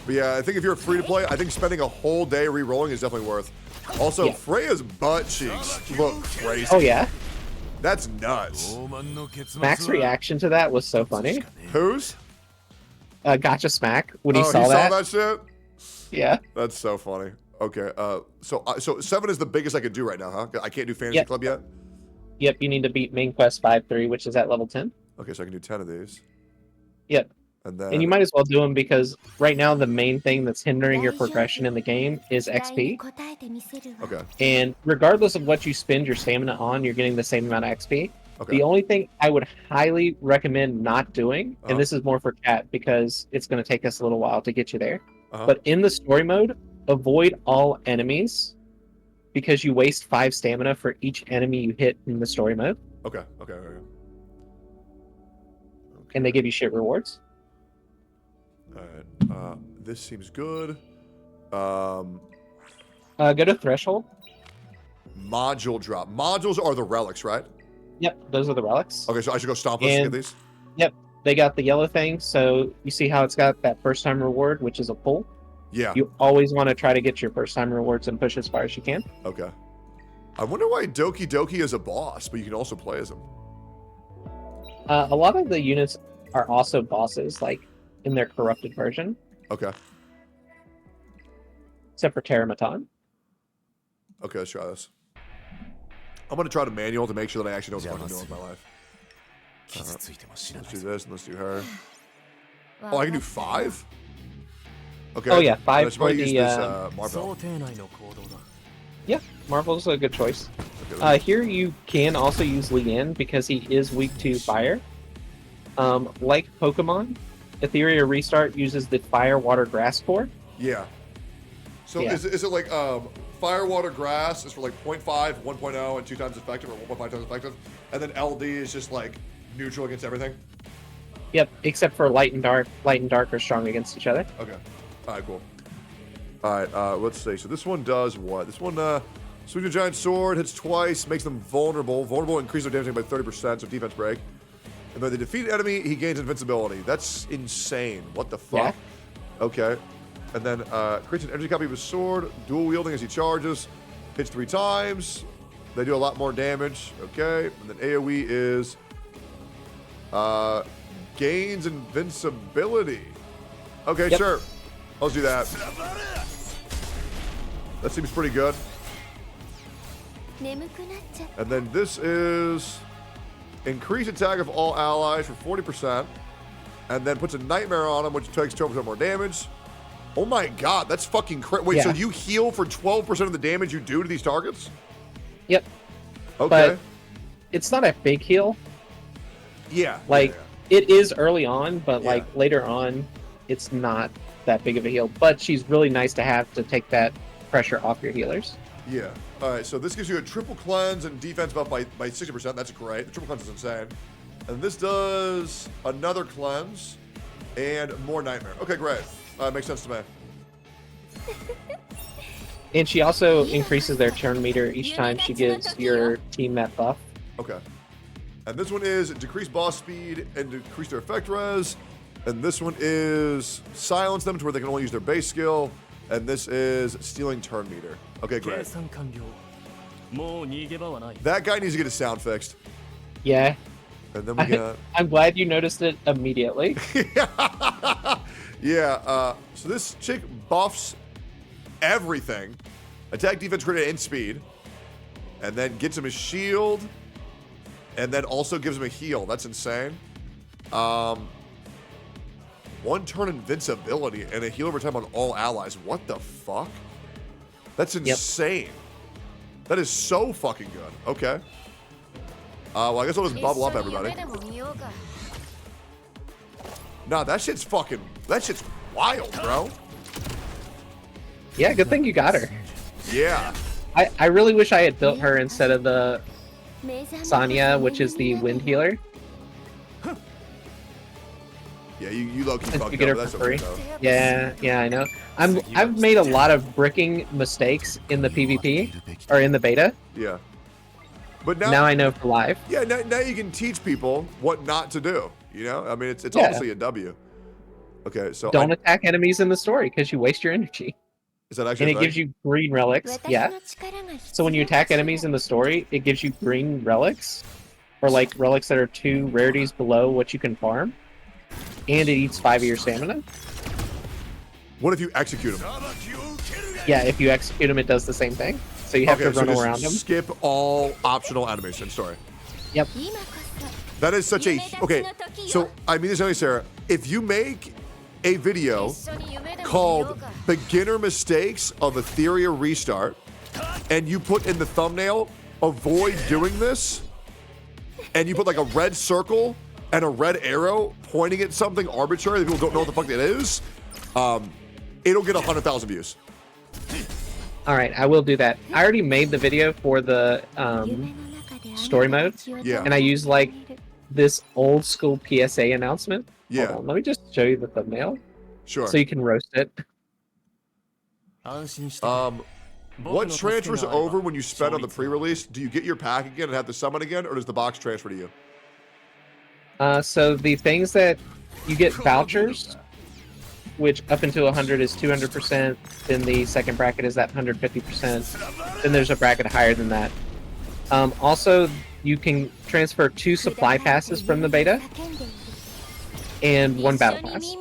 But yeah, I think if you're free to play, I think spending a whole day re-rolling is definitely worth. Also, Freya's butt cheeks look crazy. Oh yeah, that's nuts. Mac's reaction to that was so funny. Whose? Gotcha Smack when he he saw that. saw that shit. Yeah, that's so funny. Okay, so 7 is the biggest I could do right now, huh? I can't do Fantasy Club yet? Yep, you need to beat Main Quest 5-3, which is at level 10. Okay, so I can do 10 of these. Yep. And then... And you might as well do them because right now the main thing that's hindering your progression in the game is XP. Okay. And regardless of what you spend your stamina on, you're getting the same amount of XP. Okay. The only thing I would highly recommend not doing, and this is more for chat because it's going to take us a little while to get you there, but in the story mode, avoid all enemies because you waste 5 stamina for each enemy you hit in the story mode. Okay. and they give you shit rewards. Alright, this seems good. Go to Threshold. Module drop. Modules are the relics, right? Yep, those are the relics. Okay, so I should go stomp those to get these? Yep, they got the yellow thing, so you see how it's got that first time reward, which is a pull? Yeah. You always want to try to get your first time rewards and push as far as you can. Okay. I wonder why Doki Doki is a boss, but you can also play as him. A lot of the units are also bosses, like in their corrupted version. Okay. Except for Terramaton. Okay, let's try this. I'm going to try the manual to make sure that I actually know what I'm doing with my life. Let's do this and let's do her. Oh, I can do 5? Okay. Oh yeah, 5 for use the this, Marvel. Yeah, Marvel's a good choice. Here you can also use Lian because he is weak to fire. Like Pokemon, Etheria Restart uses the Fire, Water, Grass core. Yeah. So Yeah. is it like Fire, Water, Grass is for like 0.5, 1.0, and 2 times effective, or 1.5 times effective, and then LD is just like neutral against everything? Yep, except for Light and Dark. Light and Dark are strong against each other. Okay. Alright, cool. Alright, let's see. So this one does what? This one, swings a giant sword, hits twice, makes them vulnerable. Vulnerable increases their damage by 30%, so defense break. And when they defeat an enemy, he gains invincibility. That's insane. What the fuck? Yeah. Okay. And then creates an energy copy of his sword, dual wielding as he charges, hits 3 times. They do a lot more damage. Okay. And then AoE is gains invincibility. Okay, Yep. sure. Let's do that. That seems pretty good. And then this is increase attack of all allies for 40%. And then puts a nightmare on him, which takes 12% more damage. Oh my god, that's fucking crazy. Wait, Yeah. so you heal for 12% of the damage you do to these targets? Yep. Okay. But it's not a big heal. Yeah. Like, it is early on, but like later on, it's not that big of a heal. But she's really nice to have to take that pressure off your healers. Yeah. All right, so this gives you a triple cleanse and defense buff by 60%. That's great. The triple cleanse is insane. And this does another cleanse and more nightmare. Okay, great. Makes sense to me. And she also increases their turn meter each time she gives your team that buff. Okay. And this one is decrease boss speed and decrease their effect res. And this one is silence them to where they can only use their base skill. And this is stealing turn meter. Okay, great. That guy needs to get his sound fixed. Yeah. And then we got... I'm glad you noticed it immediately. Yeah, so this chick buffs everything. Attack, defense, crit, and speed. And then gets him a shield. And then also gives him a heal. That's insane. 1 turn invincibility and a heal over time on all allies. What the fuck? That's insane. That is so fucking good. Okay. Well, I guess I'll just bubble up everybody. Nah, that shit's wild, bro. Yeah, good thing you got her. Yeah. I really wish I had built her instead of the Sanya, which is the wind healer. Yeah, you low-key Since fucked you get her up. for That's free. okay, though. Yeah, I know. I've made a lot of bricking mistakes in the PvP or in the beta. Yeah. But Now I know for live. Yeah, now you can teach people what not to do. You know? I mean, it's Yeah. obviously a W. Okay, so... Don't attack enemies in the story because you waste your energy. Is that actually And a it thing? gives you green relics. Yeah. So when you attack enemies in the story, it gives you green relics. Or like relics that are 2 rarities below what you can farm. And it eats 5 of your stamina. What if you execute him? Yeah, if you execute him, it does the same thing. So you have to run just around him. skip all optional animation. Sorry. Yep. That is such a... Okay, so, I mean this only, Sarah. If you make a video called Beginner Mistakes of Etheria Restart, and you put in the thumbnail, avoid doing this, and you put like a red circle and a red arrow pointing at something arbitrary that people don't know what the fuck that is, it'll get 100,000 views. All right, I will do that. I already made the video for the story mode. Yeah. And I used like this old school PSA announcement. Yeah. Hold on, let me just show you the thumbnail. Sure. So you can roast it. What transfers over when you spend on the pre-release? Do you get your pack again and have to summon again, or does the box transfer to you? So the things that you get vouchers, which up until 100 is 200%. Then the second bracket is that 150%. Then there's a bracket higher than that. Also, you can transfer 2 supply passes from the beta and 1 battle pass.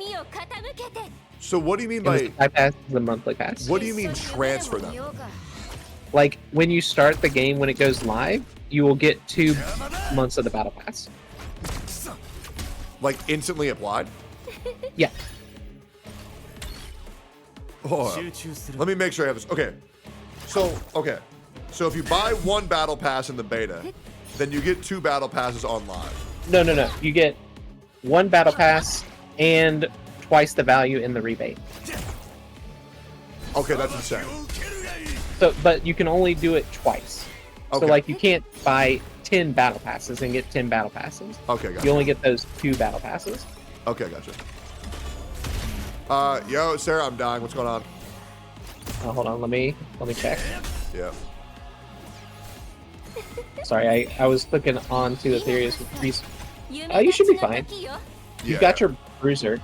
So what do you mean And by the supply pass is the monthly pass? What do you mean transfer them? Like when you start the game, when it goes live, you will get 2 months of the battle pass. Like instantly applied? Yeah. Oh, let me make sure I have this. Okay. So if you buy 1 battle pass in the beta, then you get 2 battle passes on live. No. You get 1 battle pass and twice the value in the rebate. Okay, that's insane. So, but you can only do it twice. Okay. So, like, you can't buy 10 battle passes and get 10 battle passes. Okay, gotcha. You only get those 2 battle passes. Okay, gotcha. Yo, Sarah, I'm dying. What's going on? Hold on, let me check. Yeah. Sorry, I was clicking on to Etherea's piece. You should be fine. You've got your bruiser.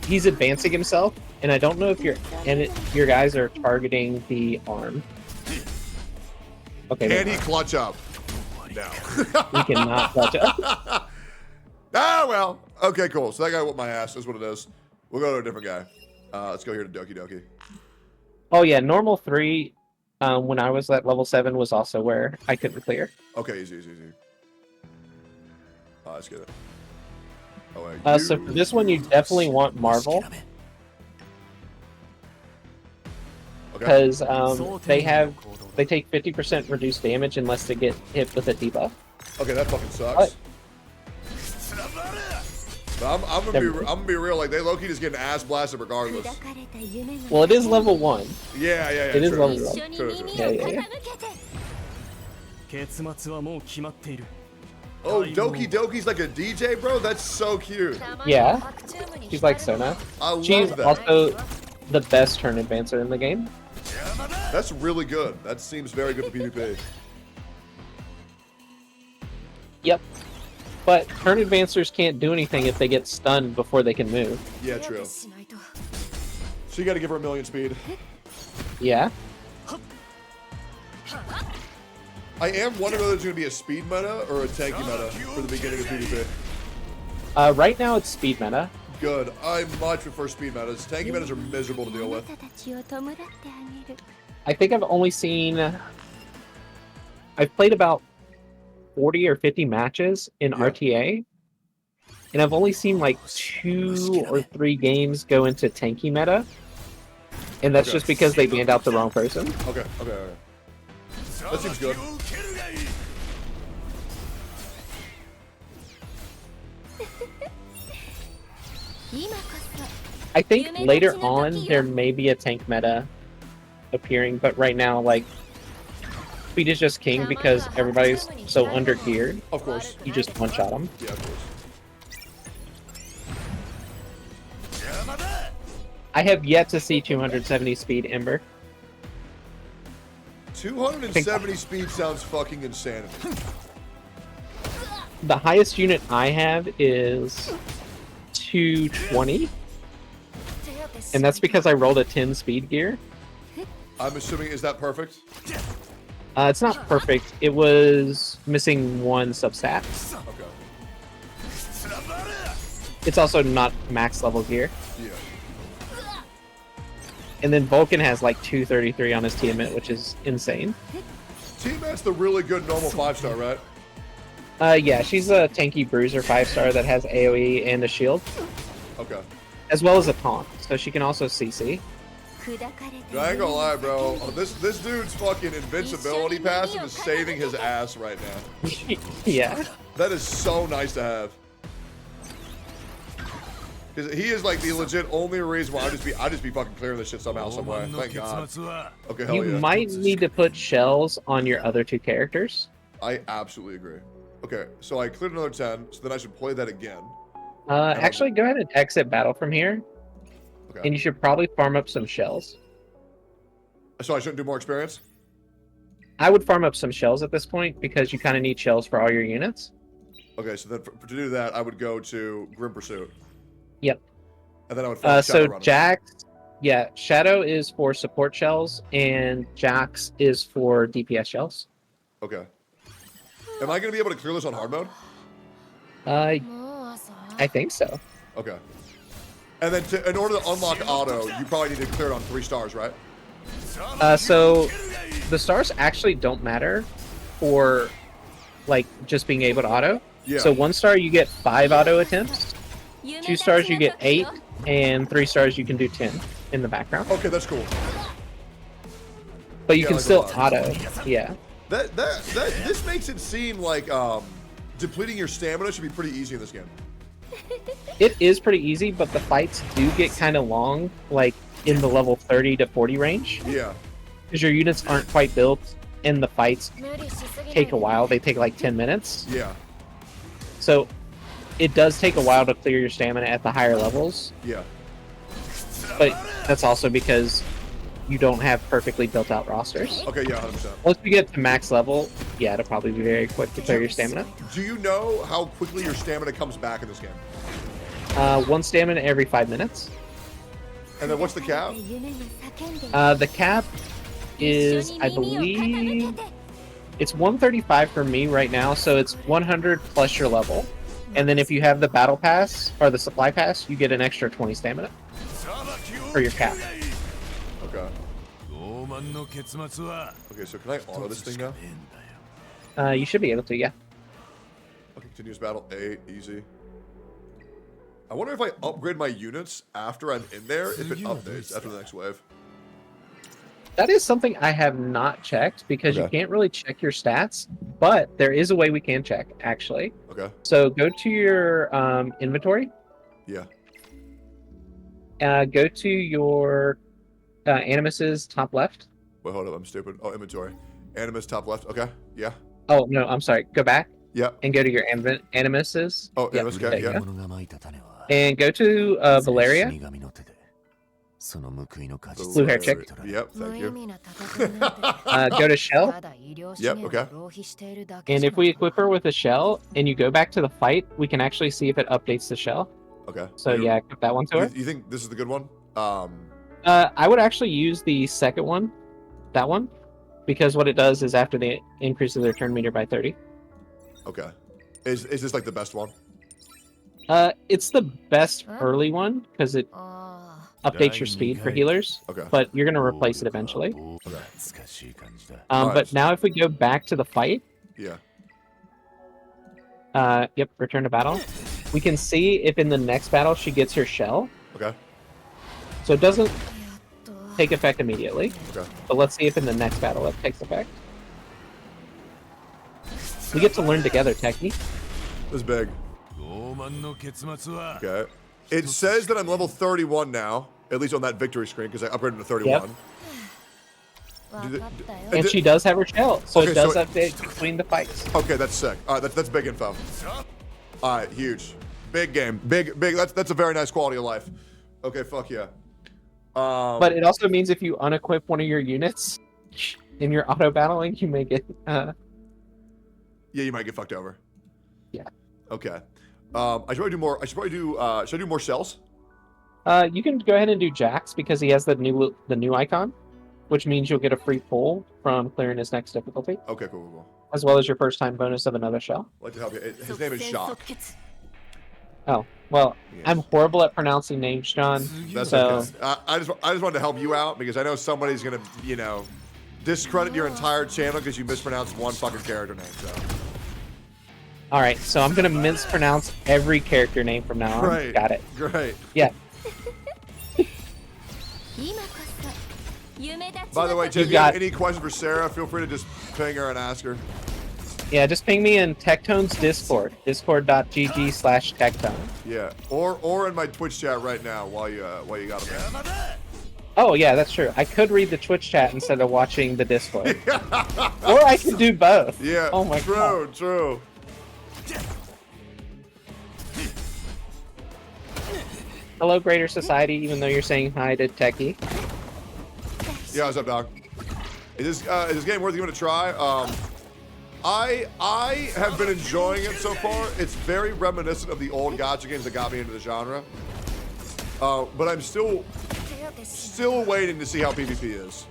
He's advancing himself, and I don't know if your guys are targeting the arm. Okay. Can he clutch up? No. He cannot clutch up. Ah, well. Okay, cool. So that guy whooped my ass. That's what it is. We'll go to a different guy. Let's go here to Doki Doki. Oh yeah, normal 3. When I was at level 7 was also where I couldn't clear. Okay, easy. Let's get it. Oh, wait, So for this one, you definitely want Marvel. Because they take 50% reduced damage unless they get hit with a debuff. Okay, that fucking sucks. But I'm gonna be real. Like they low-key just getting ass blasted regardless. Well, it is level 1. Yeah. It is level 1. True. Yeah. Oh, Doki Doki's like a DJ, bro? That's so cute. Yeah. She's like Sona. She's that. also the best turn advancer in the game. That's really good. That seems very good for PvP. Yep. But turn advancers can't do anything if they get stunned before they can move. Yeah, true. So you gotta give her a million speed. Yeah. I am wondering whether it's gonna be a speed meta or a tanky meta for the beginning of PvP. Right now it's speed meta. Good. I much prefer speed metas. Tanky metas are miserable to deal with. I think I've only seen... I've played about 40 or 50 matches in RTA, and I've only seen like 2 or 3 games go into tanky meta, and that's just because they banned out the wrong person. Okay. That seems good. I think later on there may be a tank meta appearing, but right now, like, speed is just king because everybody's so under geared. Of course. You just one shot them. Yeah, of course. I have yet to see 270 speed Ember. 270 speed sounds fucking insanity. The highest unit I have is 220. And that's because I rolled a 10 speed gear. I'm assuming, is that perfect? It's not perfect. It was missing 1 substat. Okay. It's also not max level gear. Yeah. And then Vulcan has like 233 on his Tiamat, which is insane. Tiamat's the really good normal 5-star, right? Yeah, she's a tanky bruiser 5-star that has AoE and a shield. Okay. As well as a taunt, so she can also CC. Dude, I ain't gonna lie, bro. This dude's fucking invincibility passive is saving his ass right now. Yeah. That is so nice to have. Because he is like the legit only reason why I just be fucking clearing this shit somehow, some way. Thank God. Okay, hell You yeah. might need to put shells on your other 2 characters. I absolutely agree. Okay, so I cleared another 10, so then I should play that again. Actually, go ahead and exit battle from here. Okay. And you should probably farm up some shells. So I shouldn't do more experience? I would farm up some shells at this point because you kind of need shells for all your units. Okay, so then to do that, I would go to Grim Pursuit. Yep. And then I would farm so Shadowrun. Jax, yeah, Shadow is for support shells, and Jax is for DPS shells. Okay. Am I going to be able to clear this on hard mode? I think so. Okay. And then in order to unlock auto, you probably need to clear it on 3 stars, right? So the stars actually don't matter for like just being able to auto. Yeah. So 1 star you get 5 auto attempts, 2 stars you get 8, and 3 stars you can do 10 in the background. Okay, that's cool. But you Yeah, can like still a lot. auto. Yeah. This makes it seem like depleting your stamina should be pretty easy in this game. It is pretty easy, but the fights do get kind of long, like in the level 30 to 40 range. Yeah. Because your units aren't quite built, and the fights take a while. They take like 10 minutes. Yeah. So it does take a while to clear your stamina at the higher levels. Yeah. But that's also because you don't have perfectly built out rosters. Okay, yeah, 100%. Once we get to max level, yeah, it'll probably be very quick to clear your stamina. Do you know how quickly your stamina comes back in this game? 1 stamina every 5 minutes. And then what's the cap? The cap is, I believe, it's 135 for me right now, so it's 100 plus your level. And then if you have the battle pass, or the supply pass, you get an extra 20 stamina for your cap. Okay. Okay, so can I auto this thing now? You should be able to, yeah. Okay, continuous battle, 8, easy. I wonder if I upgrade my units after I'm in there, if it updates after the next wave. That is something I have not checked because you Okay. can't really check your stats, but there is a way we can check, actually. Okay. So go to your inventory. Yeah. Go to your Animus's top left. Wait, hold up, I'm stupid. Oh, inventory. Animus top left, okay, yeah. Oh, no, I'm sorry. Go back. Yep. And go to your Animus's. Oh, Yep, Animus, there okay, you yeah. go. And go to Valeria. Blue hair chick. Yep, thank you. Go to Shell. Yep, okay. And if we equip her with a shell and you go back to the fight, we can actually see if it updates the shell. Okay. So yeah, equip that one to her. You think this is the good one? I would actually use the second one, that one, because what it does is after the increases their turn meter by 30. Okay. Is this like the best one? It's the best early one because it updates your speed for healers. Okay. But you're gonna replace it eventually. Okay. But now if we go back to the fight. Yeah. Yep. Return to battle. We can see if in the next battle she gets her shell. Okay. So it doesn't take effect immediately. Okay. But let's see if in the next battle it takes effect. We get to learn together, Techie. This is big. Okay. It says that I'm level 31 now, at least on that victory screen, because I upgraded to 31. And she does have her shell, so Okay, it does so update between the fights. Okay, that's sick. All right, that's big info. All right, huge. Big game. Big. That's a very nice quality of life. Okay, fuck yeah. But it also means if you unequip one of your units in your auto battling, you may get Yeah, you might get fucked over. Yeah. Okay. I should probably do more. Should I do more shells? You can go ahead and do Jax because he has the new icon, which means you'll get a free pull from clearing his next difficulty. Okay, cool. As well as your first time bonus of another shell. I'd like to help you. His name is Shock. Oh, well, I'm horrible at pronouncing names, John. That's so okay. I just wanted to help you out because I know somebody's gonna, discredit your entire channel because you mispronounced one fucking character name. So. all right, so I'm gonna mispronounce every character name from now on. Great. Got it. Great. Yeah. By the way, Jim, if you have any questions for Sarah, feel free to just ping her and ask her. Yeah, just ping me in Tectone's Discord, discord.gg/Tectone. Yeah, or in my Twitch chat right now while you got him there. Oh yeah, that's true. I could read the Twitch chat instead of watching the Discord. Or I could do both. Yeah. Oh my true, God. True. Hello, Greater Society, even though you're saying hi to Techie. Yeah, what's up, dog? Is this game worth giving it a try? I have been enjoying it so far. It's very reminiscent of the old gacha games that got me into the genre. But I'm still waiting to see how PvP is.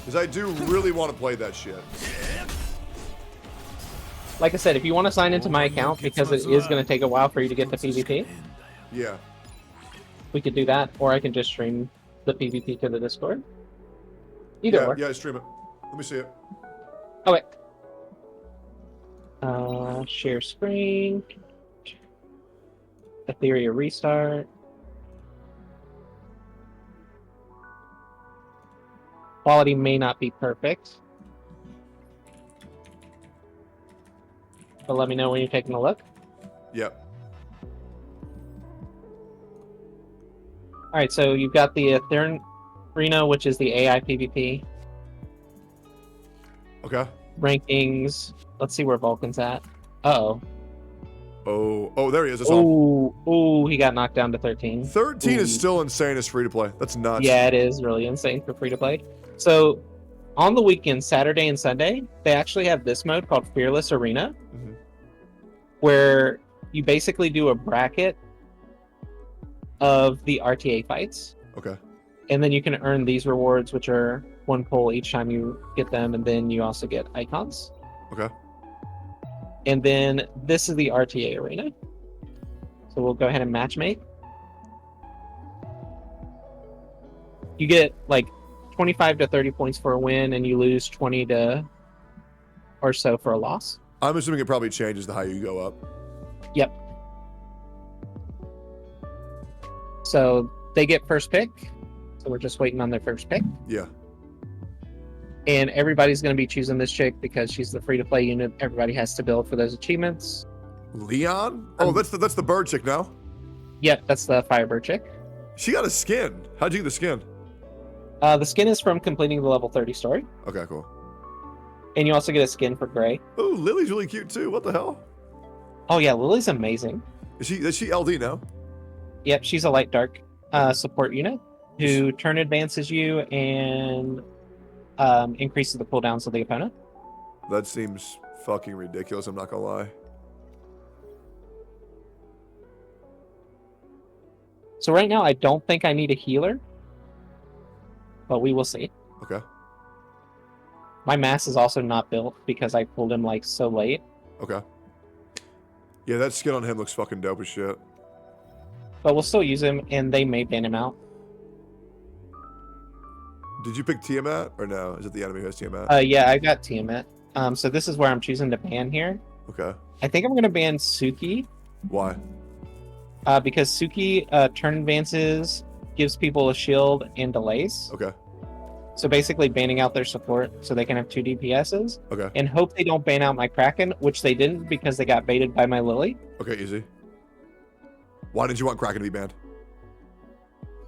Because I do really want to play that shit. Like I said, if you want to sign into my account, because it is going to take a while for you to get the PvP, yeah, we could do that, or I can just stream the PvP to the Discord. Either or. Yeah, stream it. Let me see it. Okay. Share screen. Ethereum restart. Quality may not be perfect. But let me know when you're taking a look. Yep. Alright, so you've got the Ethereum, which is the AI PvP. Okay. Rankings. Let's see where Vulcan's at. Uh-oh. Oh, there he is. Oh, he got knocked down to 13. 13 is still insane as free to play. That's nuts. Yeah, it is really insane for free to play. So, on the weekend, Saturday and Sunday, they actually have this mode called Fearless Arena, where you basically do a bracket of the RTA fights. Okay. And then you can earn these rewards, which are 1 pull each time you get them, and then you also get icons. Okay. And then this is the RTA arena. So we'll go ahead and matchmake. You get like 25 to 30 points for a win, and you lose 20 to or so for a loss. I'm assuming it probably changes the how you go up. Yep. So they get first pick. So we're just waiting on their first pick. Yeah. And everybody's going to be choosing this chick because she's the free-to-play unit. Everybody has to build for those achievements. Leon? Oh, that's the bird chick now? Yep, that's the Firebird chick. She got a skin. How'd you get the skin? The skin is from completing the level 30 story. Okay, cool. And you also get a skin for Gray. Oh, Lily's really cute too. What the hell? Oh yeah, Lily's amazing. Is she LD now? Yep, she's a light dark support unit who turn advances you and increases the cooldowns of the opponent. That seems fucking ridiculous, I'm not gonna lie. So right now I don't think I need a healer, but we will see. Okay. My mass is also not built because I pulled him like so late. Okay. Yeah, that skin on him looks fucking dope as shit. But we'll still use him, and they may ban him out. Did you pick Tiamat or no? Is it the enemy who has Tiamat? Yeah, I got Tiamat. So this is where I'm choosing to ban here. Okay. I think I'm going to ban Suki. Why? Because Suki turn advances, gives people a shield and delays. Okay. So basically banning out their support so they can have 2 DPSs. Okay. And hope they don't ban out my Kraken, which they didn't because they got baited by my Lily. Okay, easy. Why did you want Kraken to be banned?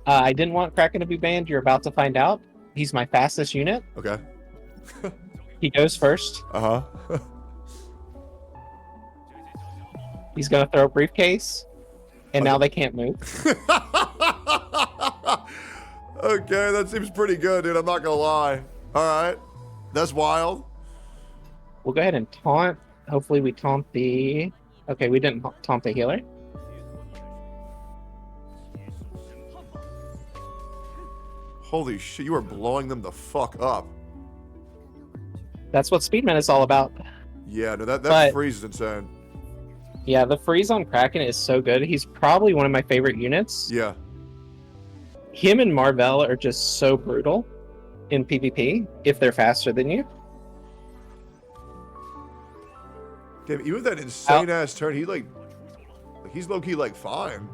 I didn't want Kraken to be banned. You're about to find out. He's my fastest unit. Okay. He goes first. Uh-huh. He's going to throw a briefcase. And now they can't move. Okay, that seems pretty good, dude. I'm not gonna lie. All right. That's wild. We'll go ahead and taunt. Hopefully we taunt the... Okay, we didn't taunt the healer. Holy shit, you are blowing them the fuck up. That's what Speedman is all about. Yeah, no, that freeze is insane. Yeah, the freeze on Kraken is so good. He's probably one of my favorite units. Yeah. Him and Marvel are just so brutal in PvP if they're faster than you. Damn, even with that insane ass turn, he's low key like fine.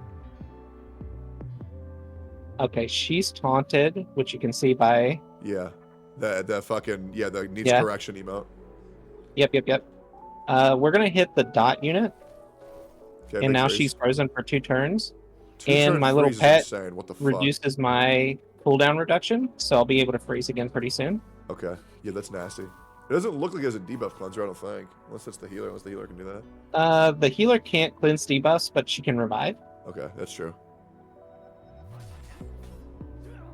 Okay, she's taunted, which you can see by... Yeah. The fucking, the needs correction emote. Yep. We're gonna hit the dot unit. Okay, and now freeze. She's frozen for 2 turns. And my little pet what the fuck? reduces my cooldown reduction, so I'll be able to freeze again pretty soon. Okay. Yeah, that's nasty. It doesn't look like it has a debuff cleanser, I don't think. Unless it's the healer. Unless the healer can do that. The healer can't cleanse debuffs, but she can revive. Okay, that's true.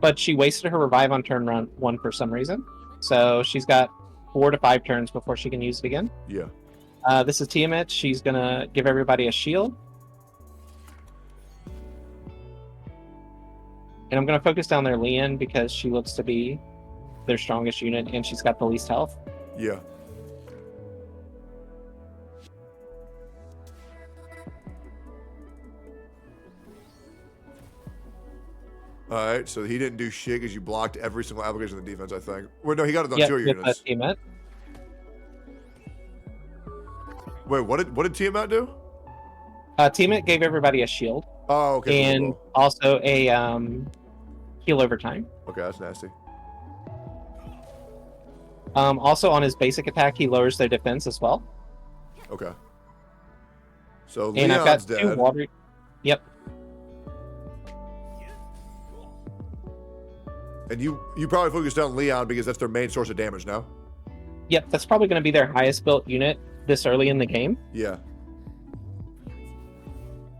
but she wasted her revive on turn 1 for some reason. So she's got 4 to 5 turns before she can use it again. Yeah. This is Tiamat. She's gonna give everybody a shield. And I'm gonna focus down their Leon because she looks to be their strongest unit and she's got the least health. Yeah. Alright, so he didn't do shit because you blocked every single application of the defense, I think. Well, no, he got it on 2 units. Tiamat. Wait, what did Tiamat do? Tiamat gave everybody a shield. Oh, okay. And also a heal over time. Okay, that's nasty. Also on his basic attack, he lowers their defense as well. Okay. So and Leon's I've got dead. 2 water. Yep. And you probably focused on Leon because that's their main source of damage now. Yep, that's probably going to be their highest built unit this early in the game. Yeah.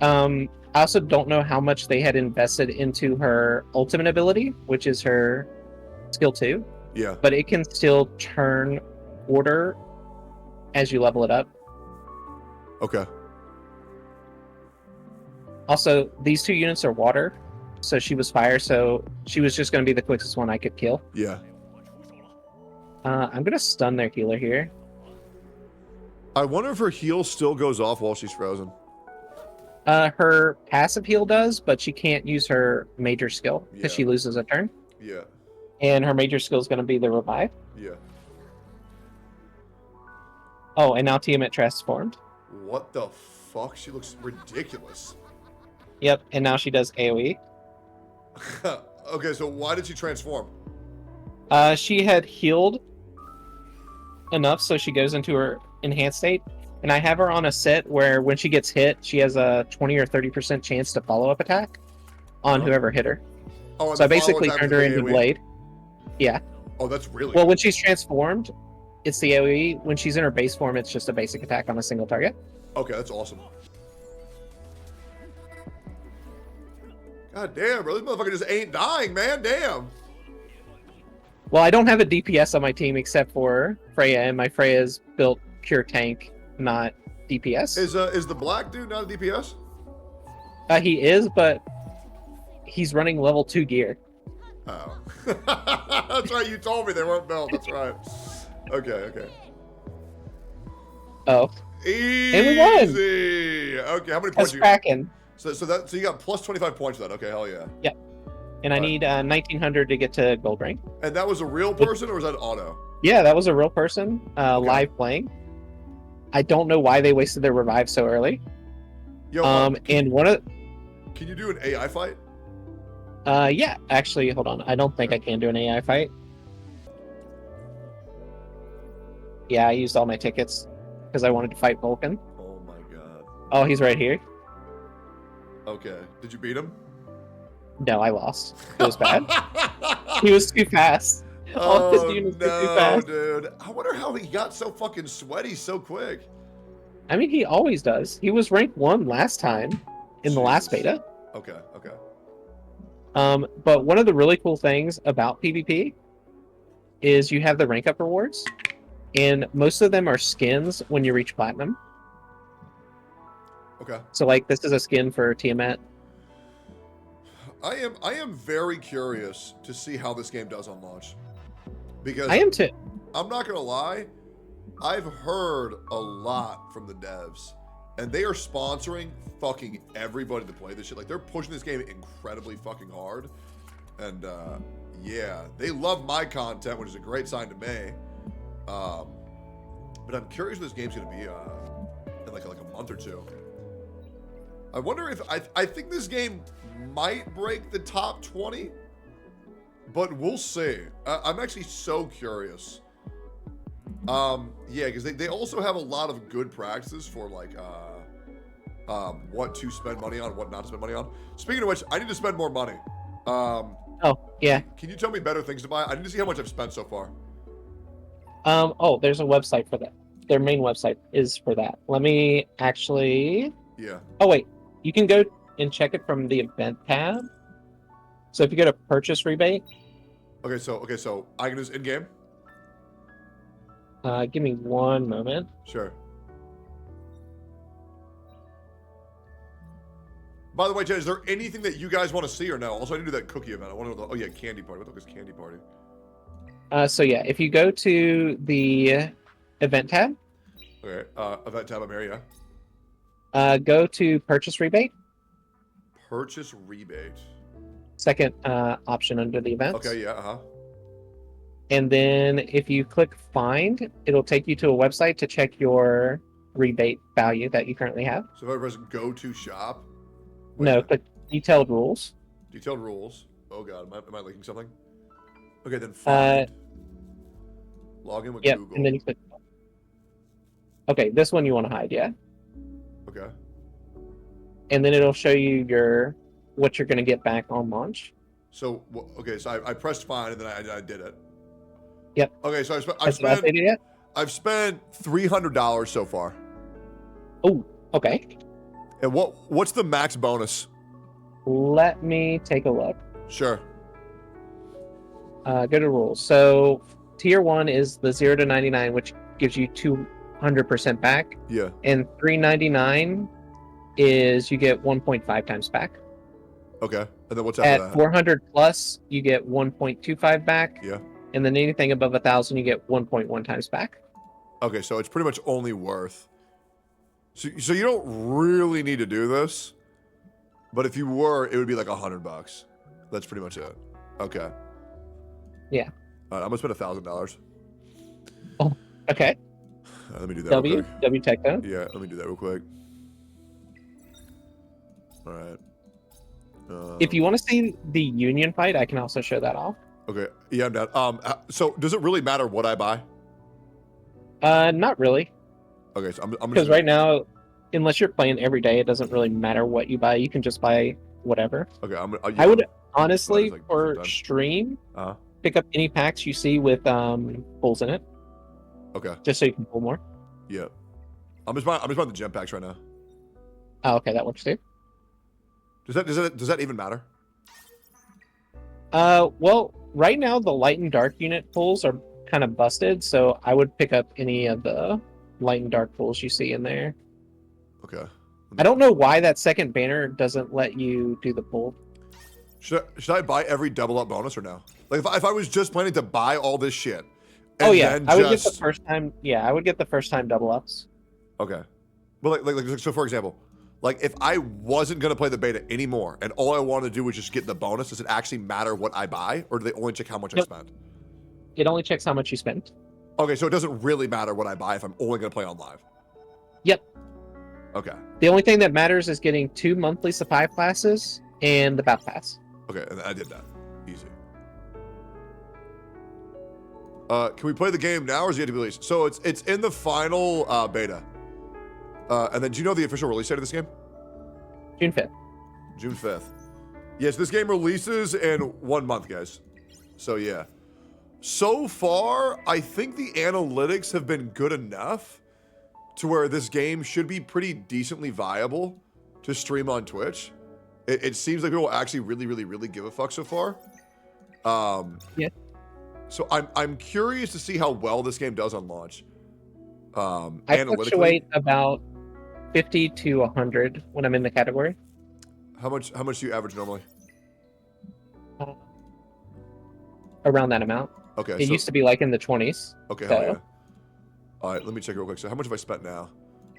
I also don't know how much they had invested into her ultimate ability, which is her skill 2. Yeah. But it can still turn order as you level it up. Okay. Also, these 2 units are water, so she was fire, so she was just going to be the quickest one I could kill. Yeah. I'm going to stun their healer here. I wonder if her heal still goes off while she's frozen. Her passive heal does, but she can't use her major skill because Yeah. she loses a turn. Yeah. And her major skill is going to be the revive. Yeah. Oh, and now Tiamat transformed. What the fuck? She looks ridiculous. Yep, and now she does AoE. Okay, so why did she transform? She had healed enough so she goes into her enhanced state. And I have her on a set where when she gets hit, she has a 20 or 30% chance to follow-up attack on whoever hit her. Oh, and So I the basically follow-up turned is her the into AoE? Blade. Yeah. Oh, that's really Well, when she's transformed, it's the AoE. When she's in her base form, it's just a basic attack on a single target. Okay, that's awesome. God damn, bro. This motherfucker just ain't dying, man. Damn. Well, I don't have a DPS on my team except for Freya, and my Freya is built pure tank, not DPS. Is the black dude not a DPS? He is, but he's running level 2 gear. Oh. That's right, you told me they weren't built. That's right. Okay. Oh. Easy. And we won. Okay, how many points That's Kraken. So you got plus 25 points for that. Okay, hell yeah. Yep. And I need 1900 to get to gold rank. And that was a real person or was that auto? Yeah, that was a real person live playing. I don't know why they wasted their revive so early. Yo, and one of can you do an AI fight? yeah, actually, hold on. I don't think I can do an AI fight. Yeah, I used all my tickets because I wanted to fight Vulcan. Oh my god. Oh, he's right here. Okay. Did you beat him? No, I lost. It was bad. He was too fast. All his units were too fast. Dude. I wonder how he got so fucking sweaty so quick. I mean, he always does. He was rank 1 last time in the last beta. Okay. But one of the really cool things about PvP is you have the rank up rewards, and most of them are skins when you reach platinum. Okay. So, like, this is a skin for Tiamat. I am very curious to see how this game does on launch. Because I am too. I'm not gonna lie, I've heard a lot from the devs, and they are sponsoring fucking everybody to play this shit. Like, they're pushing this game incredibly fucking hard, and yeah, they love my content, which is a great sign to me. But I'm curious what this game's gonna be in like a month or two. I wonder if I think this game might break the top 20, but we'll see. I'm actually so curious. Yeah, because they also have a lot of good practices for like what to spend money on, what not to spend money on. Speaking of which, I need to spend more money. Oh, yeah. Can you tell me better things to buy? I need to see how much I've spent so far. Oh, there's a website for that. Their main website is for that. Let me actually... Yeah. Oh, wait. You can go and check it from the event tab. So if you go to purchase rebate. Okay, so I can do this in game. Give me 1 moment. Sure. By the way, Jay, is there anything that you guys want to see or no? Also, I didn't do that cookie event. I want to. Oh yeah, candy party. What the fuck is candy party? So yeah, if you go to the event tab. Okay. Event tab. I'm here. Yeah. Go to purchase rebate. Purchase rebate. Second option under the events. Okay. Yeah. And then if you click find, it'll take you to a website to check your rebate value that you currently have. So if I press go to shop. No, click detailed rules. Detailed rules. Oh god, am I linking something? Okay, then find. Log in with Google. And then you click. Okay, this one you want to hide, yeah? Okay. And then it'll show you what you're going to get back on launch. So okay, so I pressed find and then I did it. Yep. Okay, so I've spent $300 so far. Oh, okay. And what's the max bonus? Let me take a look. Sure. Go to rules. So tier 1 is the 0 to 99, which gives you 200% back. Yeah. And 399 is you get 1.5 times back. Okay. And then what's after that? At 400 plus, you get 1.25 back. Yeah. And then anything above 1,000, you get 1.1 times back. Okay, so it's pretty much only worth. So you don't really need to do this, but if you were, it would be like $100. That's pretty much it. Okay. Yeah. All right, I'm gonna spend $1,000. Oh, okay. Let me do that. Real quick. W Tectone. Yeah, let me do that real quick. All right. If you want to see the union fight, I can also show that off. Okay. Yeah, I'm down. So does it really matter what I buy? Not really. Okay, so I'm because right now, unless you're playing every day, it doesn't really matter what you buy. You can just buy whatever. Okay, I would honestly for stream pick up any packs you see with pulls in it. Okay. Just so you can pull more. Yeah. I'm just buying the gem packs right now. Oh, okay, that works too. Does that even matter? Well, right now the light and dark unit pulls are kind of busted, so I would pick up any of the light and dark pulls you see in there. Okay. I don't know why that second banner doesn't let you do the pull. Should I buy every double up bonus or no? Like if I was just planning to buy all this shit. Oh yeah, I would get the first time. Yeah, I would get the first time double ups. Okay. But like so for example, like if I wasn't gonna play the beta anymore and all I wanted to do was just get the bonus, does it actually matter what I buy, or do they only check how much I spend? It only checks how much you spend. Okay, so it doesn't really matter what I buy if I'm only gonna play on live. Yep. Okay. The only thing that matters is getting 2 monthly supply classes and the battle pass. Okay, and I did that. Easy. Can we play the game now, or is it yet to be released? So it's in the final beta. And then do you know the official release date of this game? June 5th. June 5th. Yes, this game releases in 1 month, guys. So yeah. So far, I think the analytics have been good enough to where this game should be pretty decently viable to stream on Twitch. It seems like people actually really give a fuck so far. Yeah. So I'm curious to see how well this game does on launch. I fluctuate about 50 to 100 when I'm in the category. How much do you average normally? Around that amount. Okay. It used to be like in the 20s. Okay, so. hell yeah. All right, let me check real quick. So how much have I spent now?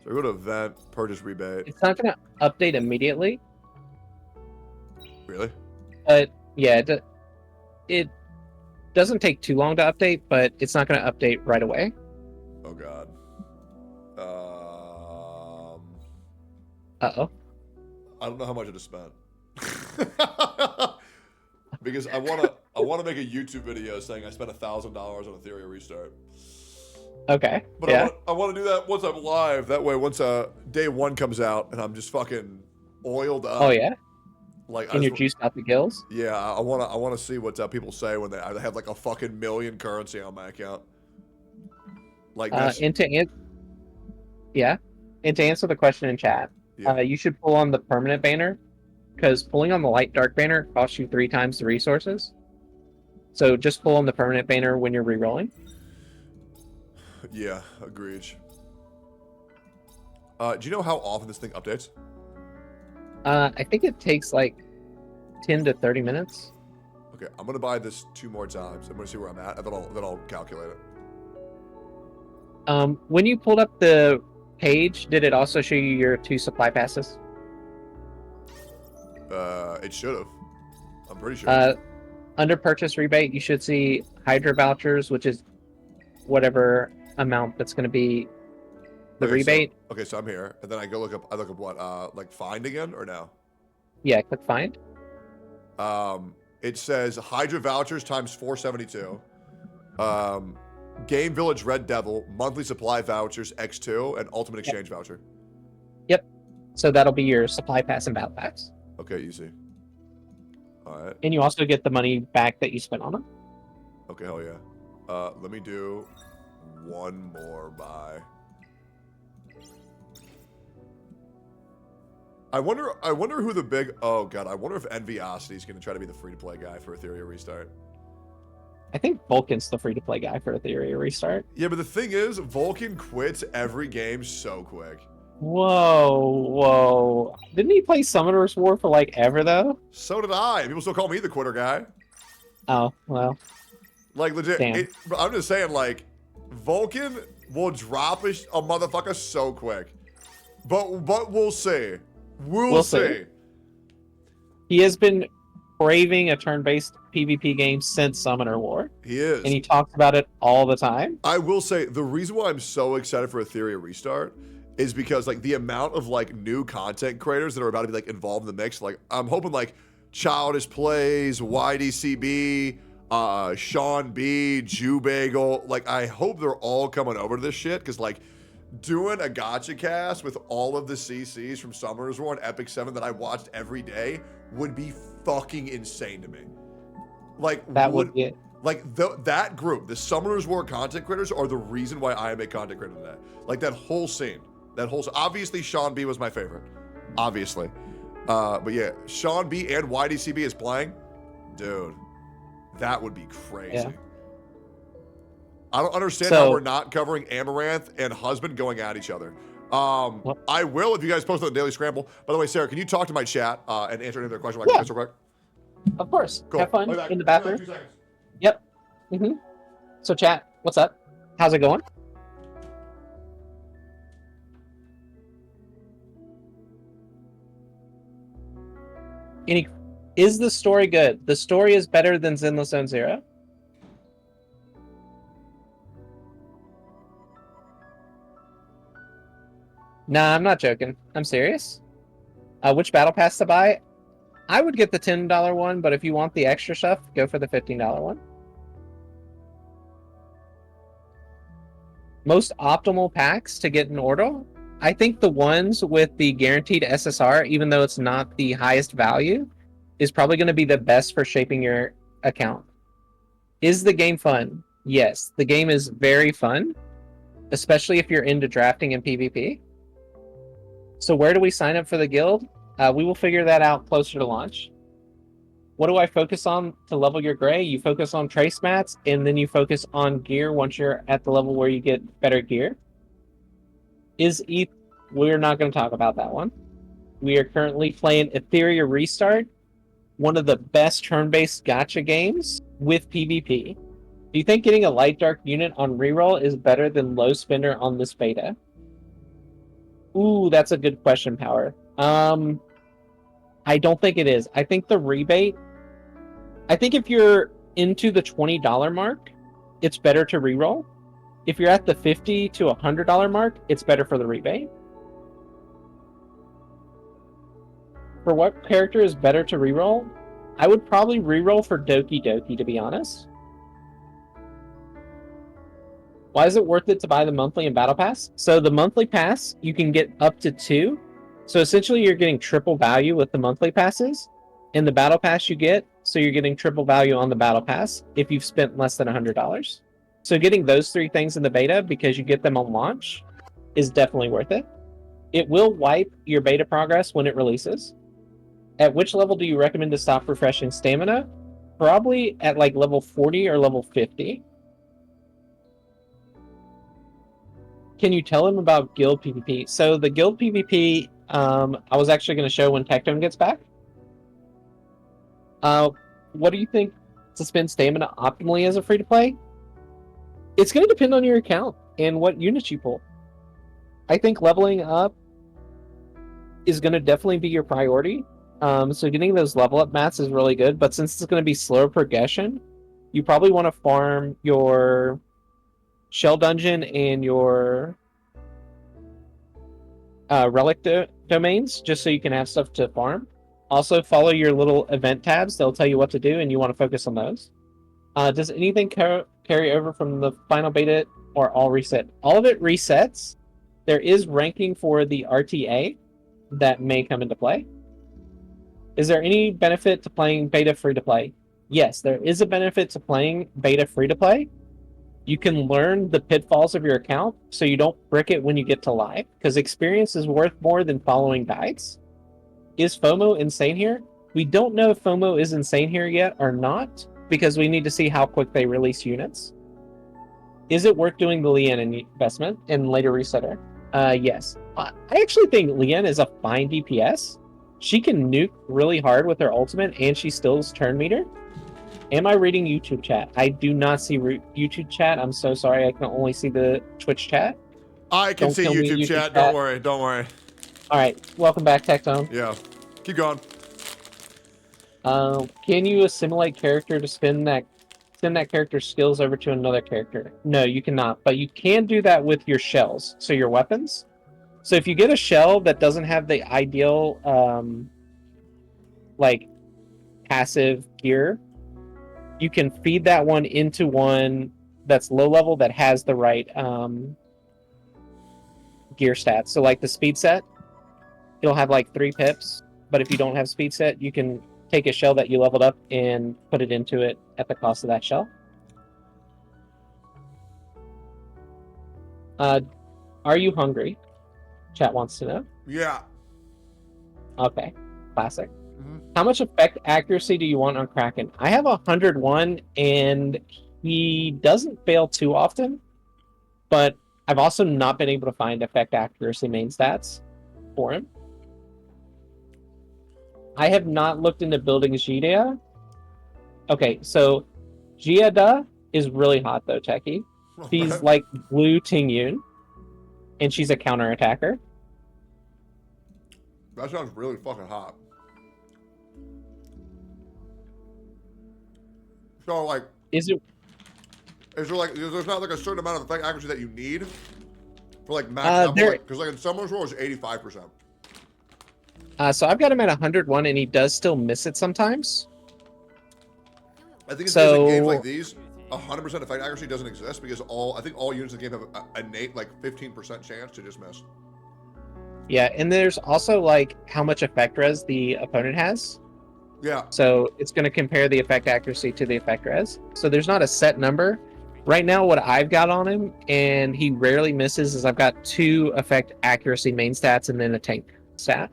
So I go to event, purchase rebate. It's not going to update immediately. Really? But yeah, it doesn't take too long to update, but it's not going to update right away. Oh god. Uh-oh. I don't know how much I just spent. Because I wanna make a YouTube video saying I spent $1,000 on Ethereum restart. Okay. But yeah. I want to do that once I'm live. That way, once day 1 comes out and I'm just fucking oiled up. Oh yeah. Like and you're juiced out the gills. Yeah, I wanna see what people say when they have like a fucking million currency on my account. Like that's... and to answer the question in chat, you should pull on the permanent banner because pulling on the light dark banner costs you 3 times the resources. So just pull on the permanent banner when you're rerolling. Yeah, agreed. Do you know how often this thing updates? I think it takes like 10 to 30 minutes. Okay, I'm gonna buy this 2 more times. I'm gonna see where I'm at, and then I'll calculate it. When you pulled up the page, did it also show you your 2 supply passes? It should have. I'm pretty sure. Under purchase rebate, you should see Hydra vouchers, which is whatever amount that's going to be the rebate. So I'm here, and then I look up what, like find again, or no? Yeah, click find. It says Hydra vouchers times 472. Game Village Red Devil, monthly supply vouchers X2, and ultimate exchange voucher. Yep. So that'll be your supply pass and battle pass. Okay, easy. Alright. And you also get the money back that you spent on them. Okay, hell yeah. Let me do one more buy. I wonder who the big... Oh, God. I wonder if Enviosity is going to try to be the free-to-play guy for Ethereum Restart. I think Vulcan's the free-to-play guy for Ethereum Restart. Yeah, but the thing is, Vulcan quits every game so quick. Whoa. Didn't he play Summoner's War for like ever, though? So did I. People still call me the quitter guy. Oh, well. Like, legit. I'm just saying, like, Vulcan will drop a motherfucker so quick. But we'll see. We'll see. He has been craving a turn-based PvP game since Summoner War. He is. And he talks about it all the time. I will say, the reason why I'm so excited for Ethereum Restart is because, like, the amount of, like, new content creators that are about to be, like, involved in the mix. Like, I'm hoping, like, Childish Plays, YDCB, Sean B, Jew Bagel. Like, I hope they're all coming over to this shit, because, like, doing a gacha cast with all of the CCs from Summoners War and Epic 7 that I watched every day would be fucking insane to me. Like, that would be it. Like, that group, the Summoners War content creators, are the reason why I am a content creator today. Like, that whole scene. Obviously, Sean B was my favorite. Obviously. But yeah, Sean B and YDCB is playing. Dude, that would be crazy. Yeah. I don't understand how we're not covering Amaranth and Husband going at each other. I will if you guys post on the Daily Scramble. By the way, Sarah, can you talk to my chat and answer any of their questions real quick? Of course. Cool. Have fun I'll be back. in the bathroom. 2 seconds. Yep. So, chat, what's up? How's it going? Is the story good? The story is better than Zenless Zone Zero. Nah, I'm not joking. I'm serious. Which battle pass to buy? I would get the $10 one, but if you want the extra stuff, go for the $15 one. Most optimal packs to get in order? I think the ones with the guaranteed SSR, even though it's not the highest value, is probably going to be the best for shaping your account. Is the game fun? Yes, the game is very fun, especially if you're into drafting and PvP. So where do we sign up for the guild? We will figure that out closer to launch. What do I focus on to level your gray? You focus on trace mats, and then you focus on gear once you're at the level where you get better gear. Is ETH... We're not going to talk about that one. We are currently playing Ethereum Restart, one of the best turn-based gacha games with PvP. Do you think getting a light dark unit on reroll is better than low spender on this beta? Ooh, that's a good question, Power. I don't think it is. I think the rebate... I think if you're into the $20 mark, it's better to reroll. If you're at the $50 to $100 mark, it's better for the rebate. For what character is better to reroll? I would probably reroll for Doki Doki, to be honest. Why is it worth it to buy the monthly and battle pass? So the monthly pass, you can get up to 2. So essentially you're getting triple value with the monthly passes. And the battle pass you get, so you're getting triple value on the battle pass if you've spent less than $100. So getting those 3 things in the beta, because you get them on launch, is definitely worth it. It will wipe your beta progress when it releases. At which level do you recommend to stop refreshing stamina? Probably at like level 40 or level 50. Can you tell him about guild PvP? So the guild PvP, I was actually going to show when Tectone gets back. What do you think to spend stamina optimally as a free-to-play? It's going to depend on your account and what units you pull. I think leveling up is going to definitely be your priority. So getting those level up mats is really good, but since it's going to be slow progression, you probably want to farm your shell dungeon and your relic domains just so you can have stuff to farm. Also, follow your little event tabs. They'll tell you what to do, and you want to focus on those. Does anything carry over from the final beta or all reset? All of it resets. There is ranking for the RTA that may come into play. Is there any benefit to playing beta free-to-play? Yes, there is a benefit to playing beta free-to-play. You can learn the pitfalls of your account so you don't brick it when you get to live, because experience is worth more than following guides. Is FOMO insane here? We don't know if FOMO is insane here yet or not, because we need to see how quick they release units. Is it worth doing the Lien investment and later resetter? Yes. I actually think Lien is a fine DPS. She can nuke really hard with her ultimate, and she stills turn meter. Am I reading YouTube chat? I do not see YouTube chat. I'm so sorry. I can only see the Twitch chat. I can see YouTube chat. Don't worry. Don't worry. All right. Welcome back, Tectone. Yeah. Keep going. Can you assimilate character to send that character's skills over to another character? No, you cannot. But you can do that with your shells. So your weapons. So if you get a shell that doesn't have the ideal, like, passive gear, you can feed that one into one that's low level that has the right gear stats. So like the speed set, it'll have like 3 pips, but if you don't have speed set, you can take a shell that you leveled up and put it into it at the cost of that shell. Are you hungry? Chat wants to know. Yeah. Okay. Classic. How much effect accuracy do you want on Kraken? I have 101, and he doesn't fail too often, but I've also not been able to find effect accuracy main stats for him. I have not looked into building Jida. Okay, so Jida is really hot though, Techie. She's like blue Tingyun, and she's a counter attacker. That sounds really fucking hot. So like, is there like, there's not like a certain amount of effect accuracy that you need for like max level? Because like in Summoner's War it's 85%. So I've got him at 101, and he does still miss it sometimes. I think it's because in games like these, 100% effect accuracy doesn't exist because I think all units in the game have a innate like 15% chance to just miss. Yeah, and there's also like how much effect res the opponent has. Yeah. So it's going to compare the effect accuracy to the effect res. So there's not a set number. Right now, what I've got on him, and he rarely misses, is I've got 2 effect accuracy main stats and then a tank stat.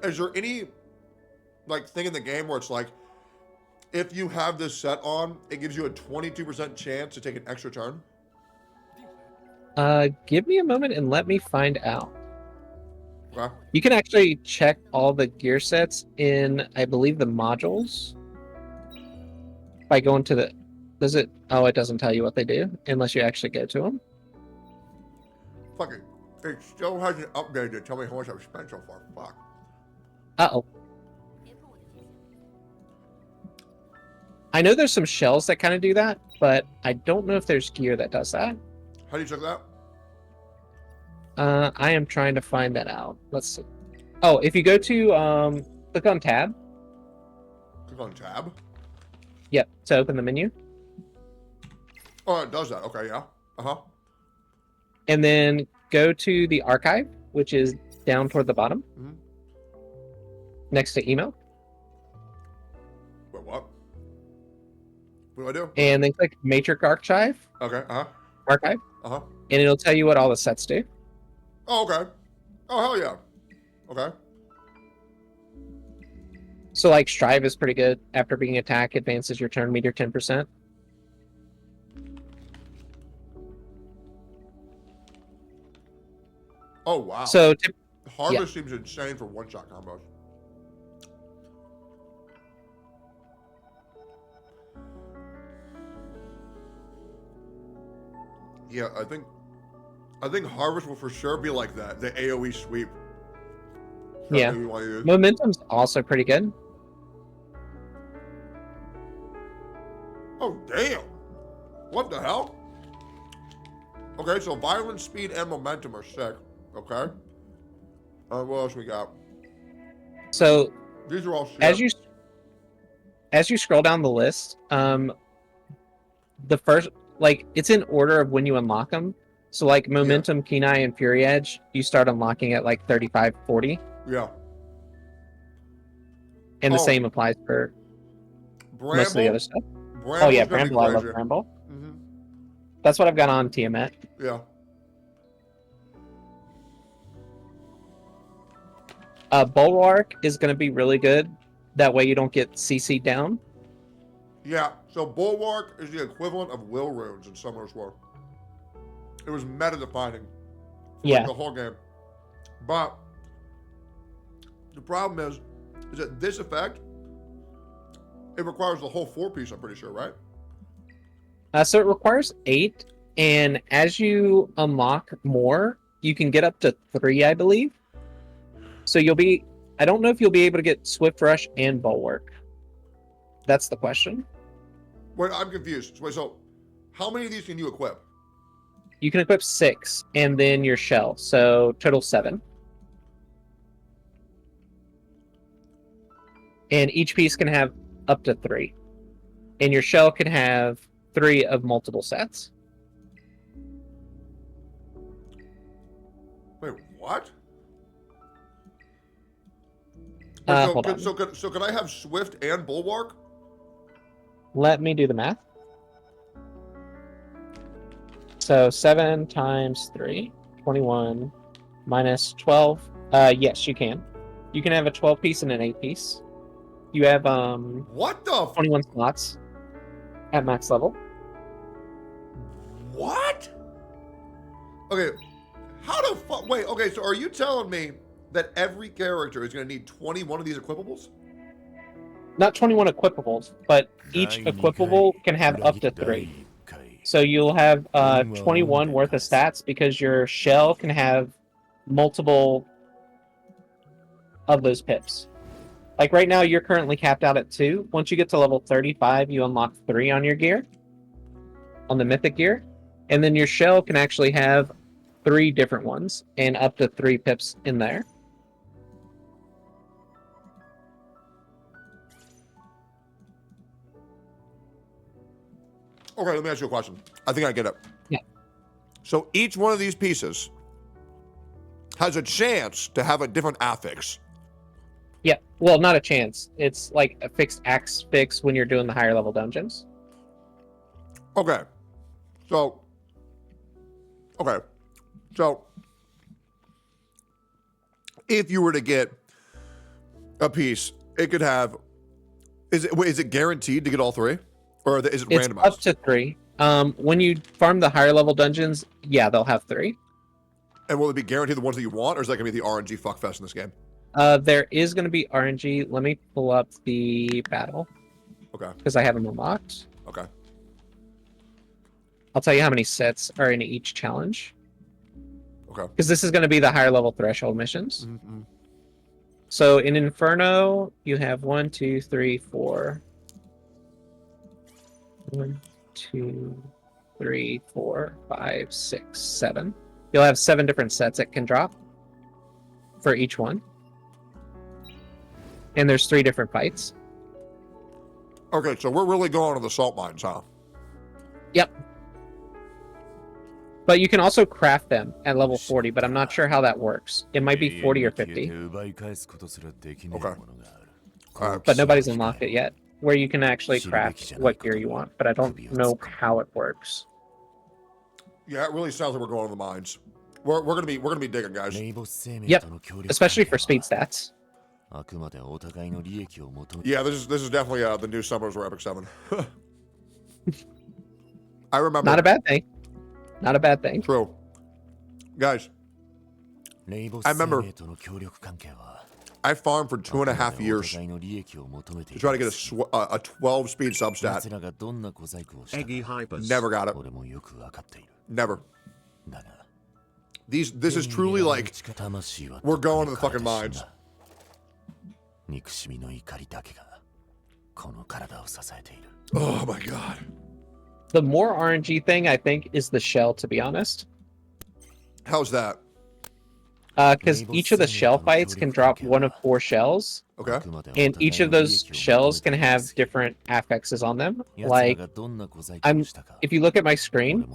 Is there any like thing in the game where it's like, if you have this set on, it gives you a 22% chance to take an extra turn? Give me a moment and let me find out. Okay. You can actually check all the gear sets in, I believe, the modules by going to the. Does it? Oh, it doesn't tell you what they do unless you actually go to them. Fuck it. It still hasn't updated to tell me how much I've spent so far. Fuck. Uh-oh. I know there's some shells that kind of do that, but I don't know if there's gear that does that. How do you check that? I am trying to find that out. Let's see. Oh, if you go to click on tab. Click on tab? Yep, to open the menu. Oh, it does that. Okay, yeah. Uh-huh. And then go to the archive, which is down toward the bottom. Mm-hmm. Next to email. Wait, what? What do I do? And then click Matrix Archive. Okay, uh-huh. Archive. Uh-huh. And it'll tell you what all the sets do. Oh, okay. Oh, hell yeah. Okay. So like Strive is pretty good. After being attacked, advances your turn meter 10%. Oh wow. So Harvest seems insane for one-shot combos. Yeah, I think Harvest will for sure be like that. The AoE sweep. Yeah. Momentum's also pretty good. Oh damn! What the hell? Okay, so violence, speed, and momentum are sick. Okay. What else we got? So these are all shit. As you scroll down the list, the first, like, it's in order of when you unlock them. So like momentum, keen eye, and fury edge, you start unlocking at like 35, 40. Yeah. And the same applies for most of the other stuff. Oh yeah, Bramble. I love Bramble. That's what I've got on Tiamat. Yeah. Bulwark is going to be really good. That way you don't get CC'd down. Yeah, so Bulwark is the equivalent of will runes in Summoner's War. It was meta defining for like, the whole game. But the problem is that this effect, it requires the whole 4-piece, I'm pretty sure, right? So it requires 8, and as you unlock more, you can get up to 3, I believe. So you'll be, I don't know if you'll be able to get Swift Rush and Bulwark. That's the question. Wait, I'm confused. Wait, so how many of these can you equip? You can equip 6, and then your shell, so total 7. And each piece can have up to 3. And your shell can have 3 of multiple sets. Wait, what? Hold on. So can I have Swift and Bulwark? Let me do the math. So 7 times 3, 21, minus 12. Yes, you can. You can have a 12-piece and an 8-piece. You have what the 21 slots at max level. What? Okay, how the fuck? Wait, okay, so are you telling me that every character is going to need 21 of these equipables? Not 21 equipables, but each equipable can have up to 3. So you'll have 21 worth of stats because your shell can have multiple of those pips. Like right now, you're currently capped out at 2. Once you get to level 35, you unlock 3 on your gear, on the mythic gear. And then your shell can actually have 3 different ones and up to 3 pips in there. Okay, let me ask you a question. I think I get it. Yeah. So each one of these pieces has a chance to have a different affix. Yeah, well, not a chance. It's like a fixed axe fix when you're doing the higher level dungeons. Okay. So if you were to get a piece, it could have, is it guaranteed to get all 3? Or is it It's randomized? up to 3. When you farm the higher level dungeons, yeah, they'll have 3. And will it be guaranteed the ones that you want, or is that going to be the RNG fuckfest in this game? There is going to be RNG. Let me pull up the battle. Okay. Because I have them unlocked. Okay. I'll tell you how many sets are in each challenge. Okay. Because this is going to be the higher level threshold missions. Mm-hmm. So in Inferno, you have 1, 2, 3, 4. 1, 2, 3, 4, 5, 6, 7. You'll have 7 different sets that can drop for each one. And there's 3 different fights. Okay, so we're really going to the salt mines, huh? Yep. But you can also craft them at level 40, but I'm not sure how that works. It might be 40 or 50. Okay. But nobody's unlocked it yet, where you can actually craft what gear you want, but I don't know how it works. Yeah, it really sounds like we're going to the mines. We're gonna be digging, guys. Yep, especially for speed stats. Yeah, this is definitely the new Summoners War Epic 7. I remember. Not a bad thing. Not a bad thing. True. Guys, I remember I farmed for 2.5 years to try to get a 12-speed substat. Eggy Hypers. Never got it. Never. This is truly like we're going to the fucking mines. Oh my god. The more RNG thing, I think, is the shell, to be honest. How's that? Because each of the shell fights can drop 1 of 4 shells. Okay. And each of those shells can have different affixes on them. Like, if you look at my screen,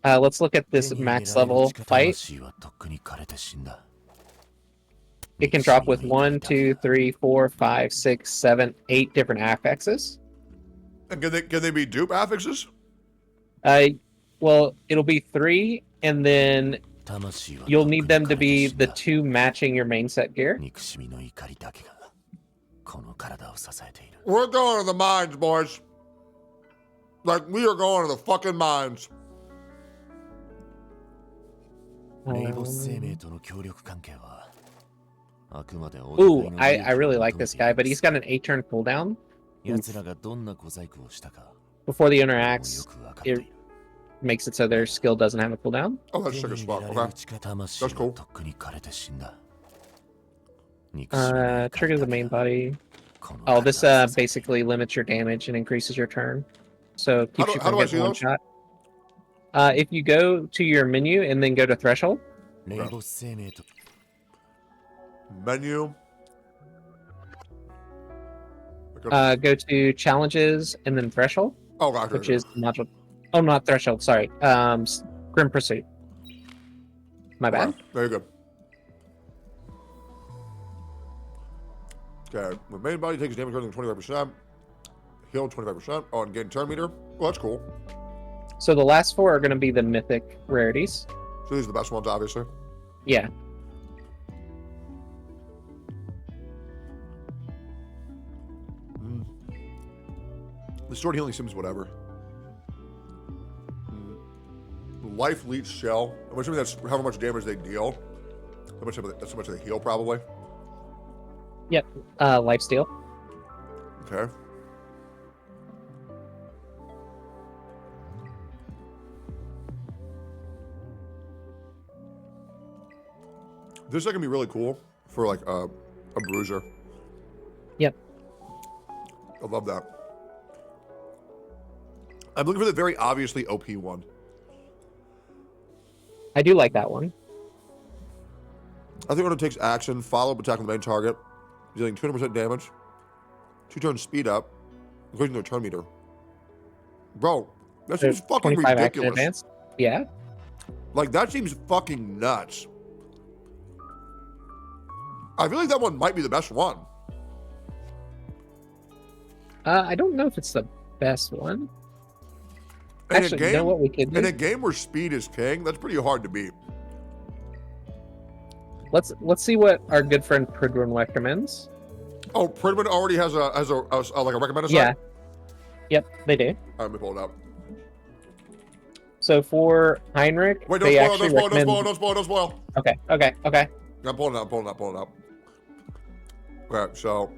let's look at this max level fight. It can drop with 1, 2, 3, 4, 5, 6, 7, 8 different affixes. And can they be dupe affixes? Well, it'll be 3, and then you'll need them to be the 2 matching your main set gear. We're going to the mines, boys. Like, we are going to the fucking mines. Ooh, I really like this guy, but he's got an 8-turn cooldown. Before the owner acts, it makes it so their skill doesn't have a cooldown. Oh, that's sick as fuck. Okay. That's cool. Trigger the main body. Oh, this basically limits your damage and increases your turn. So it keeps you from getting one shot. If you go to your menu and then go to threshold. Menu. Go to challenges and then threshold. Oh, gotcha. Which is module. Oh, not threshold. Sorry. Grim Pursuit. My bad. Okay, very good. Okay, the main body takes damage greater than 25%. Heal 25%. Oh, and gain turn meter. Well, that's cool. So the last 4 are going to be the mythic rarities. So these are the best ones, obviously. Yeah. The sword healing seems whatever. Life leech shell. I'm assuming that's however much damage they deal. That's how much they heal, probably. Yep. Life steal. Okay. This is going to be really cool for like a bruiser. Yep. I love that. I'm looking for the very obviously OP one. I do like that one. I think when it takes action, follow up attack on the main target, dealing 200% damage, 2 turns speed up, increasing their turn meter. Bro, that seems fucking 25 ridiculous. action advance. Yeah. Like, that seems fucking nuts. I feel like that one might be the best one. I don't know if it's the best one. In Actually, you know what we could do? In a game where speed is king, that's pretty hard to beat. Let's see what our good friend Pridwin recommends. Oh, Pridwin already has a like a recommended Yeah. site? Yep, they do. All right, let me pull it up. So for Heinrich, Wait, they don't actually spoil, recommend... don't spoil. Okay. I'm pulling it up. All right, so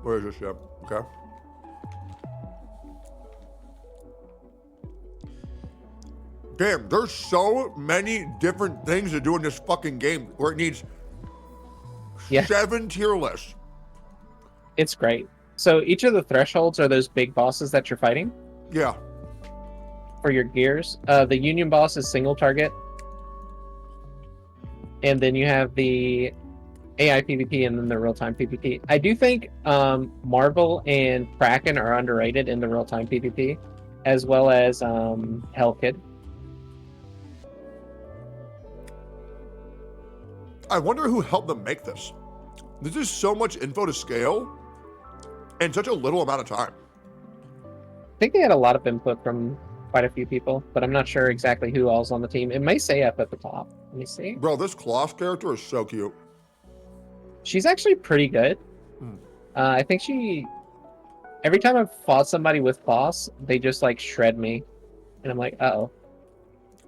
where is this shit? Okay. Damn, there's so many different things to do in this fucking game where it needs 7 tier lists. It's great. So each of the thresholds are those big bosses that you're fighting. Yeah. For your gears. The Union boss is single target. And then you have the AI PvP and then the real-time PvP. I do think Marvel and Kraken are underrated in the real-time PvP, as well as Hellkid. I wonder who helped them make this. This is so much info to scale in such a little amount of time. I think they had a lot of input from quite a few people, but I'm not sure exactly who all's on the team. It may say up at the top. Let me see. Bro, this Kloss character is so cute. She's actually pretty good. I think every time I've fought somebody with Kloss, they just like shred me. And I'm like, uh-oh.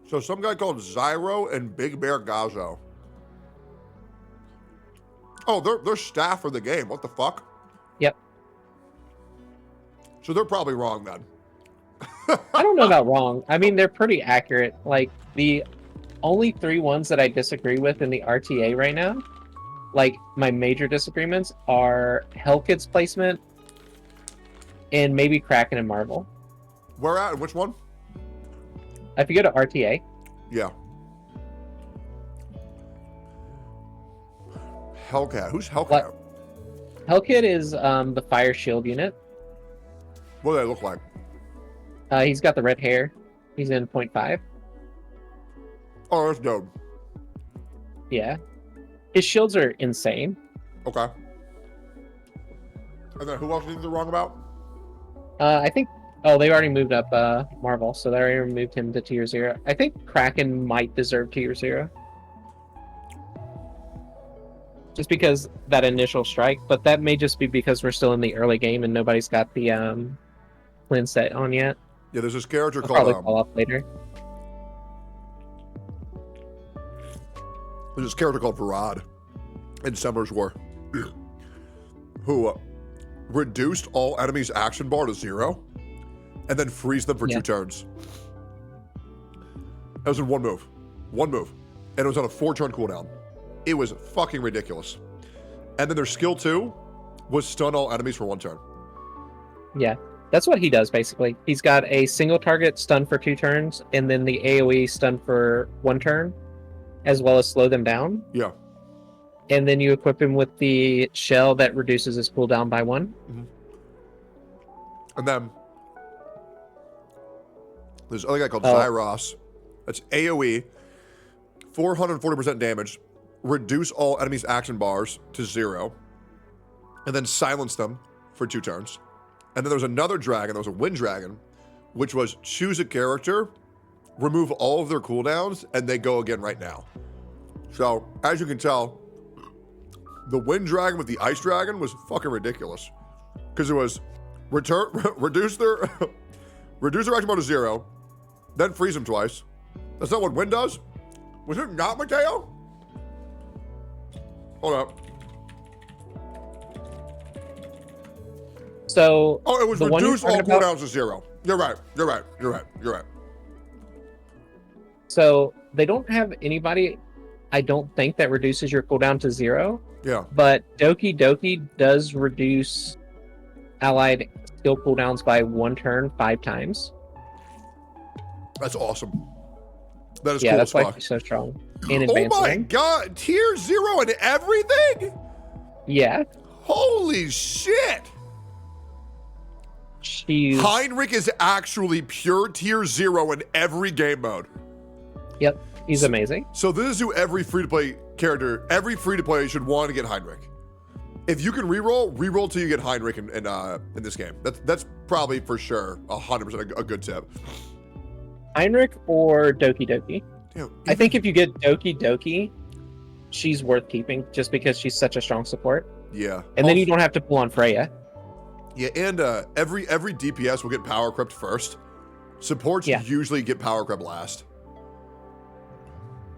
So some guy called Zyro and Big Bear Gazo. Oh, they're staff for the game. What the fuck? Yep. So they're probably wrong then. I don't know about wrong. I mean, they're pretty accurate. Like, the only 3 ones that I disagree with in the RTA right now, like, my major disagreements are Hellkid's placement and maybe Kraken and Marvel. Where at? Which one? If you go to RTA. Yeah. Hellcat. Who's Hellcat? Hellkid is the fire shield unit. What do they look like? He's got the red hair. He's in 0.5. Oh, that's dope. Yeah. His shields are insane. Okay. And then who else do you think they're wrong about? I think... Oh, they already moved up Marvel, so they already moved him to tier 0. I think Kraken might deserve tier 0. Just because that initial strike, but that may just be because we're still in the early game and nobody's got the Flynn set on yet. Yeah, there's this character I'll called... probably call up later. There's this character called Varad in Summer's War who reduced all enemies' action bar to 0 and then freeze them for 2 turns. That was in one move. One move. And it was on a 4-turn cooldown. It was fucking ridiculous. And then their skill 2 was stun all enemies for 1 turn. Yeah, that's what he does, basically. He's got a single target stun for 2 turns, and then the AoE stun for 1 turn, as well as slow them down. Yeah. And then you equip him with the shell that reduces his cooldown by 1. Mm-hmm. And then there's another guy called Zyros. That's AoE, 440% damage, reduce all enemies' action bars to 0, and then silence them for 2 turns. And then there was another dragon, there was a wind dragon, which was choose a character, remove all of their cooldowns, and they go again right now. So, as you can tell, the wind dragon with the ice dragon was fucking ridiculous. Because it was reduce their action bar to 0, then freeze them twice. That's not what wind does? Was it not, Mateo? Hold up. So... Oh, it was reduce all cooldowns to 0. You're right. You're right. You're right. You're right. So, they don't have anybody, I don't think, that reduces your cooldown to 0. Yeah. But Doki Doki does reduce allied skill cooldowns by 1 turn 5 times. That's awesome. That is yeah, cool that's as why fuck. she's so strong. And Oh advanced my rank. god, tier 0 and everything? Yeah. Holy shit! She's... Heinrich is actually pure tier 0 in every game mode. Yep, he's amazing. So this is who every free-to-play character, every free-to-play should want to get Heinrich. If you can reroll till you get Heinrich in this game. That's probably for sure 100% a good tip. Heinrich or Doki Doki? Damn, I think if you get Doki Doki, she's worth keeping just because she's such a strong support. Yeah. And then you don't have to pull on Freya. Yeah, and every DPS will get power crept first. Supports usually get power crept last.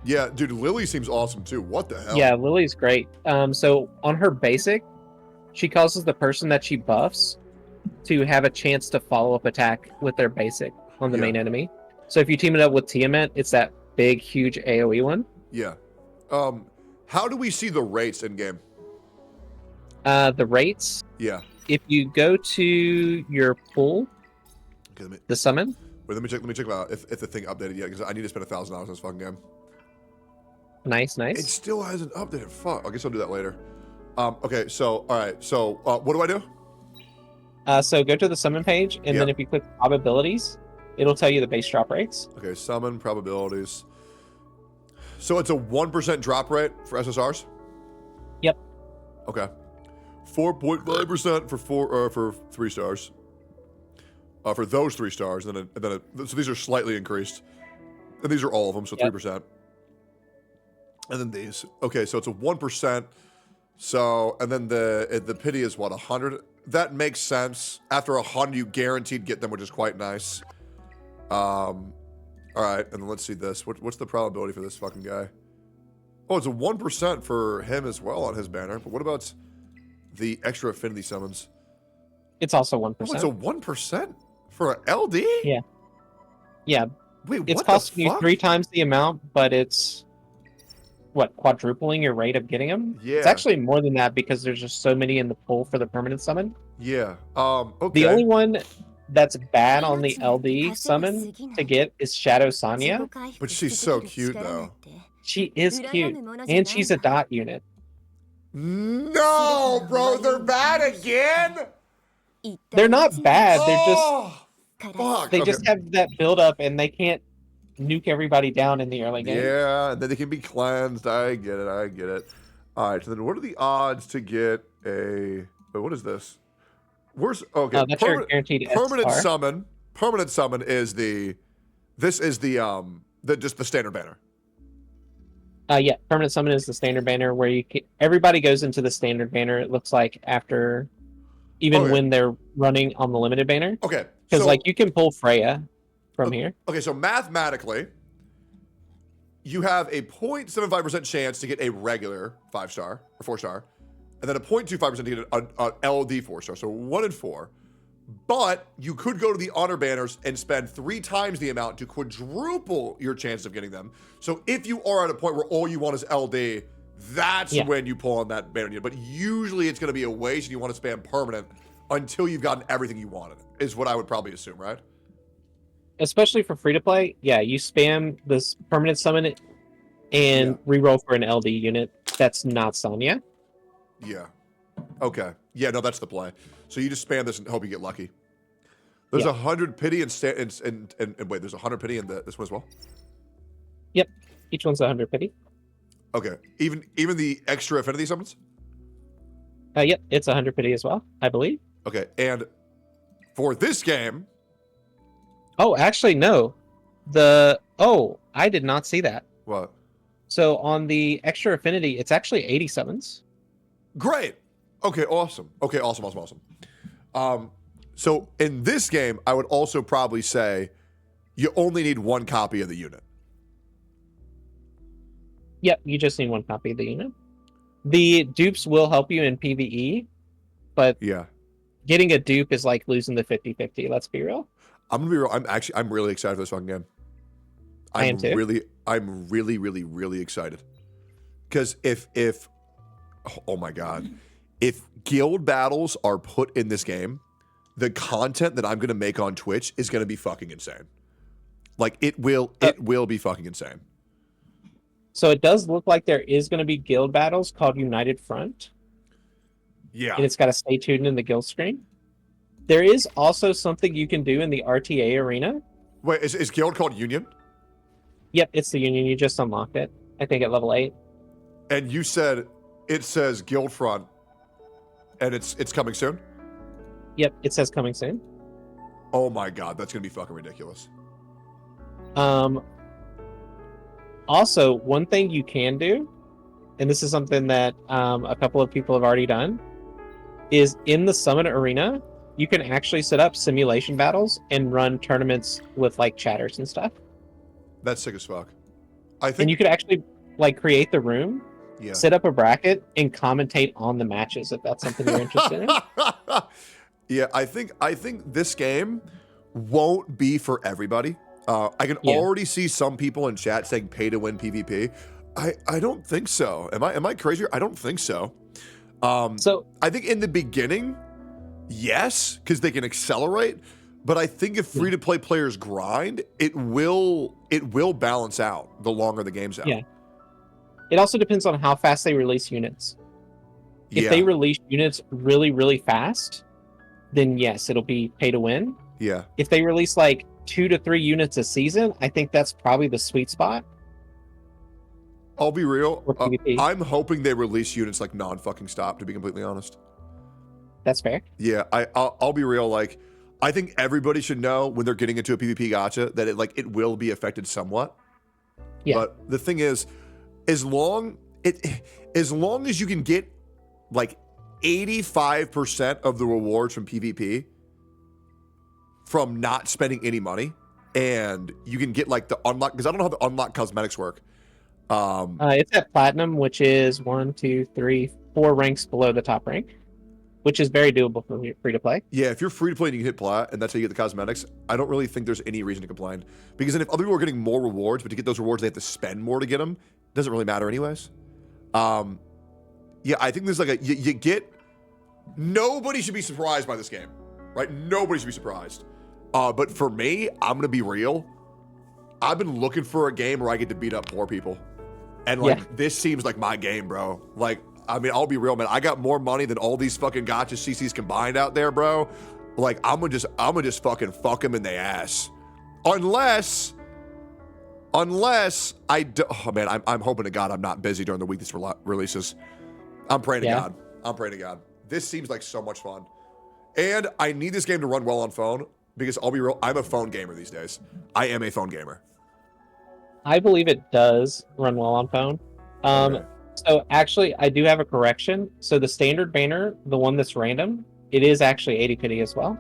Yeah, dude, Lily seems awesome too. What the hell? Yeah, Lily's great. So on her basic, she causes the person that she buffs to have a chance to follow-up attack with their basic on the main enemy. So if you team it up with Tiamat, it's that big, huge AoE one. Yeah. How do we see the rates in game? The rates? Yeah. If you go to your pool, the summon. Wait, let me check if the thing updated yet, because I need to spend $1,000 on this fucking game. Nice. It still hasn't updated. Fuck. I guess I'll do that later. Okay, so, alright. So, what do I do? So go to the summon page, and then if you click probabilities, it'll tell you the base drop rates. Okay, summon probabilities. So it's a 1% drop rate for SSRs? Yep. Okay. 4.5% for 3 stars. for those 3 stars, and then so these are slightly increased, and these are all of them, so 3%. And then these. Okay, so it's a 1%. So, and then the pity is what, 100? That makes sense. After 100, you guaranteed get them, which is quite nice. All right, and then let's see this. What's the probability for this fucking guy? Oh, it's a 1% for him as well on his banner. But what about the extra affinity summons? It's also 1%. Oh, it's a 1% for an LD? Yeah. Yeah. Wait, it's what costing the you fuck? 3 times the amount, but it's quadrupling your rate of getting them? Yeah. It's actually more than that because there's just so many in the pool for the permanent summon. Yeah. Okay. The only one that's bad on the LD summon to get is Shadow Sanya. But she's so cute though. She is cute, and she's a dot unit. No, bro, they're bad again? They're not bad. They're Fuck. they just have that build up, and they can't nuke everybody down in the early game. Yeah, and then they can be cleansed. I get it. All right, so then what are the odds to get a... Wait, what is this? Where's... Okay, that's your guaranteed permanent SR. summon. Permanent summon is the... This is just the standard banner. Yeah, permanent summon is the standard banner where everybody goes into the standard banner. It looks like after, even when they're running on the limited banner. Okay, because so- you can pull Freya from here. Okay, so mathematically, you have a 0.75% chance to get a regular 5-star or 4-star, and then a 0.25% to get an LD 4-star, so 1 in 4. But you could go to the honor banners and spend 3 times the amount to quadruple your chance of getting them. So if you are at a point where all you want is LD, that's when you pull on that banner unit. But usually it's going to be a waste and you want to spam permanent until you've gotten everything you wanted, is what I would probably assume, right? Especially for free to play, yeah, you spam this permanent summon and reroll for an LD unit that's not Sonya. Yeah. Okay. Yeah, no, that's the play. So you just spam this and hope you get lucky. There's 100 pity and wait, there's 100 pity in this one as well? Yep. Each one's 100 pity. Okay. Even the extra affinity summons? Yep, it's 100 pity as well, I believe. Okay, and for this game... Oh, actually, no. I did not see that. What? So on the extra affinity, it's actually 80 summons. Great. Okay, awesome. Okay, awesome. So in this game, I would also probably say you only need 1 copy of the unit. Yep, you just need 1 copy of the unit. The dupes will help you in PvE, but getting a dupe is like losing the 50-50, let's be real. I'm gonna be real. I'm really excited for this fucking game. I am too. I'm really excited. Because if oh my god, if guild battles are put in this game, the content that I'm gonna make on Twitch is gonna be fucking insane. Like it will be fucking insane. So it does look like there is going to be guild battles called United Front. Yeah. And it's got to stay tuned in the guild screen. There is also something you can do in the RTA arena. Wait, is guild called Union? Yep, it's the Union. You just unlocked it. I think at level 8. And you said it says guild front, and it's coming soon? Yep, it says coming soon. Oh my god, that's gonna be fucking ridiculous. Also, one thing you can do, and this is something that a couple of people have already done, is in the Summit Arena, you can actually set up simulation battles and run tournaments with like chatters and stuff. That's sick as fuck. And you could actually like create the room, set up a bracket, and commentate on the matches if that's something you're interested in. Yeah, I think this game won't be for everybody. I can already see some people in chat saying pay to win PvP. I don't think so. Am I crazy? I don't think so. So I think in the beginning, yes, because they can accelerate. But I think if free to play players grind, it will balance out the longer the game's out. Yeah. It also depends on how fast they release units. If they release units really, really fast, then yes, it'll be pay to win. Yeah. If they release like 2 to 3 units a season, I think that's probably the sweet spot. I'll be real. I'm hoping they release units like non-fucking stop, to be completely honest. That's fair. Yeah, I'll be real. Like, I think everybody should know when they're getting into a PvP gacha that it will be affected somewhat. Yeah. But the thing is, as long as you can get like 85% of the rewards from PvP from not spending any money, and you can get like the unlock, because I don't know how the unlock cosmetics work. It's at platinum, which is 1, 2, 3, 4 ranks below the top rank, which is very doable for free to play. Yeah, if you're free to play and you can hit plat, and that's how you get the cosmetics, I don't really think there's any reason to complain. Because then if other people are getting more rewards, but to get those rewards they have to spend more to get them, it doesn't really matter anyways. Yeah, I think there's like you get. Nobody should be surprised by this game, right? Nobody should be surprised. But for me, I'm gonna be real. I've been looking for a game where I get to beat up poor people, and like this seems like my game, bro. Like, I mean, I'll be real, man. I got more money than all these fucking gacha CCs combined out there, bro. Like, I'm gonna just fucking fuck them in the ass, unless I do. Oh man, I'm hoping to God I'm not busy during the week this releases. I'm praying to God. I'm praying to God. This seems like so much fun, and I need this game to run well on phone. Because I'll be real, I'm a phone gamer these days. I am a phone gamer. I believe it does run well on phone. So actually, I do have a correction. So the standard banner, the one that's random, it is actually 80 pity as well.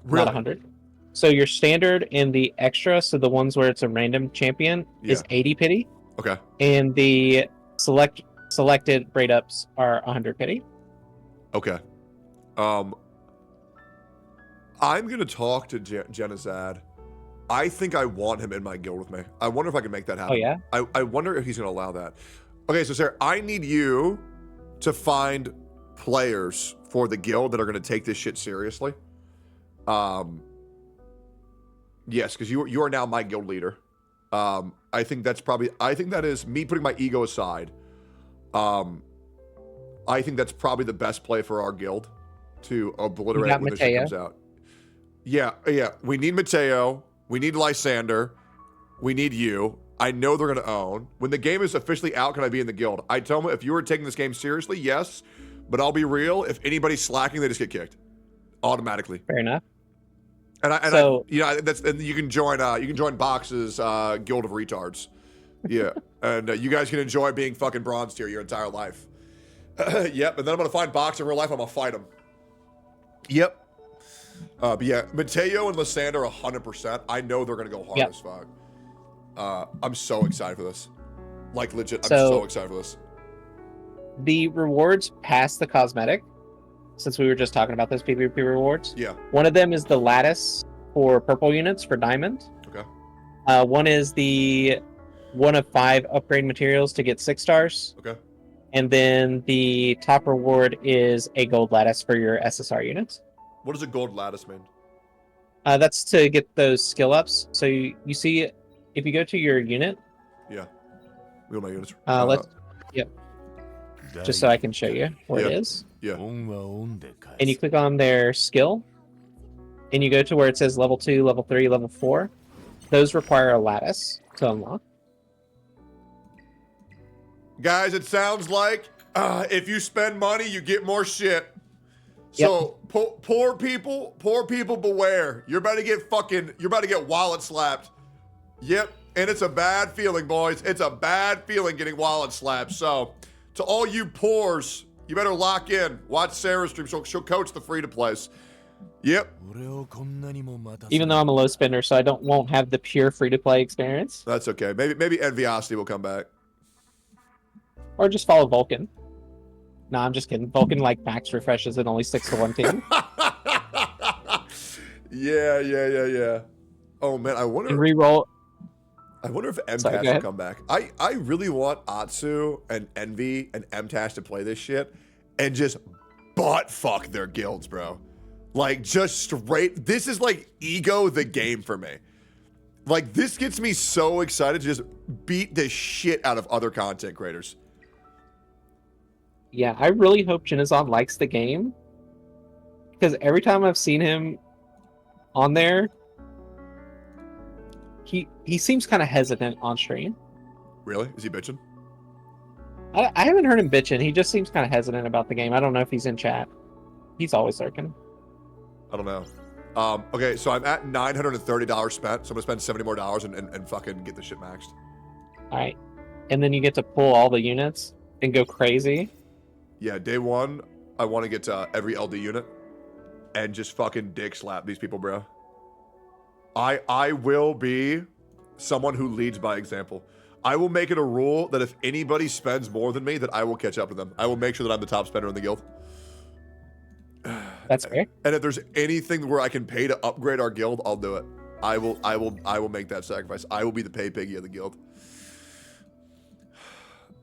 Really? Not 100. So your standard and the extra, so the ones where it's a random champion, is 80 pity. Okay. And the selected braid ups are 100 pity. Okay. I'm going to talk to Genazad. I think I want him in my guild with me. I wonder if I can make that happen. Oh, yeah? I wonder if he's going to allow that. Okay, so Sarah, I need you to find players for the guild that are going to take this shit seriously. Yes, because you are now my guild leader. I think that is me putting my ego aside. I think that's probably the best play for our guild to obliterate when this shit comes out. Yeah. We need Mateo. We need Lysander. We need you. I know they're going to own. When the game is officially out, can I be in the guild? I tell them if you were taking this game seriously, yes. But I'll be real. If anybody's slacking, they just get kicked automatically. Fair enough. And you can join Box's Guild of Retards. Yeah, and you guys can enjoy being fucking bronze tier your entire life. Yep, and then I'm gonna find Box in real life. I'm gonna fight him. Yep. But yeah, Mateo and Lysander 100%. I know they're gonna go hard as fuck. I'm so excited for this. Like legit, I'm so excited for this. The rewards past the cosmetic, since we were just talking about those PvP rewards. Yeah. One of them is the lattice for purple units for diamond. Okay. One is the 1 of 5 upgrade materials to get 6 stars. Okay. And then the top reward is a gold lattice for your SSR units. What does a gold lattice mean? That's to get those skill ups. So you see, if you go to your unit. Yeah. We my units. Yep. Just so I can show you where it is. Yeah. And you click on their skill. And you go to where it says level 2, level 3, level 4. Those require a lattice to unlock. Guys, it sounds like if you spend money, you get more shit. So poor people beware. You're about to get wallet slapped. Yep, and it's a bad feeling, boys. It's a bad feeling getting wallet slapped. So to all you poors, you better lock in. Watch Sarah's stream. She'll coach the free-to-plays. Yep. Even though I'm a low spender, so I won't have the pure free-to-play experience. That's okay. Maybe Enviosity will come back. Or just follow Vulcan. No, I'm just kidding. Vulcan max refreshes and only sticks to one team. Yeah. Oh man, I wonder. And reroll. I wonder if MTash will come back. I really want Atsu and Envy and MTash to play this shit and just butt fuck their guilds, bro. Like just straight. This is like ego the game for me. Like this gets me so excited to just beat the shit out of other content creators. Yeah, I really hope Genazon likes the game. Because every time I've seen him on there, he seems kind of hesitant on stream. Really? Is he bitching? I haven't heard him bitching. He just seems kind of hesitant about the game. I don't know if he's in chat. He's always lurking. I don't know. Okay, so I'm at $930 spent, so I'm gonna spend $70 more and fucking get this shit maxed. All right, and then you get to pull all the units and go crazy. Yeah, day one, I want to get to every LD unit and just fucking dick slap these people, bro. I will be someone who leads by example. I will make it a rule that if anybody spends more than me, that I will catch up to them. I will make sure that I'm the top spender in the guild. That's fair. And if there's anything where I can pay to upgrade our guild, I'll do it. I will make that sacrifice. I will be the pay piggy of the guild.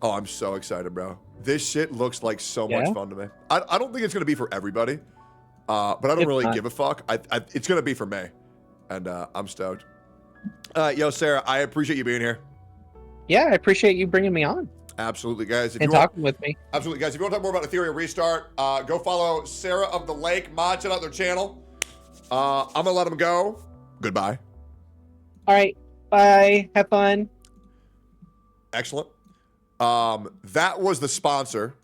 Oh, I'm so excited, bro. This shit looks like so much fun to me. I don't think it's gonna be for everybody, but I don't really give a fuck. It's gonna be for me, and I'm stoked. Yo, Sarah, I appreciate you being here. Yeah, I appreciate you bringing me on. Absolutely, guys. And talking with me. Absolutely, guys. If you want to talk more about Ethereum Restart, go follow Sarah of the Lake. Mod, check out their channel. I'm gonna let them go. Goodbye. All right. Bye. Have fun. Excellent. That was the sponsor.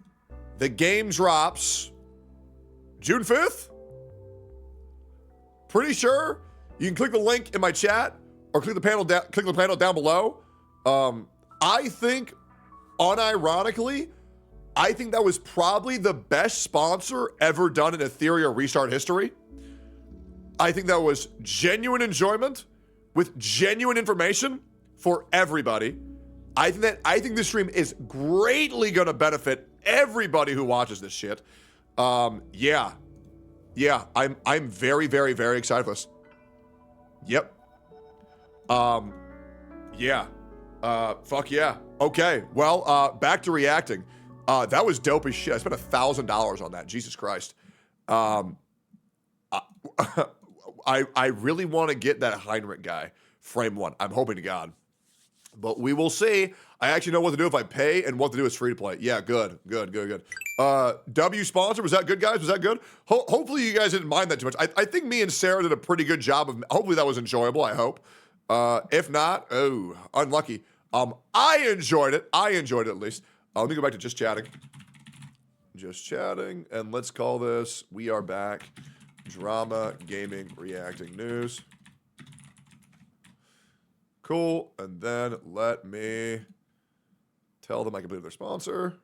The game drops June 5th. Pretty sure. You can click the link in my chat or click the panel down below. I think, unironically, I think that was probably the best sponsor ever done in Ethereum Restart history. I think that was genuine enjoyment with genuine information for everybody. I think this stream is greatly gonna benefit everybody who watches this shit. Yeah, I'm very, very, very excited for this. Yep. Yeah. Fuck yeah. Okay. Well, back to reacting. That was dope as shit. I spent $1,000 on that. Jesus Christ. I really want to get that Heinrich guy, frame one. I'm hoping to God. But we will see. I actually know what to do if I pay and what to do is free to play. Yeah, good. W sponsor, was that good, guys? Was that good? Hopefully you guys didn't mind that too much. I think me and Sarah did a pretty good job of, hopefully that was enjoyable, I hope. If not, oh, unlucky. I enjoyed it at least. Let me go back to just chatting. Just chatting, and let's call this, we are back. Drama, gaming, reacting news. Cool, and then let me tell them I completed their sponsor.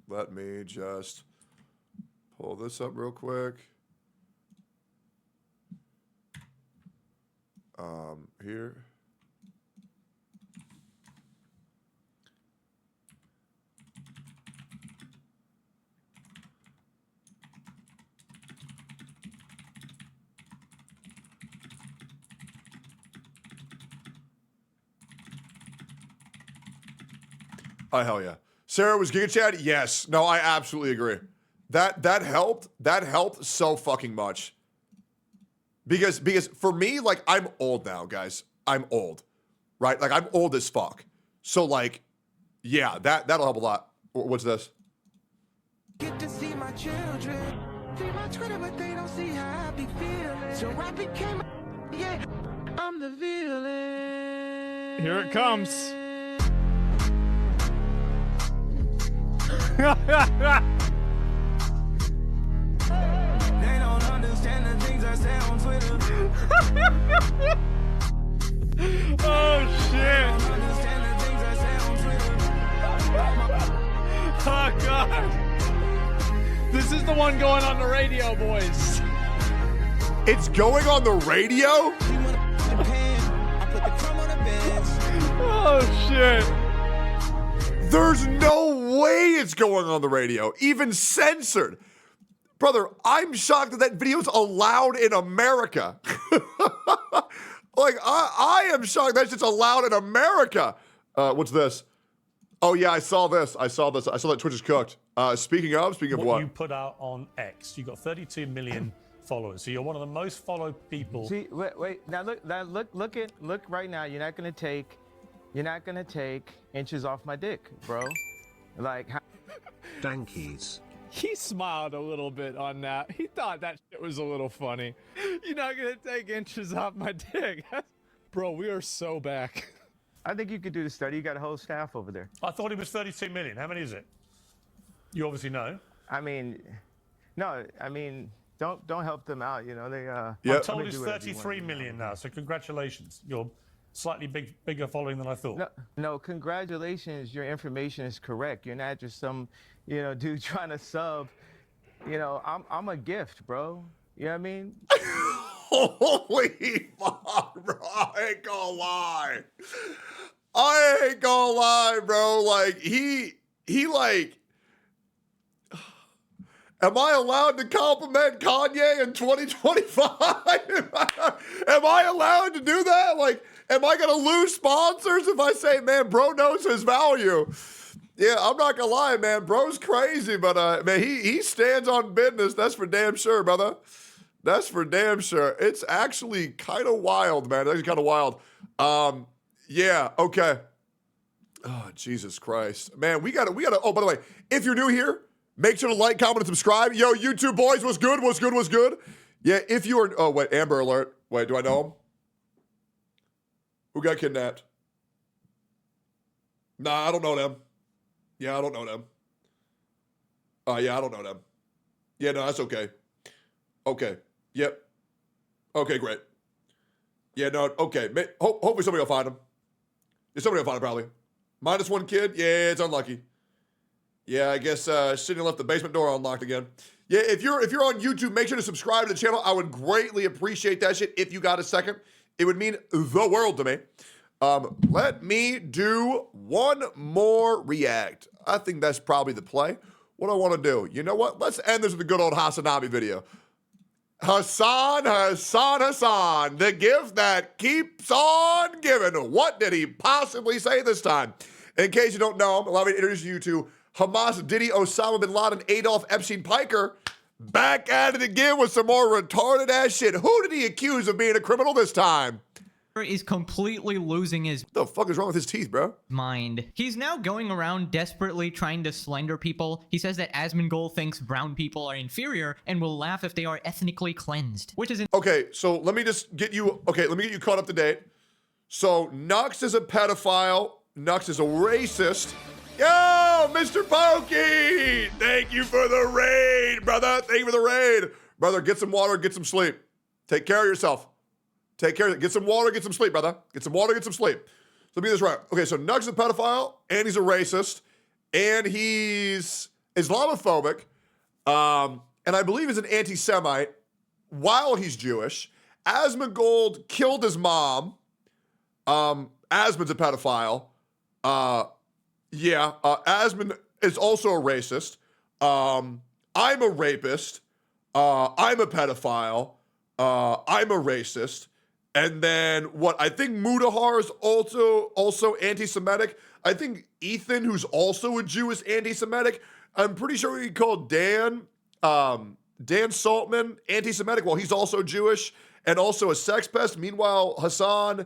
Let me just pull this up real quick. Here. Oh, hell yeah. Sarah, was Giga Chad? Yes. No, I absolutely agree. That helped. That helped so fucking much. Because for me, like, I'm old now, guys. I'm old. Right? Like, I'm old as fuck. So, like, yeah, that'll help a lot. What's this? Get to see my children. See my Twitter, but they don't see how I be feeling. So I became, yeah, I'm the villain. Here it comes. They don't understand the things I say on Twitter. Oh shit! Oh god! This is the one going on the radio, boys. It's going on the radio? Oh shit! There's no way it's going on the radio, even censored. Brother, I'm shocked that video's allowed in America. Like, I am shocked that shit's allowed in America. What's this? Oh yeah, I saw this. I saw that Twitch is cooked. Speaking of what? You put out on X, you got 32 million followers. So you're one of the most followed people. See, wait. Now look right now. You're not gonna take inches off my dick, bro. Like, Dankies. He smiled a little bit on that. He thought that shit was a little funny. You're not gonna take inches off my dick. Bro, we are so back. I think you could do the study. You got a whole staff over there. I thought it was 32 million. How many is it? You obviously know. I mean, no, I mean, don't help them out. You know, they. I'm told it's 33 million now. So congratulations. You're slightly bigger following than I thought. No, congratulations. Your information is correct. You're not just some, dude trying to sub. I'm a gift, bro. You know what I mean? Holy fuck, bro. I ain't gonna lie. I ain't gonna lie, bro. Like, he like... Am I allowed to compliment Kanye in 2025? Am I allowed to do that? Like, am I going to lose sponsors if I say, man, bro knows his value? Yeah, I'm not going to lie, man. Bro's crazy, but, man, he stands on business. That's for damn sure, brother. That's for damn sure. It's actually kind of wild, man. It's kind of wild. Yeah, okay. Oh, Jesus Christ. Man, we gotta, oh, by the way, if you're new here, make sure to like, comment, and subscribe. Yo, YouTube boys, what's good? What's good? What's good? Yeah, if you are... Oh, wait, Amber Alert. Wait, do I know him? Who got kidnapped? Nah, I don't know them. Yeah, I don't know them. Yeah, I don't know them. Yeah, no, that's okay. Okay. Yep. Okay, great. Yeah, no, okay. Hopefully somebody will find him. Yeah, somebody will find him, probably. -1 kid? Yeah, it's unlucky. Yeah, I guess Sydney left the basement door unlocked again. Yeah, if you're on YouTube, make sure to subscribe to the channel. I would greatly appreciate that shit if you got a second. It would mean the world to me. Let me do one more react. I think that's probably the play. What do I want to do? You know what? Let's end this with a good old Hasanami video. Hassan, the gift that keeps on giving. What did he possibly say this time? In case you don't know him, allow me to introduce you to Hamas, Diddy, Osama bin Laden, Adolf Epstein Piker. Back at it again with some more retarded ass shit. Who did he accuse of being a criminal this time? Is completely losing his... What the fuck is wrong with his teeth, bro? Mind. He's now going around desperately trying to slander people. He says that Asmongold thinks brown people are inferior and will laugh if they are ethnically cleansed, which is... Okay, so let me get you caught up to date. So, Nux is a pedophile. Nux is a racist. Yo, Mr. Pokey! Thank you for the raid, brother. Thank you for the raid. Brother, get some water, get some sleep. Take care of yourself. Take care of it. Get some water, get some sleep, brother. Get some water, get some sleep. So let me get this right. Okay, so Nux is a pedophile, and he's a racist, and he's Islamophobic, and I believe he's an anti-Semite while he's Jewish. Asmongold killed his mom. Asmon's a pedophile. Asmon is also a racist. I'm a rapist. I'm a pedophile. I'm a racist. And then what? I think Mudahar is also anti-Semitic. I think Ethan, who's also a Jew, is anti-Semitic. I'm pretty sure he called Dan Saltman anti-Semitic. Well, he's also Jewish and also a sex pest. Meanwhile, Hamas,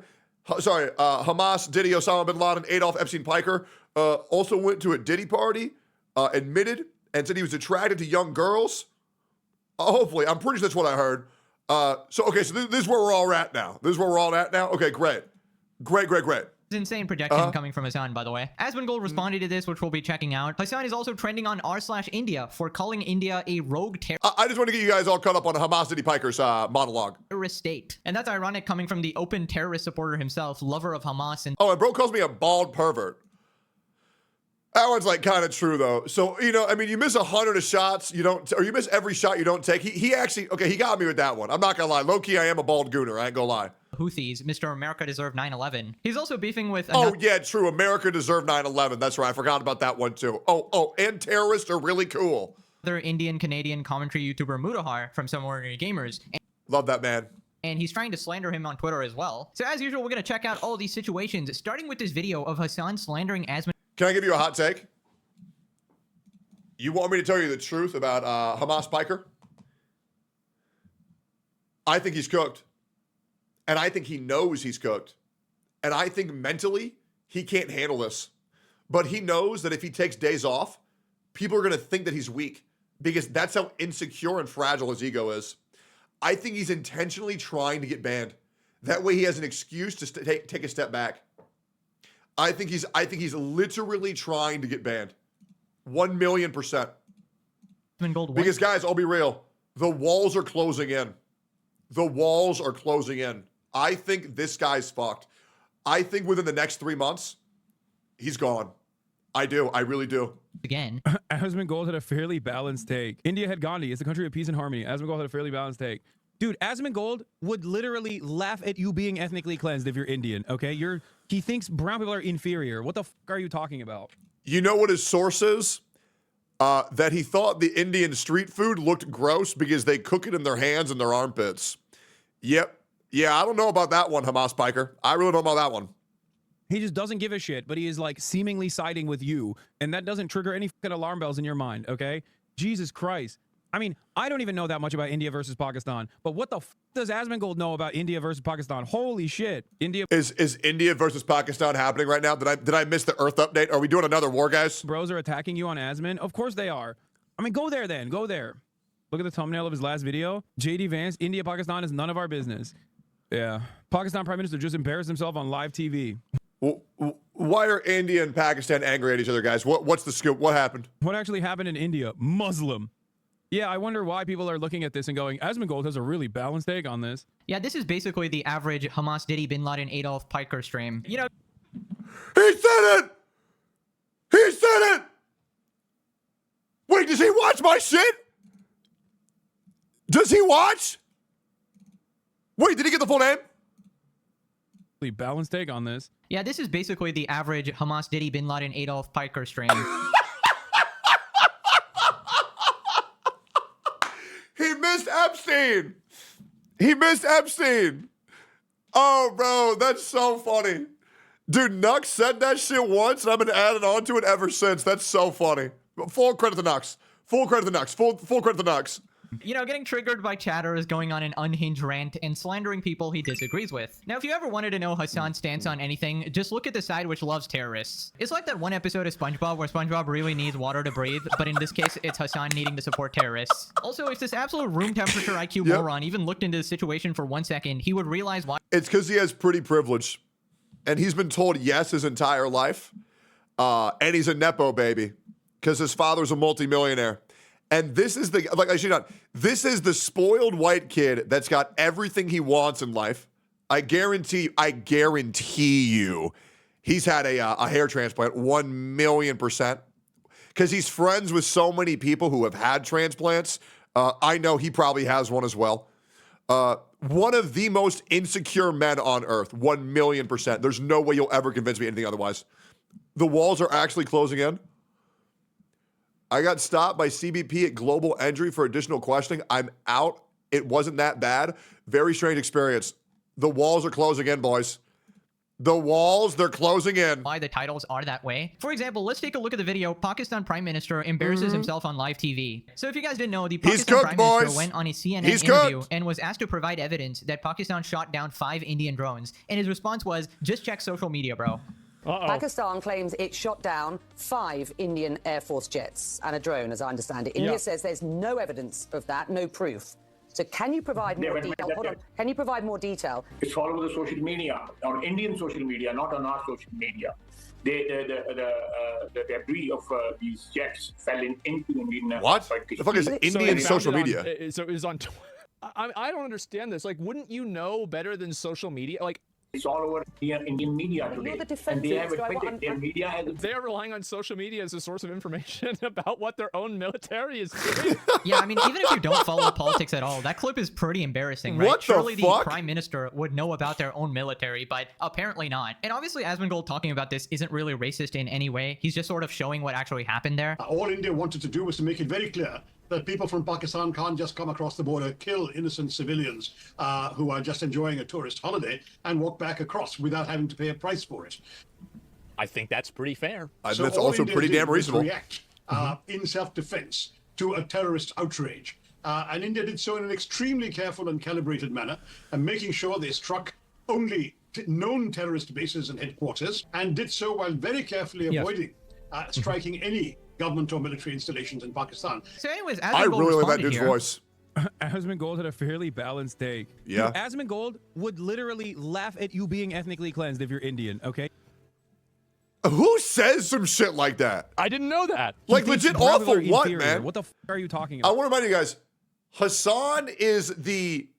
Diddy, Osama bin Laden, Adolf Epstein Piker also went to a Diddy party, admitted, and said he was attracted to young girls. Hopefully, I'm pretty sure that's what I heard. So this is where we're all at now. Okay, great. Insane projection coming from Hassan, by the way. Asmongold responded to this, which we'll be checking out. Hassan is also trending on r/India for calling India a rogue I just want to get you guys all caught up on Hamas Diddy Piker's monologue. terrorist state. And that's ironic coming from the open terrorist supporter himself, lover of Hamas. And bro calls me a bald pervert. That one's like kind of true though. So, you miss 100 of shots, you miss every shot you don't take. He actually, he got me with that one. I'm not gonna lie. Low key, I am a bald gooner. I ain't gonna lie. Houthis, Mr. America deserved 9/11. He's also beefing with... Oh, yeah, true. America deserved 9/11. That's right. I forgot about that one too. And terrorists are really cool. Other Indian-Canadian commentary YouTuber Mudahar from Some Ordinary Gamers. Love that man. And he's trying to slander him on Twitter as well. So as usual, we're going to check out all these situations, starting with this video of Hassan slandering Asmon. Can I give you a hot take? You want me to tell you the truth about Hamas Piker? I think he's cooked. And I think he knows he's cooked. And I think mentally, he can't handle this. But he knows that if he takes days off, people are going to think that he's weak. Because that's how insecure and fragile his ego is. I think he's intentionally trying to get banned. That way he has an excuse to take a step back. I think he's literally trying to get banned. 1,000,000%. Because guys, I'll be real. The walls are closing in. The walls are closing in. I think this guy's fucked. I think within the next 3 months, he's gone. I do. I really do. Again. Asmongold had a fairly balanced take. India had Gandhi. It's the country of peace and harmony. Asmongold had a fairly balanced take. Dude, Asmongold would literally laugh at you being ethnically cleansed if you're Indian, okay? He thinks brown people are inferior. What the fuck are you talking about? You know what his source is? That he thought the Indian street food looked gross because they cook it in their hands and their armpits. Yep. Yeah, I don't know about that one, Hamas Biker. I really don't know about that one. He just doesn't give a shit, but he is like seemingly siding with you, and that doesn't trigger any fucking alarm bells in your mind, okay? Jesus Christ. I mean, I don't even know that much about India versus Pakistan, but what the f does Asmongold know about India versus Pakistan? Holy shit. India is India versus Pakistan happening right now? Did I miss the Earth update? Are we doing another war, guys? Bros are attacking you on Asmon? Of course they are. I mean, go there then. Go there. Look at the thumbnail of his last video. JD Vance, India, Pakistan is none of our business. Yeah. Pakistan Prime Minister just embarrassed himself on live TV. Why are India and Pakistan angry at each other, guys? What's the scoop? What happened? What actually happened in India? Muslim. Yeah, I wonder why people are looking at this and going, Asmongold has a really balanced take on this. Yeah, this is basically the average Hamas, Diddy, Bin Laden, Adolf Piker stream. You know, he said it! He said it! Wait, does he watch my shit? Does he watch? Wait, did he get the full name? Really balanced take on this. Yeah, this is basically the average Hamas, Diddy, Bin Laden, Adolf Piker stream. He missed Epstein. He missed Epstein. Oh, bro, that's so funny. Dude, Nux said that shit once, and I've been adding on to it ever since. That's so funny. Full credit to Nux. Full credit to Nux. Full credit to Nux. You know, getting triggered by chatters, going on an unhinged rant, and slandering people he disagrees with. Now, if you ever wanted to know Hassan's stance on anything, just look at the side which loves terrorists. It's like that one episode of SpongeBob where SpongeBob really needs water to breathe, but in this case, it's Hassan needing to support terrorists. Also, if this absolute room temperature IQ moron even looked into the situation for 1 second, he would realize why— It's because he has pretty privilege, and he's been told yes his entire life, and he's a Nepo baby, because his father's a multimillionaire. And this is the, like I should not, this is the spoiled white kid that's got everything he wants in life. I guarantee you, he's had a hair transplant, 1,000,000%. Because he's friends with so many people who have had transplants. I know he probably has one as well. One of the most insecure men on earth, 1,000,000%. There's no way you'll ever convince me anything otherwise. The walls are actually closing in. I got stopped by CBP at Global Entry for additional questioning. I'm out. It wasn't that bad. Very strange experience. The walls are closing in, boys. The walls, they're closing in. Why the titles are that way. For example, let's take a look at the video. Pakistan Prime Minister embarrasses himself on live TV. So if you guys didn't know, the Pakistan Prime Minister went on a CNN interview and was asked to provide evidence that Pakistan shot down 5 Indian drones. And his response was, just check social media, bro. Pakistan claims it shot down 5 Indian Air Force jets and a drone, as I understand it. India says there's no evidence of that, no proof. So can you provide more detail? Hold on. Can you provide more detail? It's all over the social media, or Indian social media, not on our social media. The debris of these jets fell into Indian. What? The fuck is Indian social media? So it was on. I don't understand this. Like, wouldn't you know better than social media? Like, it's all over Indian media today. And they have admitted their media has... They're relying on social media as a source of information about what their own military is doing. Yeah, I mean, even if you don't follow politics at all, that clip is pretty embarrassing, right? What Surely the fuck? Prime Minister would know about their own military, but apparently not. And obviously, Asmongold talking about this isn't really racist in any way. He's just sort of showing what actually happened there. All India wanted to do was to make it very clear that people from Pakistan can't just come across the border, kill innocent civilians who are just enjoying a tourist holiday and walk back across without having to pay a price for it. I think that's pretty fair. So that's also pretty damn reasonable. React in self-defense to a terrorist outrage. And India did so in an extremely careful and calibrated manner, and making sure they struck only known terrorist bases and headquarters, and did so while very carefully avoiding striking any government or military installations in Pakistan. So anyways, I really like that dude's voice. Asmongold had a fairly balanced take. Yeah. Dude, Asmongold would literally laugh at you being ethnically cleansed if you're Indian, okay? Who says some shit like that? I didn't know that. Like, He thinks legit brothers awful are what, inferior. man? What the are you talking I about? want to remind you guys, Hassan is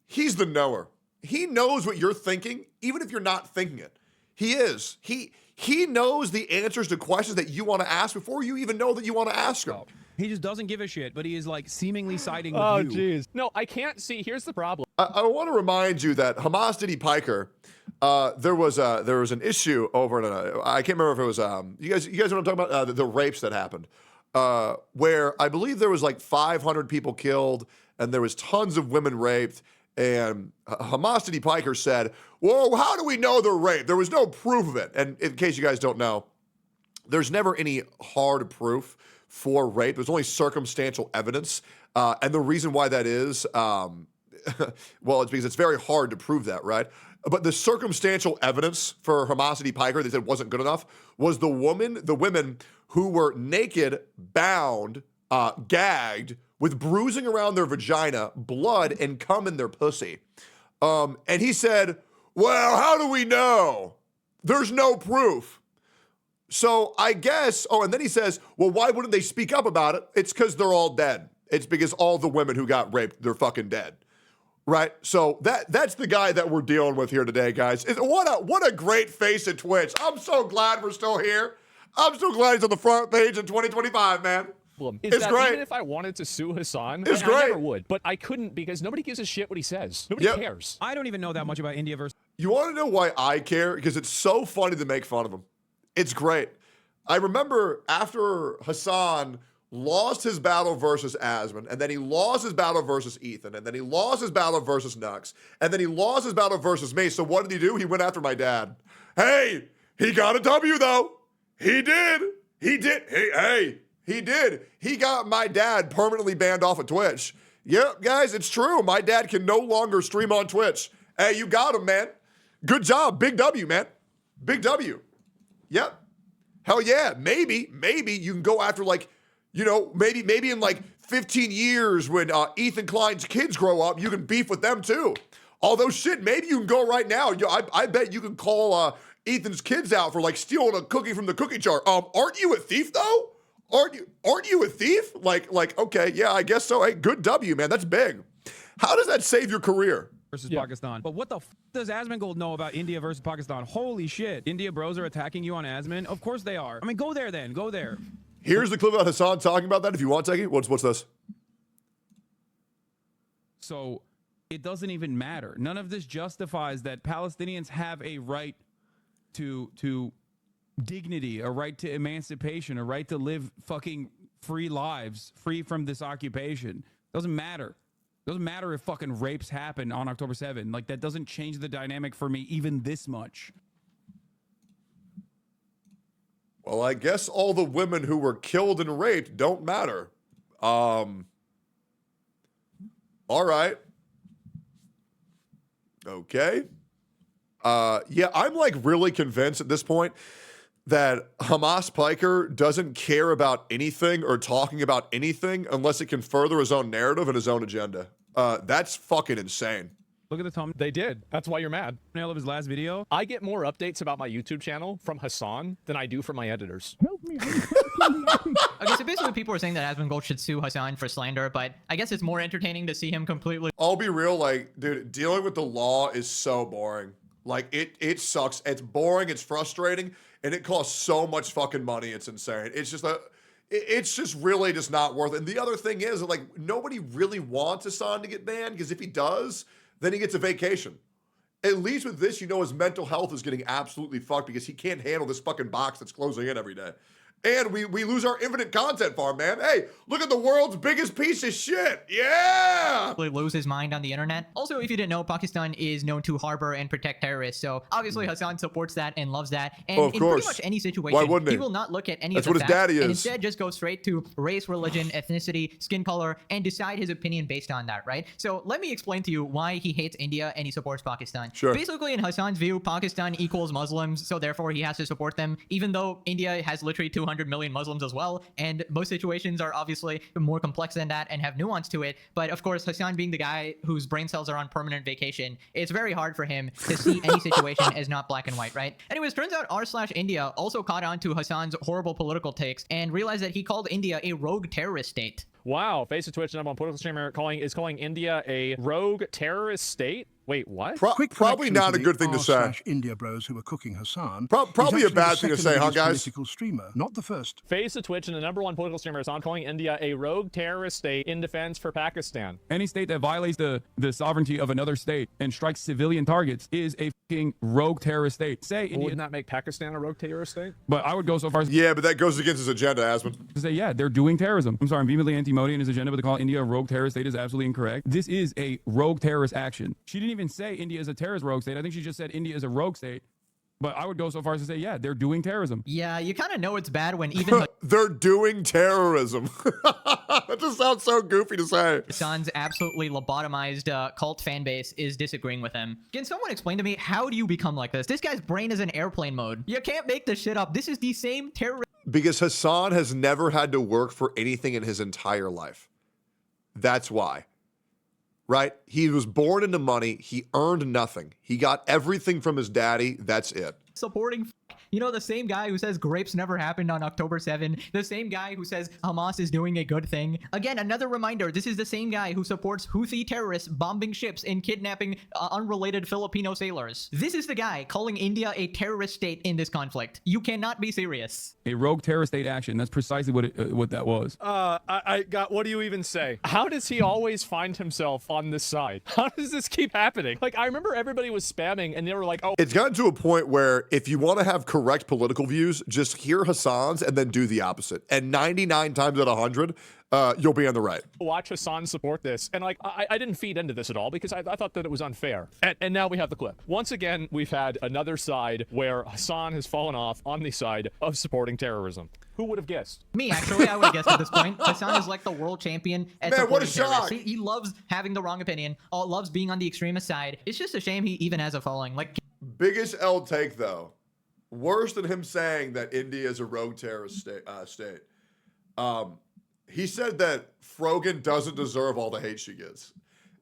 he's the knower. He knows what you're thinking, even if you're not thinking it. He is. He knows the answers to questions that you want to ask before you even know that you want to ask them. He just doesn't give a shit, but he is like seemingly siding with Oh, you. jeez. No, I can't see. Here's the problem. I want to remind you that Hamas Diddy Piker, there was an issue over in I can't remember if it was you guys know what I'm talking about, the rapes that happened, where I believe there was like 500 people killed and there was tons of women raped, and Hamas Diddy Piker said, "Well, how do we know they're raped? There was no proof of it." And in case you guys don't know, there's never any hard proof for rape. There's only circumstantial evidence, and the reason why that is. Well, it's because it's very hard to prove that, right? But the circumstantial evidence for Hamas Diddy Piker, they said wasn't good enough, was the women who were naked, bound, gagged, with bruising around their vagina, blood, and cum in their pussy. And he said, well, how do we know? There's no proof. So I guess, and then he says, well, why wouldn't they speak up about it? It's because they're all dead. It's because all the women who got raped, they're fucking dead. Right, so that's the guy that we're dealing with here today, guys. What a great face at Twitch. I'm so glad we're still here. I'm so glad he's on the front page in 2025, man. It's great. Even if I wanted to sue Hassan, It's I great. never would, but I couldn't because nobody gives a shit what he says. Nobody cares. I don't even know that much about India versus. You want to know why I care? Because it's so funny to make fun of him. It's great. I remember after Hassan lost his battle versus Asmon, and then he lost his battle versus Ethan, and then he lost his battle versus Nux, and then he lost his battle versus me. So what did he do? He went after my dad. Hey, he got a W though. He did. He did. Hey, he did. He got my dad permanently banned off of Twitch. Yep, guys, it's true. My dad can no longer stream on Twitch. Hey, you got him, man. Good job. Big W, man. Big W. Yep. Hell yeah. Maybe you can go after maybe in like 15 years when Ethan Klein's kids grow up, you can beef with them too. Although shit, maybe you can go right now. I bet you can call Ethan's kids out for like stealing a cookie from the cookie jar. Aren't you a thief though? Aren't you a thief? Like okay, yeah, I guess so. Hey, good W, man. That's big. How does that save your career? Versus Pakistan. But what the does Asmongold know about India versus Pakistan? Holy shit. India bros are attacking you on Asmon? Of course they are. I mean, go there then. Go there. Here's the clip about Hassan talking about that if you want to take it. What's this? So it doesn't even matter. None of this justifies that Palestinians have a right to dignity, a right to emancipation, a right to live fucking free lives, free from this occupation. Doesn't matter. Doesn't matter if fucking rapes happen on October 7. Like, that doesn't change the dynamic for me even this much. Well, I guess all the women who were killed and raped don't matter. All right. Okay. Yeah, I'm like really convinced at this point that Hamas Piker doesn't care about anything or talking about anything unless it can further his own narrative and his own agenda. That's fucking insane. Look at the thumbnail. They did. That's why you're mad. Thumbnail of his last video. I get more updates about my YouTube channel from Hassan than I do from my editors. Okay, so basically people are saying that Asmongold should sue Hassan for slander, but I guess it's more entertaining to see him completely. I'll be real, like, dude, dealing with the law is so boring. Like, it sucks. It's boring, it's frustrating, and it costs so much fucking money. It's insane. It's just really just not worth it. And the other thing is that, like, nobody really wants Hassan to get banned, because if he does, then he gets a vacation. At least with this, you know his mental health is getting absolutely fucked because he can't handle this fucking box that's closing in every day. And we lose our infinite content farm, man. Hey, look at the world's biggest piece of shit. Yeah! Lose his mind on the internet. Also, if you didn't know, Pakistan is known to harbor and protect terrorists. So obviously Hassan supports that and loves that. And of in course. pretty much any Why situation, wouldn't he he? will not look at any That's of the what his facts daddy and is. instead just go straight to race, religion, ethnicity, skin color, and decide his opinion based on that, right? So let me explain to you why he hates India and he supports Pakistan. Sure. Basically, in Hassan's view, Pakistan equals Muslims, so therefore he has to support them, even though India has literally 200 200 million Muslims as well. And most situations are obviously more complex than that and have nuance to it. But of course, Hassan being the guy whose brain cells are on permanent vacation, it's very hard for him to see any situation as not black and white, right? Anyways, turns out r/India also caught on to Hassan's horrible political takes and realized that he called India a rogue terrorist state. Wow, Face of Twitch, #1 political streamer, calling India a rogue terrorist state. Wait, what? Probably not a good thing to say. India bros who were cooking Hassan. Probably a bad thing to say, huh, guys? Political streamer, not the first. Face of Twitch and the #1 political streamer is on calling India a rogue terrorist state in defense for Pakistan. Any state that violates the sovereignty of another state and strikes civilian targets is a fucking rogue terrorist state. Wouldn't that make Pakistan a rogue terrorist state? But I would go so far as yeah, but that goes against his agenda, Asmund. To say, yeah, they're doing terrorism. I'm sorry, I'm vehemently anti-Modi and his agenda, but to call India a rogue terrorist state is absolutely incorrect. This is a rogue terrorist action. She didn't even say India is a terrorist rogue state. I think she just said India is a rogue state. But I would go so far as to say, yeah, they're doing terrorism. Yeah, you kind of know it's bad when even they're doing terrorism. That just sounds so goofy to say. Hassan's absolutely lobotomized cult fan base is disagreeing with him. Can someone explain to me, how do you become like this? This guy's brain is in airplane mode. You can't make this shit up. This is the same terrorist. Because Hassan has never had to work for anything in his entire life. That's why. Right? He was born into money. He earned nothing. He got everything from his daddy. That's it. Supporting, you know, the same guy who says grapes never happened on October 7, the same guy who says Hamas is doing a good thing. Again, another reminder, this is the same guy who supports Houthi terrorists bombing ships and kidnapping unrelated Filipino sailors. This is the guy calling India a terrorist state in this conflict. You cannot be serious. A rogue terrorist state action. That's precisely what that was. I got, what do you even say? How does he always find himself on this side? How does this keep happening? Like, I remember everybody was spamming and they were like, oh. It's gotten to a point where if you want to have correct political views, just hear Hassan's and then do the opposite. And 99 times out of 100, you'll be on the right. Watch Hassan support this. And like, I didn't feed into this at all because I thought that it was unfair. And now we have the clip. Once again, we've had another side where Hassan has fallen off on the side of supporting terrorism. Who would have guessed? Me, actually. I would have guessed at this point. Hassan is like the world champion at Man, what a supporting shock. terrorists. He loves having the wrong opinion, loves being on the extremist side. It's just a shame he even has a following. Like, biggest L take, though. Worse than him saying that India is a rogue terrorist state. He said that Frogan doesn't deserve all the hate she gets.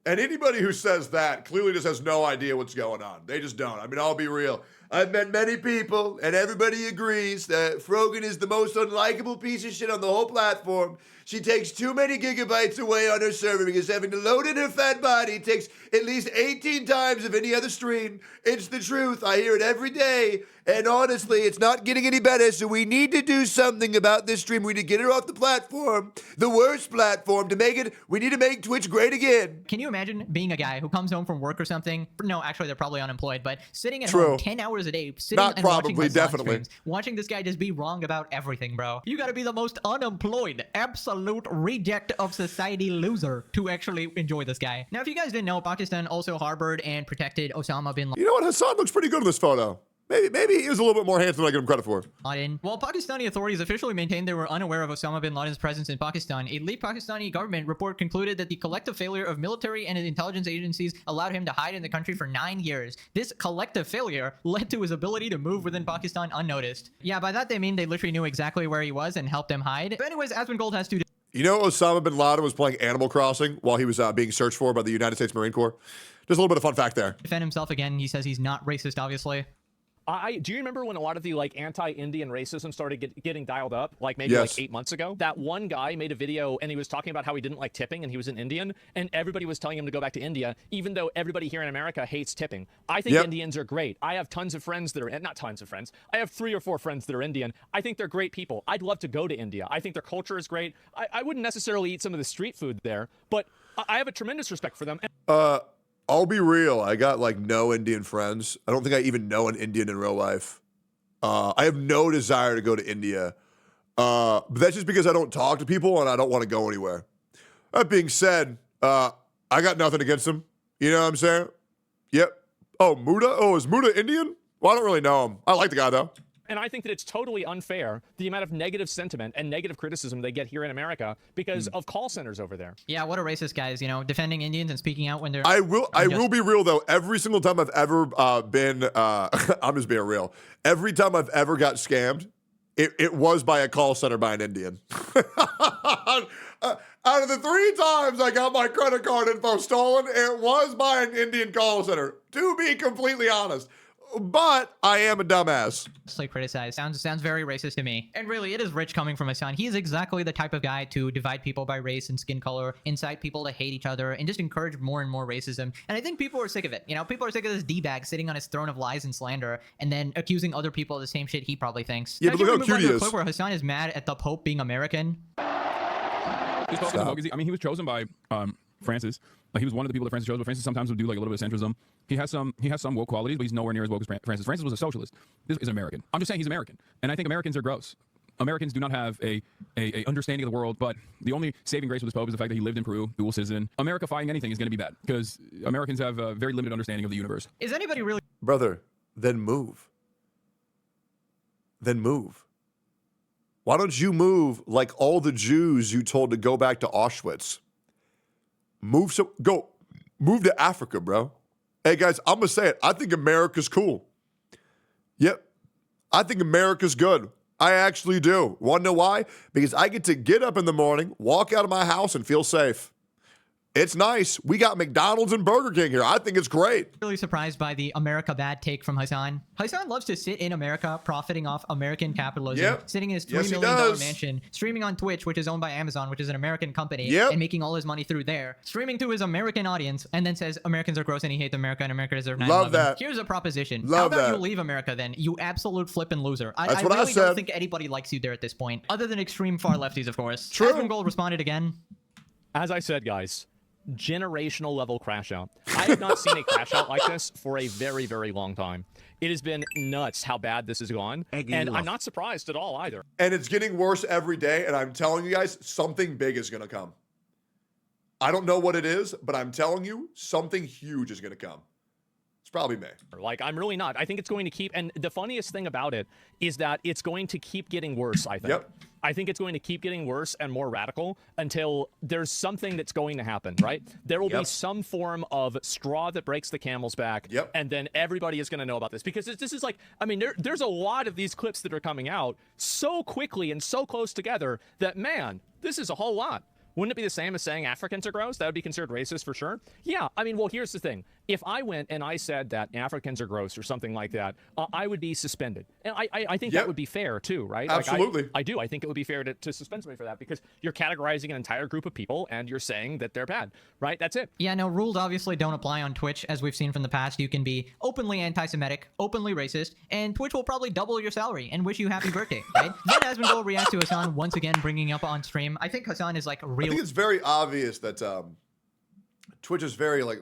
And anybody who says that clearly just has no idea what's going on. They just don't. I mean, I'll be real. I've met many people, and everybody agrees that Frogan is the most unlikable piece of shit on the whole platform. She takes too many gigabytes away on her server because having to load in her fat body takes at least 18 times of any other stream. It's the truth. I hear it every day. And honestly, it's not getting any better, so we need to do something about this stream. We need to get her off the platform, the worst platform, to make it, we need to make Twitch great again. Can you imagine being a guy who comes home from work or something? No, actually, they're probably unemployed, but sitting at home 10 hours a day, sitting Not and probably, watching definitely. streams, watching this guy just be wrong about everything, bro. You gotta be the most unemployed, absolute reject of society loser to actually enjoy this guy. Now, if you guys didn't know, Pakistan also harbored and protected Osama bin Laden. You know what? Hassan looks pretty good in this photo. Maybe he is a little bit more handsome than I give him credit for. While Pakistani authorities officially maintained they were unaware of Osama bin Laden's presence in Pakistan, a late Pakistani government report concluded that the collective failure of military and intelligence agencies allowed him to hide in the country for 9 years. This collective failure led to his ability to move within Pakistan unnoticed. Yeah, by that they mean they literally knew exactly where he was and helped him hide. But anyways, Aspen Gold has two... You know, Osama bin Laden was playing Animal Crossing while he was being searched for by the United States Marine Corps. Just a little bit of fun fact there. Defend himself again. He says he's not racist, obviously. Do you remember when a lot of the like anti-Indian racism started getting dialed up, like maybe like 8 months ago? That one guy made a video and he was talking about how he didn't like tipping and he was an Indian, and everybody was telling him to go back to India, even though everybody here in America hates tipping. I think Indians are great. I have tons of friends that are, not tons of friends, I have 3 or 4 friends that are Indian. I think they're great people. I'd love to go to India. I think their culture is great. I wouldn't necessarily eat some of the street food there, but I have a tremendous respect for them. I'll be real. I got like no Indian friends. I don't think I even know an Indian in real life. I have no desire to go to India. But that's just because I don't talk to people and I don't want to go anywhere. That being said, I got nothing against them. You know what I'm saying? Yep. Oh, Muda? Oh, is Muda Indian? Well, I don't really know him. I like the guy, though. And I think that it's totally unfair, the amount of negative sentiment and negative criticism they get here in America because of call centers over there. Yeah, what a racist guys, you know, defending Indians and speaking out when they're... I will be real, though. Every single time I've ever been... I'm just being real. Every time I've ever got scammed It was by a call center by an Indian. Out of the 3 times I got my credit card info stolen, it was by an Indian call center, to be completely honest. But I am a dumbass. Criticized. Sounds very racist to me. And really, it is rich coming from Hassan. He is exactly the type of guy to divide people by race and skin color, incite people to hate each other, and just encourage more and more racism. And I think people are sick of it. You know, people are sick of this D-bag sitting on his throne of lies and slander, and then accusing other people of the same shit he probably thinks. Yeah, but look how cute he is. Clip where Hassan is mad at the Pope being American. I mean, he was chosen by Francis. Like, he was one of the people that Francis chose, but Francis sometimes would do like a little bit of centrism. He has some woke qualities, but he's nowhere near as woke as Francis. Francis was a socialist. This is American. I'm just saying he's American, and I think Americans are gross. Americans do not have a understanding of the world, but the only saving grace with this Pope is the fact that he lived in Peru, dual citizen. America-fying anything is going to be bad because Americans have a very limited understanding of the universe. Is anybody really... Brother, then move. Then move. Why don't you move like all the Jews you told to go back to Auschwitz? Move to Africa, bro. Hey, guys, I'm going to say it. I think America's cool. Yep. I think America's good. I actually do. Want to know why? Because I get to get up in the morning, walk out of my house, and feel safe. It's nice. We got McDonald's and Burger King here. I think it's great. Really surprised by the America bad take from Hassan. Hassan loves to sit in America, profiting off American capitalism, sitting in his $3 million mansion, streaming on Twitch, which is owned by Amazon, which is an American company, and making all his money through there, streaming to his American audience, and then says Americans are gross and he hates America and America deserves 9/11. Love that. Here's a proposition. Love How about that. you leave America then, you absolute flippin' loser? That's I what I really said. don't think anybody likes you there at this point, other than extreme far lefties, of course. True. Aspen Gold responded again. As I said, guys, generational level crash out. I have not seen a crash out like this for a very, very long time. It has been nuts how bad this has gone. And I'm not surprised at all either. And it's getting worse every day. And I'm telling you guys, something big is going to come. I don't know what it is, but I'm telling you, something huge is going to come. It's probably me. Like, I'm really not. I think it's going to keep, and the funniest thing about it is that it's going to keep getting worse, I think. Yep. I think it's going to keep getting worse and more radical until there's something that's going to happen, right? There will be some form of straw that breaks the camel's back, and then everybody is going to know about this. Because this is like, I mean, there's a lot of these clips that are coming out so quickly and so close together that, man, this is a whole lot. Wouldn't it be the same as saying Africans are gross? That would be considered racist for sure. Yeah, I mean, well, here's the thing. If I went and I said that Africans are gross or something like that, I would be suspended. And I think that would be fair too, right? Absolutely. Like I do. I think it would be fair to suspend somebody for that because you're categorizing an entire group of people and you're saying that they're bad, right? That's it. Yeah, no, rules obviously don't apply on Twitch. As we've seen from the past, you can be openly anti-Semitic, openly racist, and Twitch will probably double your salary and wish you happy birthday, right? Then Asmongold reacts to Hassan once again, bringing up on stream. I think Hassan is like real... I think it's very obvious that Twitch is very like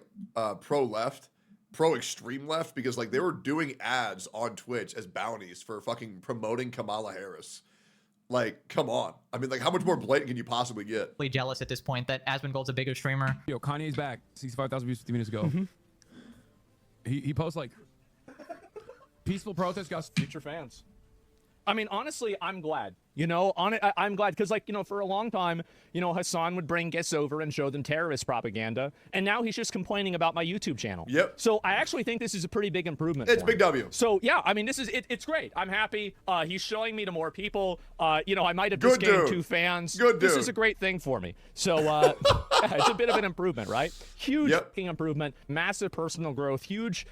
pro-left, pro-extreme left, because like they were doing ads on Twitch as bounties for fucking promoting Kamala Harris. Like, come on. I mean, like, how much more blatant can you possibly get? Jealous at this point that Asmongold's a bigger streamer. Yo, Kanye's back. 65,000 views 50 minutes ago. He posts like peaceful protest got future fans. I mean, honestly, I'm glad. You know, I'm glad because, like, you know, for a long time, you know, Hassan would bring guests over and show them terrorist propaganda, and now he's just complaining about my YouTube channel. Yep. So I actually think this is a pretty big improvement. It's for big him. W. So yeah, I mean, this is it's great. I'm happy. He's showing me to more people. You know, I might have just gained 2 fans. Good dude. This is a great thing for me. So yeah, it's a bit of an improvement, right? Huge fucking improvement, massive personal growth, huge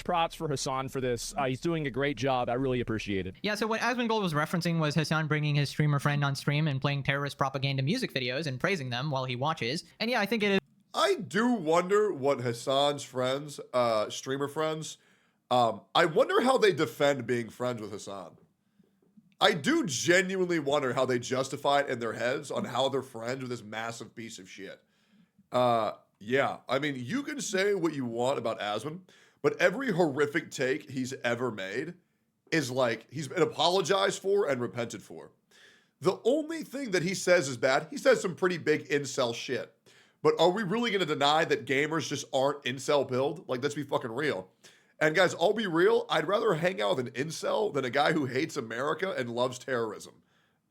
props for Hassan for this. He's doing a great job. I really appreciate it. Yeah. So what Asmongold was referencing was Hassan bringing his streamer friend on stream and playing terrorist propaganda music videos and praising them while he watches. And yeah, I think it is. I do wonder what Hassan's friends, streamer friends, I wonder how they defend being friends with Hassan. I do genuinely wonder how they justify it in their heads on how they're friends with this massive piece of shit. Yeah, I mean, you can say what you want about Asmon, but every horrific take he's ever made is like, he's been apologized for and repented for. The only thing that he says is bad, he says some pretty big incel shit. But are we really going to deny that gamers just aren't incel build? Like, let's be fucking real. And guys, I'll be real, I'd rather hang out with an incel than a guy who hates America and loves terrorism.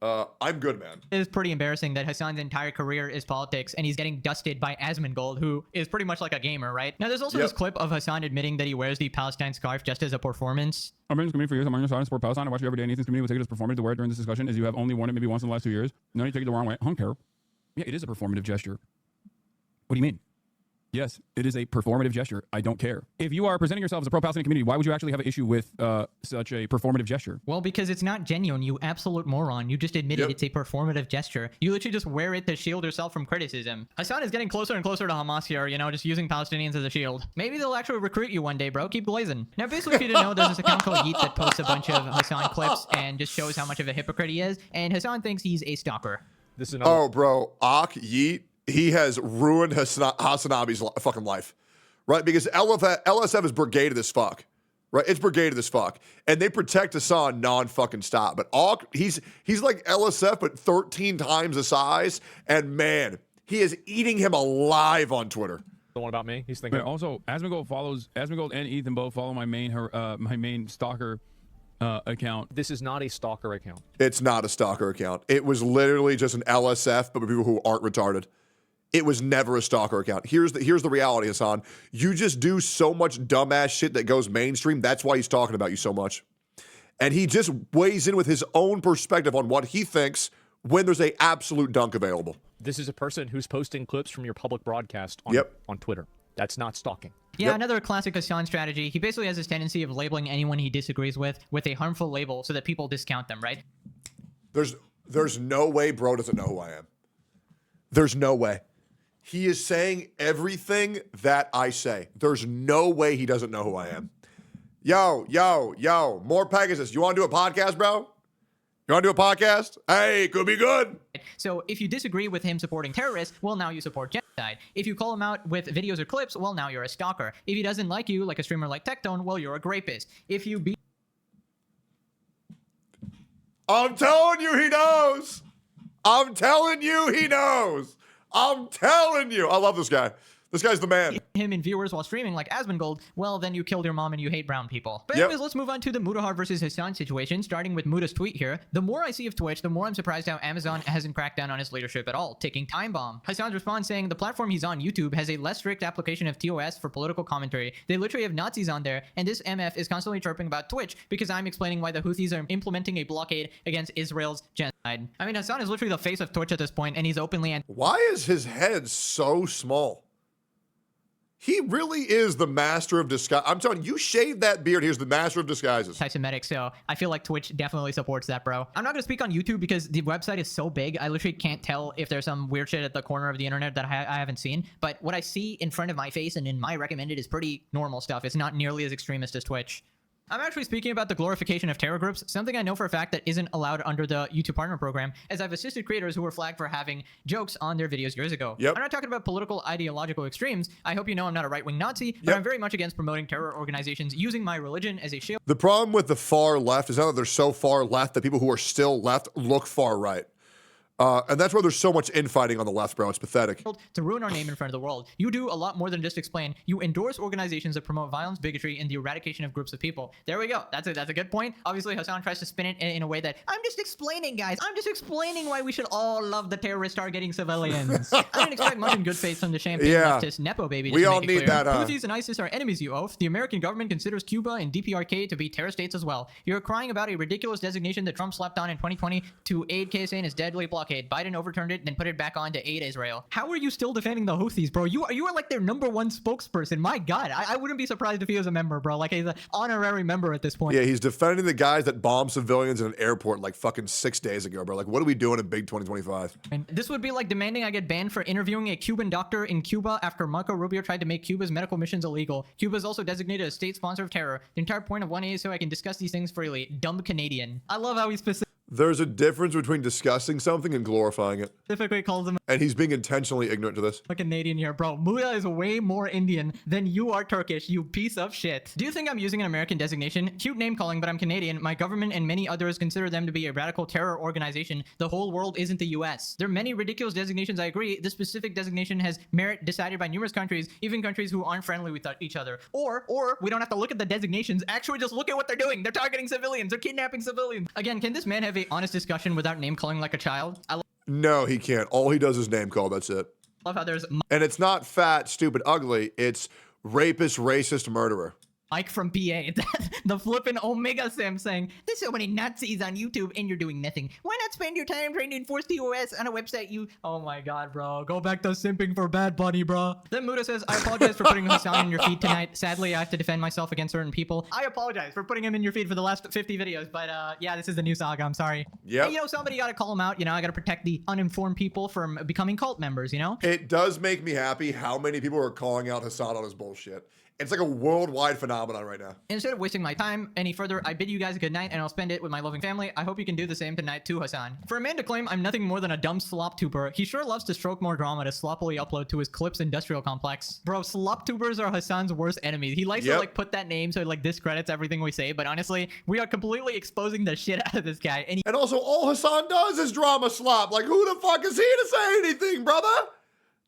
I'm good, man. It is pretty embarrassing that Hassan's entire career is politics and he's getting dusted by Asmongold, who is pretty much like a gamer, right? Now, there's also this clip of Hassan admitting that he wears the Palestine scarf just as a performance. I've been in this community for years. I'm on your side. I support Palestine. I watch you every day. And Ethan's community will take it as performative to wear it during this discussion, as you have only worn it maybe once in the last 2 years. No, you take it the wrong way. I don't care. Yeah, it is a performative gesture. What do you mean? Yes, it is a performative gesture. I don't care. If you are presenting yourself as a pro-Palestinian community, why would you actually have an issue with such a performative gesture? Well, because it's not genuine, you absolute moron. You just admitted it's a performative gesture. You literally just wear it to shield yourself from criticism. Hassan is getting closer and closer to Hamas here, you know, just using Palestinians as a shield. Maybe they'll actually recruit you one day, bro. Keep blazing. Now, basically, if you didn't know, there's this account called Yeet that posts a bunch of Hassan clips and just shows how much of a hypocrite he is. And Hassan thinks he's a stalker. This is Oh, bro. Yeet. He has ruined Hassanabi's fucking life, right? Because LSF is brigaded as fuck, right? It's brigaded as fuck. And they protect Hassan non-fucking stop. But he's like LSF, but 13 times the size. And man, he is eating him alive on Twitter. The one about me? He's thinking. But also, Asmongold and Ethan both follow my main stalker account. This is not a stalker account. It's not a stalker account. It was literally just an LSF, but for people who aren't retarded. It was never a stalker account. Here's the reality, Hassan. You just do so much dumbass shit that goes mainstream. That's why he's talking about you so much. And he just weighs in with his own perspective on what he thinks when there's a absolute dunk available. This is a person who's posting clips from your public broadcast on Twitter. That's not stalking. Yeah, another classic Hassan strategy. He basically has this tendency of labeling anyone he disagrees with a harmful label so that people discount them, right? There's no way bro doesn't know who I am. There's no way. He is saying everything that I say. There's no way he doesn't know who I am. Yo, more Pegasus. You want to do a podcast, bro? You want to do a podcast? Hey, could be good. So if you disagree with him supporting terrorists, well, now you support genocide. If you call him out with videos or clips, well, now you're a stalker. If he doesn't like you, like a streamer like Tectone, well, you're a grapist. If you be... I'm telling you, he knows. I'm telling you, he knows. I'm telling you. I love this guy. This guy's the man. Him and viewers while streaming like Asmongold, well, then you killed your mom and you hate brown people. But anyways, let's move on to the Mudahar versus Hassan situation, starting with Mudah's tweet here. The more I see of Twitch, the more I'm surprised how Amazon hasn't cracked down on his leadership at all, taking time bomb. Hassan's response saying the platform he's on, YouTube, has a less strict application of TOS for political commentary. They literally have Nazis on there, and this MF is constantly chirping about Twitch because I'm explaining why the Houthis are implementing a blockade against Israel's genocide. I mean, Hassan is literally the face of Twitch at this point, and he's openly... Why is his head so small? He really is the master of disguise. I'm telling you, you shave that beard, he's the master of disguises. Anti-Semitic, so I feel like Twitch definitely supports that, bro. I'm not going to speak on YouTube because the website is so big, I literally can't tell if there's some weird shit at the corner of the internet that I haven't seen. But what I see in front of my face and in my recommended is pretty normal stuff. It's not nearly as extremist as Twitch. I'm actually speaking about the glorification of terror groups, something I know for a fact that isn't allowed under the YouTube Partner Program, as I've assisted creators who were flagged for having jokes on their videos years ago. I'm not talking about political ideological extremes. I hope you know I'm not a right-wing Nazi, but I'm very much against promoting terror organizations using my religion as a shield. The problem with the far left is now that they're so far left that people who are still left look far right. And that's why there's so much infighting on the left, bro. It's pathetic. To ruin our name in front of the world. You do a lot more than just explain. You endorse organizations that promote violence, bigotry, and the eradication of groups of people. There we go. That's a good point. Obviously, Hassan tries to spin it in a way that, I'm just explaining, guys. I'm just explaining why we should all love the terrorists targeting civilians. I didn't expect much in good faith from the champagne leftist Nepo baby. We all need that. Houthis and ISIS are enemies, you oaf. The American government considers Cuba and DPRK to be terror states as well. You're crying about a ridiculous designation that Trump slapped on in 2020 to aid KSA in his deadly blockade. Biden overturned it, then put it back on to aid Israel. How are you still defending the Houthis, bro? You are like their #1 spokesperson. My God, I wouldn't be surprised if he was a member, bro. Like he's an honorary member at this point. Yeah, he's defending the guys that bombed civilians in an airport like fucking 6 days ago, bro. Like, what are we doing in big 2025? And this would be like demanding I get banned for interviewing a Cuban doctor in Cuba after Marco Rubio tried to make Cuba's medical missions illegal. Cuba is also designated a state sponsor of terror. The entire point of 1A is so I can discuss these things freely. Dumb Canadian. I love how he's There's a difference between discussing something and glorifying it. Specifically calls him, and he's being intentionally ignorant to this. A Canadian here, bro. Muda is way more Indian than you are Turkish, you piece of shit. Do you think I'm using an American designation? Cute name calling, but I'm Canadian. My government and many others consider them to be a radical terror organization. The whole world isn't the US. There are many ridiculous designations, I agree. This specific designation has merit decided by numerous countries, even countries who aren't friendly with each other. Or we don't have to look at the designations. Actually, just look at what they're doing. They're targeting civilians. They're kidnapping civilians. Again, can this man have have a honest discussion without name calling like a child? I No, he can't. All he does is name call. That's it. love how there's And it's not fat, stupid, ugly. It's rapist, racist, murderer. Mike from PA, the flippin' Omega Sim saying, there's so many Nazis on YouTube and you're doing nothing. Why not spend your time trying to enforce the OS on a website you... Oh my god, bro. Go back to simping for Bad Bunny, bro. Then Muda says, I apologize for putting Hassan in your feed tonight. Sadly, I have to defend myself against certain people. I apologize for putting him in your feed for the last 50 videos, but yeah, this is the new saga. I'm sorry. Yeah. Hey, you know, somebody gotta call him out. You know, I gotta protect the uninformed people from becoming cult members, you know? It does make me happy how many people are calling out Hassan on his bullshit. It's like a worldwide phenomenon right now. Instead of wasting my time any further, I bid you guys a good night and I'll spend it with my loving family. I hope you can do the same tonight too, Hassan. For a man to claim I'm nothing more than a dumb slop tuber, he sure loves to stroke more drama to sloppily upload to his Clips industrial complex. Bro, slop tubers are Hassan's worst enemies. He likes to like put that name so it like discredits everything we say, but honestly, we are completely exposing the shit out of this guy. And also, all Hassan does is drama slop. Like, who the fuck is he to say anything, brother?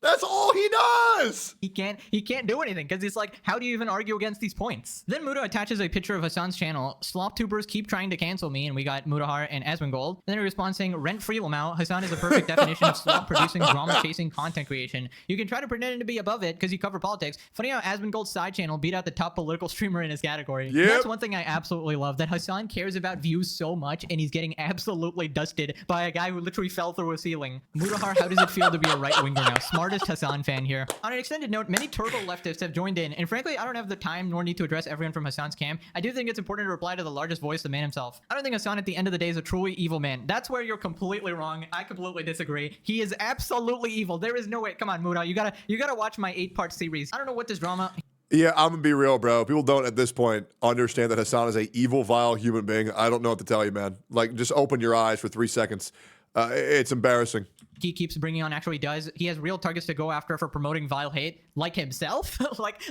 That's all he does. He can't do anything because it's like, how do you even argue against these points? Then Muda attaches a picture of Hassan's channel. Slop tubers keep trying to cancel me, and we got Mudahar and Asmongold. Then he responds saying, rent-free Lamau. Hassan is a perfect definition of slop producing drama-chasing content creation. You can try to pretend to be above it because you cover politics. Funny how Asmongold's side channel beat out the top political streamer in his category. Yep. That's one thing I absolutely love, that Hassan cares about views so much, and he's getting absolutely dusted by a guy who literally fell through a ceiling. Mudahar, how does it feel to be a right-winger now? Smartest Hassan fan here. On an extended note, many turtle leftists have joined in, and frankly, I don't have the time nor need to address everyone from Hassan's camp. I do think it's important to reply to the largest voice, the man himself. I don't think Hassan at the end of the day is a truly evil man. That's where you're completely wrong. I completely disagree. He is absolutely evil. There is no way. Come on, Muda. You gotta watch my 8-part series. I don't know what this drama... Yeah, I'm gonna be real, bro. People don't at this point understand that Hassan is a evil, vile human being. I don't know what to tell you, man. Like, just open your eyes for 3 seconds. It's embarrassing. He keeps bringing on, actually does. He has real targets to go after for promoting vile hate, like himself,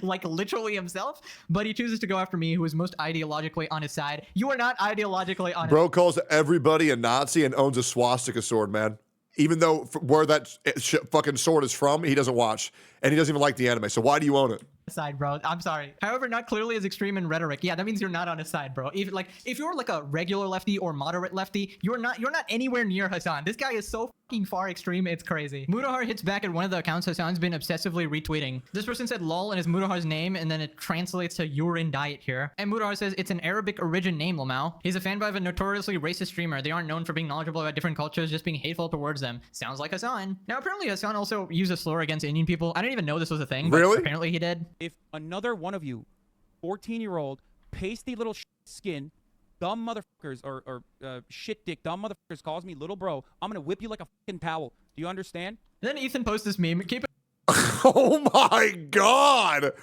like literally himself. But he chooses to go after me, who is most ideologically on his side. You are not ideologically on. Bro calls everybody a Nazi and owns a swastika sword, man. Even though where that fucking sword is from, he doesn't watch, and he doesn't even like the anime. So why do you own it? Side, bro. I'm sorry. However, not clearly as extreme in rhetoric. Yeah, that means you're not on his side, bro. If you're like a regular lefty or moderate lefty, you're not anywhere near Hassan. This guy is so fucking far extreme, it's crazy. Mudahar hits back at one of the accounts Hassan's been obsessively retweeting. This person said lol and is Mudahar's name, and then it translates to urine diet here. And Mudahar says it's an Arabic origin name, Lamau. He's a fanboy of a notoriously racist streamer. They aren't known for being knowledgeable about different cultures, just being hateful towards them. Sounds like Hassan. Now, apparently Hassan also used a slur against Indian people. I didn't even know this was a thing, but really? Apparently he did. If another one of you 14-year-old pasty little skin dumb motherfuckers or shit dick dumb motherfuckers calls me little bro, I'm gonna whip you like a fucking towel. Do you understand? Then Ethan posts this meme. Keep it. Oh my god!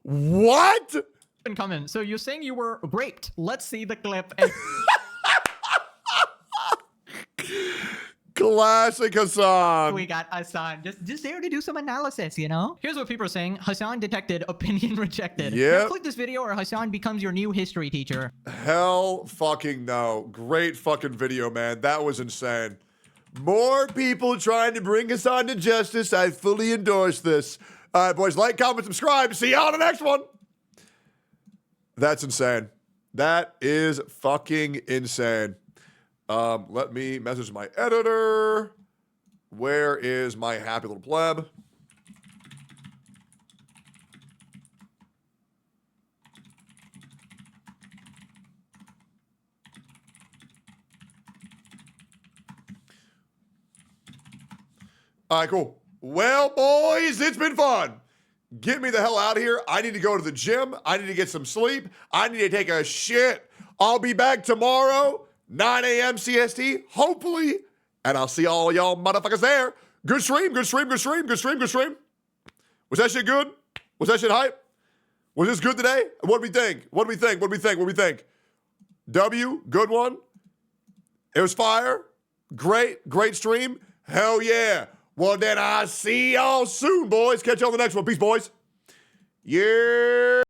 What? Coming. So you're saying you were raped? Let's see the clip. And Classic Hassan. We got Hassan just there to do some analysis, you know? Here's what people are saying. Hassan detected, opinion rejected. Yep. Now click this video or Hassan becomes your new history teacher. Hell fucking no. Great fucking video, man. That was insane. More people trying to bring Hassan to justice. I fully endorse this. All right, boys, like, comment, subscribe. See you on the next one. That's insane. That is fucking insane. Let me message my editor. Where is my happy little pleb? All right, cool. Well, boys, it's been fun. Get me the hell out of here. I need to go to the gym. I need to get some sleep. I need to take a shit. I'll be back tomorrow. 9 a.m. CST, hopefully. And I'll see all y'all motherfuckers there. Good stream, good stream, good stream, good stream, good stream. Was that shit good? Was that shit hype? Was this good today? What do we think? What do we think? What do we think? What do we think? W, good one. It was fire. Great, great stream. Hell yeah. Well, then I'll see y'all soon, boys. Catch y'all on the next one. Peace, boys. Yeah.